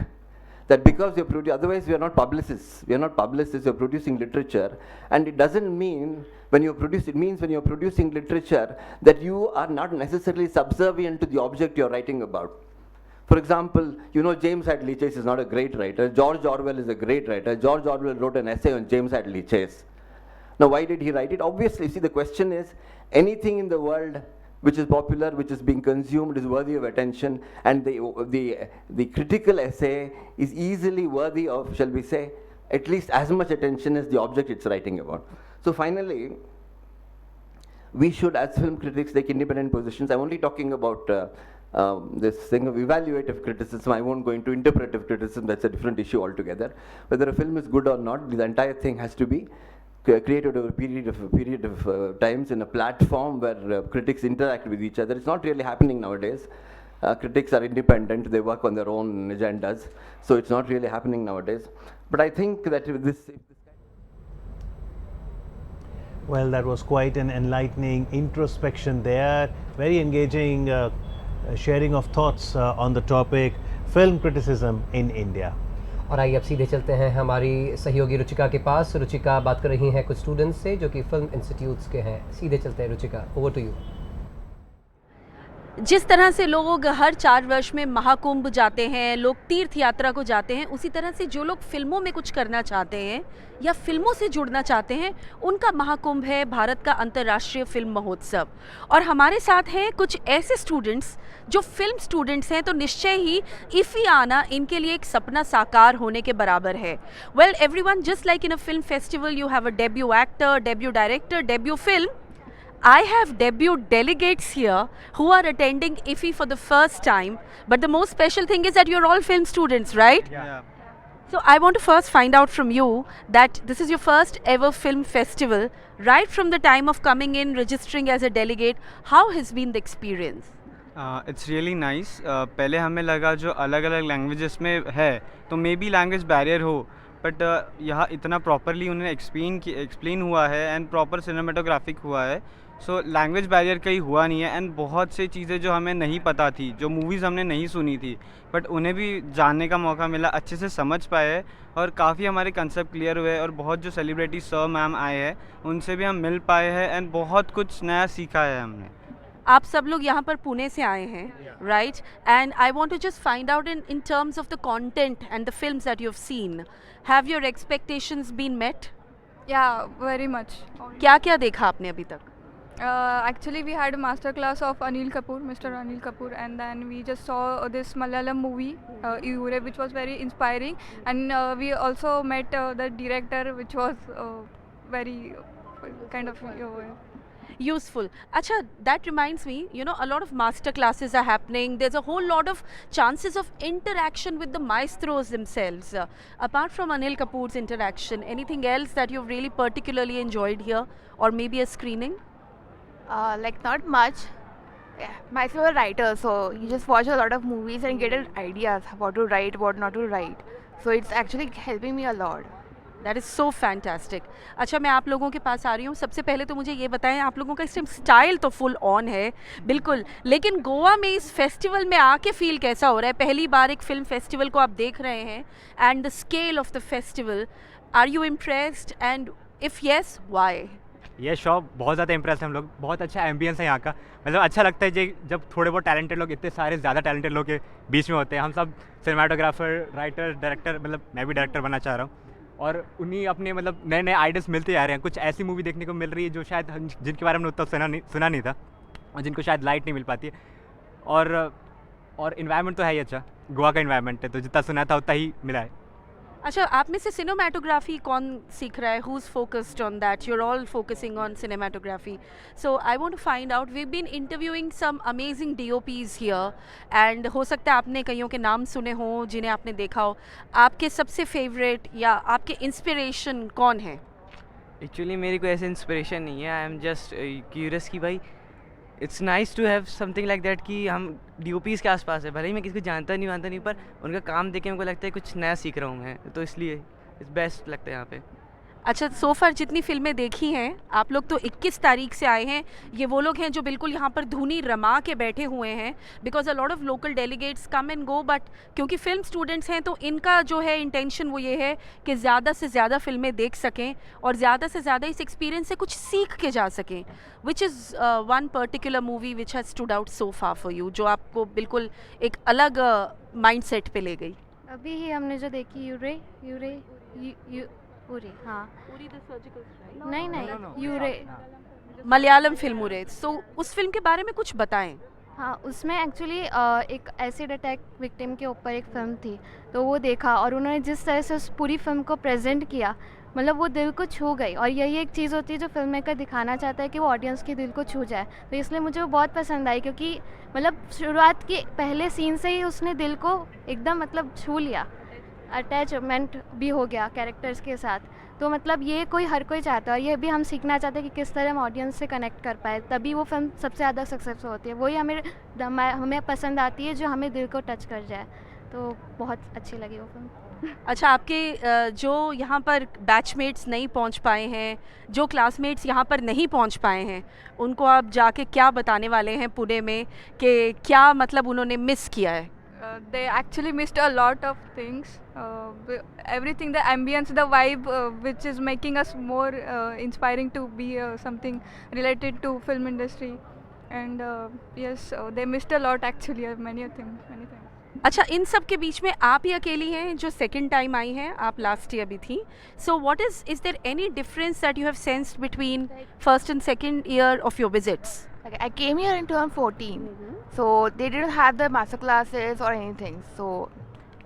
that because you're producing, otherwise we are not publicists. We are not publicists, you're producing literature, and it doesn't mean when you're producing, it means when you're producing literature that you are not necessarily subservient to the object you're writing about. For example, you know James Hadley Chase is not a great writer. George Orwell is a great writer. George Orwell wrote an essay on James Hadley Chase. Now, why did he write it? Obviously, see, the question is, anything in the world which is popular, which is being consumed, is worthy of attention, and the critical essay is easily worthy of, shall we say, at least as much attention as the object it's writing about. So finally, we should, as film critics, take independent positions. I'm only talking about this thing of evaluative criticism. I won't go into interpretive criticism. That's a different issue altogether. Whether a film is good or not, the entire thing has to be created over a period of times in a platform where critics interact with each other. It's not really happening nowadays. Critics are independent. They work on their own agendas. So it's not really happening nowadays. But I think that if this Well, that was quite an enlightening introspection there. Very engaging sharing of thoughts on the topic film criticism in India. और आइए अब सीधे चलते हैं हमारी सहयोगी रुचिका के पास। रुचिका बात कर रही हैं कुछ स्टूडेंट्स से जो कि फिल्म इंस्टीट्यूट्स के हैं। सीधे चलते हैं रुचिका, ओवर टू यू। जिस तरह से लोग हर 4 वर्ष में महाकुंभ जाते हैं, लोग तीर्थ यात्रा को जाते हैं, उसी तरह से जो लोग फिल्मों में कुछ करना चाहते हैं या फिल्मों से जुड़ना चाहते हैं, उनका महाकुंभ है भारत का अंतर्राष्ट्रीय फिल्म महोत्सव। और हमारे साथ हैं कुछ ऐसे स्टूडेंट्स जो फिल्म स्टूडेंट्स हैं, तो निश्चय ही इफ़ी आना इनके लिए एक सपना साकार होने के बराबर है। Well everyone, just like in a film festival you have a debut actor, debut director, debut film, I have debut delegates here who are attending IFFI for the first time, but the most special thing is that you're all film students, right? Yeah. So I want to first find out from you that this is your first ever film festival. Right from the time of coming in, registering as a delegate, how has been the experience? It's really nice. पहले हमें लगा जो अलग अलग languages में है तो may be language barrier हो, बट यहाँ इतना प्रॉपरली उन्हें एक्सप्लेन हुआ है एंड प्रॉपर सिनेमेटोग्राफिक हुआ है, सो लैंग्वेज बैरियर कहीं हुआ नहीं है। एंड बहुत सी चीज़ें जो हमें नहीं पता थी, जो मूवीज़ हमने नहीं सुनी थी, बट उन्हें भी जानने का मौका मिला, अच्छे से समझ पाए और काफ़ी हमारे कंसेप्ट क्लियर हुए। और बहुत जो सेलिब्रिटी सर मैम आए हैं उनसे भी हम मिल पाए हैं एंड बहुत कुछ नया सीखा है हमने। आप सब लोग यहाँ पर पुणे से आए हैं, right? And I want to just find out in terms of the content and the films that you have seen, have your expectations been met? Yeah very much. क्या क्या देखा आपने अभी तक? Actually, we had a master class of Mr. Anil Kapoor, and then we just saw this Malayalam movie, Ure, which was very inspiring, and we also met the director, which was very kind of useful. Acha, that reminds me, you know, a lot of master classes are happening. There's a whole lot of chances of interaction with the maestros themselves. Apart from Anil Kapoor's interaction, anything else that you've really particularly enjoyed here, or maybe a screening? Like not much. Yeah, myself a writer, so you just watch a lot of movies and get ideas what to write, what not to write. So it's actually helping me a lot. That is so fantastic. अच्छा, मैं आप लोगों के पास आ रही हूँ। सबसे पहले तो मुझे ये बताएं, आप लोगों का इस टाइम स्टाइल तो फुल ऑन है, बिल्कुल, लेकिन गोवा में इस फेस्टिवल में आके फील कैसा हो रहा है? पहली बार एक फिल्म फेस्टिवल को आप देख रहे हैं and the scale of the festival, are you impressed and if yes why? ये शो बहुत ज़्यादा इम्प्रेस है हम लोग, बहुत अच्छा एम्बियंस है यहाँ का, मतलब अच्छा लगता है जब थोड़े बहुत टैलेंटेड लोग, इतने सारे ज़्यादा टैलेंटेड लोग के बीच में होते हैं। हम सब सिनेमाटोग्राफर, राइटर, डायरेक्टर, मतलब मैं भी डायरेक्टर बनना चाह रहा हूँ, और उन्हीं अपने मतलब नए नए आइडियाज़ मिलते आ रहे हैं। कुछ ऐसी मूवी देखने को मिल रही है जो शायद जिनके बारे में उतना सुना नहीं था और जिनको शायद लाइट नहीं मिल पाती है। और इन्वायरमेंट तो है ही अच्छा, गोवा का इन्वायरमेंट है, तो जितना सुना था उतना ही मिला है। अच्छा, आप में से सिनेमाटोग्राफी कौन सीख रहा है? Who is focused on that? You are all focusing on cinematography, so I want to find out. We been interviewing some amazing DOPs here, and हो सकता है आपने कईयों के नाम सुने हों जिन्हें आपने देखा हो। आपके सबसे फेवरेट या आपके इंस्पिरेशन कौन है? एक्चुअली मेरी कोई ऐसे इंस्पिरेशन नहीं है, आई एम जस्ट क्यूरियस कि भाई it's nice to have something like that कि हम DOPs के आसपास है, भले ही मैं किसी को जानता नहीं, पर उनका काम देख के मेरे को लगता है कुछ नया सीख रहा हूँ मैं, तो इसलिए इट्स बेस्ट लगता है यहाँ पे। अच्छा, सो फार जितनी फिल्में देखी हैं, आप लोग तो 21 तारीख से आए हैं, ये वो लोग हैं जो बिल्कुल यहाँ पर धुनी रमा के बैठे हुए हैं, because a lot of local delegates come and go, but क्योंकि फिल्म स्टूडेंट्स हैं तो इनका जो है इंटेंशन वो ये है कि ज़्यादा से ज़्यादा फिल्में देख सकें और ज़्यादा से ज़्यादा इस एक्सपीरियंस से कुछ सीख के जा सकें। Which is one particular movie which has stood out so far for you, जो आपको बिल्कुल एक अलग माइंड सेट पर ले गई? अभी ही हमने जो देखी उरे, हाँ, उरी द सर्जिकल स्ट्राइक? नहीं, यूरे, मलयालम फिल्म उरे। सो उस फिल्म के बारे में कुछ बताएं। हाँ, उसमें एक्चुअली एक एसिड अटैक विक्टिम के ऊपर एक फ़िल्म थी, तो वो देखा और उन्होंने जिस तरह से उस पूरी फिल्म को प्रेजेंट किया, मतलब वो दिल को छू गई। और यही एक चीज़ होती है जो फिल्म मेकर दिखाना चाहता है कि वो ऑडियंस के दिल को छू जाए, तो इसलिए मुझे वो बहुत पसंद आई, क्योंकि मतलब शुरुआत के पहले सीन से ही उसने दिल को एकदम मतलब छू लिया, अटैचमेंट भी हो गया कैरेक्टर्स के साथ। तो मतलब ये हर कोई चाहता है, और ये भी हम सीखना चाहते हैं कि किस तरह हम ऑडियंस से कनेक्ट कर पाए, तभी वो फिल्म सबसे ज़्यादा सक्सेसफुल होती है। वही हमें पसंद आती है जो हमें दिल को टच कर जाए, तो बहुत अच्छी लगी वो फिल्म। अच्छा, आपके जो यहाँ पर बैचमेट्स नहीं पहुँच पाए हैं, जो क्लासमेट्स यहाँ पर नहीं पहुँच पाए हैं, उनको आप जाके क्या बताने वाले हैं पुणे में कि क्या मतलब उन्होंने मिस किया है? They actually missed a lot of things. Everything, the ambience, the vibe, which is making us more inspiring to be something related to film industry. And yes, they missed a lot actually, many things, many things. अच्छा, इन सब के बीच में आप ही अकेली हैं जो second time I हैं, आप लास्ट ईयर भी थी. So what is there any difference that you have sensed between first and second year of your visits? Like, I came here in 2014, so they didn't have the master classes or anything. So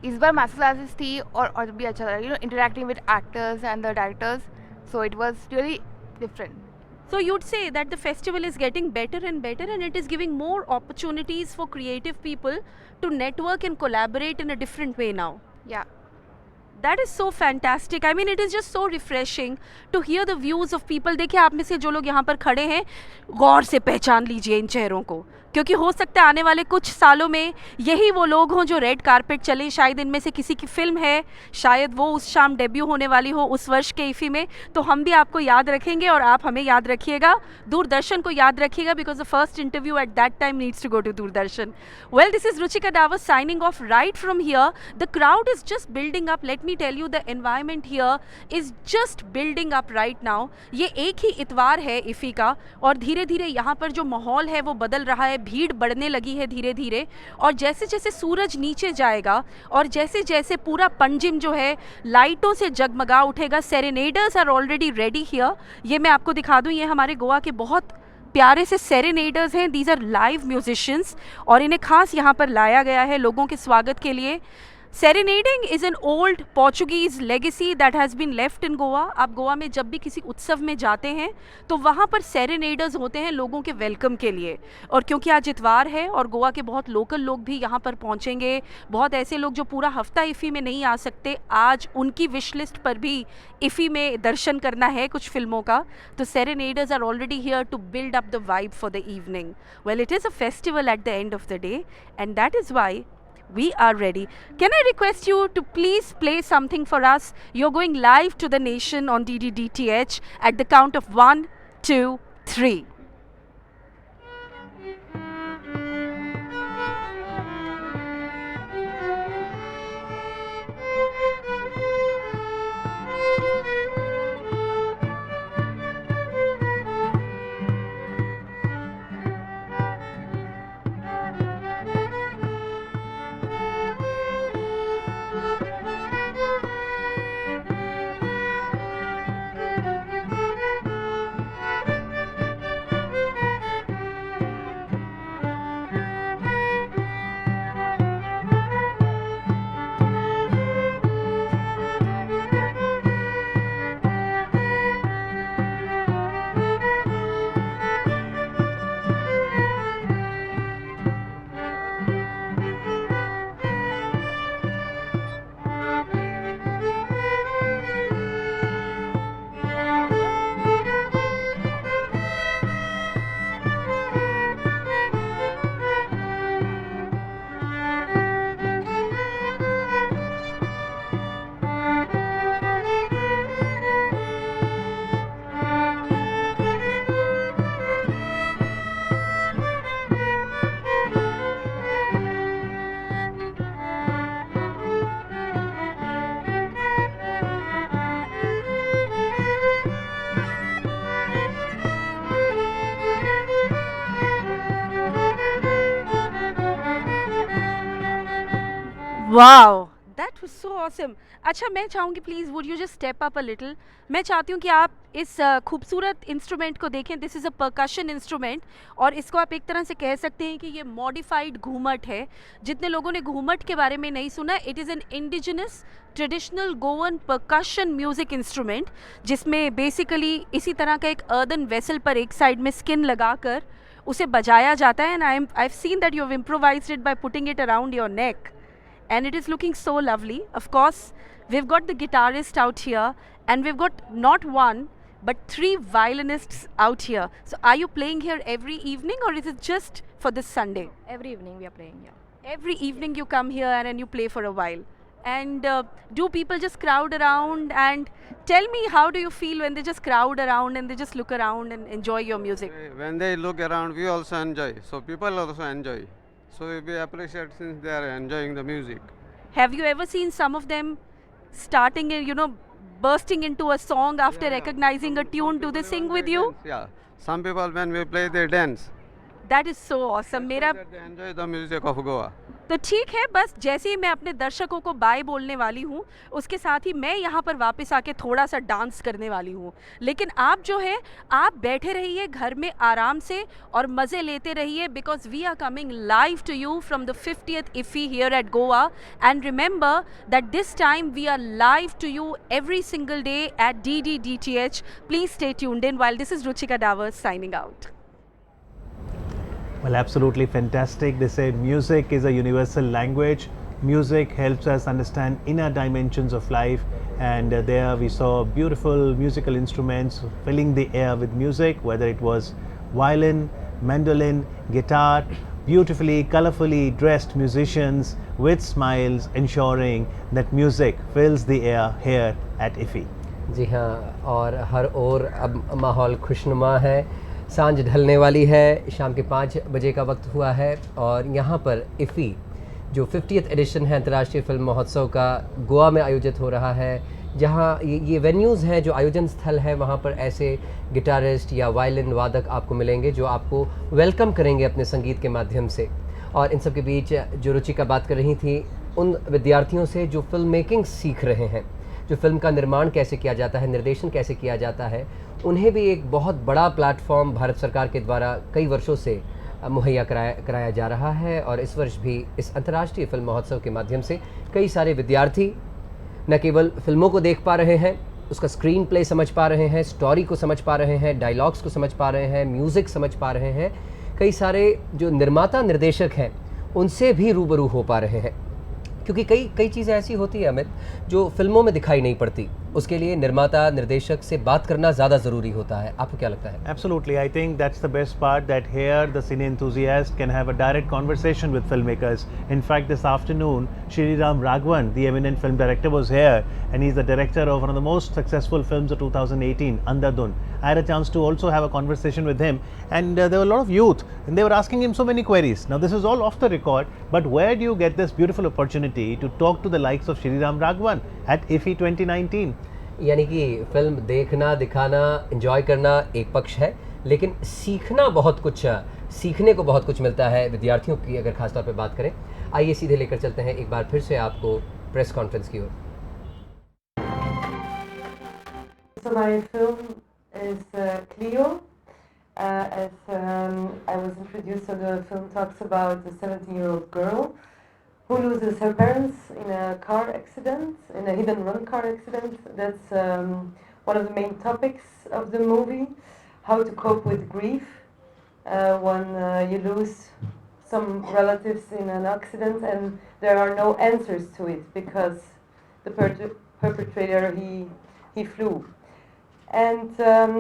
इस बार master classes थी और भी अच्छा था, interacting with actors and the directors. So it was really different. So you'd say that the festival is getting better and better, and it is giving more opportunities for creative people to network and collaborate in a different way now. Yeah. That is so fantastic. I mean, it is just so refreshing to hear the views of people. देखिए, आप में से जो लोग यहाँ पर खड़े हैं, गौर से पहचान लीजिए इन चेहरों को, क्योंकि हो सकता है आने वाले कुछ सालों में यही वो लोग हों जो रेड कारपेट चले. शायद इनमें से किसी की फिल्म है, शायद वो उस शाम डेब्यू होने वाली हो उस वर्ष के IFFI में. तो हम भी आपको याद रखेंगे और आप हमें याद रखिएगा, दूरदर्शन को याद रखिएगा, because the first interview at that time needs to go to Doordarshan. Well, this is Ruchika Dawar signing off right from here. The crowd is just building up. Let me tell you, the environment here is just building up right now. ये एक ही इतवार है IFFI का, और धीरे धीरे यहाँ पर जो माहौल है वो बदल रहा है. भीड़ बढ़ने लगी है धीरे धीरे, और जैसे जैसे सूरज नीचे जाएगा और जैसे जैसे पूरा पंजिम जो है लाइटों से जगमगा उठेगा. सेरेनेडर्स आर ऑलरेडी रेडी हियर. ये मैं आपको दिखा दूँ, ये हमारे गोवा के बहुत प्यारे से सेरेनेडर्स हैं. दीज आर लाइव म्यूजिशियंस, और इन्हें खास यहाँ पर लाया गया है लोगों के स्वागत के लिए. Serenading is an old Portuguese legacy that has been left in Goa. आप गोवा में जब भी किसी उत्सव में जाते हैं तो वहाँ पर सेरेनेडर्स होते हैं लोगों के वेलकम के लिए. और क्योंकि आज इतवार है और गोवा के बहुत लोकल लोग भी यहाँ पर पहुँचेंगे, बहुत ऐसे लोग जो पूरा हफ्ता IFFI में नहीं आ सकते, आज उनकी विश लिस्ट पर भी IFFI में दर्शन करना है कुछ फिल्मों का. तो serenaders are already here to build up the vibe for the evening. Well, it is a festival at the end of the day, and that is why we are ready. Can I request you to please play something for us? You're going live to the nation on DDDTH at the count of 1, 2, 3. Wow, that was so awesome. अच्छा, मैं चाहूँगी please would you just step up a little. मैं चाहती हूँ कि आप इस खूबसूरत इंस्ट्रूमेंट को देखें. This is a percussion instrument, और इसको आप एक तरह से कह सकते हैं कि ये मॉडिफाइड घूमट है. जितने लोगों ने घूमट के बारे में नहीं सुना, it is an indigenous traditional Goan percussion music instrument, जिसमें बेसिकली इसी तरह का एक अर्दन वेसल पर एक साइड में स्किन लगाकर उसे बजाया जाता है. And I have seen that you have improvised it by putting it around your neck. And it is looking so lovely. Of course, we've got the guitarist out here, and we've got not one but 3 violinists out here. So are you playing here every evening, or is it just for this Sunday? Every evening we are playing here. Every evening you come here and you play for a while. And do people just crowd around? And tell me, how do you feel when they just crowd around and they just look around and enjoy your music? When they look around, we also enjoy. So people also enjoy. So we appreciate since they are enjoying the music. Have you ever seen some of them starting, bursting into a song after recognizing a tune? Do they sing with you? Yeah. Some people when we play they dance. That is so awesome. मेरा They enjoy the music of Goa. तो ठीक है, बस जैसे ही मैं अपने दर्शकों को बाय बोलने वाली हूँ, उसके साथ ही मैं यहाँ पर वापस आके थोड़ा सा डांस करने वाली हूँ। लेकिन आप जो है, आप बैठे रहिए घर में आराम से और मज़े लेते रहिए, because we are coming live to you from the 50th IFFI here at Goa, and remember that this time we are live to you every single day at DDDTH. Please stay tuned in. While this is Ruchika Davas signing out. Well, absolutely fantastic. They say music is a universal language. Music helps us understand inner dimensions of life, and there we saw beautiful musical instruments filling the air with music, whether it was violin, mandolin, guitar, beautifully, colorfully dressed musicians with smiles, ensuring that music fills the air here at IFFI. जी हाँ, और हर ओर अब माहौल खुशनुमा है। सांझ ढलने वाली है, शाम के 5 बजे का वक्त हुआ है, और यहाँ पर IFFI जो 50th एडिशन है अंतर्राष्ट्रीय फिल्म महोत्सव का, गोवा में आयोजित हो रहा है, जहाँ ये वेन्यूज़ हैं, जो आयोजन स्थल है, वहाँ पर ऐसे गिटारिस्ट या वायलिन वादक आपको मिलेंगे जो आपको वेलकम करेंगे अपने संगीत के माध्यम से। और इन सब के बीच जो रुचिका बात कर रही थी उन विद्यार्थियों से जो फिल्म मेकिंग सीख रहे हैं, जो फिल्म का निर्माण कैसे किया जाता है, निर्देशन कैसे किया जाता है, उन्हें भी एक बहुत बड़ा प्लेटफॉर्म भारत सरकार के द्वारा कई वर्षों से मुहैया कराया जा रहा है। और इस वर्ष भी इस अंतर्राष्ट्रीय फिल्म महोत्सव के माध्यम से कई सारे विद्यार्थी न केवल फिल्मों को देख पा रहे हैं, उसका स्क्रीन प्ले समझ पा रहे हैं, स्टोरी को समझ पा रहे हैं, डायलॉग्स को समझ पा रहे हैं, म्यूज़िक समझ पा रहे हैं, कई सारे जो निर्माता निर्देशक हैं उनसे भी रूबरू हो पा रहे हैं, क्योंकि कई चीज़ें ऐसी होती है अमित जो फिल्मों में दिखाई नहीं पड़ती। उसके लिए निर्माता निर्देशक से बात करना ज़्यादा ज़रूरी होता है। आपको क्या लगता है? Absolutely, I think that's the best part, that here the cine enthusiast can have a direct conversation with filmmakers. In fact, this afternoon Shriram Raghavan, the eminent film director, was here, and he's the director of one of the most successful films of 2018, Andhadhun. I had a chance to also have a conversation with him, and there were a lot of youth and they were asking him so many queries. Now this is all off the record, but where do you get this beautiful opportunity to talk to the likes of Shriram Raghavan at IFFI 2019? यानी कि film देखना, दिखाना, enjoy करना एक पक्ष है, लेकिन सीखना बहुत कुछ, सीखने को बहुत कुछ मिलता है विद्यार्थियों की अगर खास तौर पे बात करें। आइए सीधे लेकर चलते हैं एक बार फिर से आपको प्रेस कॉन्फ्रेंस की ओर। So my film is Cleo. As I was introduced, so the film talks about a 17-year-old girl who loses her parents in a car accident, in a hit-and-run car accident. That's one of the main topics of the movie, how to cope with grief when you lose some relatives in an accident and there are no answers to it because the perpetrator, he flew. And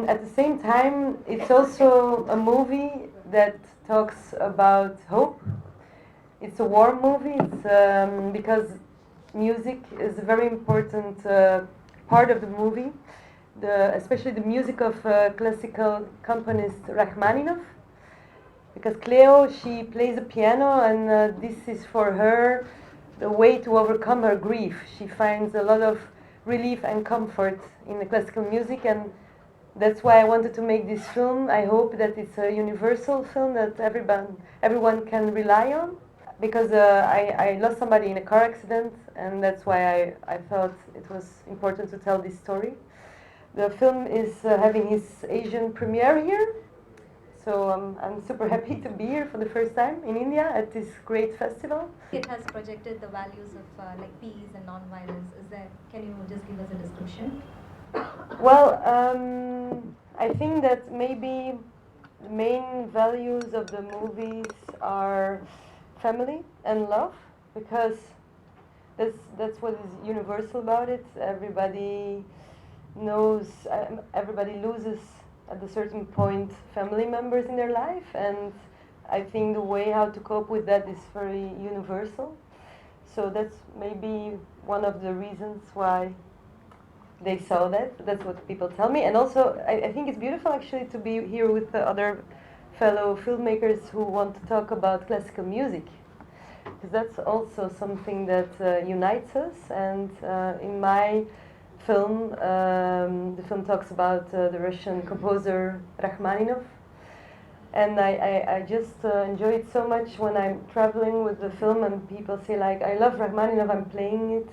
at the same time, it's also a movie that talks about hope. It's a war movie. It's because music is a very important part of the movie, especially the music of classical componist Rachmaninoff. Because Cleo, she plays the piano, and this is for her the way to overcome her grief. She finds a lot of relief and comfort in the classical music, and that's why I wanted to make this film. I hope that it's a universal film that everyone can rely on, because I lost somebody in a car accident, and that's why I thought it was important to tell this story. The film is having its Asian premiere here, so I'm super happy to be here for the first time in India at this great festival. It has projected the values of like peace and non-violence. Can you just give us a description? Well, I think that maybe the main values of the movies are family and love, because that's what is universal about it. Everybody knows, everybody loses at a certain point family members in their life, and I think the way how to cope with that is very universal. So that's maybe one of the reasons why they saw that. That's what people tell me. And also, I think it's beautiful actually to be here with the other fellow filmmakers who want to talk about classical music. Because that's also something that unites us. And in my film, the film talks about the Russian composer Rachmaninoff. And I just enjoy it so much when I'm traveling with the film and people say like, I love Rachmaninoff, I'm playing it.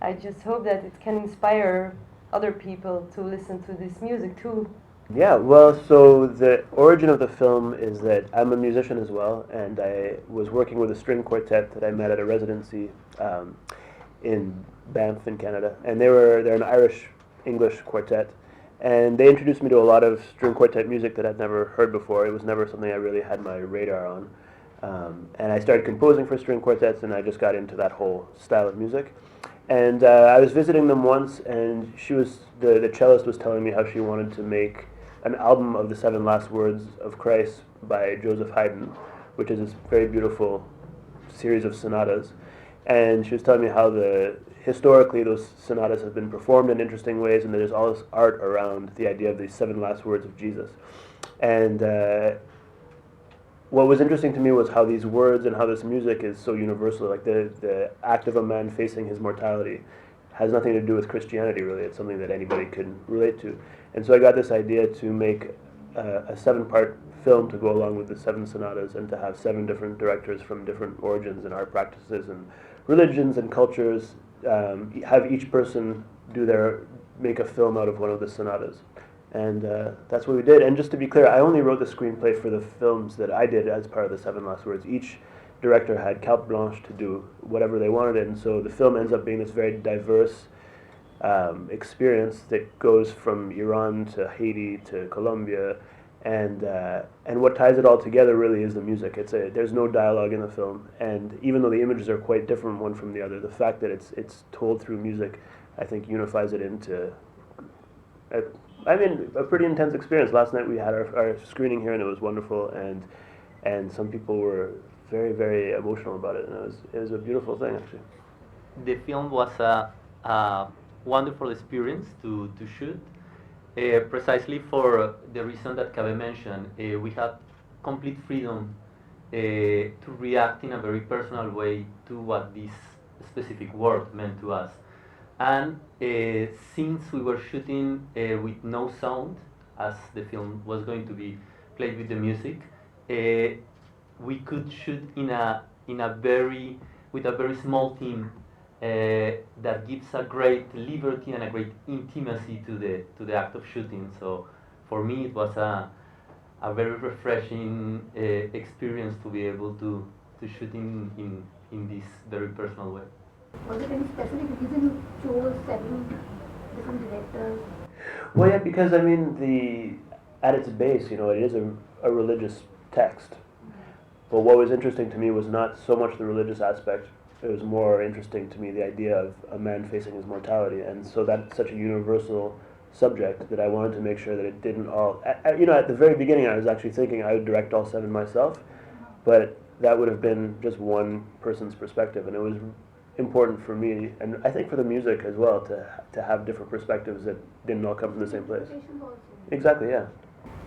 I just hope that it can inspire other people to listen to this music too. Yeah, well, so the origin of the film is that I'm a musician as well, and I was working with a string quartet that I met at a residency in Banff in Canada, and they're an Irish-English quartet, and they introduced me to a lot of string quartet music that I'd never heard before. It was never something I really had my radar on, and I started composing for string quartets, and I just got into that whole style of music. And I was visiting them once, and the cellist was telling me how she wanted to make an album of the 7 Last Words of Christ by Joseph Haydn, which is this very beautiful series of sonatas. And she was telling me how historically those sonatas have been performed in interesting ways, and there's all this art around the idea of these 7 last words of Jesus. And what was interesting to me was how these words and how this music is so universal. Like the act of a man facing his mortality has nothing to do with Christianity, really. It's something that anybody could relate to. And so I got this idea to make a 7-part film to go along with the 7 sonatas, and to have 7 different directors from different origins and art practices and religions and cultures have each person make a film out of one of the sonatas. And that's what we did. And just to be clear, I only wrote the screenplay for the films that I did as part of the 7 Last Words. Each director had carte blanche to do whatever they wanted, and so the film ends up being this very diverse experience that goes from Iran to Haiti to Colombia, and what ties it all together really is the music. There's no dialogue in the film, and even though the images are quite different one from the other, the fact that it's told through music, I think, unifies it into a pretty intense experience. Last night we had our screening here, and it was wonderful, and some people were very, very emotional about it, and it was a beautiful thing, actually. The film was a wonderful experience to shoot, precisely for the reason that Cabe mentioned. We had complete freedom to react in a very personal way to what this specific work meant to us. And since we were shooting with no sound, as the film was going to be played with the music, we could shoot with a very small team that gives a great liberty and a great intimacy to the act of shooting. So for me, it was a very refreshing experience to be able to shoot in this very personal way. Was it any specific reason you chose 7 different directors? Well, yeah, because I mean, at its base, it is a religious text. But what was interesting to me was not so much the religious aspect. It was more interesting to me the idea of a man facing his mortality, and so that's such a universal subject that I wanted to make sure that it didn't all. At the very beginning, I was actually thinking I would direct all 7 myself, but that would have been just one person's perspective, and it was important for me, and I think for the music as well, to have different perspectives that didn't all come from the same place. Exactly, yeah.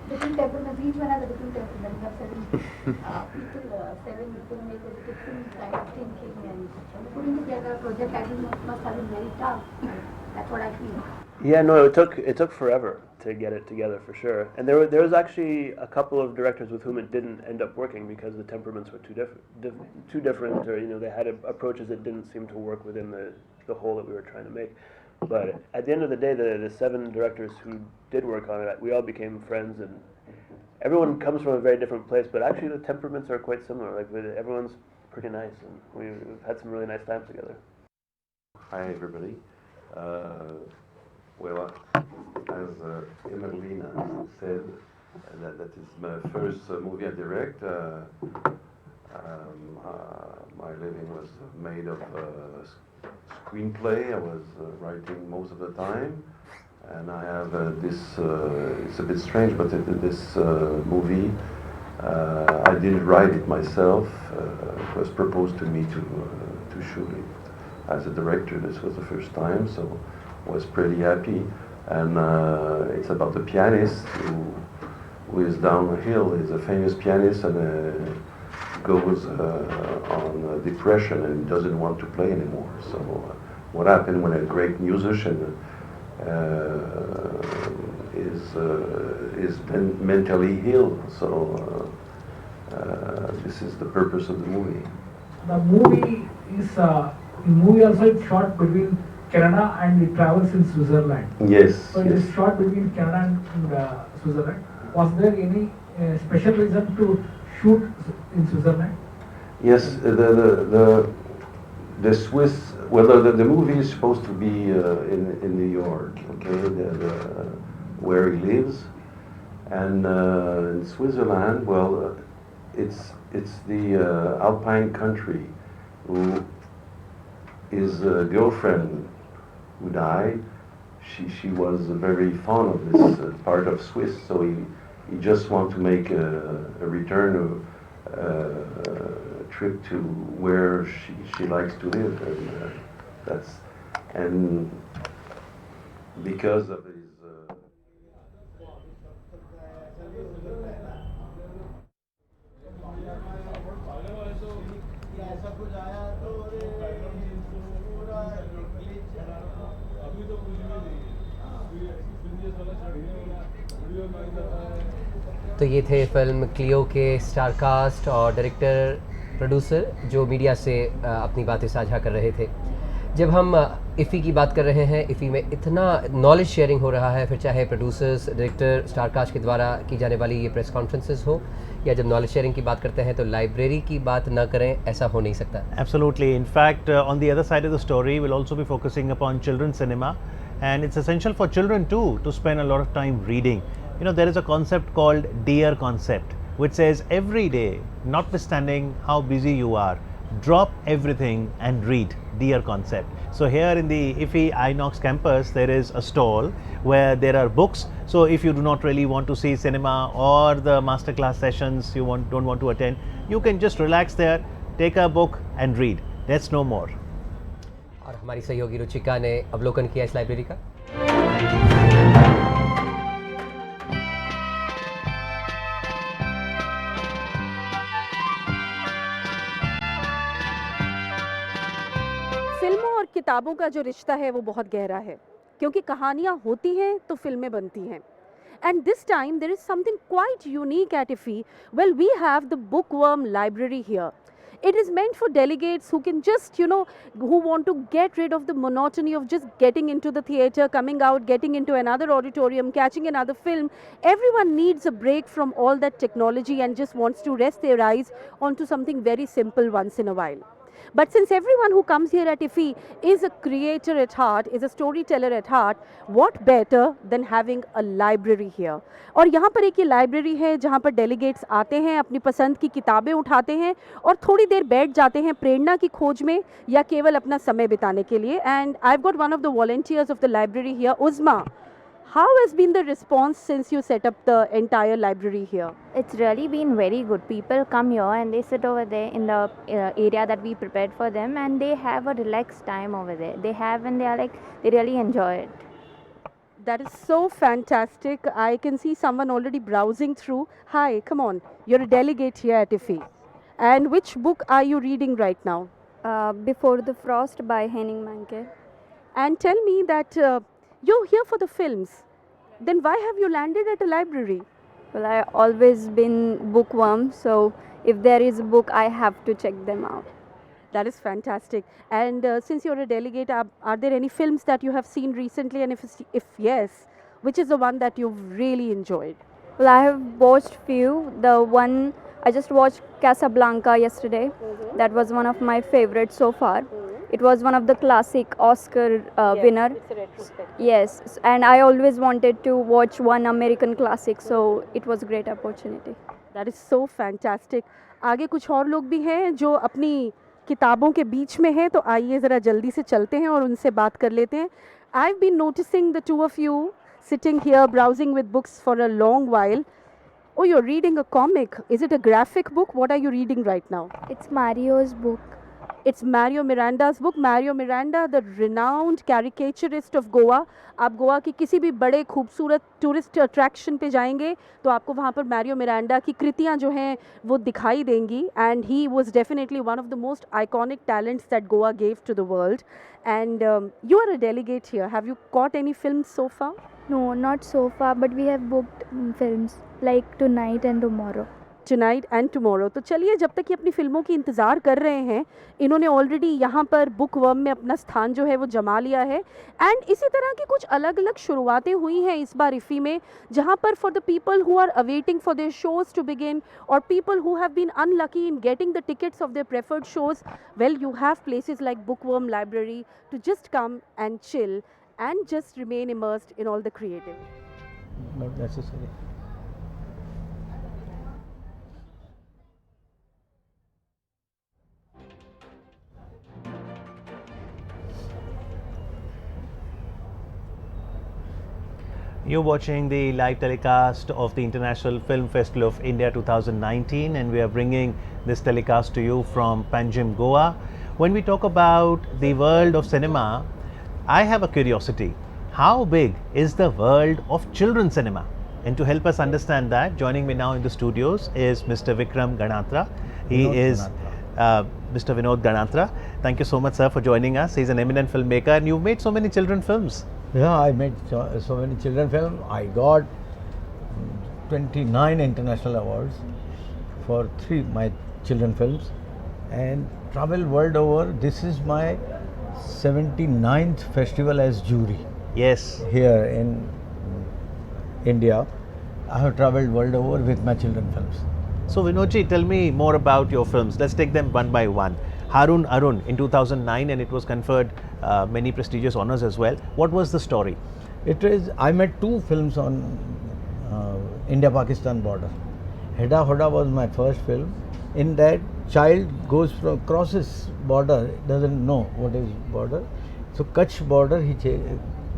Different temperaments, each one has a different temperament. You have 7 people, 7 people make a different kind of thinking, and putting together a project I think must have been very tough. That's what I feel. Yeah, no, it took forever to get it together, for sure. And there was actually a couple of directors with whom it didn't end up working because the temperaments were too different, or they had approaches that didn't seem to work within the whole that we were trying to make. But at the end of the day, the 7 directors who did work on it, we all became friends, and everyone comes from a very different place, but actually the temperaments are quite similar. Like, everyone's pretty nice, and we've had some really nice times together. Hi, everybody. Well, as Emelina said, that is my first movie I direct. My living was made of screenplay. I was writing most of the time, and I have this. It's a bit strange, but this movie, I didn't write it myself. It was proposed to me to to shoot it as a director. This was the first time, so I was pretty happy. And it's about the pianist who is down the hill. He's a famous pianist and goes on depression and doesn't want to play anymore. So what happened when a great musician is mentally ill? So this is the purpose of the movie. The movie is in movie also it's shot between Canada and it travels in Switzerland. Yes. So it is shot between Canada and Switzerland. Was there any special reason to shoot in Switzerland? Yes, the Swiss. Well, the movie is supposed to be in New York, okay, where he lives, and in Switzerland. Well, it's the Alpine country who his girlfriend who died. She was very fond of this part of Swiss, so he just want to make a return trip to where she likes to live, and and because of his. तो ये थे film Clio के star cast और director producer जो media से अपनी बातें साझा कर रहे थे। जब हम इफ़ी की बात कर रहे हैं, इफ़ी में इतना नॉलेज शेयरिंग हो रहा है, फिर चाहे प्रोड्यूसर्स, डायरेक्टर, स्टारकास्ट के द्वारा की जाने वाली ये प्रेस कॉन्फ्रेंसेस हो, या जब नॉलेज शेयरिंग की बात करते हैं तो लाइब्रेरी की बात न करें, ऐसा हो नहीं सकता। Absolutely. In fact, on the other side of the story, we'll also be focusing upon children's cinema, and it's essential for children too to spend a lot of time reading. You know, there is a concept called DEAR concept, which says every day, notwithstanding how busy you are, drop everything and read. DEAR concept. So here in the IFFI Inox campus, there is a stall where there are books. So if you do not really want to see cinema or the masterclass sessions you don't want to attend, you can just relax there, take a book and read. Let's know more. और हमारी सहयोगी रुचिका ने अवलोकन किया इस library का। फिल्मों और किताबों का जो रिश्ता है वो बहुत गहरा है, क्योंकि कहानियाँ होती हैं तो फिल्में बनती हैं। And this time there is something quite unique at IFFI. Well, we have the bookworm library here. It is meant for delegates who can just, who want to get rid of the monotony of just getting into the theatre, coming out, getting into another auditorium, catching another film. Everyone needs a break from all that technology and just wants to rest their eyes onto something very simple once in a while. But since everyone who comes here at IFFI is a creator at heart, is a storyteller at heart, what better than having a library here? और यहाँ पर एक ये library है जहाँ पर delegates आते हैं, अपनी पसंद की किताबें उठाते हैं और थोड़ी देर बैठ जाते हैं प्रेरणा की खोज में या केवल अपना समय बिताने के लिए. And I've got one of the volunteers of the library here, Uzma. How has been the response since you set up the entire library here? It's really been very good. People come here and they sit over there in the area that we prepared for them, and they have a relaxed time over there. They have, and they really enjoy it. That is so fantastic. I can see someone already browsing through. Hi, come on. You're a delegate here at IFFI. And which book are you reading right now? Before the Frost by Henning Mankell. And tell me that you're here for the films. Then why have you landed at a library? Well, I've always been bookworm, so if there is a book, I have to check them out. That is fantastic. And since you're a delegate, are there any films that you have seen recently? And if yes, which is the one that you've really enjoyed? Well, I have watched few. The one I just watched Casablanca yesterday. That was one of my favorites so far. It was one of the classic Oscar winner. It's a retrospect. Yes, and I always wanted to watch one American classic, so it was a great opportunity. That is so fantastic. आगे कुछ और लोग भी हैं जो अपनी किताबों के बीच में हैं, तो आइए ज़रा जल्दी से चलते हैं और उनसे बात कर लेते हैं. I've been noticing the two of you sitting here browsing with books for a long while. Oh, you're reading a comic. Is it a graphic book? What are you reading right now? It's Mario's book. It's Mario Miranda's book. Mario Miranda, the renowned caricaturist of Goa. आप गोवा की किसी भी बड़े खूबसूरत tourist attraction पे जाएंगे तो आपको वहाँ पर मैरियो मिरांडा की कृतियाँ जो हैं वो दिखाई देंगी. And he was definitely one of the most iconic talents that Goa gave to the world. And you are a delegate here. Have you caught any films so far? No, not so far, but we have booked films like tonight and tomorrow. Tonight and tomorrow. तो चलिए, जब तक ये अपनी फिल्मों की इंतज़ार कर रहे हैं, इन्होंने ऑलरेडी यहाँ पर बुक वर्म में अपना स्थान जो है वो जमा लिया है. एंड इसी तरह की कुछ अलग अलग शुरुआतें हुई हैं इस बार इफ़ी में, जहाँ पर for the people who are awaiting for their shows to begin और people who have been unlucky in getting the tickets of their preferred shows, well you have places like Bookworm library to just come and chill and just remain immersed in all the creative. Not necessary. You're watching the live telecast of the International Film Festival of India 2019, and we are bringing this telecast to you from Panjim, Goa. When we talk about the world of cinema, I have a curiosity. How big is the world of children's cinema? And to help us understand that, joining me now in the studios is Mr. Vikram Ganatra. He is Mr. Vinod Ganatra. Thank you so much, sir, for joining us. He's an eminent filmmaker, and you've made so many children films. Yeah, I made so many children films. I got 29 international awards for my children films, and travel world over. This is my 79th festival as jury. Yes. Here in India, I have travelled world over with my children films. So Vinodji, tell me more about your films. Let's take them one by one. Harun Arun in 2009, and it was conferred many prestigious honors as well. What was the story? I made two films on India-Pakistan border. Heda Hoda was my first film. In that, child crosses border, doesn't know what is border. So Kutch border he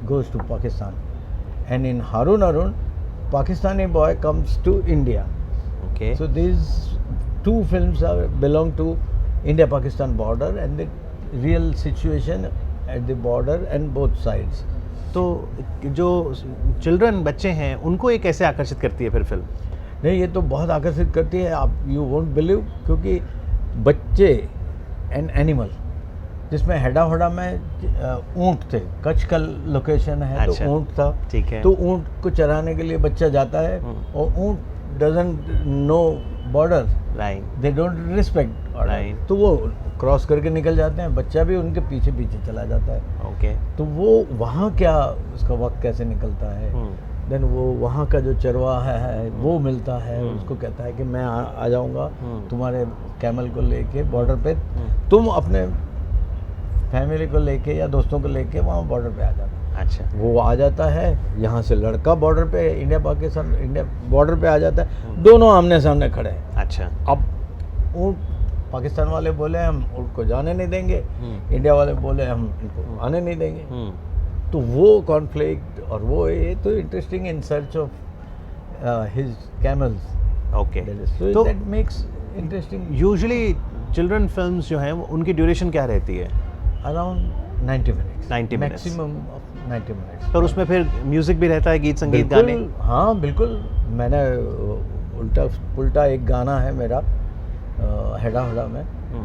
goes to Pakistan. And in Harun Arun, Pakistani boy comes to India. Okay. So these two films belong to India-Pakistan border and the real situation at the border and both sides. तो जो children बच्चे हैं उनको ये कैसे आकर्षित करती है फिर फिल्म? नहीं, ये तो बहुत आकर्षित करती है. आप यू वोंट बिलीव, क्योंकि बच्चे एंड एनिमल, जिसमें हेडा होडा में ऊँट थे. कच्छ का लोकेशन है. अच्छा, तो ऊँट था. ठीक है. तो ऊँट को चराने के लिए बच्चा जाता है और ऊँट doesn't know border. Right. They don't respect. Right. तो वो क्रॉस करके निकल जाते हैं. बच्चा भी उनके पीछे पीछे चला जाता है. ओके. तो वो वहाँ क्या उसका वक्त कैसे निकलता है. देन वो वहाँ का जो चरवाहा है वो मिलता है. उसको कहता है कि मैं आ जाऊँगा तुम्हारे कैमल को लेके बॉर्डर पे, तुम अपने फैमिली को लेके या दोस्तों को लेके वहाँ बॉर्डर पे आ जाता. अच्छा. वो आ जाता है, यहाँ से लड़का बॉर्डर पे, इंडिया बॉर्डर पे आ जाता है. दोनों आमने सामने खड़े हैं. अच्छा. अब ऊँट, पाकिस्तान वाले बोले हम ऊँट को जाने नहीं देंगे, इंडिया वाले बोले हम इनको आने नहीं देंगे. तो वो कॉन्फ्लिक्ट और वो ये तो interesting in search of his camels. Okay. So that makes interesting. Usually children films जो हैं उनकी ड्यूरेशन क्या रहती है? Around 90 minutes. 90 minutes. Maximum of 90 minutes. पर उसमें फिर म्यूजिक भी रहता है, गीत संगीत गाने? हाँ बिल्कुल. मैंने उल्टा पुल्टा एक गाना है मेरा हेडा होडा में.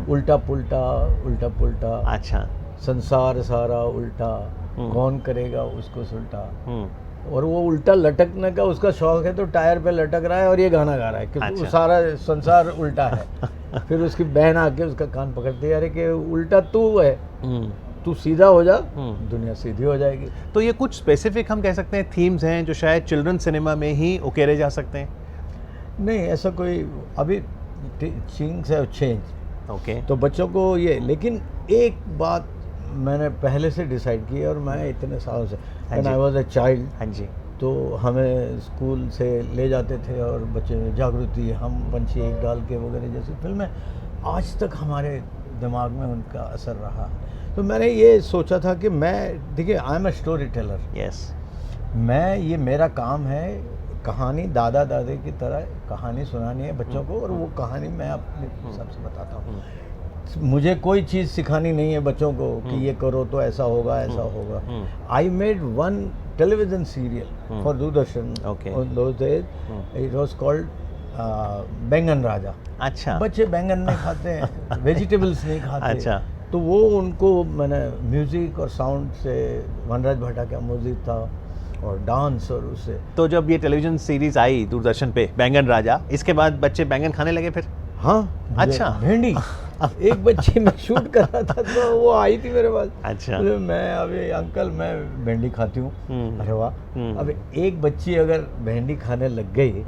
उल्टा पुल्टा. अच्छा. संसार सारा उल्टा, कौन करेगा उसको सुल्टा. और वो उल्टा लटकने का उसका शौक है, तो टायर पे लटक रहा है और ये गाना गा रहा है क्योंकि वो सारा संसार उल्टा है. फिर उसकी बहन आके उसका कान पकड़ती है, अरे कि उल्टा तू है, तू सीधा हो जा, दुनिया सीधी हो जाएगी. तो ये कुछ स्पेसिफिक हम कह सकते हैं थीम्स हैं जो शायद चिल्ड्रन सिनेमा में ही उकेरे जा सकते हैं? नहीं, ऐसा कोई अभी थिंग्स हैव चेंज. ओके. तो बच्चों को ये, लेकिन एक बात मैंने पहले से डिसाइड की है और मैं इतने सालों से, when I was a child. हाँ जी. तो हमें स्कूल से ले जाते थे और बच्चे जागृति, हम पंछी एक डाल के वगैरह जैसी फिल्में आज तक हमारे दिमाग में उनका असर रहा. तो मैंने ये सोचा था कि मैं, देखिए आई am a story teller. Yes. मैं, ये मेरा काम है कहानी, दादा दादी की तरह कहानी सुनानी है बच्चों को, और वो कहानी मैं अपने हिसाब से बताता हूँ. मुझे कोई चीज़ सिखानी नहीं है बच्चों को कि ये करो तो ऐसा होगा, ऐसा होगा. I made one television serial for Doordarshan. On those days, it was called बैंगन राजा. अच्छा. बच्चे बैंगन नहीं खाते हैं, वेजिटेबल्स नहीं खाते. अच्छा. तो वो उनको मैंने म्यूजिक और साउंड से, वनराज भट्टा का म्यूजिक था और डांस और उससे. तो जब ये टेलीविजन सीरीज आई दूरदर्शन पे बैंगन राजा, इसके बाद बच्चे बैंगन खाने लगे फिर? हाँ. अच्छा. भिंडी. एक बच्ची मैं शूट कर रहा था तो वो आई थी मेरे पास. अच्छा. मैं अभी अंकल मैं भिंडी खाती हूँ. अरे वाह. अब एक बच्ची अगर भिंडी खाने लग गई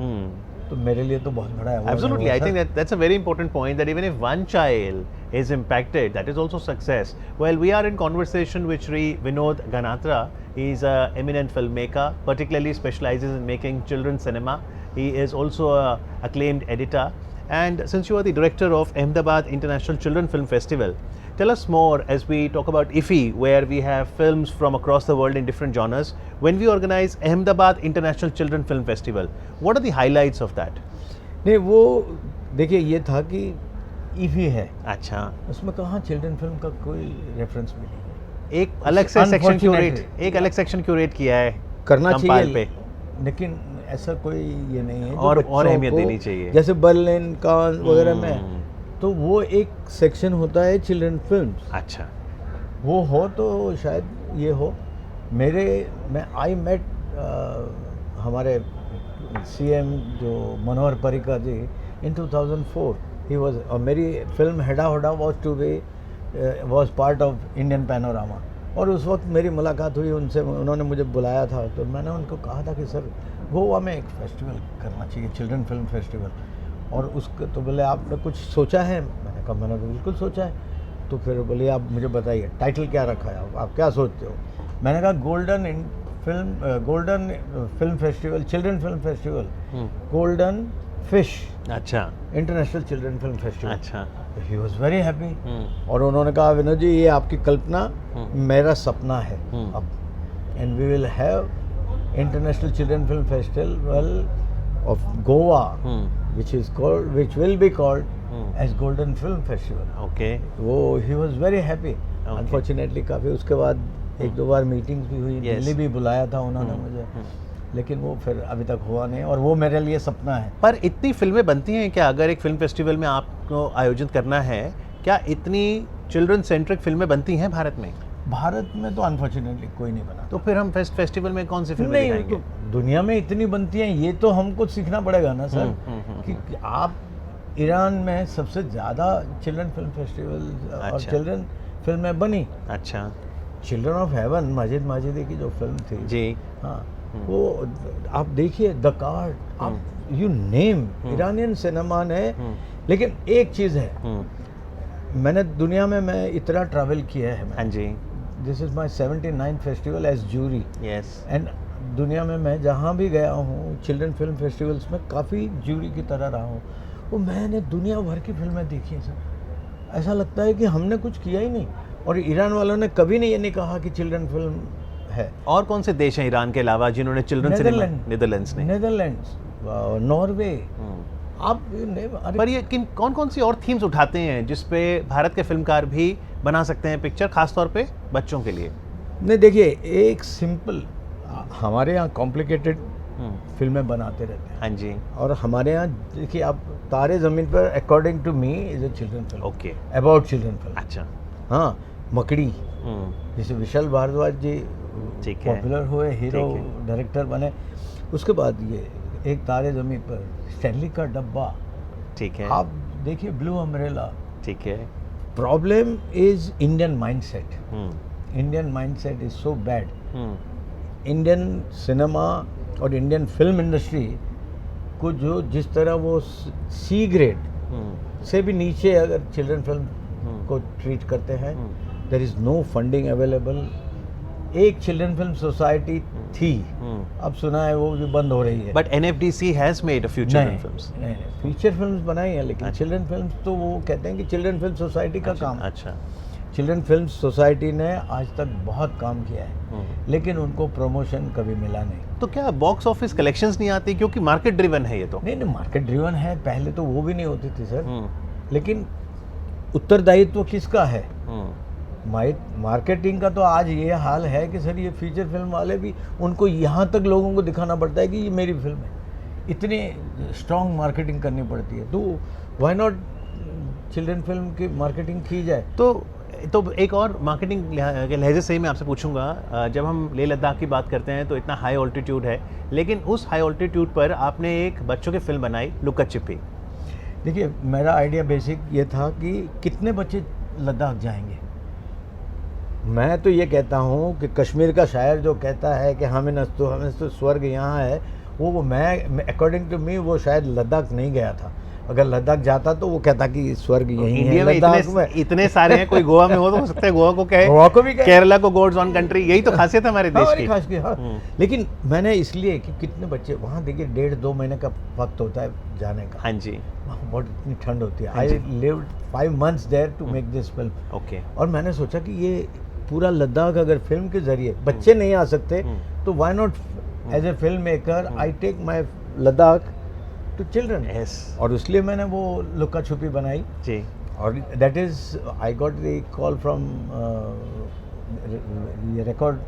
तो मेरे लिए तो बहुत बड़ा है. Absolutely, I think that's a very important point, that even if one child is impacted, that is also success. Well, we are in conversation with Shri Vinod Ganatra. He is an eminent filmmaker, particularly specializes in making children's cinema. He is also an acclaimed editor. And since you are the director of Ahmedabad International Children Film Festival, tell us more as we talk about IFFI, where we have films from across the world in different genres. When we organize Ahmedabad International Children Film Festival, what are the highlights of that? नहीं, वो देखिए ये था कि IFFI है. अच्छा. उसमें कहाँ चिल्ड्रन फिल्म का कोई रेफरेंस भी नहीं. एक अलग से सेक्शन क्यूरेट, एक अलग सेक्शन क्यूरेट किया है. करना चाहिए, लेकिन ऐसा कोई ये नहीं है. और अहमियत देनी चाहिए. जैसे बर्लिन का वगैरह में तो वो एक सेक्शन होता है चिल्ड्रन फिल्म्स. अच्छा. वो हो तो शायद ये हो. मैं आई मेट हमारे CM जो मनोहर पर्रिकर जी इन 2004. ही वाज, और मेरी film Heda Hoda was part of Indian panorama. और उस वक्त मेरी मुलाकात हुई उनसे, उन्होंने मुझे बुलाया था. तो मैंने उनको कहा था कि सर गोवा में एक फेस्टिवल करना चाहिए, चिल्ड्रन फिल्म फेस्टिवल. और उसको तो बोले आपने कुछ सोचा है? मैंने कहा मैंने तो बिल्कुल सोचा है. तो फिर बोले आप मुझे बताइए टाइटल क्या रखा है, आप क्या सोचते हो? मैंने कहा golden film festival, children film festival, golden fish. अच्छा. International children film festival. अच्छा. He was very happy. और उन्होंने कहा विनोद जी ये आपकी कल्पना मेरा सपना है अब. And we will have international children film festival of Goa which will be called as Golden Film Festival. Okay. वो he was very happy. Unfortunately काफ़ी उसके बाद एक दो बार मीटिंग्स भी हुई. दिल्ली भी बुलाया था उन्होंने मुझे, लेकिन वो फिर अभी तक हुआ नहीं. और वो मेरे लिए सपना है. पर इतनी फिल्में बनती हैं क्या? अगर एक फिल्म फेस्टिवल में आपको आयोजित करना है, क्या इतनी चिल्ड्रन सेंट्रिक फिल्में बनती हैं भारत में? भारत में तो अनफॉर्चुनेटली कोई नहीं बना. तो फिर हम फेस्टिवल में कौन सी फिल्में दिखाएंगे? तो दुनिया में इतनी बनती हैं, ये तो हमको सीखना पड़ेगा ना सर. कि आप ईरान में सबसे ज़्यादा चिल्ड्रन फिल्म फेस्टिवल और चिल्ड्रन फिल्में बनी. अच्छा. चिल्ड्रन ऑफ हेवन माजिद माजिदी की जो फिल्म थी जी. हाँ, वो आप देखिए द कार्ड, आप यू नेम ईरानियन सिनेमा ने. लेकिन एक चीज़ है, मैंने दुनिया में मैं इतना ट्रैवल किया है. हाँ जी. This is my 79th festival as jury. Yes. And दुनिया में मैं जहाँ भी गया हूँ चिल्ड्रन फिल्म फेस्टिवल्स में काफ़ी जूरी की तरह रहा हूँ. वो मैंने दुनिया भर की फिल्में देखी हैं सर. ऐसा लगता है कि हमने कुछ किया ही नहीं. और ईरान वालों ने कभी नहीं ये नहीं कहा कि चिल्ड्रन फिल्म है. और कौन से देश हैं ईरान के अलावा जिन्होंने चिल्ड्रन सिनेमा? Netherlands, Norway. आप पर ये कौन कौन सी और थीम्स उठाते हैं जिस पे भारत के फिल्मकार भी बना सकते हैं पिक्चर, खास तौर पे बच्चों के लिए? नहीं देखिए, एक सिंपल, हमारे यहाँ कॉम्प्लिकेटेड फिल्में बनाते रहते हैं. हाँ जी. और हमारे यहाँ देखिए आप Taare Zameen Par according to me is a children film. Okay. About children film. अच्छा. हाँ, मकड़ी, जैसे विशाल भारद्वाज जी पॉपुलर हुए, हीरो डायरेक्टर बने. उसके बाद ये एक तारे ज़मीन पर, स्टैनली का डब्बा. ठीक है. आप देखिए ब्लू अम्ब्रेला. ठीक है. Problem is Indian mindset. Indian mindset is so bad. Indian cinema और इंडियन फिल्म इंडस्ट्री को जो जिस तरह वो सी ग्रेड से भी नीचे अगर चिल्ड्रन फिल्म को ट्रीट करते हैं, there is no funding available. एक चिल्ड्रन फिल्म सोसाइटी थी, अब सुना है वो भी बंद हो रही है. But NFDC has made a few children films. Feature films बनाई हैं, लेकिन चिल्ड्रन फिल्म्स तो वो कहते हैं कि चिल्ड्रन फिल्म सोसाइटी का काम. अच्छा. चिल्ड्रन फिल्म सोसाइटी ने आज तक बहुत काम किया है, लेकिन उनको प्रमोशन कभी मिला नहीं. तो क्या बॉक्स ऑफिस कलेक्शंस नहीं आती क्योंकि मार्केट ड्रिवन है ये? तो नहीं, मार्केट ड्रिवन है. पहले तो वो भी नहीं होती थी सर. लेकिन उत्तरदायित्व किसका है? मार्केटिंग का तो आज ये हाल है कि सर ये फीचर फिल्म वाले भी, उनको यहाँ तक लोगों को दिखाना पड़ता है कि ये मेरी फिल्म है, इतनी स्ट्रॉन्ग मार्केटिंग करनी पड़ती है। तो व्हाई नॉट चिल्ड्रन फिल्म की मार्केटिंग की जाए। तो एक और मार्केटिंग के लहजे से ही मैं आपसे पूछूंगा, जब हम लेह लद्दाख की बात करते हैं तो इतना हाई ऑल्टीट्यूड है, लेकिन उस हाई ऑल्टीट्यूड पर आपने एक बच्चों की फिल्म बनाई लुक्का छिपी। देखिए, मेरा आइडिया बेसिक ये था कि कितने बच्चे लद्दाख जाएंगे। मैं तो ये कहता हूँ कि कश्मीर का शायर जो कहता है कि हमें तो स्वर्ग यहाँ है, वो मैं अकॉर्डिंग टू मी वो शायद लद्दाख नहीं गया था। अगर लद्दाख जाता तो वो कहता कि स्वर्ग यहीं है। इंडिया में इतने सारे हैं, कोई गोवा में हो सकता है गोवा को कहे, गोवा को भी कहे, केरला को गॉड्स ऑन कंट्री, यही तो खासियत है हमारे देश की। हाँ। लेकिन मैंने इसलिए कि कितने बच्चे वहाँ, देखिए 1.5-2 महीने का वक्त होता है जाने का। हाँ जी। वहाँ बहुत इतनी ठंड होती है। I lived 5 months there to make this film. Okay. और मैंने सोचा कि ये पूरा लद्दाख अगर फिल्म के जरिए, बच्चे नहीं आ सकते तो why not as a film maker I take my Ladakh to children. और इसलिए मैंने वो लुक्का छुपी बनाई जी। और that is I got the call from ये रिकॉर्ड,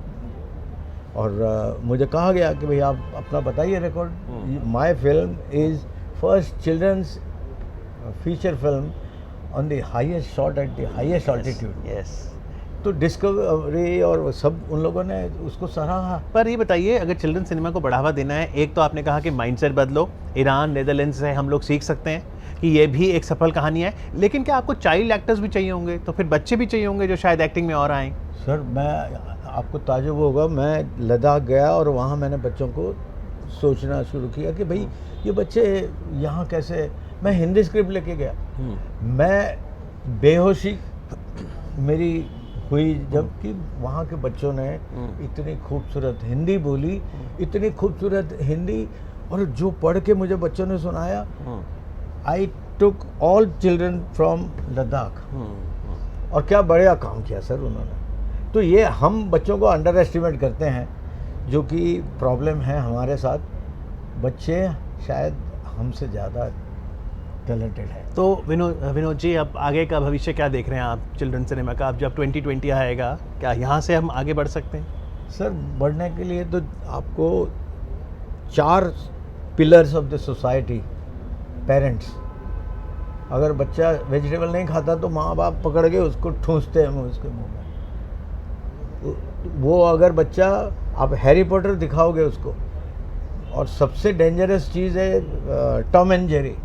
और मुझे कहा गया कि भाई आप अपना बताइए record. My film is first children's feature film on the highest shot at the highest altitude. Yes. तो डिस्कवरी और सब उन लोगों ने उसको सराहा। पर ये बताइए, अगर चिल्ड्रन सिनेमा को बढ़ावा देना है, एक तो आपने कहा कि माइंडसेट बदलो, ईरान नेदरलैंड से हम लोग सीख सकते हैं कि ये भी एक सफल कहानी है, लेकिन क्या आपको चाइल्ड एक्टर्स भी चाहिए होंगे? तो फिर बच्चे भी चाहिए होंगे जो शायद एक्टिंग में और आएँ। सर, मैं आपको ताजुब होगा, मैं लद्दाख गया और वहाँ मैंने बच्चों को सोचना शुरू किया कि भाई ये बच्चे यहाँ कैसे। मैं हिंदी स्क्रिप्ट लेके गया, मैं बेहोशी मेरी हुई जबकि वहाँ के बच्चों ने इतनी खूबसूरत हिंदी बोली, इतनी खूबसूरत हिंदी, और जो पढ़ के मुझे बच्चों ने सुनाया। I took all children from Ladakh, और क्या बढ़िया काम किया सर उन्होंने। तो ये हम बच्चों को अंडर एस्टिमेट करते हैं, जो कि प्रॉब्लम है हमारे साथ। बच्चे शायद हमसे ज़्यादा टैलेंटेड है। तो विनोद जी, अब आगे का भविष्य क्या देख रहे हैं आप चिल्ड्रन सिनेमा का? अब जब 2020 आएगा, क्या यहाँ से हम आगे बढ़ सकते हैं? सर, बढ़ने के लिए तो आपको 4 pillars of the society. Parents, अगर बच्चा वेजिटेबल नहीं खाता तो माँ बाप पकड़ के उसको ठूंसते हैं उसके मुँह में। वो अगर बच्चा, आप हैरी पॉटर दिखाओगे उसको, और सबसे डेंजरस चीज़ है टॉम एंड जेरी,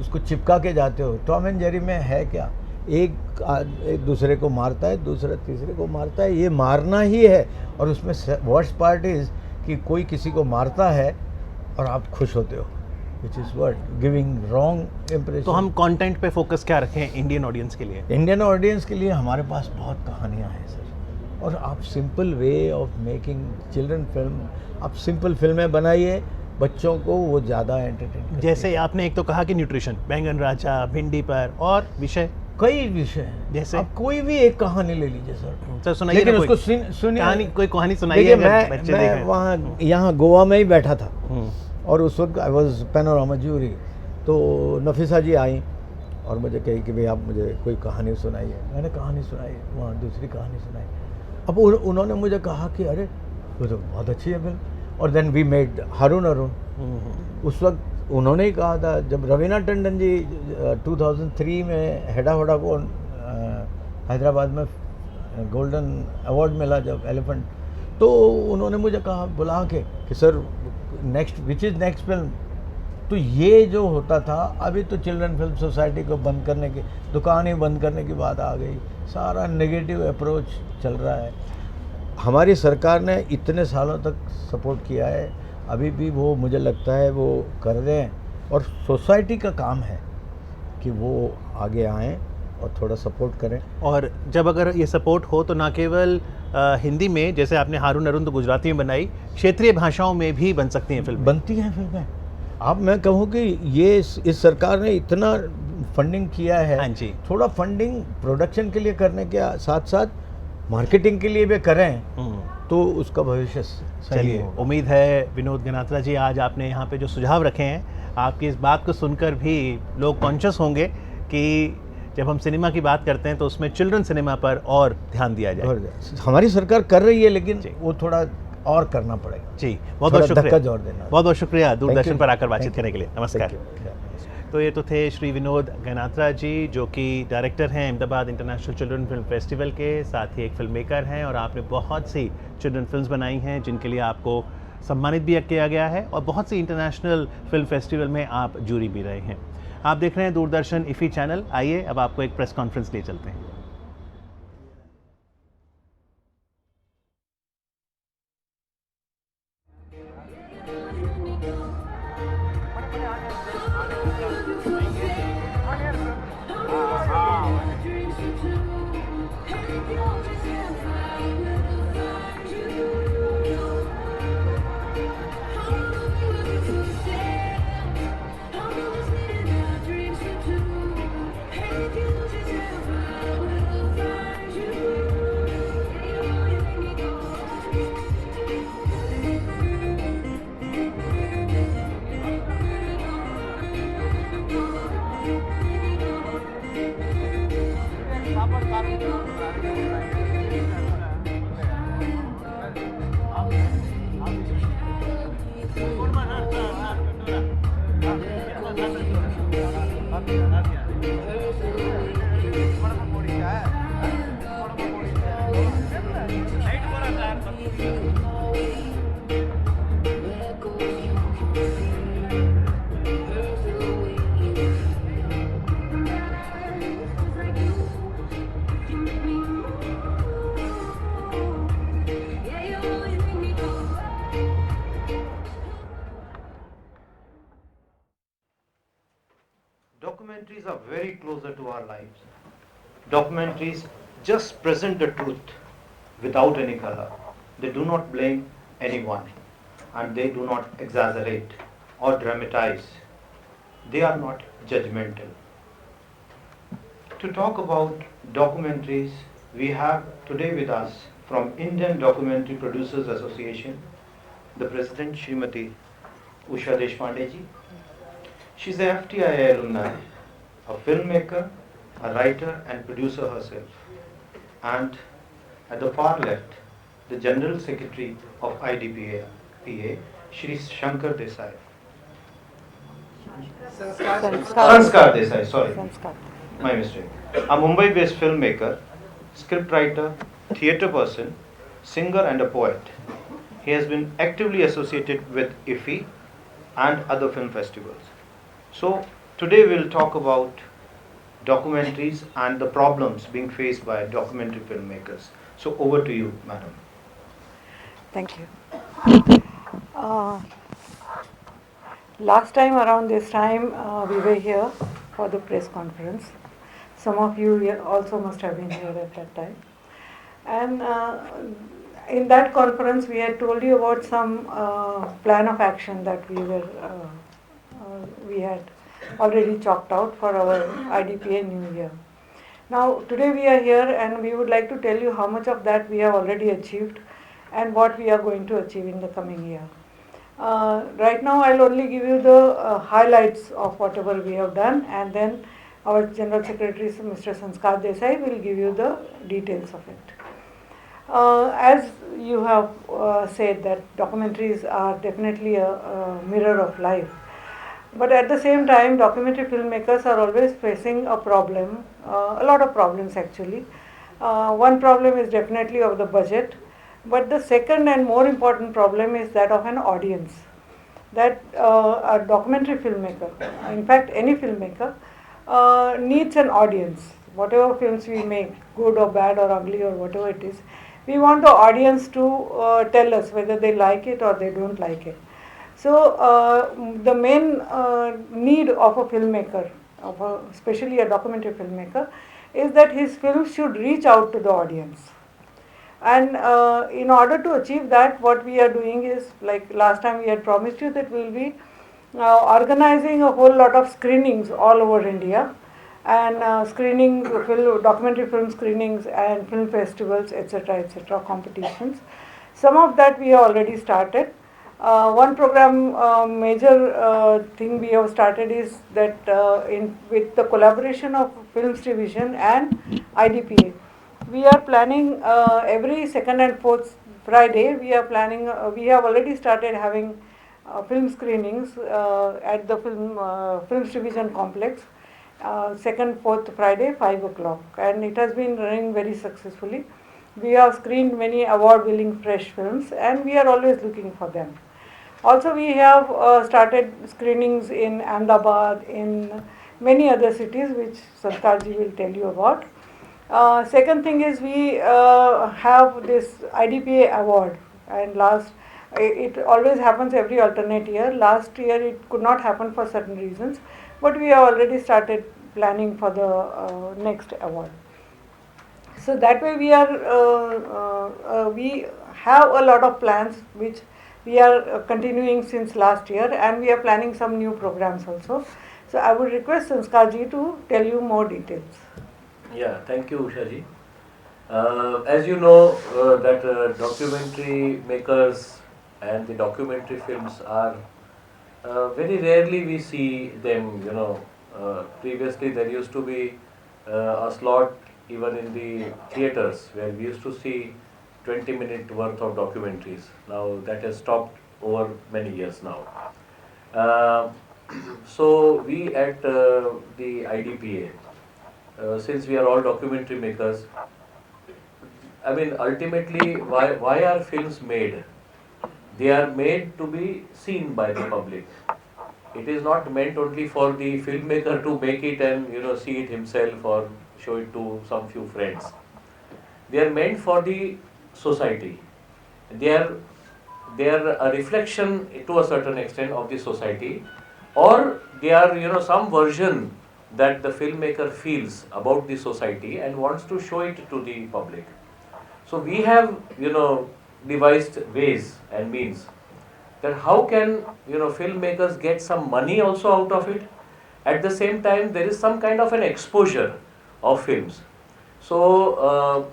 उसको चिपका के जाते हो। टॉम एंड जेरी में है क्या? एक दूसरे को मारता है, दूसरा तीसरे को मारता है, ये मारना ही है। और उसमें वर्स्ट पार्ट इज़ कि कोई किसी को मारता है और आप खुश होते हो, which is what giving wrong impression. तो हम कंटेंट पे फोकस क्या रखें इंडियन ऑडियंस के लिए? इंडियन ऑडियंस के लिए हमारे पास बहुत कहानियाँ हैं सर, और आप simple way of making children film, आप सिंपल फिल्में बनाइए, बच्चों को वो ज़्यादा एंटरटेन। जैसे आपने एक तो कहा कि न्यूट्रिशन, बैंगन राजा, भिंडी पर, और विषय, कई विषय हैं। जैसे आप कोई भी एक कहानी ले लीजिए सर, सुनाइए, लेकिन ना उसको सुनिए, कोई कहानी सुनाइए। मैं वहाँ यहाँ गोवा में ही बैठा था, और उस वक्त आई वॉज पैनोरामा जूरी, तो नफीसा जी आई और मुझे कही कि भाई आप मुझे कोई कहानी सुनाइए। मैंने कहानी सुनाई, वहाँ दूसरी कहानी सुनाई। अब उन्होंने मुझे कहा कि अरे वो तो बहुत अच्छी है फिल्म। और देन वी मेड हारून अरुण। उस वक्त उन्होंने ही कहा था, जब रवीना टंडन जी 2003 में हेडा होडा को हैदराबाद में गोल्डन अवार्ड मिला जब एलिफेंट, तो उन्होंने मुझे कहा बुला के कि sir next which is next film. तो ये जो होता था, अभी तो चिल्ड्रन फिल्म सोसाइटी को बंद करने की, दुकान ही बंद करने की बात आ गई, सारा नेगेटिव अप्रोच चल रहा है। हमारी सरकार ने इतने सालों तक सपोर्ट किया है, अभी भी वो मुझे लगता है वो कर रहे हैं, और सोसाइटी का काम है कि वो आगे आएँ और थोड़ा सपोर्ट करें। और जब अगर ये सपोर्ट हो तो ना केवल हिंदी में, जैसे आपने हारून अरुण तो गुजराती में बनाई, क्षेत्रीय भाषाओं में भी बन सकती हैं फिल्में। बनती हैं फिल्में। अब मैं कहूँ कि ये इस सरकार ने इतना फंडिंग किया है। हाँ जी। थोड़ा फंडिंग प्रोडक्शन के लिए करने के साथ साथ मार्केटिंग के लिए भी करें तो उसका भविष्य सही होगा। उम्मीद है विनोद गनात्रा जी, आज आपने यहाँ पे जो सुझाव रखे हैं, आपकी इस बात को सुनकर भी लोग कॉन्शियस होंगे कि जब हम सिनेमा की बात करते हैं तो उसमें चिल्ड्रन सिनेमा पर और ध्यान दिया जाए। हमारी सरकार कर रही है, लेकिन वो थोड़ा और करना पड़ेगा। जी, बहुत बहुत शुक्रिया, जोर देना। बहुत बहुत शुक्रिया दूरदर्शन पर आकर बातचीत करने के लिए। नमस्कार। तो ये तो थे श्री विनोद गनात्रा जी, जो कि डायरेक्टर हैं Ahmedabad international children film festival के, साथ ही एक फिल्म मेकर हैं, और आपने बहुत सी चिल्ड्रन फिल्म्स बनाई हैं जिनके लिए आपको सम्मानित भी किया गया है, और बहुत सी इंटरनेशनल फिल्म फेस्टिवल में आप जूरी भी रहे हैं। आप देख रहे हैं दूरदर्शन इफ़ी चैनल। आइए अब आपको एक प्रेस कॉन्फ्रेंस ले चलते हैं। Documentaries are very closer to our lives. Documentaries just present the truth without any color. They do not blame anyone, and they do not exaggerate or dramatize. They are not judgmental. To talk about documentaries, we have today with us from Indian Documentary Producers Association, the President Srimati Usha Deshpande ji. She's a FTIA alumni, a filmmaker, a writer and producer herself. And at the far left, the General Secretary of IDPA, Shri Shankar Desai. Sanskar Desai, sorry. My mistake. A Mumbai-based filmmaker, scriptwriter, theatre person, singer and a poet. He has been actively associated with IFFI and other film festivals. So today we'll talk about documentaries and the problems being faced by documentary filmmakers. So over to you, madam. Thank you. Last time around this time we were here for the press conference. Some of you also must have been here at that time. And in that conference we had told you about some plan of action that we had already chalked out for our IDPA New Year. Now today we are here and we would like to tell you how much of that we have already achieved and what we are going to achieve in the coming year. Right now I'll only give you the highlights of whatever we have done, and then our General Secretary Mr. Sanskar Desai will give you the details of it. As you have said that documentaries are definitely a mirror of life. But at the same time, documentary filmmakers are always facing a problem, a lot of problems actually. One problem is definitely of the budget, but the second and more important problem is that of an audience. That a documentary filmmaker, in fact any filmmaker, needs an audience. Whatever films we make, good or bad or ugly or whatever it is, we want the audience to tell us whether they like it or they don't like it. So the main need of a filmmaker, especially a documentary filmmaker, is that his films should reach out to the audience. And in order to achieve that, what we are doing is, like last time we had promised you that we will be organizing a whole lot of screenings all over India, and screening documentary film screenings and film festivals, etc., competitions. Some of that we have already started. One program major thing we have started is that with the collaboration of Films Division and IDPA, we are planning every second and fourth Friday. We are planning. We have already started having film screenings at the Films Division complex. Second, fourth Friday, 5 o'clock, and it has been running very successfully. We have screened many award-winning fresh films, and we are always looking for them. Also, we have started screenings in Ahmedabad, in many other cities, which Sankarji will tell you about. Second thing is we have this IDPA award, and it always happens every alternate year. Last year it could not happen for certain reasons, but we have already started planning for the next award. So that way we have a lot of plans which we are continuing since last year, and we are planning some new programs also. So I would request Sanskarji to tell you more details. Yeah, thank you, Usha ji. As you know, that documentary makers and the documentary films are very rarely we see them. Previously there used to be a slot even in the theaters where we used to see 20-minute worth of documentaries. Now that has stopped over many years now. So we at the IDPA, since we are all documentary makers, I mean, ultimately, why are films made? They are made to be seen by the public. It is not meant only for the filmmaker to make it and see it himself or show it to some few friends. They are meant for the society. They are a reflection to a certain extent of the society, or they are some version that the filmmaker feels about the society and wants to show it to the public. So we have devised ways and means that how can filmmakers get some money also out of it. At the same time, there is some kind of an exposure of films. So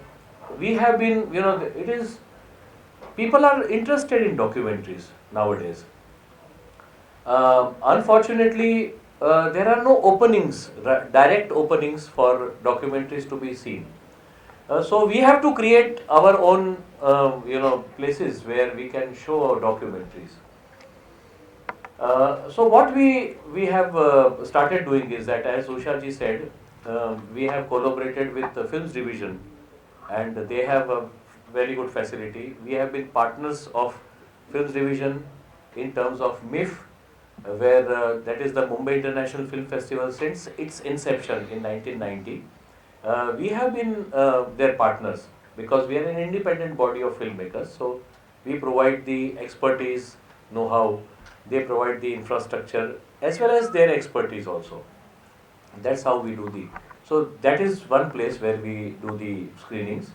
we have been, it is, people are interested in documentaries nowadays. Unfortunately, there are no openings, direct openings for documentaries to be seen. So we have to create our own, places where we can show our documentaries. So what we have started doing is that, as Usha ji said, we have collaborated with the Films Division, and they have a very good facility. We have been partners of Films Division in terms of MIFF, where that is the Mumbai International Film Festival since its inception in 1990. We have been their partners because we are an independent body of filmmakers. So we provide the expertise, know-how, they provide the infrastructure as well as their expertise also. That's how we do the. So that is one place where we do the screenings.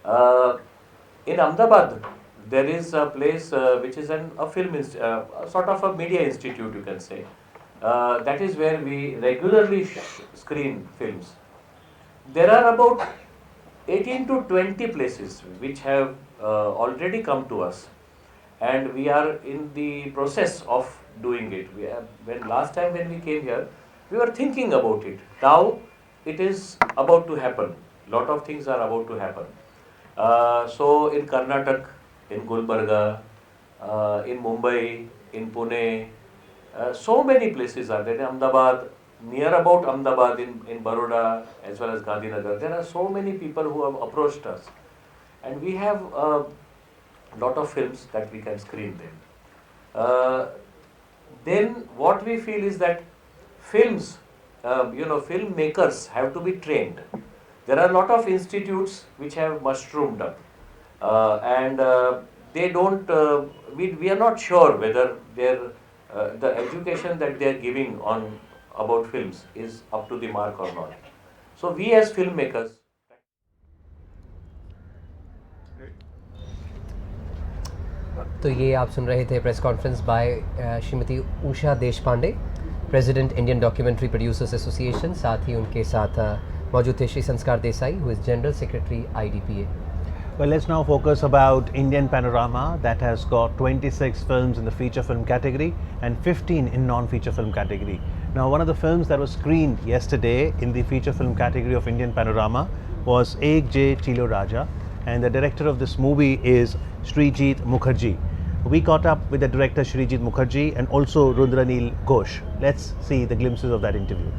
In Ahmedabad, there is a place which is a film, sort of a media institute, you can say. That is where we regularly screen films. There are about 18 to 20 places which have already come to us, and we are in the process of doing it. Last time when we came here, we were thinking about it. Now it is about to happen. Lot of things are about to happen. So in Karnataka, in Gulbarga, in Mumbai, in Pune, so many places are there. In Ahmedabad, near about Ahmedabad, in Baroda, as well as Gandhinagar, there are so many people who have approached us, and we have a lot of films that we can screen them. Then what we feel is that films, filmmakers have to be trained. There are a lot of institutes which have mushroomed up, and they don't. We are not sure whether the education that they are giving about films is up to the mark or not. So we as filmmakers. तो ये आप सुन रहे थे press conference by Shrimati Usha Deshpande, president Indian documentary producers association. साथ ही उनके साथ मौजूद थे Shri Sanskar Desai, who is general secretary IDPA। Well, let's now focus about Indian Panorama that has got 26 films in the feature film category and 15 in non-feature film category. Now, one of the films that was screened yesterday in the feature film category of Indian Panorama was Ek J Chilo Raja, and the director of this movie is Srijit Mukherjee. We caught up with the director Srijit Mukherjee and also Rudranil Ghosh. Let's see the glimpses of that interview.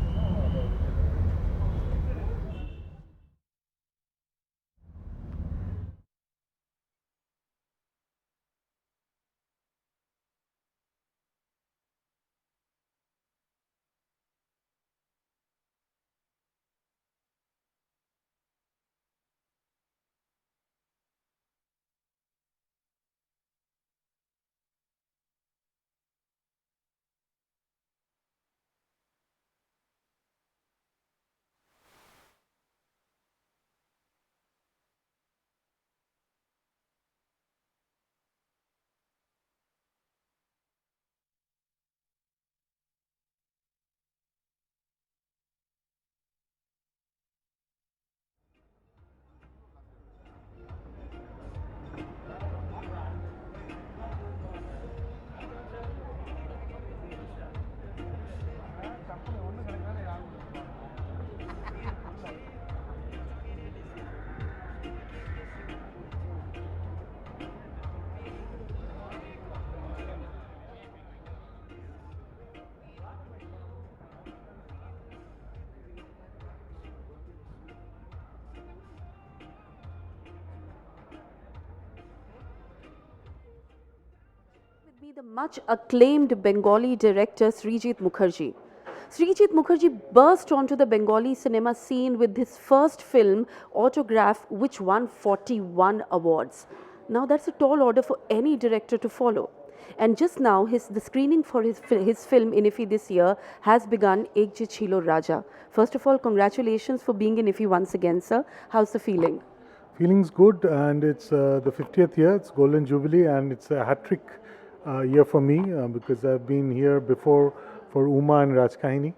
With me, the much acclaimed Bengali director Srijit Mukherjee. Srijit Mukherjee burst onto the Bengali cinema scene with his first film, Autograph, which won 41 awards. Now that's a tall order for any director to follow. And just now, the screening for his film in IFFI this year has begun, Ek Je Chilo Raja. First of all, congratulations for being in IFFI once again, sir. How's the feeling? Feeling's good, and it's the 50th year, it's Golden Jubilee, and it's a hat-trick year for me because I've been here before for Uma and Rajkahini.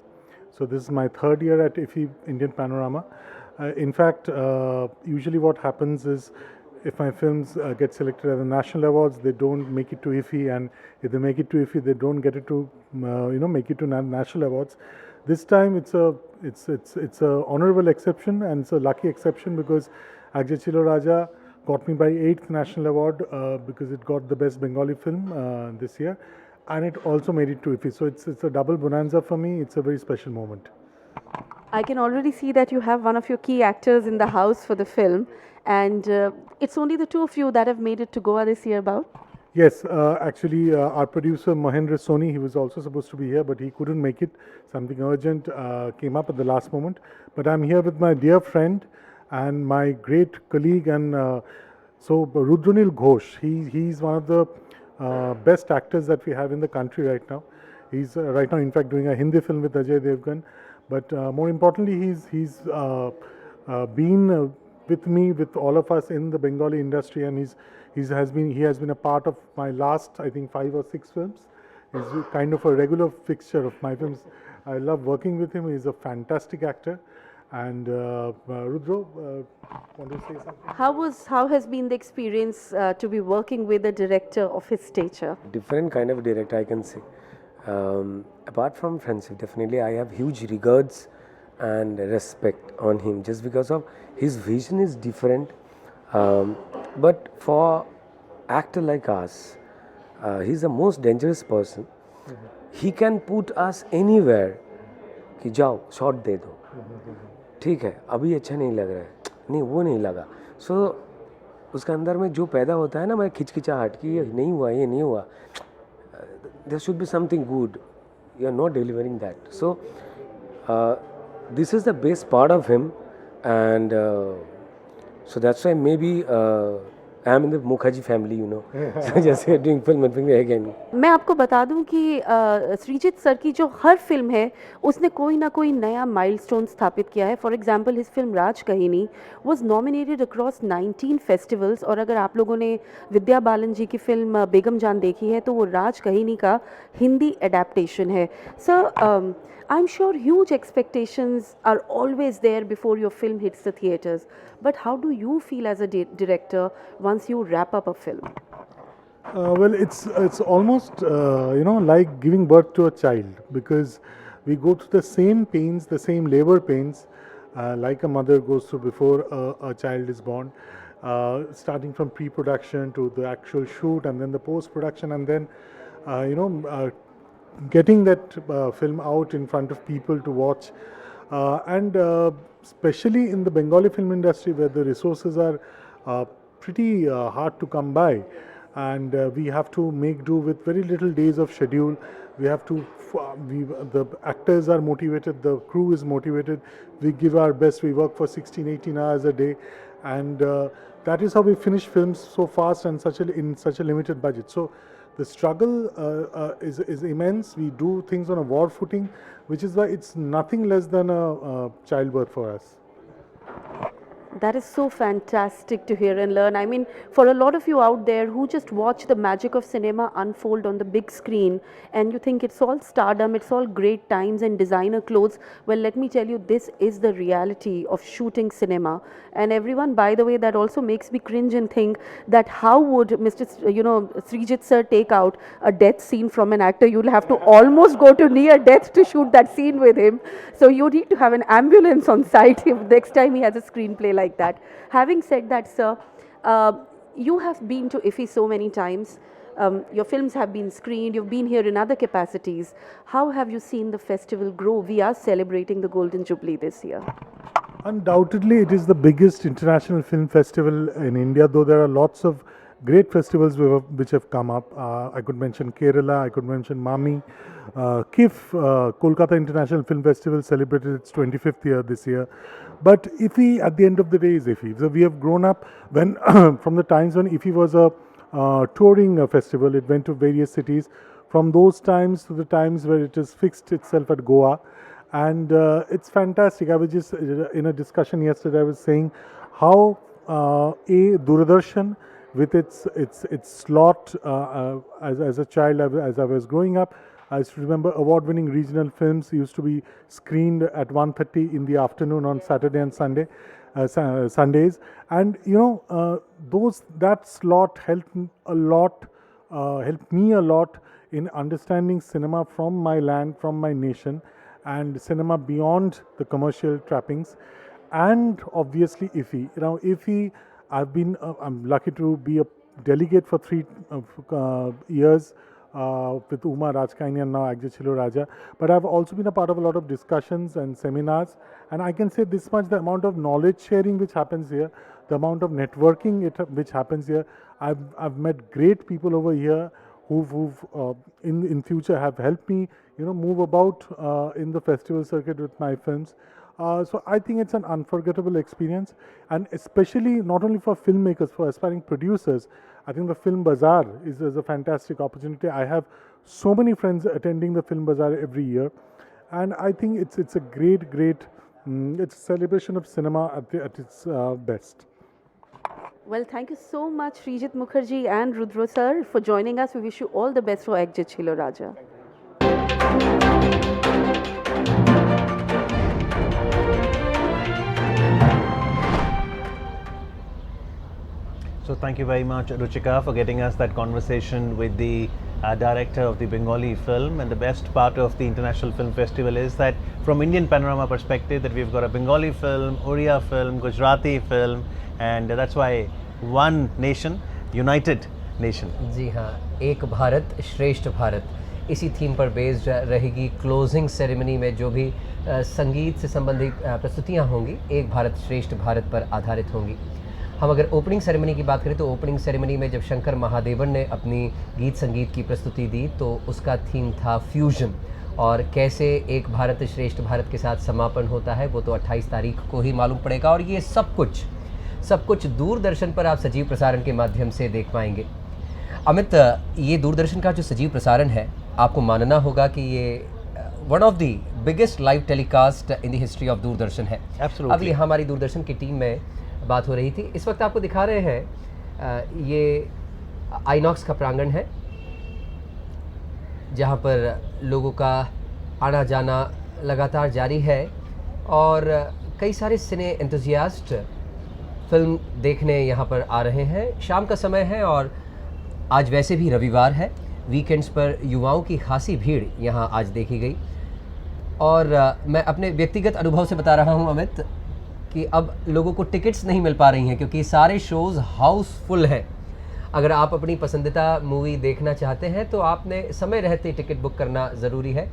So this is my third year at IFFI Indian Panorama. In fact, usually what happens is if my films get selected at the national awards, they don't make it to IFFI, and if they make it to IFFI, they don't get it to make it to national awards. This time it's a honorable exception, and it's a lucky exception because Ek Je Chilo Raja got me by 8th national award because it got the best Bengali film this year, and it also made it to IFFI. So it's a double bonanza for me. It's a very special moment. I can already see that you have one of your key actors in the house for the film, and it's only the two of you that have made it to Goa this year, about? Yes, actually our producer Mahendra Soni, he was also supposed to be here, but he couldn't make it. Something urgent came up at the last moment. But I'm here with my dear friend and my great colleague, and so Rudranil Ghosh. He's one of the best actors that we have in the country right now. He's right now, in fact, doing a Hindi film with Ajay Devgan. But more importantly, he's been with me, with all of us in the Bengali industry, and he has been a part of my last, I think, 5 or 6 films. He's kind of a regular fixture of my films. I love working with him. He's a fantastic actor. And Rudro, want to say something? How has been the experience to be working with a director of his stature? Different kind of director, I can say. Apart from friendship, definitely I have huge regards and respect on him just because of his vision is different. But for actor like us, he's the most dangerous person. He can put us anywhere. कि जाओ shot दे दो, ठीक है अभी अच्छा नहीं लग रहा है, नहीं वो नहीं लगा. सो उसके अंदर में जो पैदा होता है ना, मैं खिचखिचाहट कि ये नहीं हुआ, ये नहीं हुआ, there should be something good. You are not delivering that. So this is the best part of him, and so that's why maybe I am in the Mukherjee family, you know. So just doing film and film again. मैं आपको बता दूं कि Sreejith sir की जो हर film है उसने कोई ना कोई नया माइलस्टोन स्थापित किया है. फॉर एग्जांपल हिज फिल्म राज कहिनी वाज नॉमिनेटेड अक्रॉस 19 फेस्टिवल्स, और अगर आप लोगों ने विद्या बालन जी की फिल्म बेगम जान देखी है तो वो राज कहिनी का हिंदी एडेप्टेशन है. Sir, I'm sure huge expectations are always there before your film hits the theatres. But how do you feel as a director once you wrap up a film? Well, it's almost like giving birth to a child, because we go through the same pains, the same labor pains, like a mother goes through before a child is born, starting from pre-production to the actual shoot, and then the post-production, and then getting that film out in front of people to watch, and especially in the Bengali film industry where the resources are pretty hard to come by, and we have to make do with very little days of schedule. We have to, the actors are motivated, the crew is motivated, we give our best, we work for 16-18 hours a day, and that is how we finish films so fast and in such a limited budget. So the struggle is immense. We do things on a war footing, which is why it's nothing less than a childbirth for us. That is so fantastic to hear and learn. I mean, for a lot of you out there who just watch the magic of cinema unfold on the big screen and you think it's all stardom, it's all great times and designer clothes, well, let me tell you, this is the reality of shooting cinema. And everyone, by the way, that also makes me cringe and think that how would Mr. Srijit sir take out a death scene from an actor? You'll have to almost go to near death to shoot that scene with him. So you need to have an ambulance on site if next time he has a screenplay like that. Having said that, sir, you have been to IFFI so many times. Your films have been screened. You've been here in other capacities. How have you seen the festival grow? We are celebrating the Golden Jubilee this year. Undoubtedly, it is the biggest international film festival in India, though there are lots of great festivals which have come up. I could mention Kerala, I could mention Mami. KIF, Kolkata International Film Festival, celebrated its 25th year this year. But IFFI, at the end of the day, is IFFI. So we have grown up when from the times when IFFI was a touring festival. It went to various cities. From those times to the times where it has fixed itself at Goa. And it's fantastic. I was just in a discussion yesterday, I was saying how Doordarshan, with its slot as a child, as I was growing up, I used to remember award-winning regional films used to be screened at 1:30 in the afternoon on Saturday and Sundays, and that slot helped me a lot in understanding cinema from my land, from my nation, and cinema beyond the commercial trappings, and obviously IFFI. IFFI, I'm lucky to be a delegate for 3 years with Uma Rajkaini and now Agja Chilo Raja. But I've also been a part of a lot of discussions and seminars, and I can say this much: the amount of knowledge sharing which happens here, the amount of networking which happens here. I've met great people over here who've in future have helped me move about in the festival circuit with my films. So I think it's an unforgettable experience, and especially not only for filmmakers, for aspiring producers. I think the Film Bazaar is a fantastic opportunity. I have so many friends attending the Film Bazaar every year, and I think it's a great it's a celebration of cinema at its best. Well, thank you so much, Srijit Mukherjee and Rudra sir, for joining us. We wish you all the best for Agja Chilo Raja. So thank you very much, Ruchika, for getting us that conversation with the director of the Bengali film. And the best part of the International Film Festival is that from Indian panorama perspective, that we've got a Bengali film, Oriya film, Gujarati film, and that's why one nation, united nation. जी हाँ, एक भारत श्रेष्ठ भारत, इसी theme पर based रहेगी closing ceremony में जो भी संगीत से संबंधित प्रस्तुतियाँ होंगी, एक भारत श्रेष्ठ भारत पर आधारित होंगी। हम अगर ओपनिंग सेरेमनी की बात करें तो ओपनिंग सेरेमनी में जब शंकर महादेवन ने अपनी गीत संगीत की प्रस्तुति दी तो उसका थीम था फ्यूजन, और कैसे एक भारत श्रेष्ठ भारत के साथ समापन होता है वो तो 28 तारीख को ही मालूम पड़ेगा। और ये सब कुछ सब कुछ दूरदर्शन पर आप सजीव प्रसारण के माध्यम से देख पाएंगे। अमित, ये दूरदर्शन का जो सजीव प्रसारण है, आपको मानना होगा कि ये one of the biggest live telecast in the history of Doordarshan है। Absolutely. अभी हमारी दूरदर्शन की टीम में बात हो रही थी, इस वक्त आपको दिखा रहे हैं ये आइनॉक्स का प्रांगण है जहाँ पर लोगों का आना जाना लगातार जारी है और कई सारे सिने एंथुजियास्ट फिल्म देखने यहाँ पर आ रहे हैं। शाम का समय है और आज वैसे भी रविवार है, वीकेंड्स पर युवाओं की खासी भीड़ यहाँ आज देखी गई। और मैं अपने व्यक्तिगत अनुभव से बता रहा हूँ अमित कि अब लोगों को टिकट्स नहीं मिल पा रही हैं क्योंकि सारे शोज़ हाउसफुल हैं। अगर आप अपनी पसंदीदा मूवी देखना चाहते हैं तो आपने समय रहते टिकट बुक करना ज़रूरी है।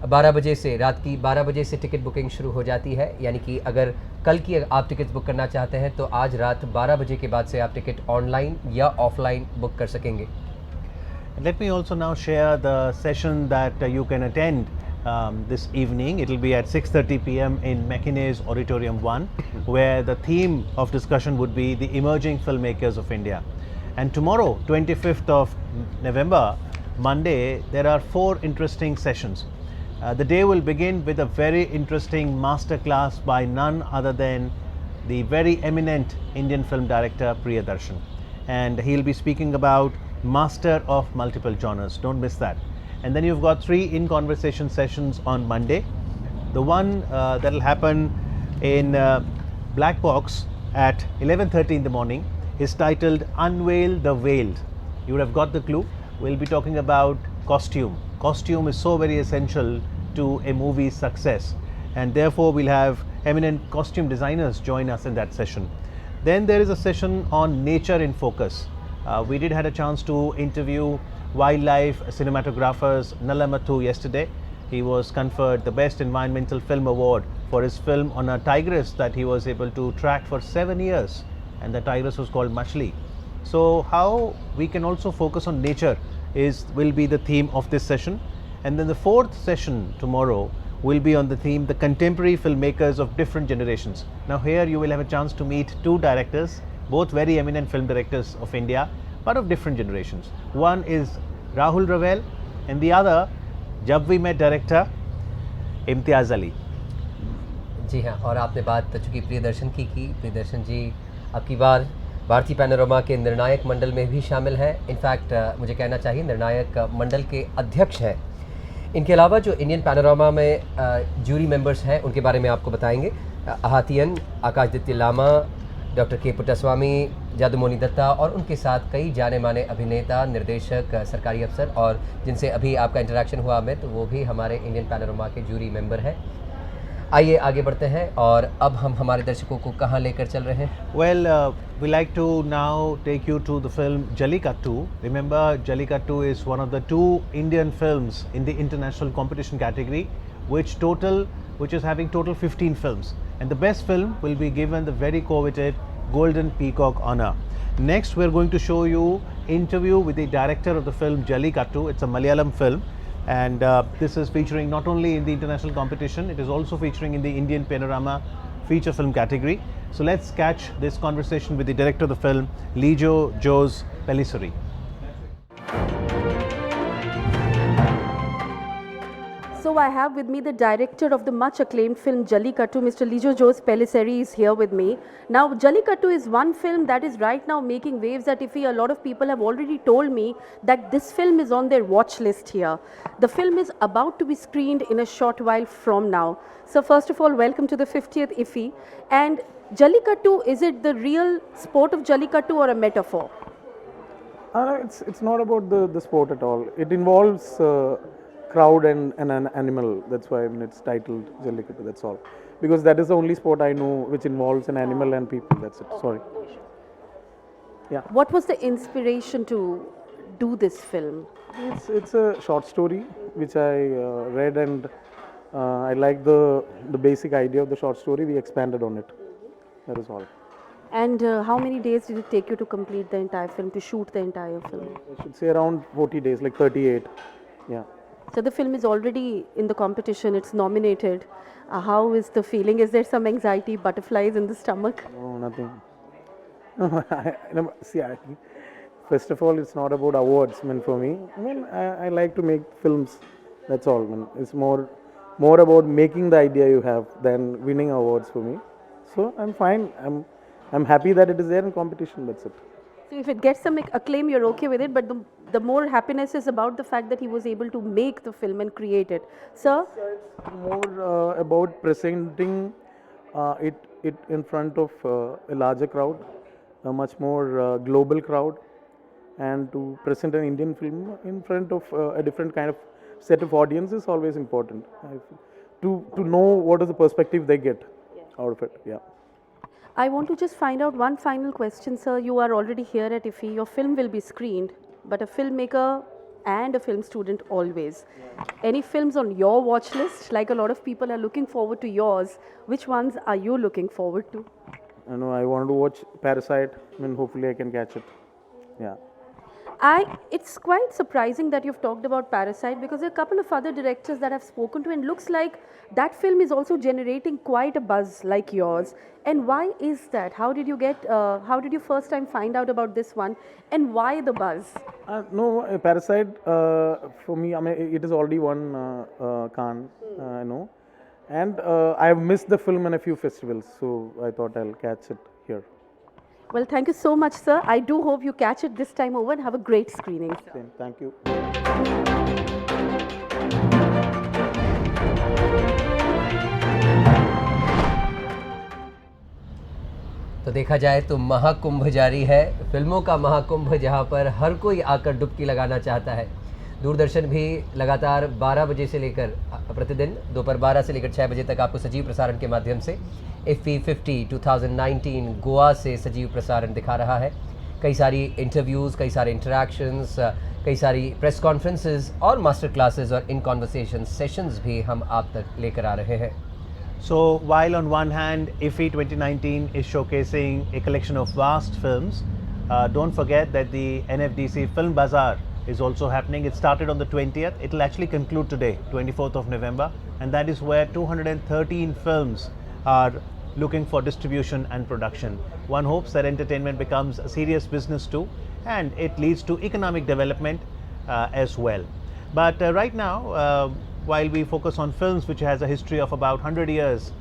12 बजे से, रात की 12 बजे से टिकट बुकिंग शुरू हो जाती है, यानी कि अगर कल की आप टिकट बुक करना चाहते हैं तो आज रात 12 बजे के बाद से आप टिकट ऑनलाइन या ऑफलाइन बुक कर सकेंगे। Let me also now share the session that you can attend this evening. It will be at 6:30 p.m. in McInnes Auditorium 1, where the theme of discussion would be the emerging filmmakers of India. And tomorrow, 25th of November, Monday, there are 4 interesting sessions. The day will begin with a very interesting masterclass by none other than the very eminent Indian film director Doordarshan, and he'll be speaking about master of multiple genres. Don't miss that. And then you've got 3 in conversation sessions on Monday. The one that will happen in Black Box at 11:30 in the morning is titled Unveil the Veiled. You would have got the clue. We'll be talking about costume. Costume is so very essential to a movie's success, and therefore we'll have eminent costume designers join us in that session. Then there is a session on nature in focus. We did had a chance to interview wildlife cinematographers Nallamathu yesterday. He was conferred the Best Environmental Film Award for his film on a tigress that he was able to track for 7 years, and the tigress was called Machli. So how we can also focus on nature will be the theme of this session. And then the 4th session tomorrow will be on the theme the contemporary filmmakers of different generations. Now here you will have a chance to meet 2 directors, both very eminent film directors of India, but of different generations. One is Rahul Ravel and the other Jab We Met director Imtiaz Ali. जी हाँ, और आपने बात चूँकि प्रियदर्शन की प्रियदर्शन जी अब की बार भारतीय panorama के निर्णायक मंडल में भी शामिल हैं। इनफैक्ट मुझे कहना चाहिए निर्णायक मंडल के अध्यक्ष हैं। इनके अलावा जो इंडियन पैनोरमा में जूरी मेंबर्स हैं उनके बारे में आपको बताएंगे। अहातियन, आकाशदित्य लामा, डॉक्टर के पुट्टास्वामी, जादुमोनी दत्ता और उनके साथ कई जाने माने अभिनेता, निर्देशक, सरकारी अफसर और जिनसे अभी आपका इंटरेक्शन हुआ अमित, वो भी हमारे इंडियन पैनोरमा के जूरी मेंबर हैं। आइए आगे बढ़ते हैं और अब हम हमारे दर्शकों को कहाँ लेकर चल रहे हैं? Well, we like to now take you to the film Jallikattu. Remember, Jallikattu is one of the 2 Indian films in the international competition category, which is having total 15 films. And the best film will be given the very coveted Golden Peacock honor. Next, we're going to show you interview with the director of the film Jallikattu. It's a Malayalam film. And this is featuring not only in the international competition, it is also featuring in the Indian Panorama feature film category. So let's catch this conversation with the director of the film, Lijo Jose Pellicerri. So I have with me the director of the much acclaimed film Jallikattu, Mr. Lijo Jose Pellicerri is here with me. Now Jallikattu is one film that is right now making waves at IFFI. A lot of people have already told me that this film is on their watch list here. The film is about to be screened in a short while from now. So first of all, welcome to the 50th IFFI. And Jallikattu, is it the real sport of Jallikattu or a metaphor? It's not about the sport at all. It involves crowd and an animal. That's why it's titled Jallikattu. That's all. Because that is the only sport I know which involves an animal and people. That's it. Sorry. Yeah. What was the inspiration to do this film? It's a short story which I read, and I liked the basic idea of the short story. We expanded on it. That is all. And how many days did it take you to complete the entire film, to shoot the entire film? I should say around 40 days, like 38. Yeah. So the film is already in the competition, it's nominated. How is the feeling? Is there some anxiety, butterflies in the stomach? No, nothing. See, first of all, it's not about awards. I mean, for me, I like to make films. That's all. I mean, it's more about making the idea you have than winning awards for me. So I'm fine. I'm happy that it is there in competition. That's it. So if it gets some acclaim, you're okay with it, but the more happiness is about the fact that he was able to make the film and create it. Sir? More about presenting it in front of a larger crowd, a much more global crowd, and to present an Indian film in front of a different kind of set of audience is always important. To know what is the perspective they get out of it. Yeah. I want to just find out one final question, sir. You are already here at IFFI. Your film will be screened, but a filmmaker and a film student always. Yeah. Any films on your watch list? Like a lot of people are looking forward to yours. Which ones are you looking forward to? I know I want to watch Parasite. I mean, hopefully I can catch it. Yeah. It's quite surprising that you've talked about Parasite, because there are a couple of other directors that I've spoken to, and looks like that film is also generating quite a buzz like yours. And why is that? How did you first time find out about this one, and why the buzz? No, Parasite for me, I mean, it is already won Cannes, I know, and I have missed the film in a few festivals, so I thought I'll catch it here. Well, thank you so much, sir. I do hope you catch it this time over and have a great screening. Sir. Thank you. तो देखा जाए तो महाकुंभ जारी है, फिल्मों का महाकुंभ, जहां पर हर कोई आकर डुबकी लगाना चाहता है। दूरदर्शन भी लगातार 12 बजे से लेकर प्रतिदिन दोपहर 12 से लेकर 6 बजे तक आपको सजीव प्रसारण के माध्यम से IFFI 50 2019 गोवा से सजीव प्रसारण दिखा रहा है। कई सारी इंटरव्यूज़, कई सारे इंटरैक्शंस, कई सारी प्रेस कॉन्फ्रेंसेस और मास्टर क्लासेस और इन कॉन्वर्सेशन सेशंस भी हम आप तक लेकर आ रहे हैं। So while on one hand IFFI 2019 is showcasing a collection of vast films, don't forget that the NFDC Film Bazaar is also happening. It started on the 20th. It will actually conclude today, 24th of November, and that is where 213 films are looking for distribution and production. One hopes that entertainment becomes a serious business too, and it leads to economic development as well. But right now, while we focus on films which has a history of about 100 years,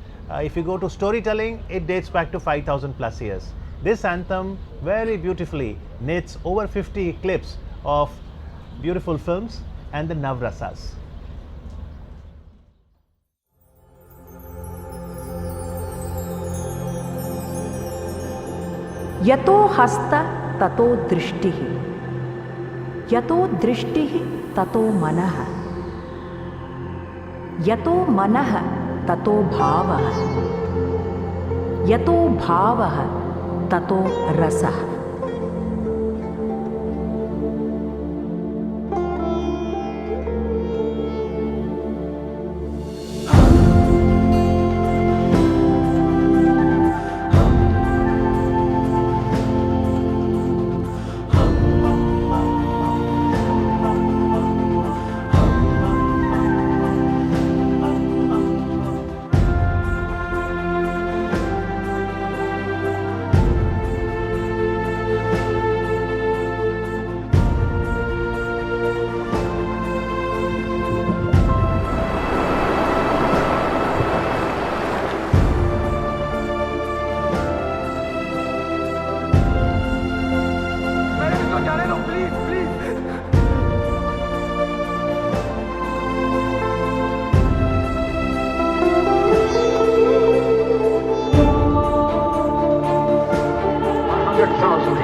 if you go to storytelling, it dates back to 5,000 plus years. This anthem very beautifully knits over 50 clips of beautiful films and the Navrasas. यतो हस्त ततो दृष्टिः, यतो दृष्टिः ततो मनः, यतो मनः ततो भावः, यतो भावः ततो रसः।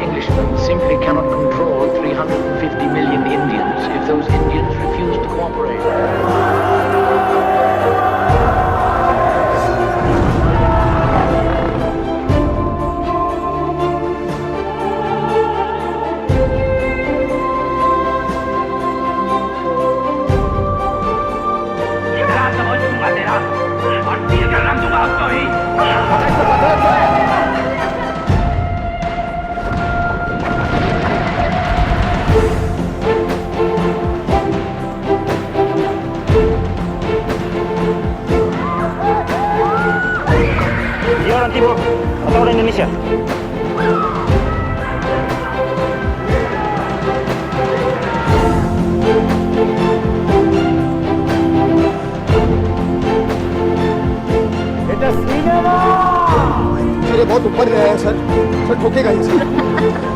Englishmen simply cannot control 350 million Indians if those Indians refuse to cooperate. Dia orang Timur atau orang Indonesia? तो बढ़ रहा है sir, sir ठोकेगा he sir.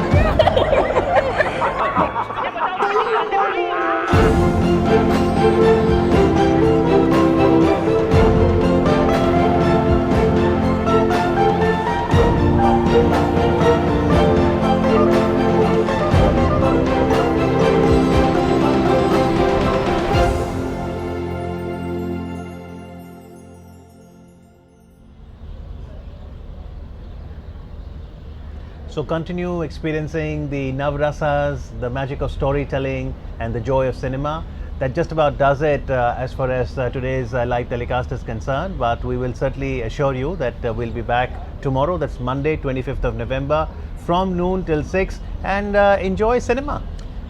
So continue experiencing the Navrasas, the magic of storytelling and the joy of cinema. That just about does it as far as today's live telecast is concerned, but we will certainly assure you that we'll be back tomorrow, that's Monday 25th of November from noon till 6 and enjoy cinema.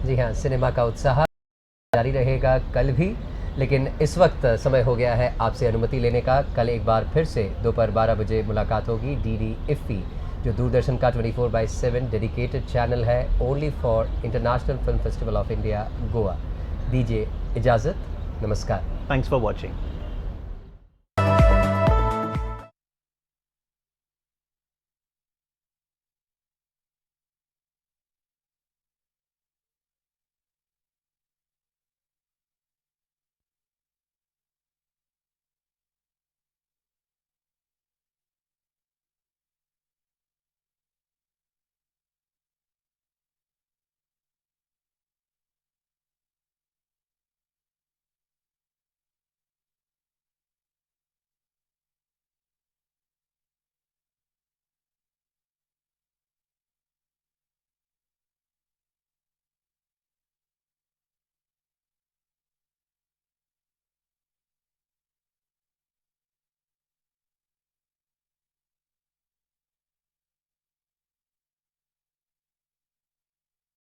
जी हाँ, cinema का उत्साह जारी रहेगा कल भी, लेकिन इस वक्त समय हो गया है आपसे अनुमति लेने का। कल एक बार फिर से दोपहर 12 बजे मुलाकात होगी डीडी इफ्फी, जो दूरदर्शन का 24/7 डेडिकेटेड चैनल है only for international film festival of India Goa. दीजिए इजाज़त, नमस्कार। Thanks for watching.